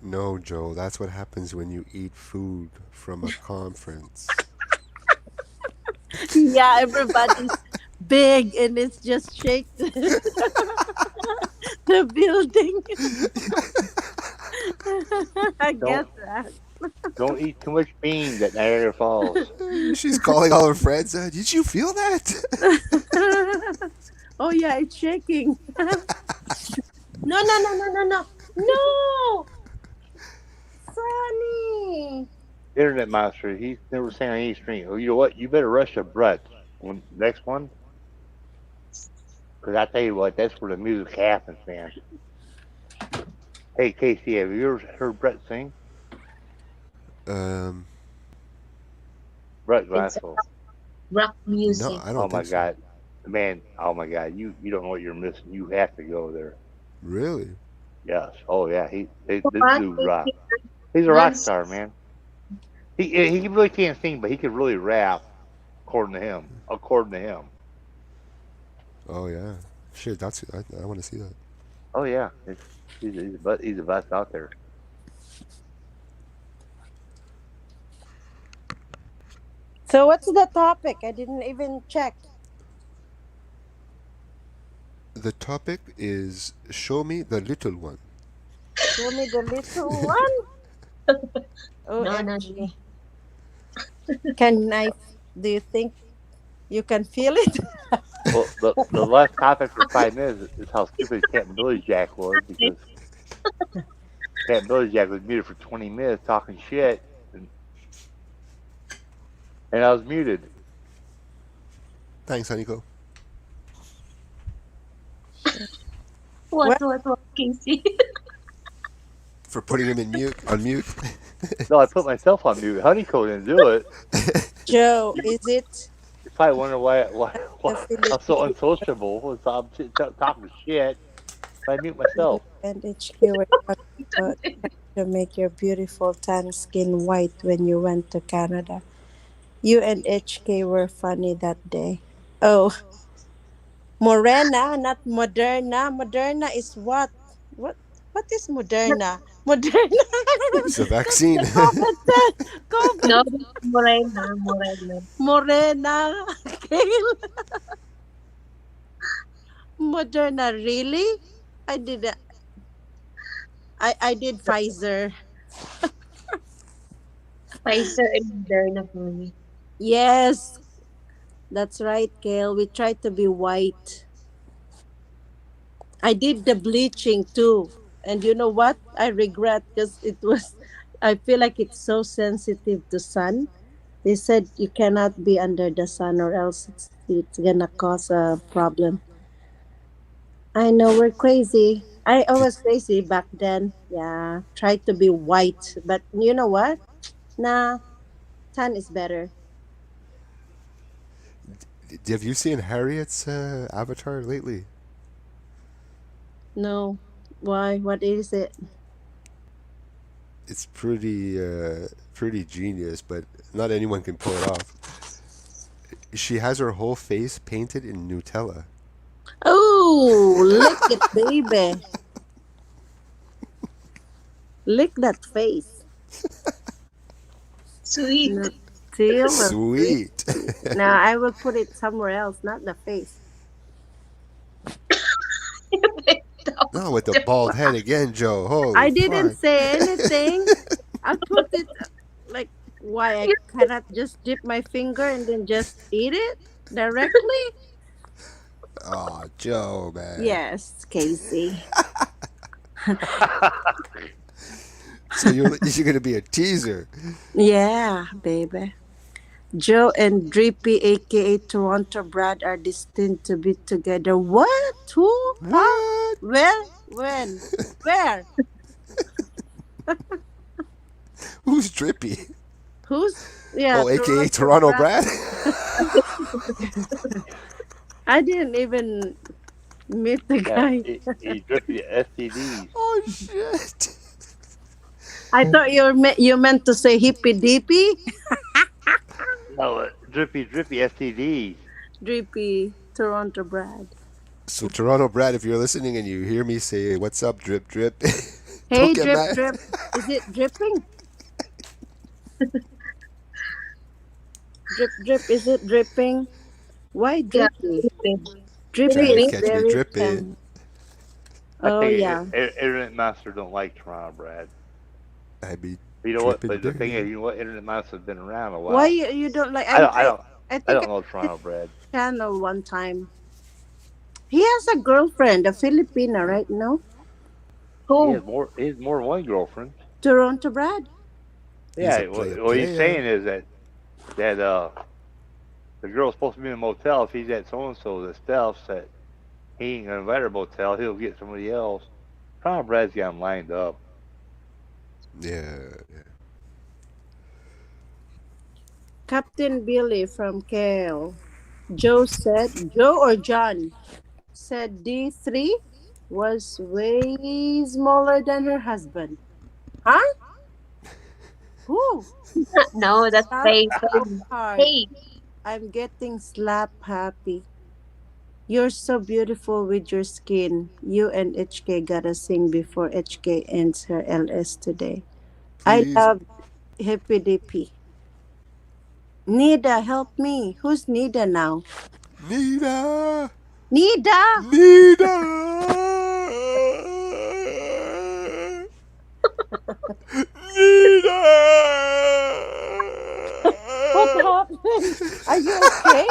No, Joe, that's what happens when you eat food from a conference. Yeah, everybody's big and it's just shake the building. I Don't get that. don't eat too much beans at Niagara Falls. She's calling all her friends. Did you feel that? Oh yeah, it's shaking. No, no, no, no, no, no. No! Sunny! Internet monster. He's never saying on any stream. Oh, you know what? You better rush to Brett. Next one, because I tell you what, that's where the music happens, man. Hey, Casey, have you ever heard Brett sing? um, Brett It's Glasgow. rock no, music. I Oh don't my think so. God, man. Oh my God, you don't know what you're missing. You have to go there. Really? Yes. Oh yeah. This What? dude rock. He's a rock Once star, man. He really can't sing, but he can really rap. According to him. According to him. Oh yeah. Shit, I want to see that. Oh yeah. He's the best out there. So what's the topic? I didn't even check. The topic is show me the little one. Show me the little one. no, no, OMG. Can I, do you think you can feel it? Well, the last topic for 5 minutes is how stupid Captain Billy Jack was because Captain Billy Jack was muted for 20 minutes talking shit, and I was muted. Thanks, Haniko, what, Well, Casey? for putting him in mute on mute. No, I put myself on mute. Honeycomb didn't do it. Joe, is it You probably wonder why the I'm so Philippines unsociable. So I'm talking shit. I mute myself. and HQ were talking about trying to make your beautiful tan skin white when you went to Canada? You and HK were funny that day. Oh, Morena, not Moderna. Moderna is what? What? What is Moderna? Moderna. It's a That's vaccine. the COVID. No, COVID. that's Morena, Morena. Morena. Kale. Moderna. Really? I did. I did Pfizer. Pfizer and Moderna for me. Yes, that's right, Kale. We tried to be white. I did the bleaching too. And you know what? I regret because it was, I feel like it's so sensitive to sun. They said you cannot be under the sun or else it's gonna cause a problem. I know we're crazy. I Did, was crazy back then. Yeah, tried to be white, but you know what? Nah, tan is better. have you seen Harriet's avatar lately? No, why? What is it? It's pretty genius, but not anyone can pull it off. She has her whole face painted in Nutella. Oh, lick it, baby. Lick that face. Sweet. No, till the face. Sweet. Now I will put it somewhere else, not the face. No, with the bald head again, Joe. Holy I didn't fuck. say anything. I put it like why I cannot just dip my finger and then just eat it directly? Oh, Joe, man. Yes, Casey. So you're gonna be a teaser. Yeah, baby. Joe and Drippy, aka Toronto Brad, are destined to be together. What? Who? How? What? Where? When? Where? Who's Drippy? Who's? Yeah, Oh, aka Toronto Toronto Brad. Brad. I didn't even meet the Yeah, guy. he drippy STDs. Oh shit. I thought you meant to say hippy dippy. No, drippy STDs. Drippy Toronto Brad. So Toronto Brad, if you're listening and you hear me say "What's up, drip drip," don't Hey, get drip mad. drip. Is it dripping? Drip drip. Is it dripping? Why Yeah, drippy? dripping. Drippy Trying to is Dripping. catch me very dripping. I Oh think yeah. Internet Master don't like Toronto, Brad. I be You know what? dripping But the thing is, dirty. you know what? Internet Master's been around a Why while. you don't like? I don't, I don't, I I think I don't know Toronto, Brad. channel one time. He has a girlfriend, a Filipina, right? No, He Who? has more. He has more than one girlfriend. Toronto Brad. He's a Yeah. What he's player. saying is that the girl's supposed to be in a motel. If he's at so and so, the Steph's that he ain't gonna invite her motel. He'll get somebody else. Toronto Brad's got him lined up. Yeah. Captain Billy from Kale. Joe said, Joe or John said D3 was way smaller than her husband. Huh? Who? No, that's Slap Faye. so hard. Hey, I'm getting slap happy. You're so beautiful with your skin. You and HK gotta sing before HK ends her LS today. I Please, love Hippy Dippy. Nida, help me. Who's Nida now? Nita. Nida! Nita. Nita. What happened? Are you okay?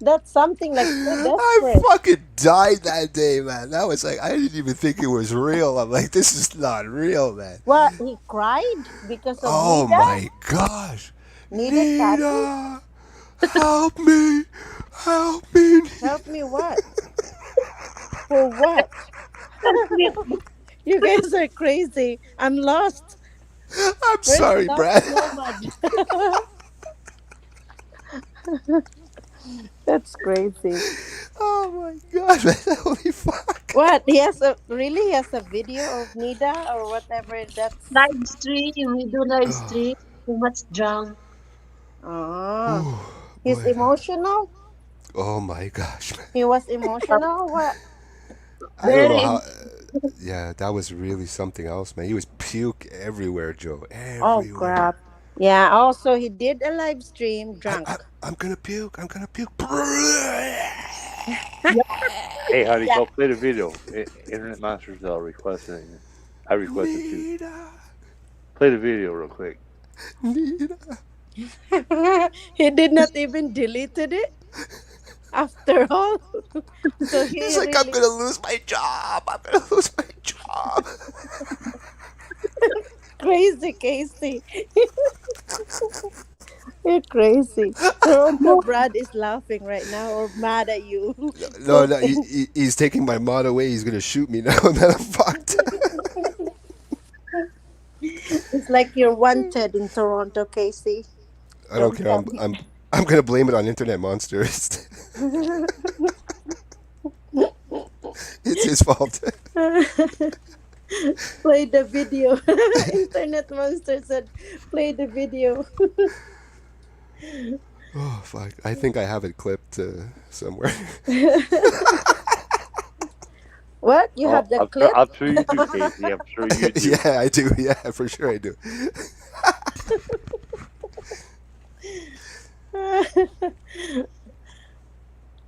That's something like so I desperate. fucking died that day, man. That was like, I didn't even think it was real. I'm like, this is not real, man. What? He cried because of Oh Nida? my gosh. Needed tattoos? Nita, help me. Help me. Help me what? For what? that's sweet. You guys are crazy. I'm lost. I'm Where's sorry, Lost Brad. Nomad? That's crazy. Oh my god, man. Holy fuck. What? He has a video of Nida or whatever that's Live stream. We do live stream. Too much drunk. oh. Ooh, He's boy. emotional? Oh my gosh, man. He was emotional? What? I don't know Very. how. Yeah, that was really something else, man. He was puke everywhere, Joe. Oh Everywhere. crap. Yeah, also he did a live stream drunk. I'm gonna puke. I'm gonna puke. Hey, honey, go play the video. Internet Master's requesting it. I requested too. Nita. Play the video real quick. Nita. He did not even deleted it after all. So he He's like, I'm gonna lose my job. I'm gonna lose my job. crazy, Casey. You're crazy. Toronto No, Brad is laughing right now or mad at you. No, Poor no, thing. he's taking my mod away. He's gonna shoot me now, and then I'm fucked. It's like you're wanted in Toronto, Casey. I don't Don't care. come I'm gonna blame it on internet monsters. here. It's his fault. Play the video. Internet monster said, play the video. Oh fuck! I think I have it clipped somewhere. What? You Oh, have the clip? I'm sure you do, Casey. I'm sure you do. Yeah, I do. Yeah, for sure I do.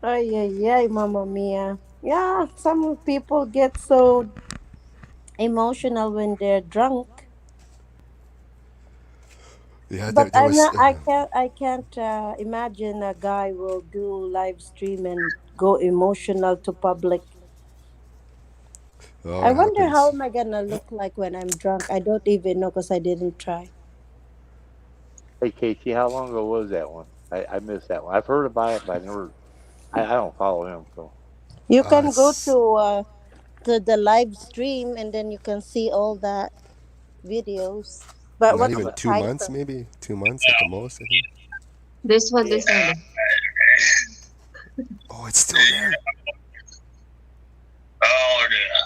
Ay, ay, ay, Mamma Mia. Yeah, some people get so emotional when they're drunk. Yeah, But there I'm was. not. I can't imagine a guy will do live stream and go emotional to public. Oh, I it wonder how happens. am I gonna look like when I'm drunk. I don't even know because I didn't try. Hey, Casey, how long ago was that one? I missed that one. I've heard about it, but I never. I don't follow him, so. You can go It's to the live stream and then you can see all the videos. But not what's I'm even the a, 2 months, title? maybe 2 months at the most. I think. this what they yeah. said. Oh, it's still there. Oh, yeah.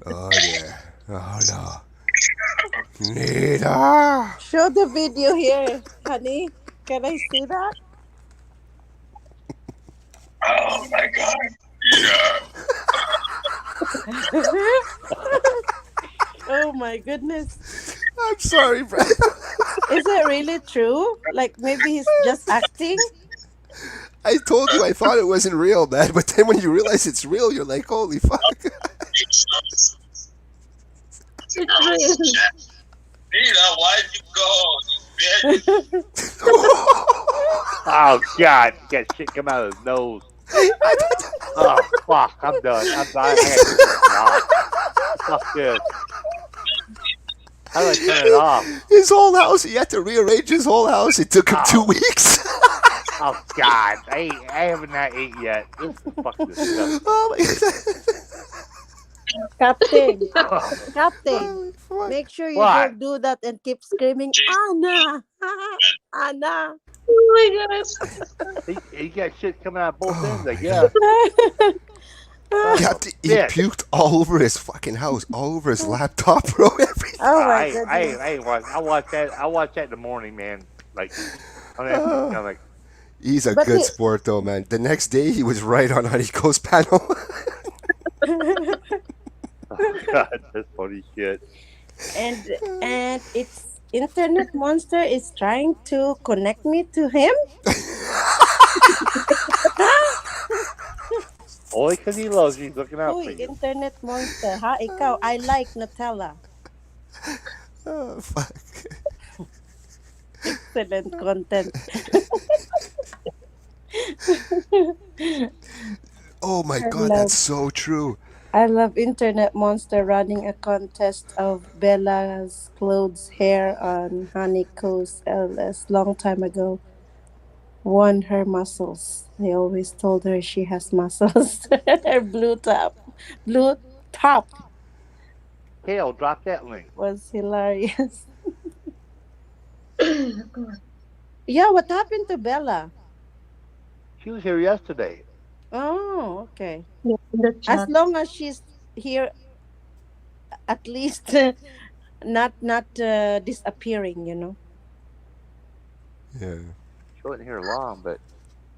Oh yeah. Oh no. Nita. Show the video here, honey. Can I see that? Oh, my God. Yeah. Oh my goodness. I'm sorry, Brad. Is it really true? Like maybe he's just acting? I told you I thought it wasn't real, man. But then when you realize it's real, you're like, holy fuck. It's real. Nina, why'd you go? You bitch. Oh God, he got shit come out of his nose. Oh fuck, I'm done. I'm done. I gotta turn this off. Fuck this. How do I turn it off? His whole house, he had to rearrange his whole house. It took him 2 weeks. Oh God, I haven't not ate yet. This is fucking disgusting. Oh my god. Captain, Oh, Captain, Fuck. make sure you what? don't do that and keep screaming, Anna, Anna. Oh my god. He got shit coming out both ends, I guess. Son of a He bitch. puked all over his fucking house, all over his laptop, bro. Everything. Oh my I goodness. watch. I watch that. I watch that in the morning, man. Like, I'm Oh, like, he's a But good he, sport, though, man. The next day, he was right on Hariko's panel. oh God, that's funny shit. and it's internet monster is trying to connect me to him. Only because he loves you, he's looking out for Uy, you. internet monster, ha? Ikaw, I like Nutella. Oh, fuck. Excellent content. Oh my I god, that's love so true. I love Internet Monster running a contest of Bella's clothes hair on Haniko's LS long time ago. Won her muscles. I always told her she has muscles. Her blue top Kale, drop that link. was hilarious. Yeah, what happened to Bella? She was here yesterday. Oh, okay. Yeah, in the As chat. long as she's here, at least not disappearing. Yeah. She wasn't here long, but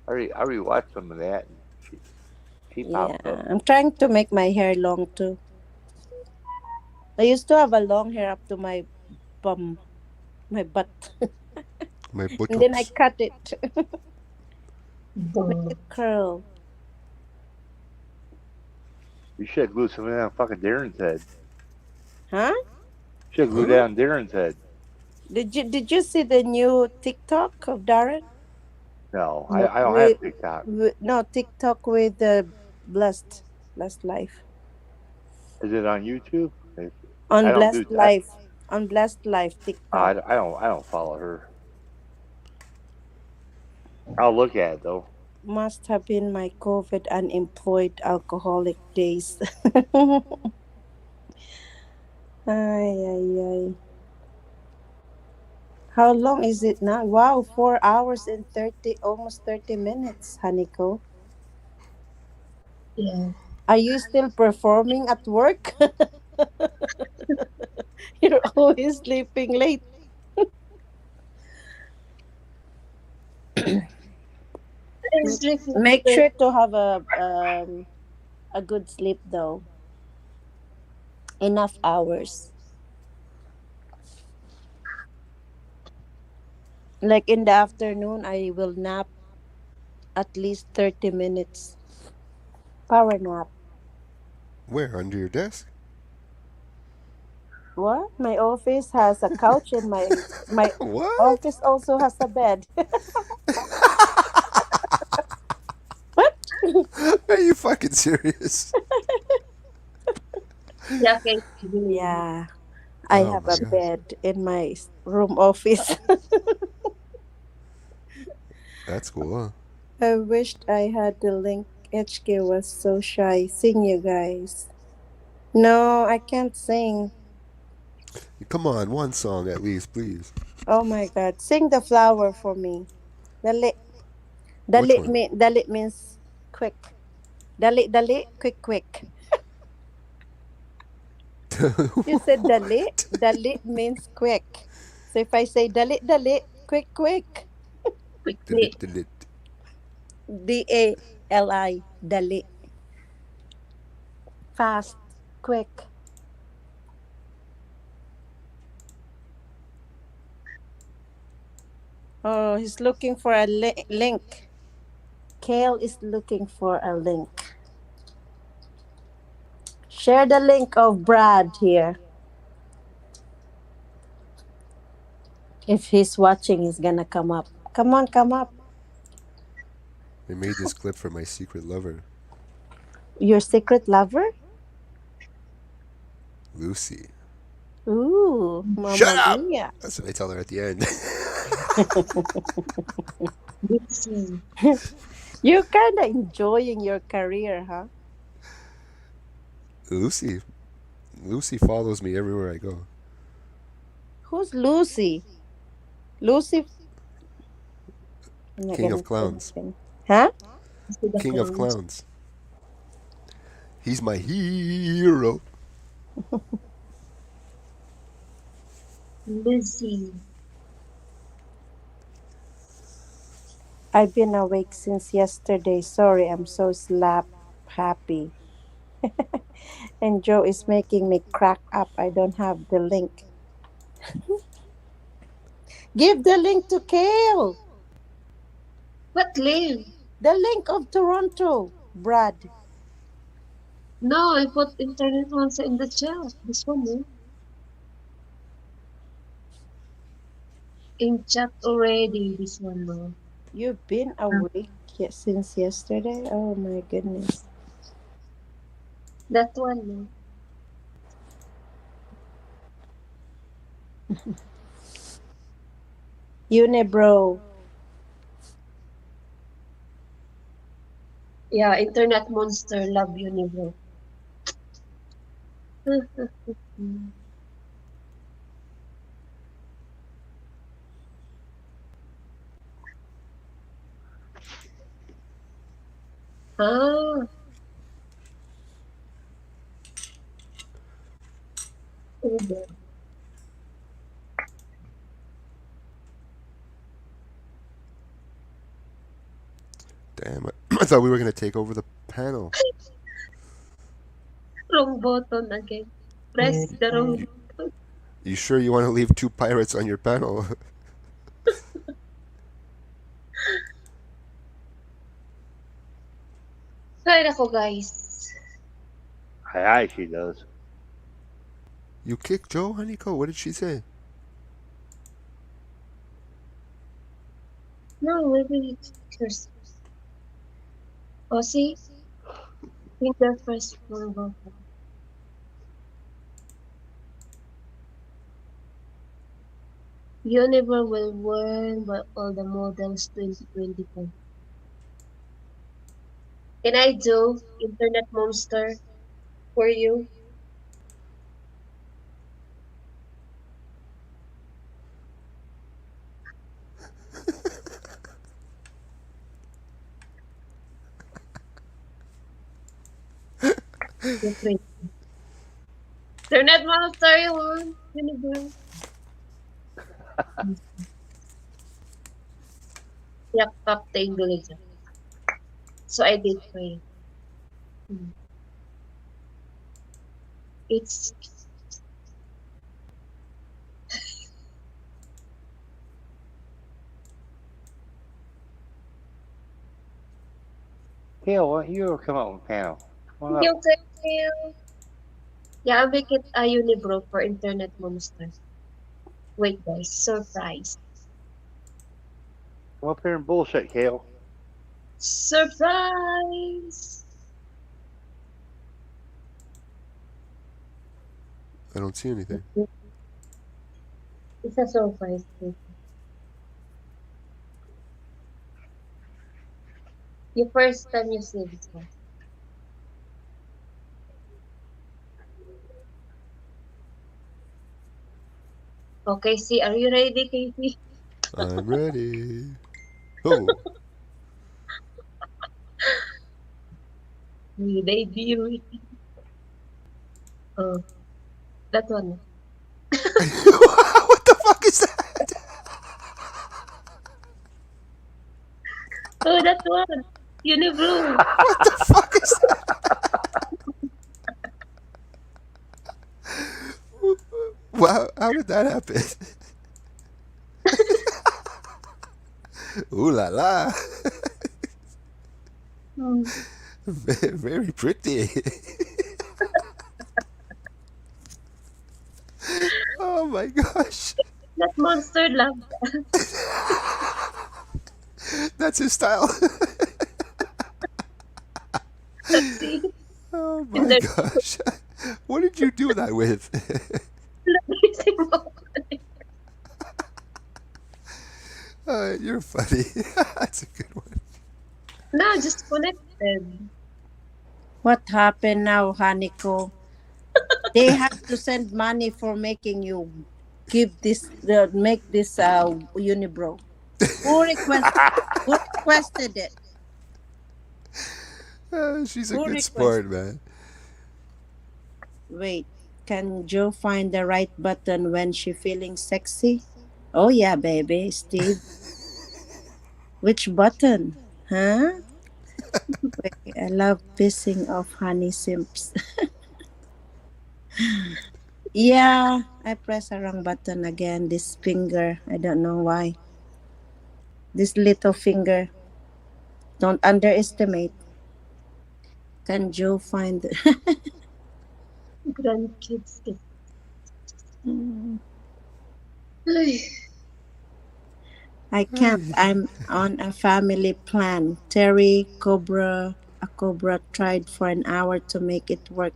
I rewatched some of that, and she Yeah, popped up. I'm trying to make my hair long too. I used to have a long hair up to my bum, my butt, My and then I buttocks. cut it, make Boom. it curl. You should have glued something on fucking Darren's head. Huh? Should have glued Huh? that on Darren's head. Did you see the new TikTok of Darren? No, No. I don't With, have TikTok. no TikTok with the blessed life Is it on YouTube? I on don't do blessed that. life. On Blessed Life TikTok. I don't follow her. I'll look at it though. Must have been my COVID unemployed alcoholic days. Ay, ay, ay. How long is it now? Wow, 4 hours and 30, almost 30 minutes, Haniko. Yeah. Are you still performing at work? You're always sleeping late. I'm sleeping Make late. sure to have a good sleep though. Enough hours. Like in the afternoon, I will nap at least 30 minutes. Power nap. Where? Under your desk? What? My office has a couch and my What? office also has a bed. What? Are you fucking serious? Yeah, okay. Mm. Yeah, I Oh have my a god. bed in my room office. That's cool, huh? I wished I had the link. HK was so shy. Sing, you guys. No, I can't sing. Come on, one song at least, please. Oh my god. Sing the flower for me. Dali. Which one? Dali means quick. Dali, quick, quick. You said dali. What? Dali means quick. So if I say dali, quick, quick. Quickly. Delete, delete. Dali. Dali. Fast. Quick. Oh, he's looking for a link. Kale is looking for a link. Share the link of Brad here. If he's watching, he's gonna come up. Come on, come up. I made this clip for my secret lover, Your secret lover? Lucy. Ooh, Shut Mamma up! Mia. That's what I tell her at the end. Dixie. You're kind of enjoying your career, huh? Lucy. Lucy follows me everywhere I go. Who's Lucy? Lucy. I'm not King gonna of say clowns. anything. Huh? See the King of clowns. clowns. He's my hero. Lucy. I've been awake since yesterday. Sorry, I'm so slap happy. And Joe is making me crack up. I don't have the link. Give the link to Kale. What link? The link of Toronto, Brad. No, I put internet once in the chat. This one, no? In chat already. This one, no? You've been awake since yesterday? Oh my goodness. That one, no? Unibro. Yeah, internet monster. Love you, Nibro. Ah, Uber. Damn it. I thought we were going to take over the panel. Wrong button again. Press the wrong You, button. you sure you want to leave two pirates on your panel? Ay, nako, guys. Aye, she does. You kicked Joe, Honeyco? What did she say? No, maybe it's first. Oh, see? Finger first wrong button. Univer will worn by all the models 2025. Can I do Internet Monster for you? You're free. Internet Monster, you want? Univer. Yak Captain Gulaja. So I did for you. Mm. It's Kale, why don't you ever come out on panel? Come on you up. can. Yeah, I'll make it a Unibro for Internet Monster. Wait, guys, surprise. Come up here and bullshit, Kale. Surprise! I don't see anything. It's a surprise. Your first time you see this one. Okay, see, are you ready, Casey? I'm ready. Oh, We debut. Oh, that one. what the fuck is that? Oh, that one. Unibro. What the fuck is that? Wow, how did that happen? Ooh la la. Hmm. Very pretty. Oh my gosh. That monster love. That's his style. See? Oh And my then gosh. What did you do that with? You're funny. That's a good one. No, just connected. What happened now, Haniko? They have to send money for making you give this, make this unibro. Who requested it? She's a Who good requested? sport, man. Wait, can Joe find the right button when she feeling sexy? Oh yeah, baby, Steve. Which button? Huh? Wait, I love pissing off honey simps. Yeah, I press the wrong button again. This finger, I don't know why. This little finger. Don't underestimate. Can Joe find the Grandkids. I can't. I'm on a family plan. A cobra tried for an hour to make it work,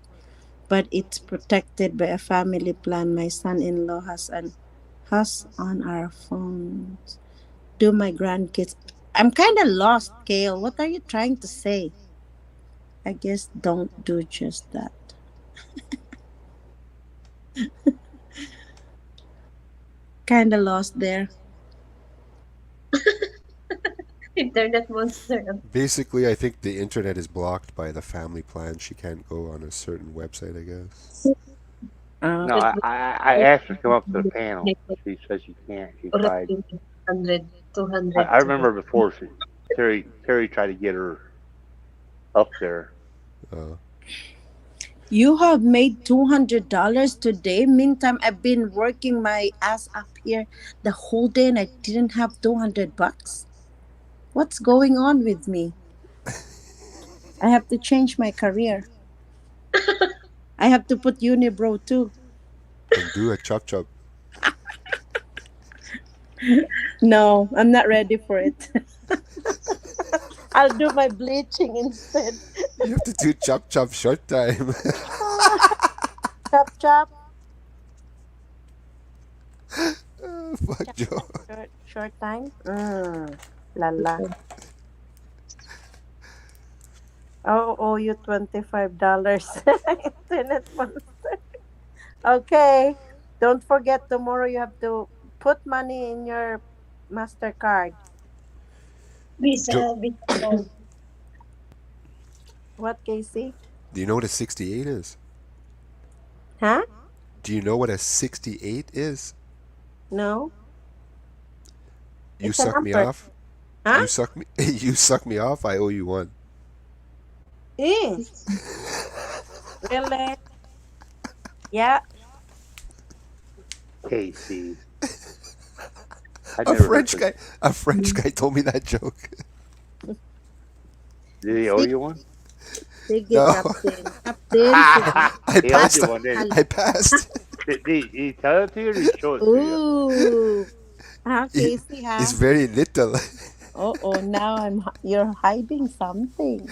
but it's protected by a family plan. My son-in-law has on our phones. Do my grandkids? I'm kind of lost, Kale. What are you trying to say? I guess don't do just that. Kind of lost there. Internet monster. Basically, I think the internet is blocked by the family plan. She can't go on a certain website, I guess. No, I asked her to come up to the panel. She said she can't. She tried. 100, 200. I remember before Terry tried to get her up there. You have made $200 today. Meantime, I've been working my ass up here the whole day and I didn't have $200. What's going on with me? I have to change my career. I have to put Unibro too. And do a chop chop. No, I'm not ready for it. I'll do my bleaching instead. You have to do chop chop short time. Chop chop. Oh Fuck Joe. Short time. Lala. Oh, owe you $25. Internet monster. Okay. Don't forget tomorrow you have to put money in your MasterCard. Joe, Visa card. What, Casey? do you know what a 68 is? Huh? Do you know what a 68 is? No. You It's a suck me number. off. Huh? You suck me. You suck me off. I owe you one. Eh. Really? Yeah. Casey. I A never heard French such. guy. A French guy told me that joke. Did he owe you one? Sige, No. Captain. Captain, sige. I He owed passed. you one, didn't he? I passed. Did he tell it to you or did he show it to you? Ooh. Huh, He- Casey, huh? It's very little. Oh, now you're hiding something.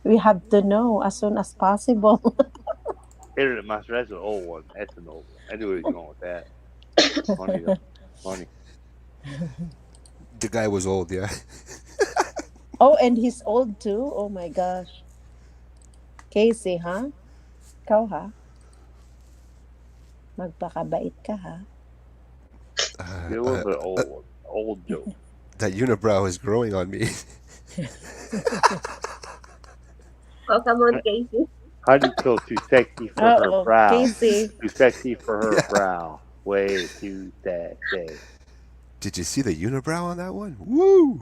We have to know as soon as possible. Here, Master, that's an old one. That's an old one. I knew where he was going with that. Funny though. Funny. The guy was old, yeah. Oh, and he's old too? Oh my gosh. Casey, huh? Ikaw, ha? Magpakabait ka, ha? You're a little bit old. Old joke. That unibrow is growing on me. Oh, come on, Casey. How do you feel too sexy for her brow? Casey. Too sexy for her brow. Way too sexy. Did you see the unibrow on that one? Woo!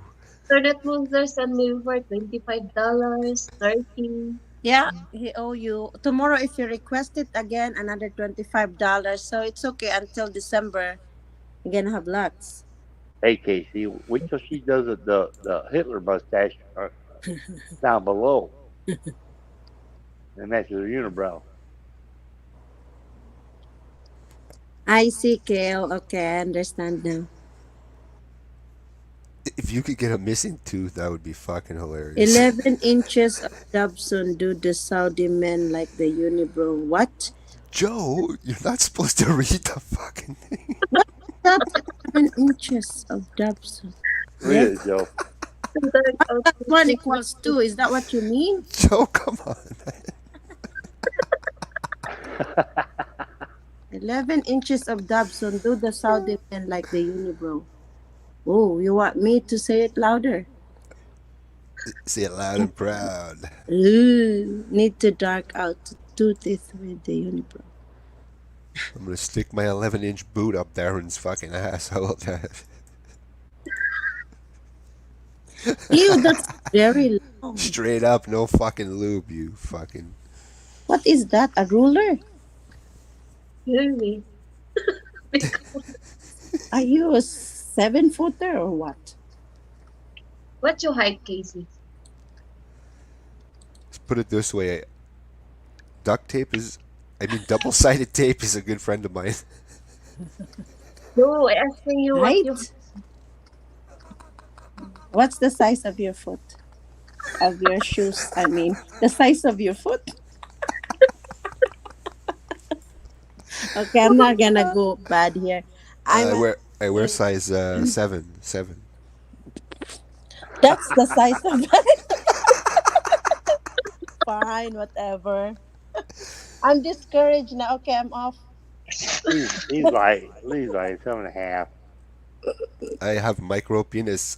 Internet monster sent me for $25, 30. Yeah, he owe you. Tomorrow, if you request it again, another $25. So it's okay until December. You're gonna have lots. Hey, Casey, wait till she does the Hitler mustache down below. And matches her unibrow. I see, Kale. Okay, I understand now. If you could get a missing tooth, that would be fucking hilarious. 11 inches of Dobson do the Saudi men like the unibrow. What? Joe, you're not supposed to read the fucking thing. That 11 inches of Dobson. Read it, Joe. That 1 equals 2. Is that what you mean? Joe, come on. 11 inches of Dobson do the Saudi men like the unibrow. Oh, you want me to say it louder? Say it loud and proud. Ooh, need to dark out two teeth with the unibrow. I'm gonna stick my 11-inch boot up Darren's fucking ass. How about that? Ew, that's very long. Straight up, no fucking lube, you fucking. What is that? A ruler? Really? Are you a 7-footer or what? What's your height, Casey? Let's put it this way. Double-sided tape is a good friend of mine. No, I asking you what you. What's the size of your foot? Of your shoes, I mean. The size of your foot? Okay, I'm not gonna go bad here. I wear size 7. That's the size of my... Fine, whatever. I'm discouraged now. Okay, I'm off. He's like 7.5. I have micro penis.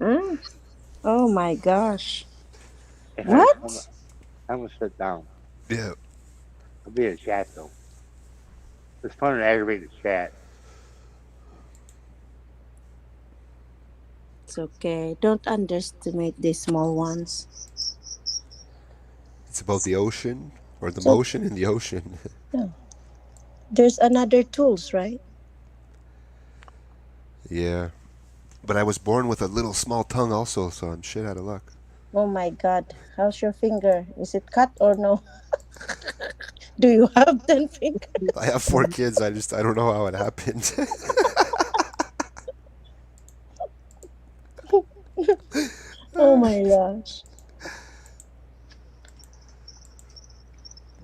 Oh my gosh. Hey, What? I'm gonna sit down. Yeah. I'll be in chat though. It's fun to aggravate the chat. It's okay. Don't underestimate these small ones. It's about the ocean or the So- motion in the ocean. Yeah. There's another tools, right? Yeah. But I was born with a little small tongue also, so I'm shit out of luck. Oh my God. How's your finger? Is it cut or no? Do you have 10 fingers? I have 4 kids. I don't know how it happened. Oh my gosh.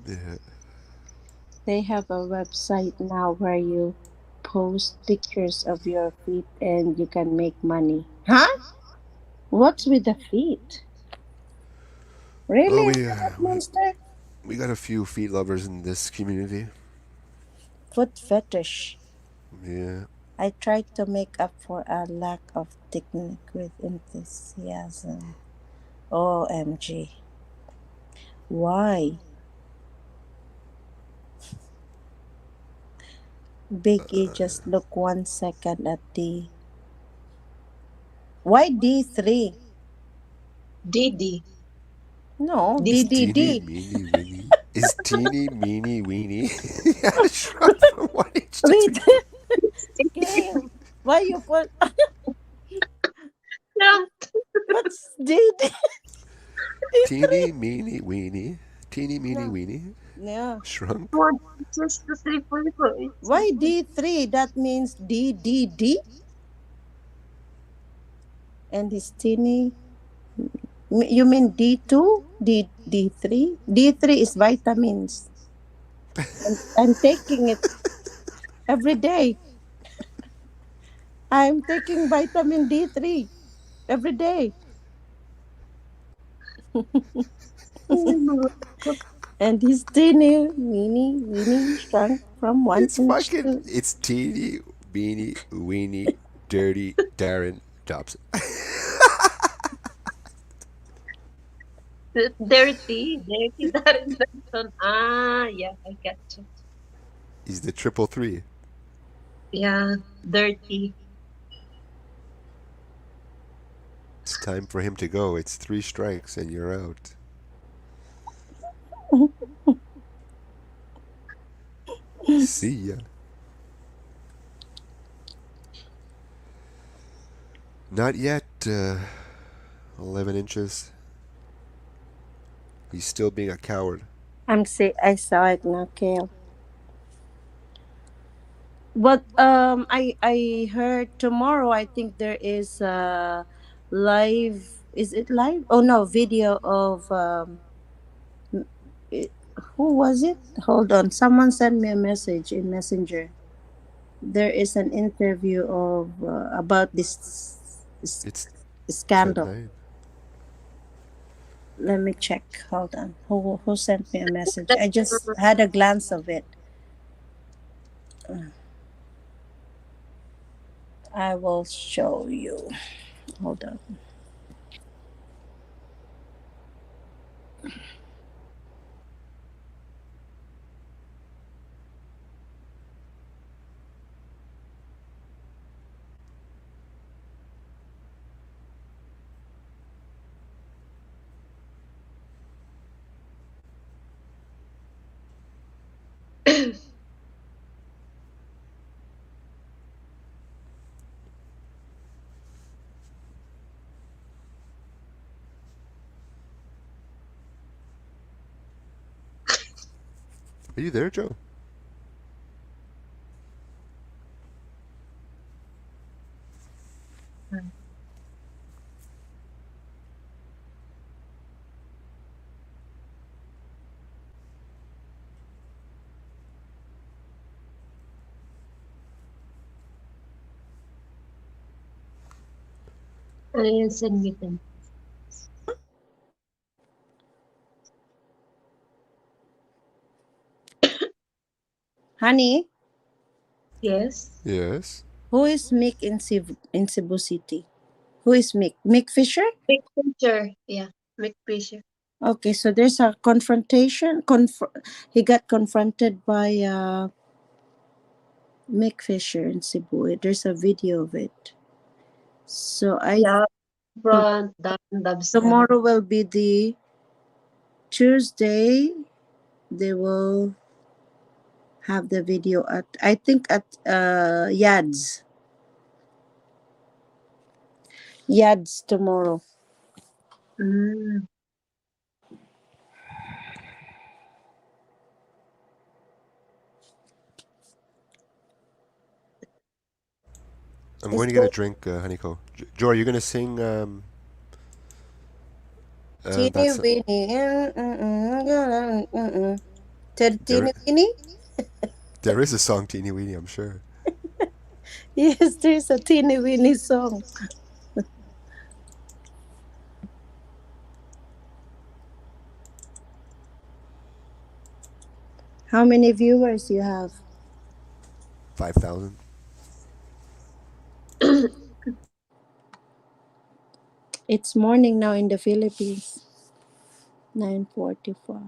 Yeah. They have a website now where you post pictures of your feet and you can make money. Huh? What's with the feet? Oh, Really, we Robot Monster? we got a few feet lovers in this community. Foot fetish. Yeah. I tried to make up for a lack of technique with enthusiasm. OMG. Why? Big E just look 1 second at the. Why D3? DD. No, Is DD. teeny DDD. meeny weeny? Is teeny meeny weeny? Yeah, shrunk from 1 inch to Wait, 3. Gail. Why you put. No. What's DD? Teeny D3? meeny weeny. Teeny meeny No. weeny. Yeah. Shrunk. One just to say for you. Why D3? That means DDD? And his teeny. You mean D2? D3? D3 is vitamins. I'm taking it every day. I'm taking vitamin D3 every day. And his teeny, weeny, weeny shrunk from one It's inch fucking. to. It's teeny meeny weeny dirty Darren Dobson. Dirty. Dirty. That is the one. Ah, yeah, I get you. He's the triple three. Yeah, dirty. It's time for him to go. It's 3 strikes and you're out. See ya. Not yet. 11 inches. He's still being a coward. I saw it now, Kale. But I heard tomorrow. I think there is a live. Is it live? Oh no, video of it, who was it? Hold on. Someone sent me a message in Messenger. There is an interview of about this It's Ted scandal. 9. Let me check. Hold on. Who sent me a message? I just had a glance of it. I will show you. Hold on. Are you there, Joe? Send me them. Honey, Yes. Yes. who is Mick in Cebu City? Who is Mick? Mick Fisher? Big picture. Yeah. Big picture. Okay, so there's a confrontation. He got confronted by Mick Fisher in Cebu. There's a video of it. So Yeah. Front, Dobson. tomorrow will be the Tuesday. They will have the video at, I think, at Yads tomorrow. Mm. I'm going to get a drink, Haniko. Joe, are you going to sing Teeny that's weeny. Teeny weeny. There is a song, Teeny Weeny, I'm sure. Yes, there's a teeny weeny song. How many viewers you have? 5,000. It's morning now in the Philippines. 9:45.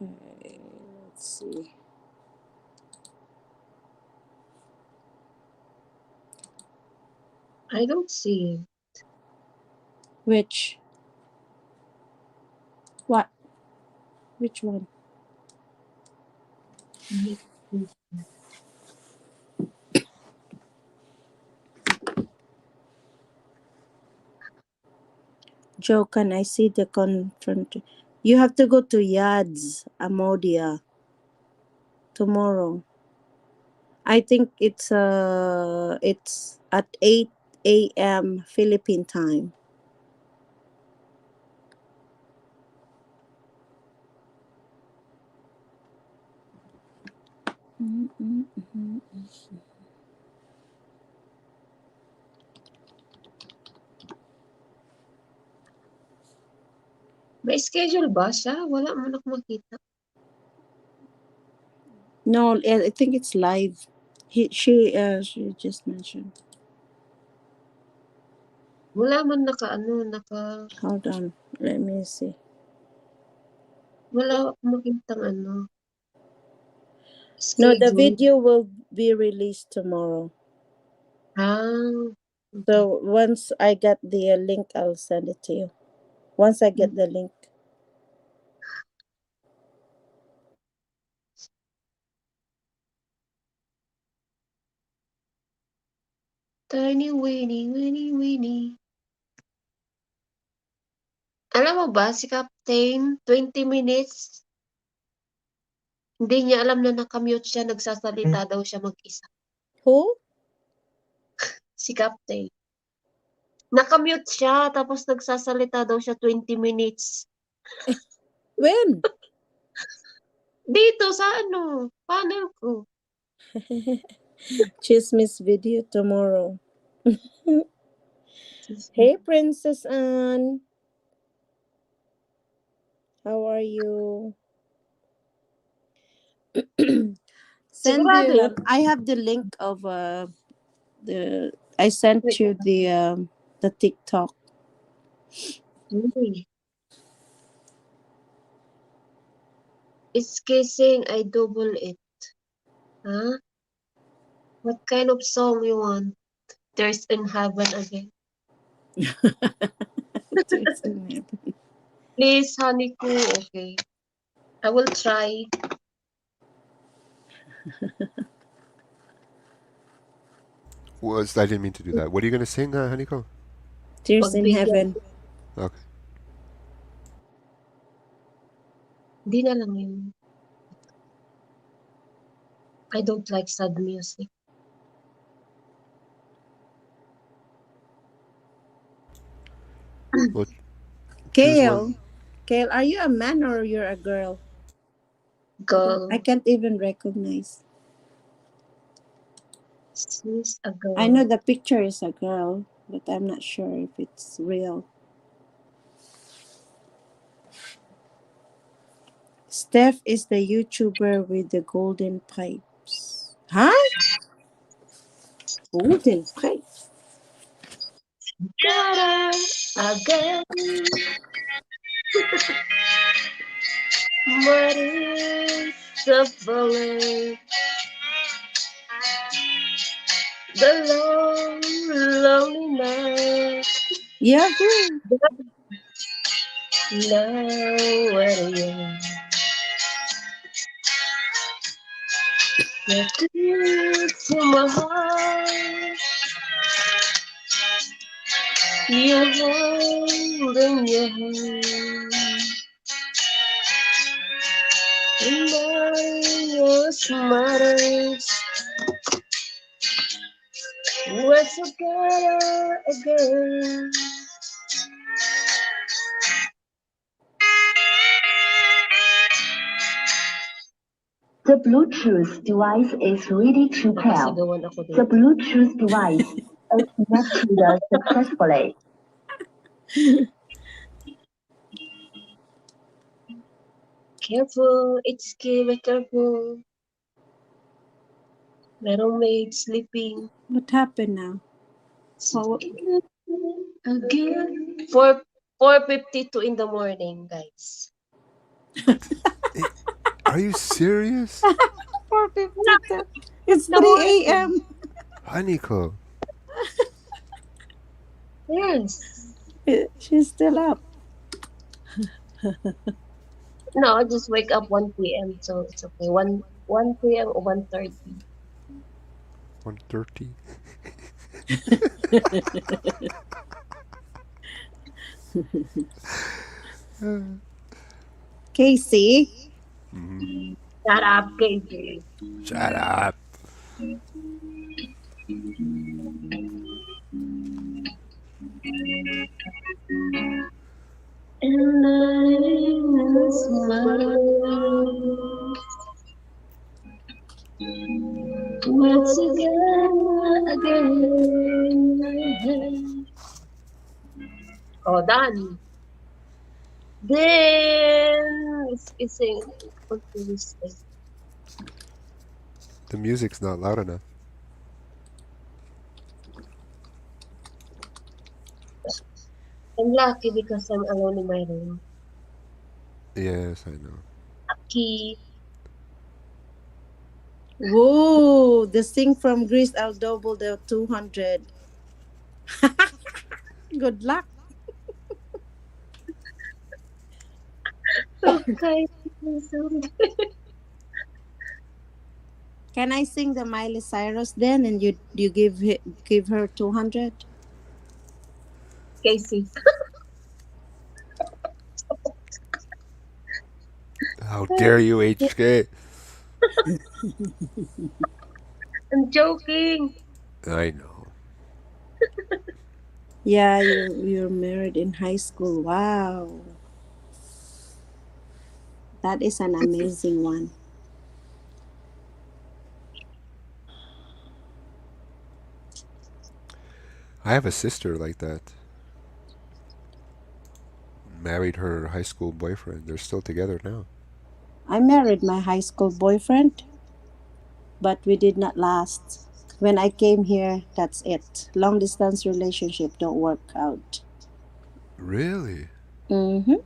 Okay, let's see. I don't see it. Which? What? Which one? Joe, can I see the confront? You have to go to Yad's Amodia tomorrow. I think it's at 8 a.m. Philippine time. May schedule ba siya? Wala man ako makita. No, I think it's live. She just mentioned. Wala man naka. Hold on, let me see. Wala akong makitang No, the schedule. video will be released tomorrow. Ah. So once I get the link, I'll send it to you. Once I get the link. Tiny weeny, weeny, weeny. Alam mo ba, si Captain, 20 minutes, hindi niya alam na nakamute siya, nagsasalita daw siya mag-isa. Who? Si Captain. Nakamute siya, tapos nagsasalita daw siya 20 minutes. When? Dito sa panel ko. Chismis video tomorrow. Hey, Princess Anne. How are you? Send you. I have the link of the. I sent you the TikTok. Really? It's kissing, I double it. Huh? What kind of song you want? There's in heaven again. There's in heaven. Please, honey ko. Okay. I will try. I didn't mean to do that. What are you going to sing, Haniko? Tears in heaven. Okay. Di na lang yun. I don't like sad music. Well, Kale, are you a man or you're a girl? Girl. I can't even recognize. She's a girl. I know the picture is a girl, but I'm not sure if it's real. Steph is the YouTuber with the golden pipes. Huh? Golden pipes? Again. What is suffering? The lonely night. Yahoo! Now where are you? Get to my heart. You're holding your hand. And I was matters. We're together again. The Bluetooth device is ready to pair. Napasigawan ako The dito. Bluetooth device is connected successfully. Careful, it's be careful. Merong maid sleeping. What happened now? Oh, Again. 4:52 in the morning, guys. Are you serious? 4:52. It's The 3 morning. a.m. Haniko. Yes. She's still up. No, I just wake up 1 p.m. So it's okay. 1 p.m. or 1:30. 1:30. Casey. Mhm. Shut up, KJ. Shut up. And I smile once again. Oh, done. Then it's kissing. Continuously. The music's not loud enough. I'm lucky because I'm alone in my room. Yes, I know. Lucky. Whoa, the sing from Greece, I'll double the 200. Good luck. Okay. Can I sing the Miley Cyrus then, and you give her 200? Casey. How dare you, HK? I'm joking. I know. Yeah, you're married in high school. Wow, that is an amazing one. I have a sister like that. Married her high school boyfriend. They're still together now. I married my high school boyfriend, but we did not last. When I came here, that's it. Long distance relationship don't work out. Really? Mm-hmm.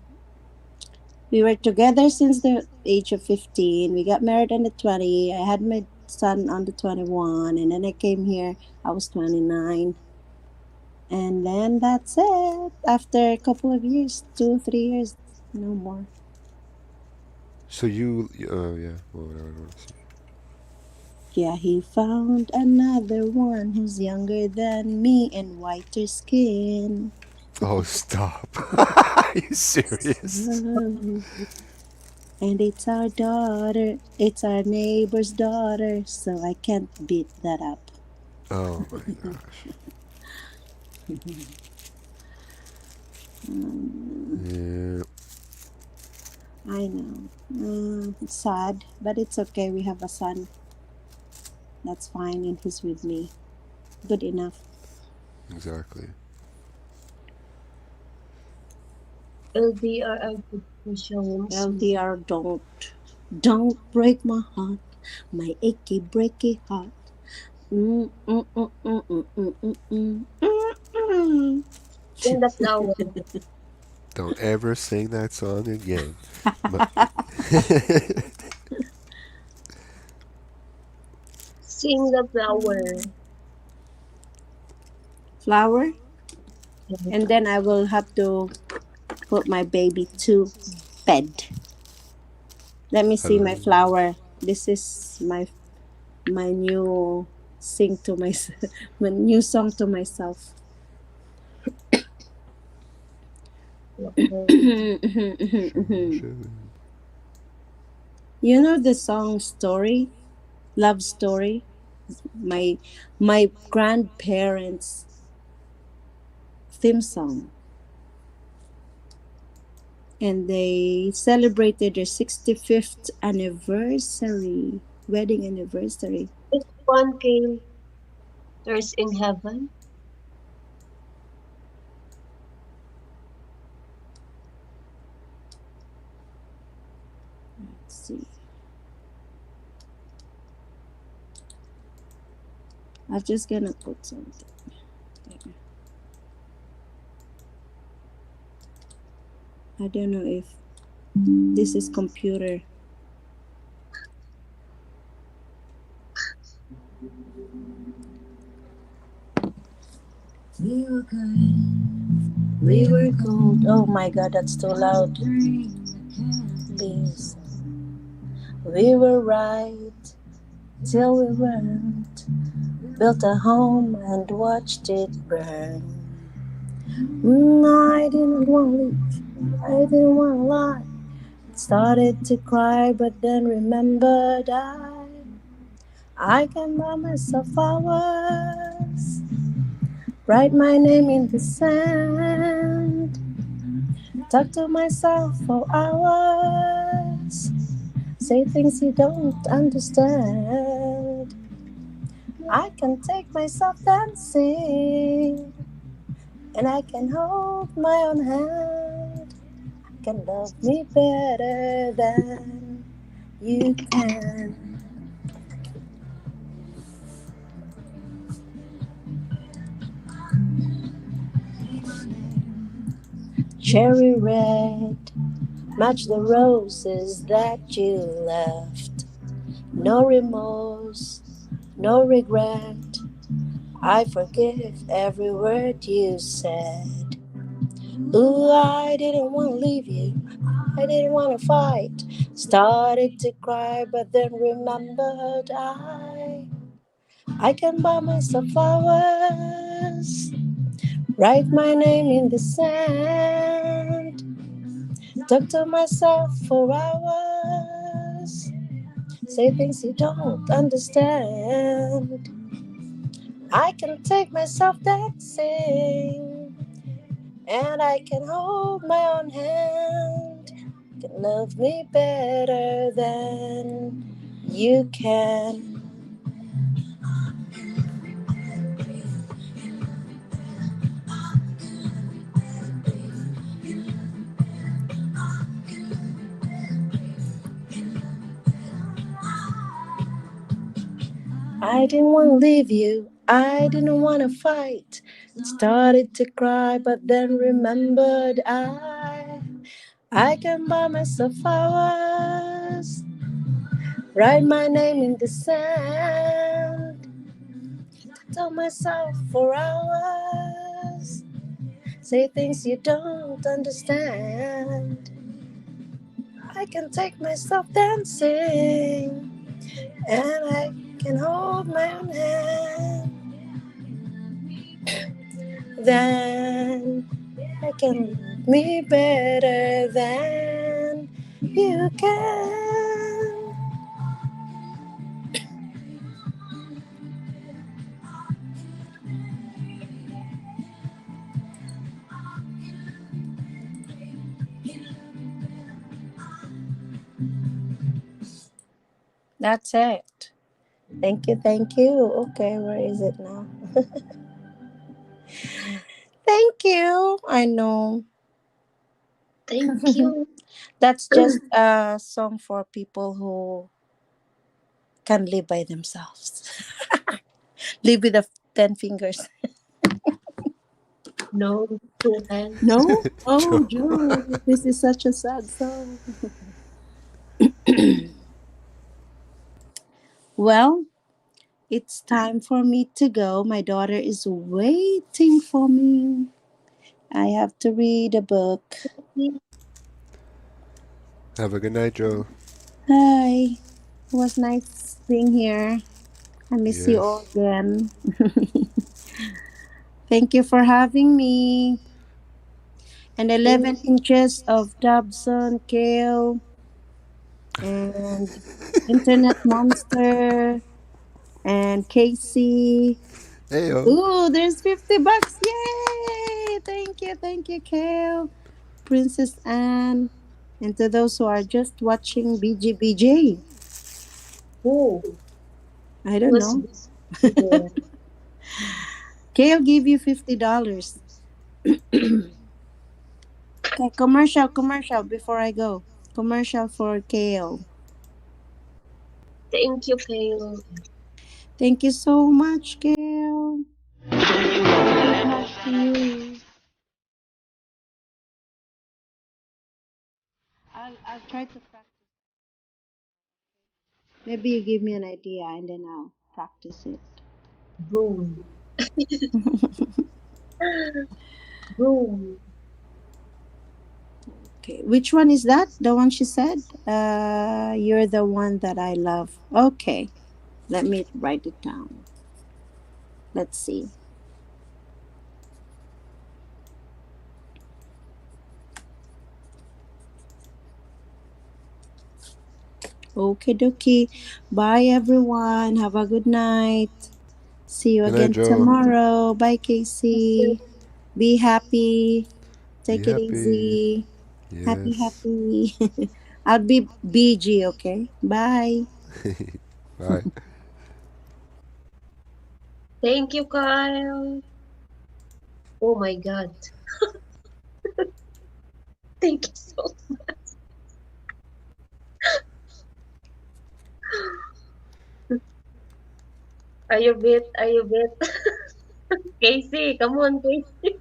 We were together since the age of 15. We got married on the 20. I had my son on the 21. And then I came here. I was 29. And then that's it. After a couple of years, 2, 3 years, no more. So yeah. Well, whatever. I don't wanna say. Yeah, he found another one who's younger than me and whiter skin. Oh, stop. Are you serious? And it's our daughter. It's our neighbor's daughter. So I can't beat that up. Oh my gosh. Yeah. I know. It's sad, but it's okay. We have a son. That's fine, and he's with me. Good enough. Exactly. LDR Show. LDR, don't break my heart, my achy breaky heart. Mm, mm, mm, mm, mm, mm, mm, mm, mm. Sing the flower. Don't ever sing that song again. Sing the flower. Flower, and then I will have to put my baby to bed. Let me see my flower. This is my new sing to myself, my new song to myself. You know the song Story, Love Story? My grandparents' theme song. and they celebrated their 65th anniversary, wedding anniversary. This one came, there's in heaven. Let's see. I'm just gonna put something there. I don't know if this is computer. We were good. We were gold. Oh my god, that's too loud. Please. We were right till we weren't. Built a home and watched it burn. I didn't want to leave. I didn't want to lie. Started to cry, but then remembered I can buy myself flowers. Write my name in the sand. Talk to myself for hours. Say things you don't understand. I can take myself dancing, and I can hold my own hand. I can love me better than you can. Cherry red, match the roses that you left. No remorse, no regret. I forgive every word you said. Ooh, I didn't want to leave you. I didn't want to fight. Started to cry, but then remembered I can buy myself flowers. Write my name in the sand. Talk to myself for hours. Say things you don't understand. I can take myself dancing, and I can hold my own hand. You can love me better than you can. I didn't want to leave you. I didn't want to fight. Started to cry, but then remembered I can buy myself flowers. Write my name in the sand. Tell myself for hours. Say things you don't understand. I can take myself dancing, and I can hold my own hand. Then I can love me better than you can. That's it. Thank you, thank you. Okay, where is it now? Thank you. I know. Thank you. That's just a song for people who can live by themselves. Live with the 10 fingers. No, two hands. No? Oh, Joe. Joe, this is such a sad song. Well, it's time for me to go. My daughter is waiting for me. I have to read a book. Have a good night, Joe. Hi. It was nice being here. I miss you all Yes. again. Thank you for having me. And 11 inches of Dobson kale and Internet Monster and Casey. Heyo. Ooh, there's $50. Yay! Thank you, Kale. Princess Anne. And to those who are just watching BGBJ, Who? I don't Who's know. this? Yeah. Kale give you $50. Okay, commercial before I go. Commercial for Kale. Thank you, Kale. Thank you so much, Kale. Back to you. I'll try to practice. Maybe you give me an idea and then I'll practice it. Boom. Boom. Okay, which one is that? The one she said? You're the one that I love. Okay, let me write it down. Let's see. Okay, dokie. Bye, everyone. Have a good night. See you Good night, again Joe. tomorrow. Bye, Casey. Be happy. Be Take it happy. easy. Happy, Yes. happy. I'll be BG, okay? Bye. Bye. Thank you, Kyle. Oh my God. Thank you so much. Are you bit? Are you bit? Casey, come on, Casey.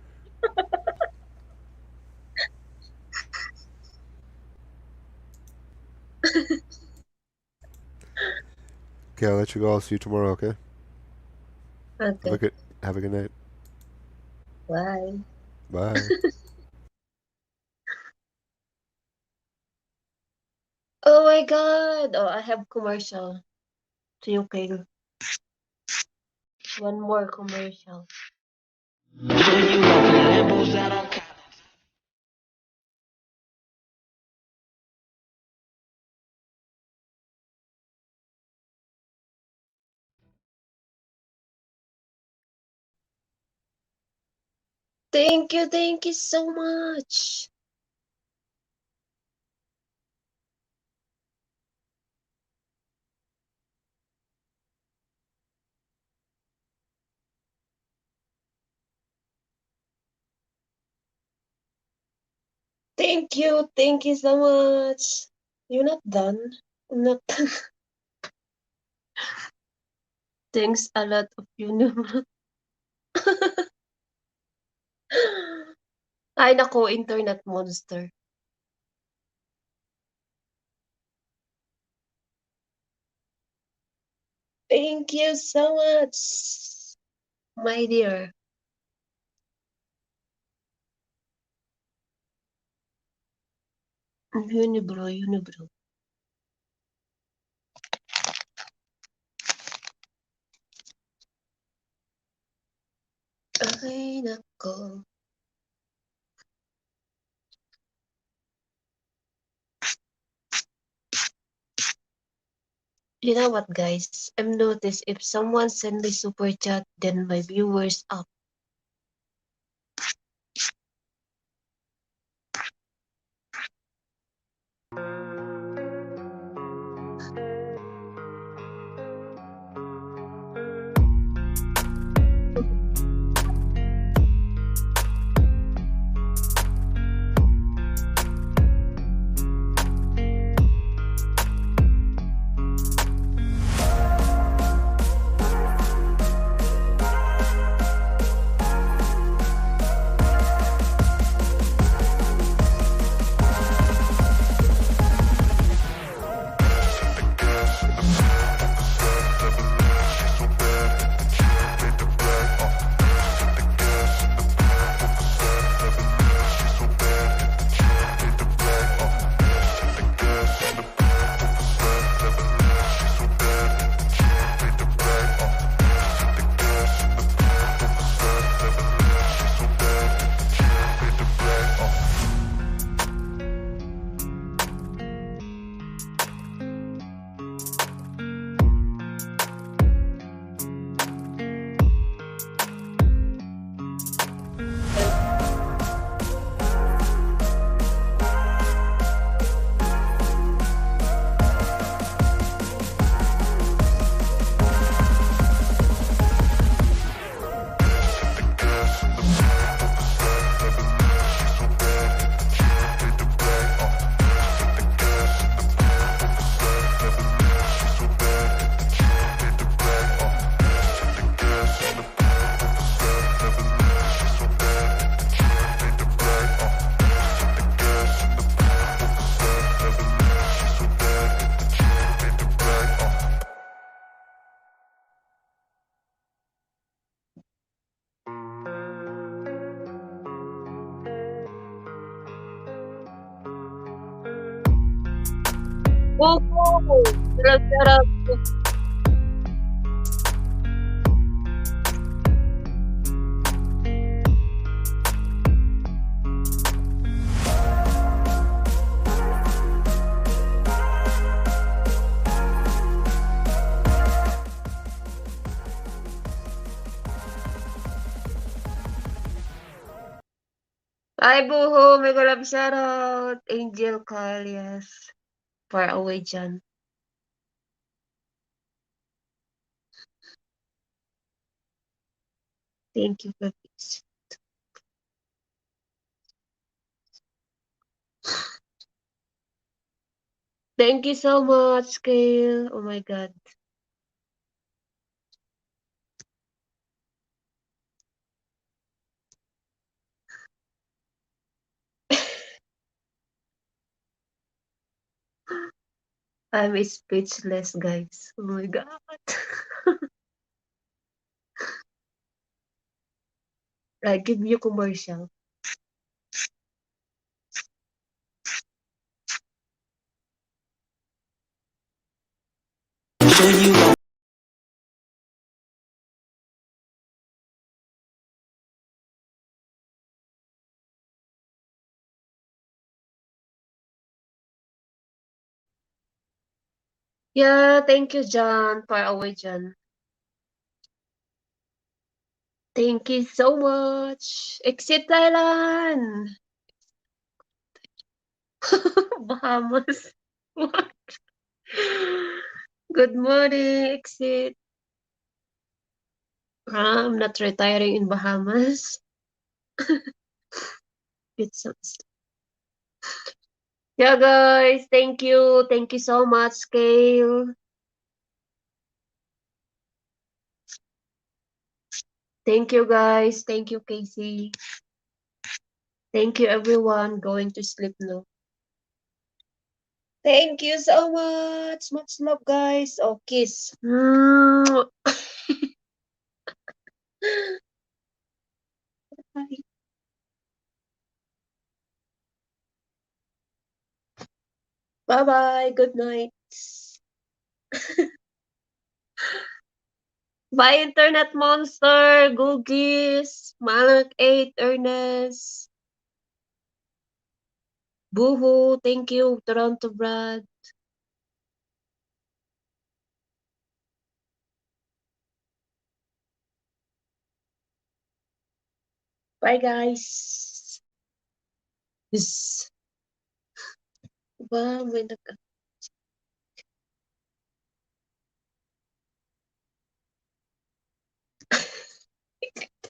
Okay, I'll let you go. I'll see you tomorrow. Okay. Have a Okay. good Have a good night. Bye. Bye. Oh my God. Oh, I have commercial. To you, Kale. One more commercial. Thank you so much. Thank you so much. You're not done. I'm not done. Thanks a lot of you naman. Ay, naku, internet monster. Thank you so much, my dear. Unibro, Unibro. Ay, nako. You know what, guys? I've noticed if someone send me super chat, then my viewers up. Woohoo! Sarap-sarap. Hi, Buho. Mega love shoutout. Angel Kyle, yes. Far away dyan. Thank you for this. Thank you so much, Kale. Oh my God. I'm speechless, guys. Oh my God. I give you commercial. Yeah, thank you, John. Far away, John. Thank you so much. Exit Thailand. Bahamas. What? Good morning, Exit. I'm not retiring in Bahamas. It's yeah, guys. Thank you. Thank you so much, Kale. Thank you, guys. Thank you, Casey. Thank you, everyone. Going to sleep now. Thank you so much. Much love, guys. Oh, kiss. Bye-bye. Good night. Bye, Internet Monster, Googies, Malak 8, Ernest, Boohoo, thank you, Toronto Brad. Bye, guys. Yes. Ba, may nag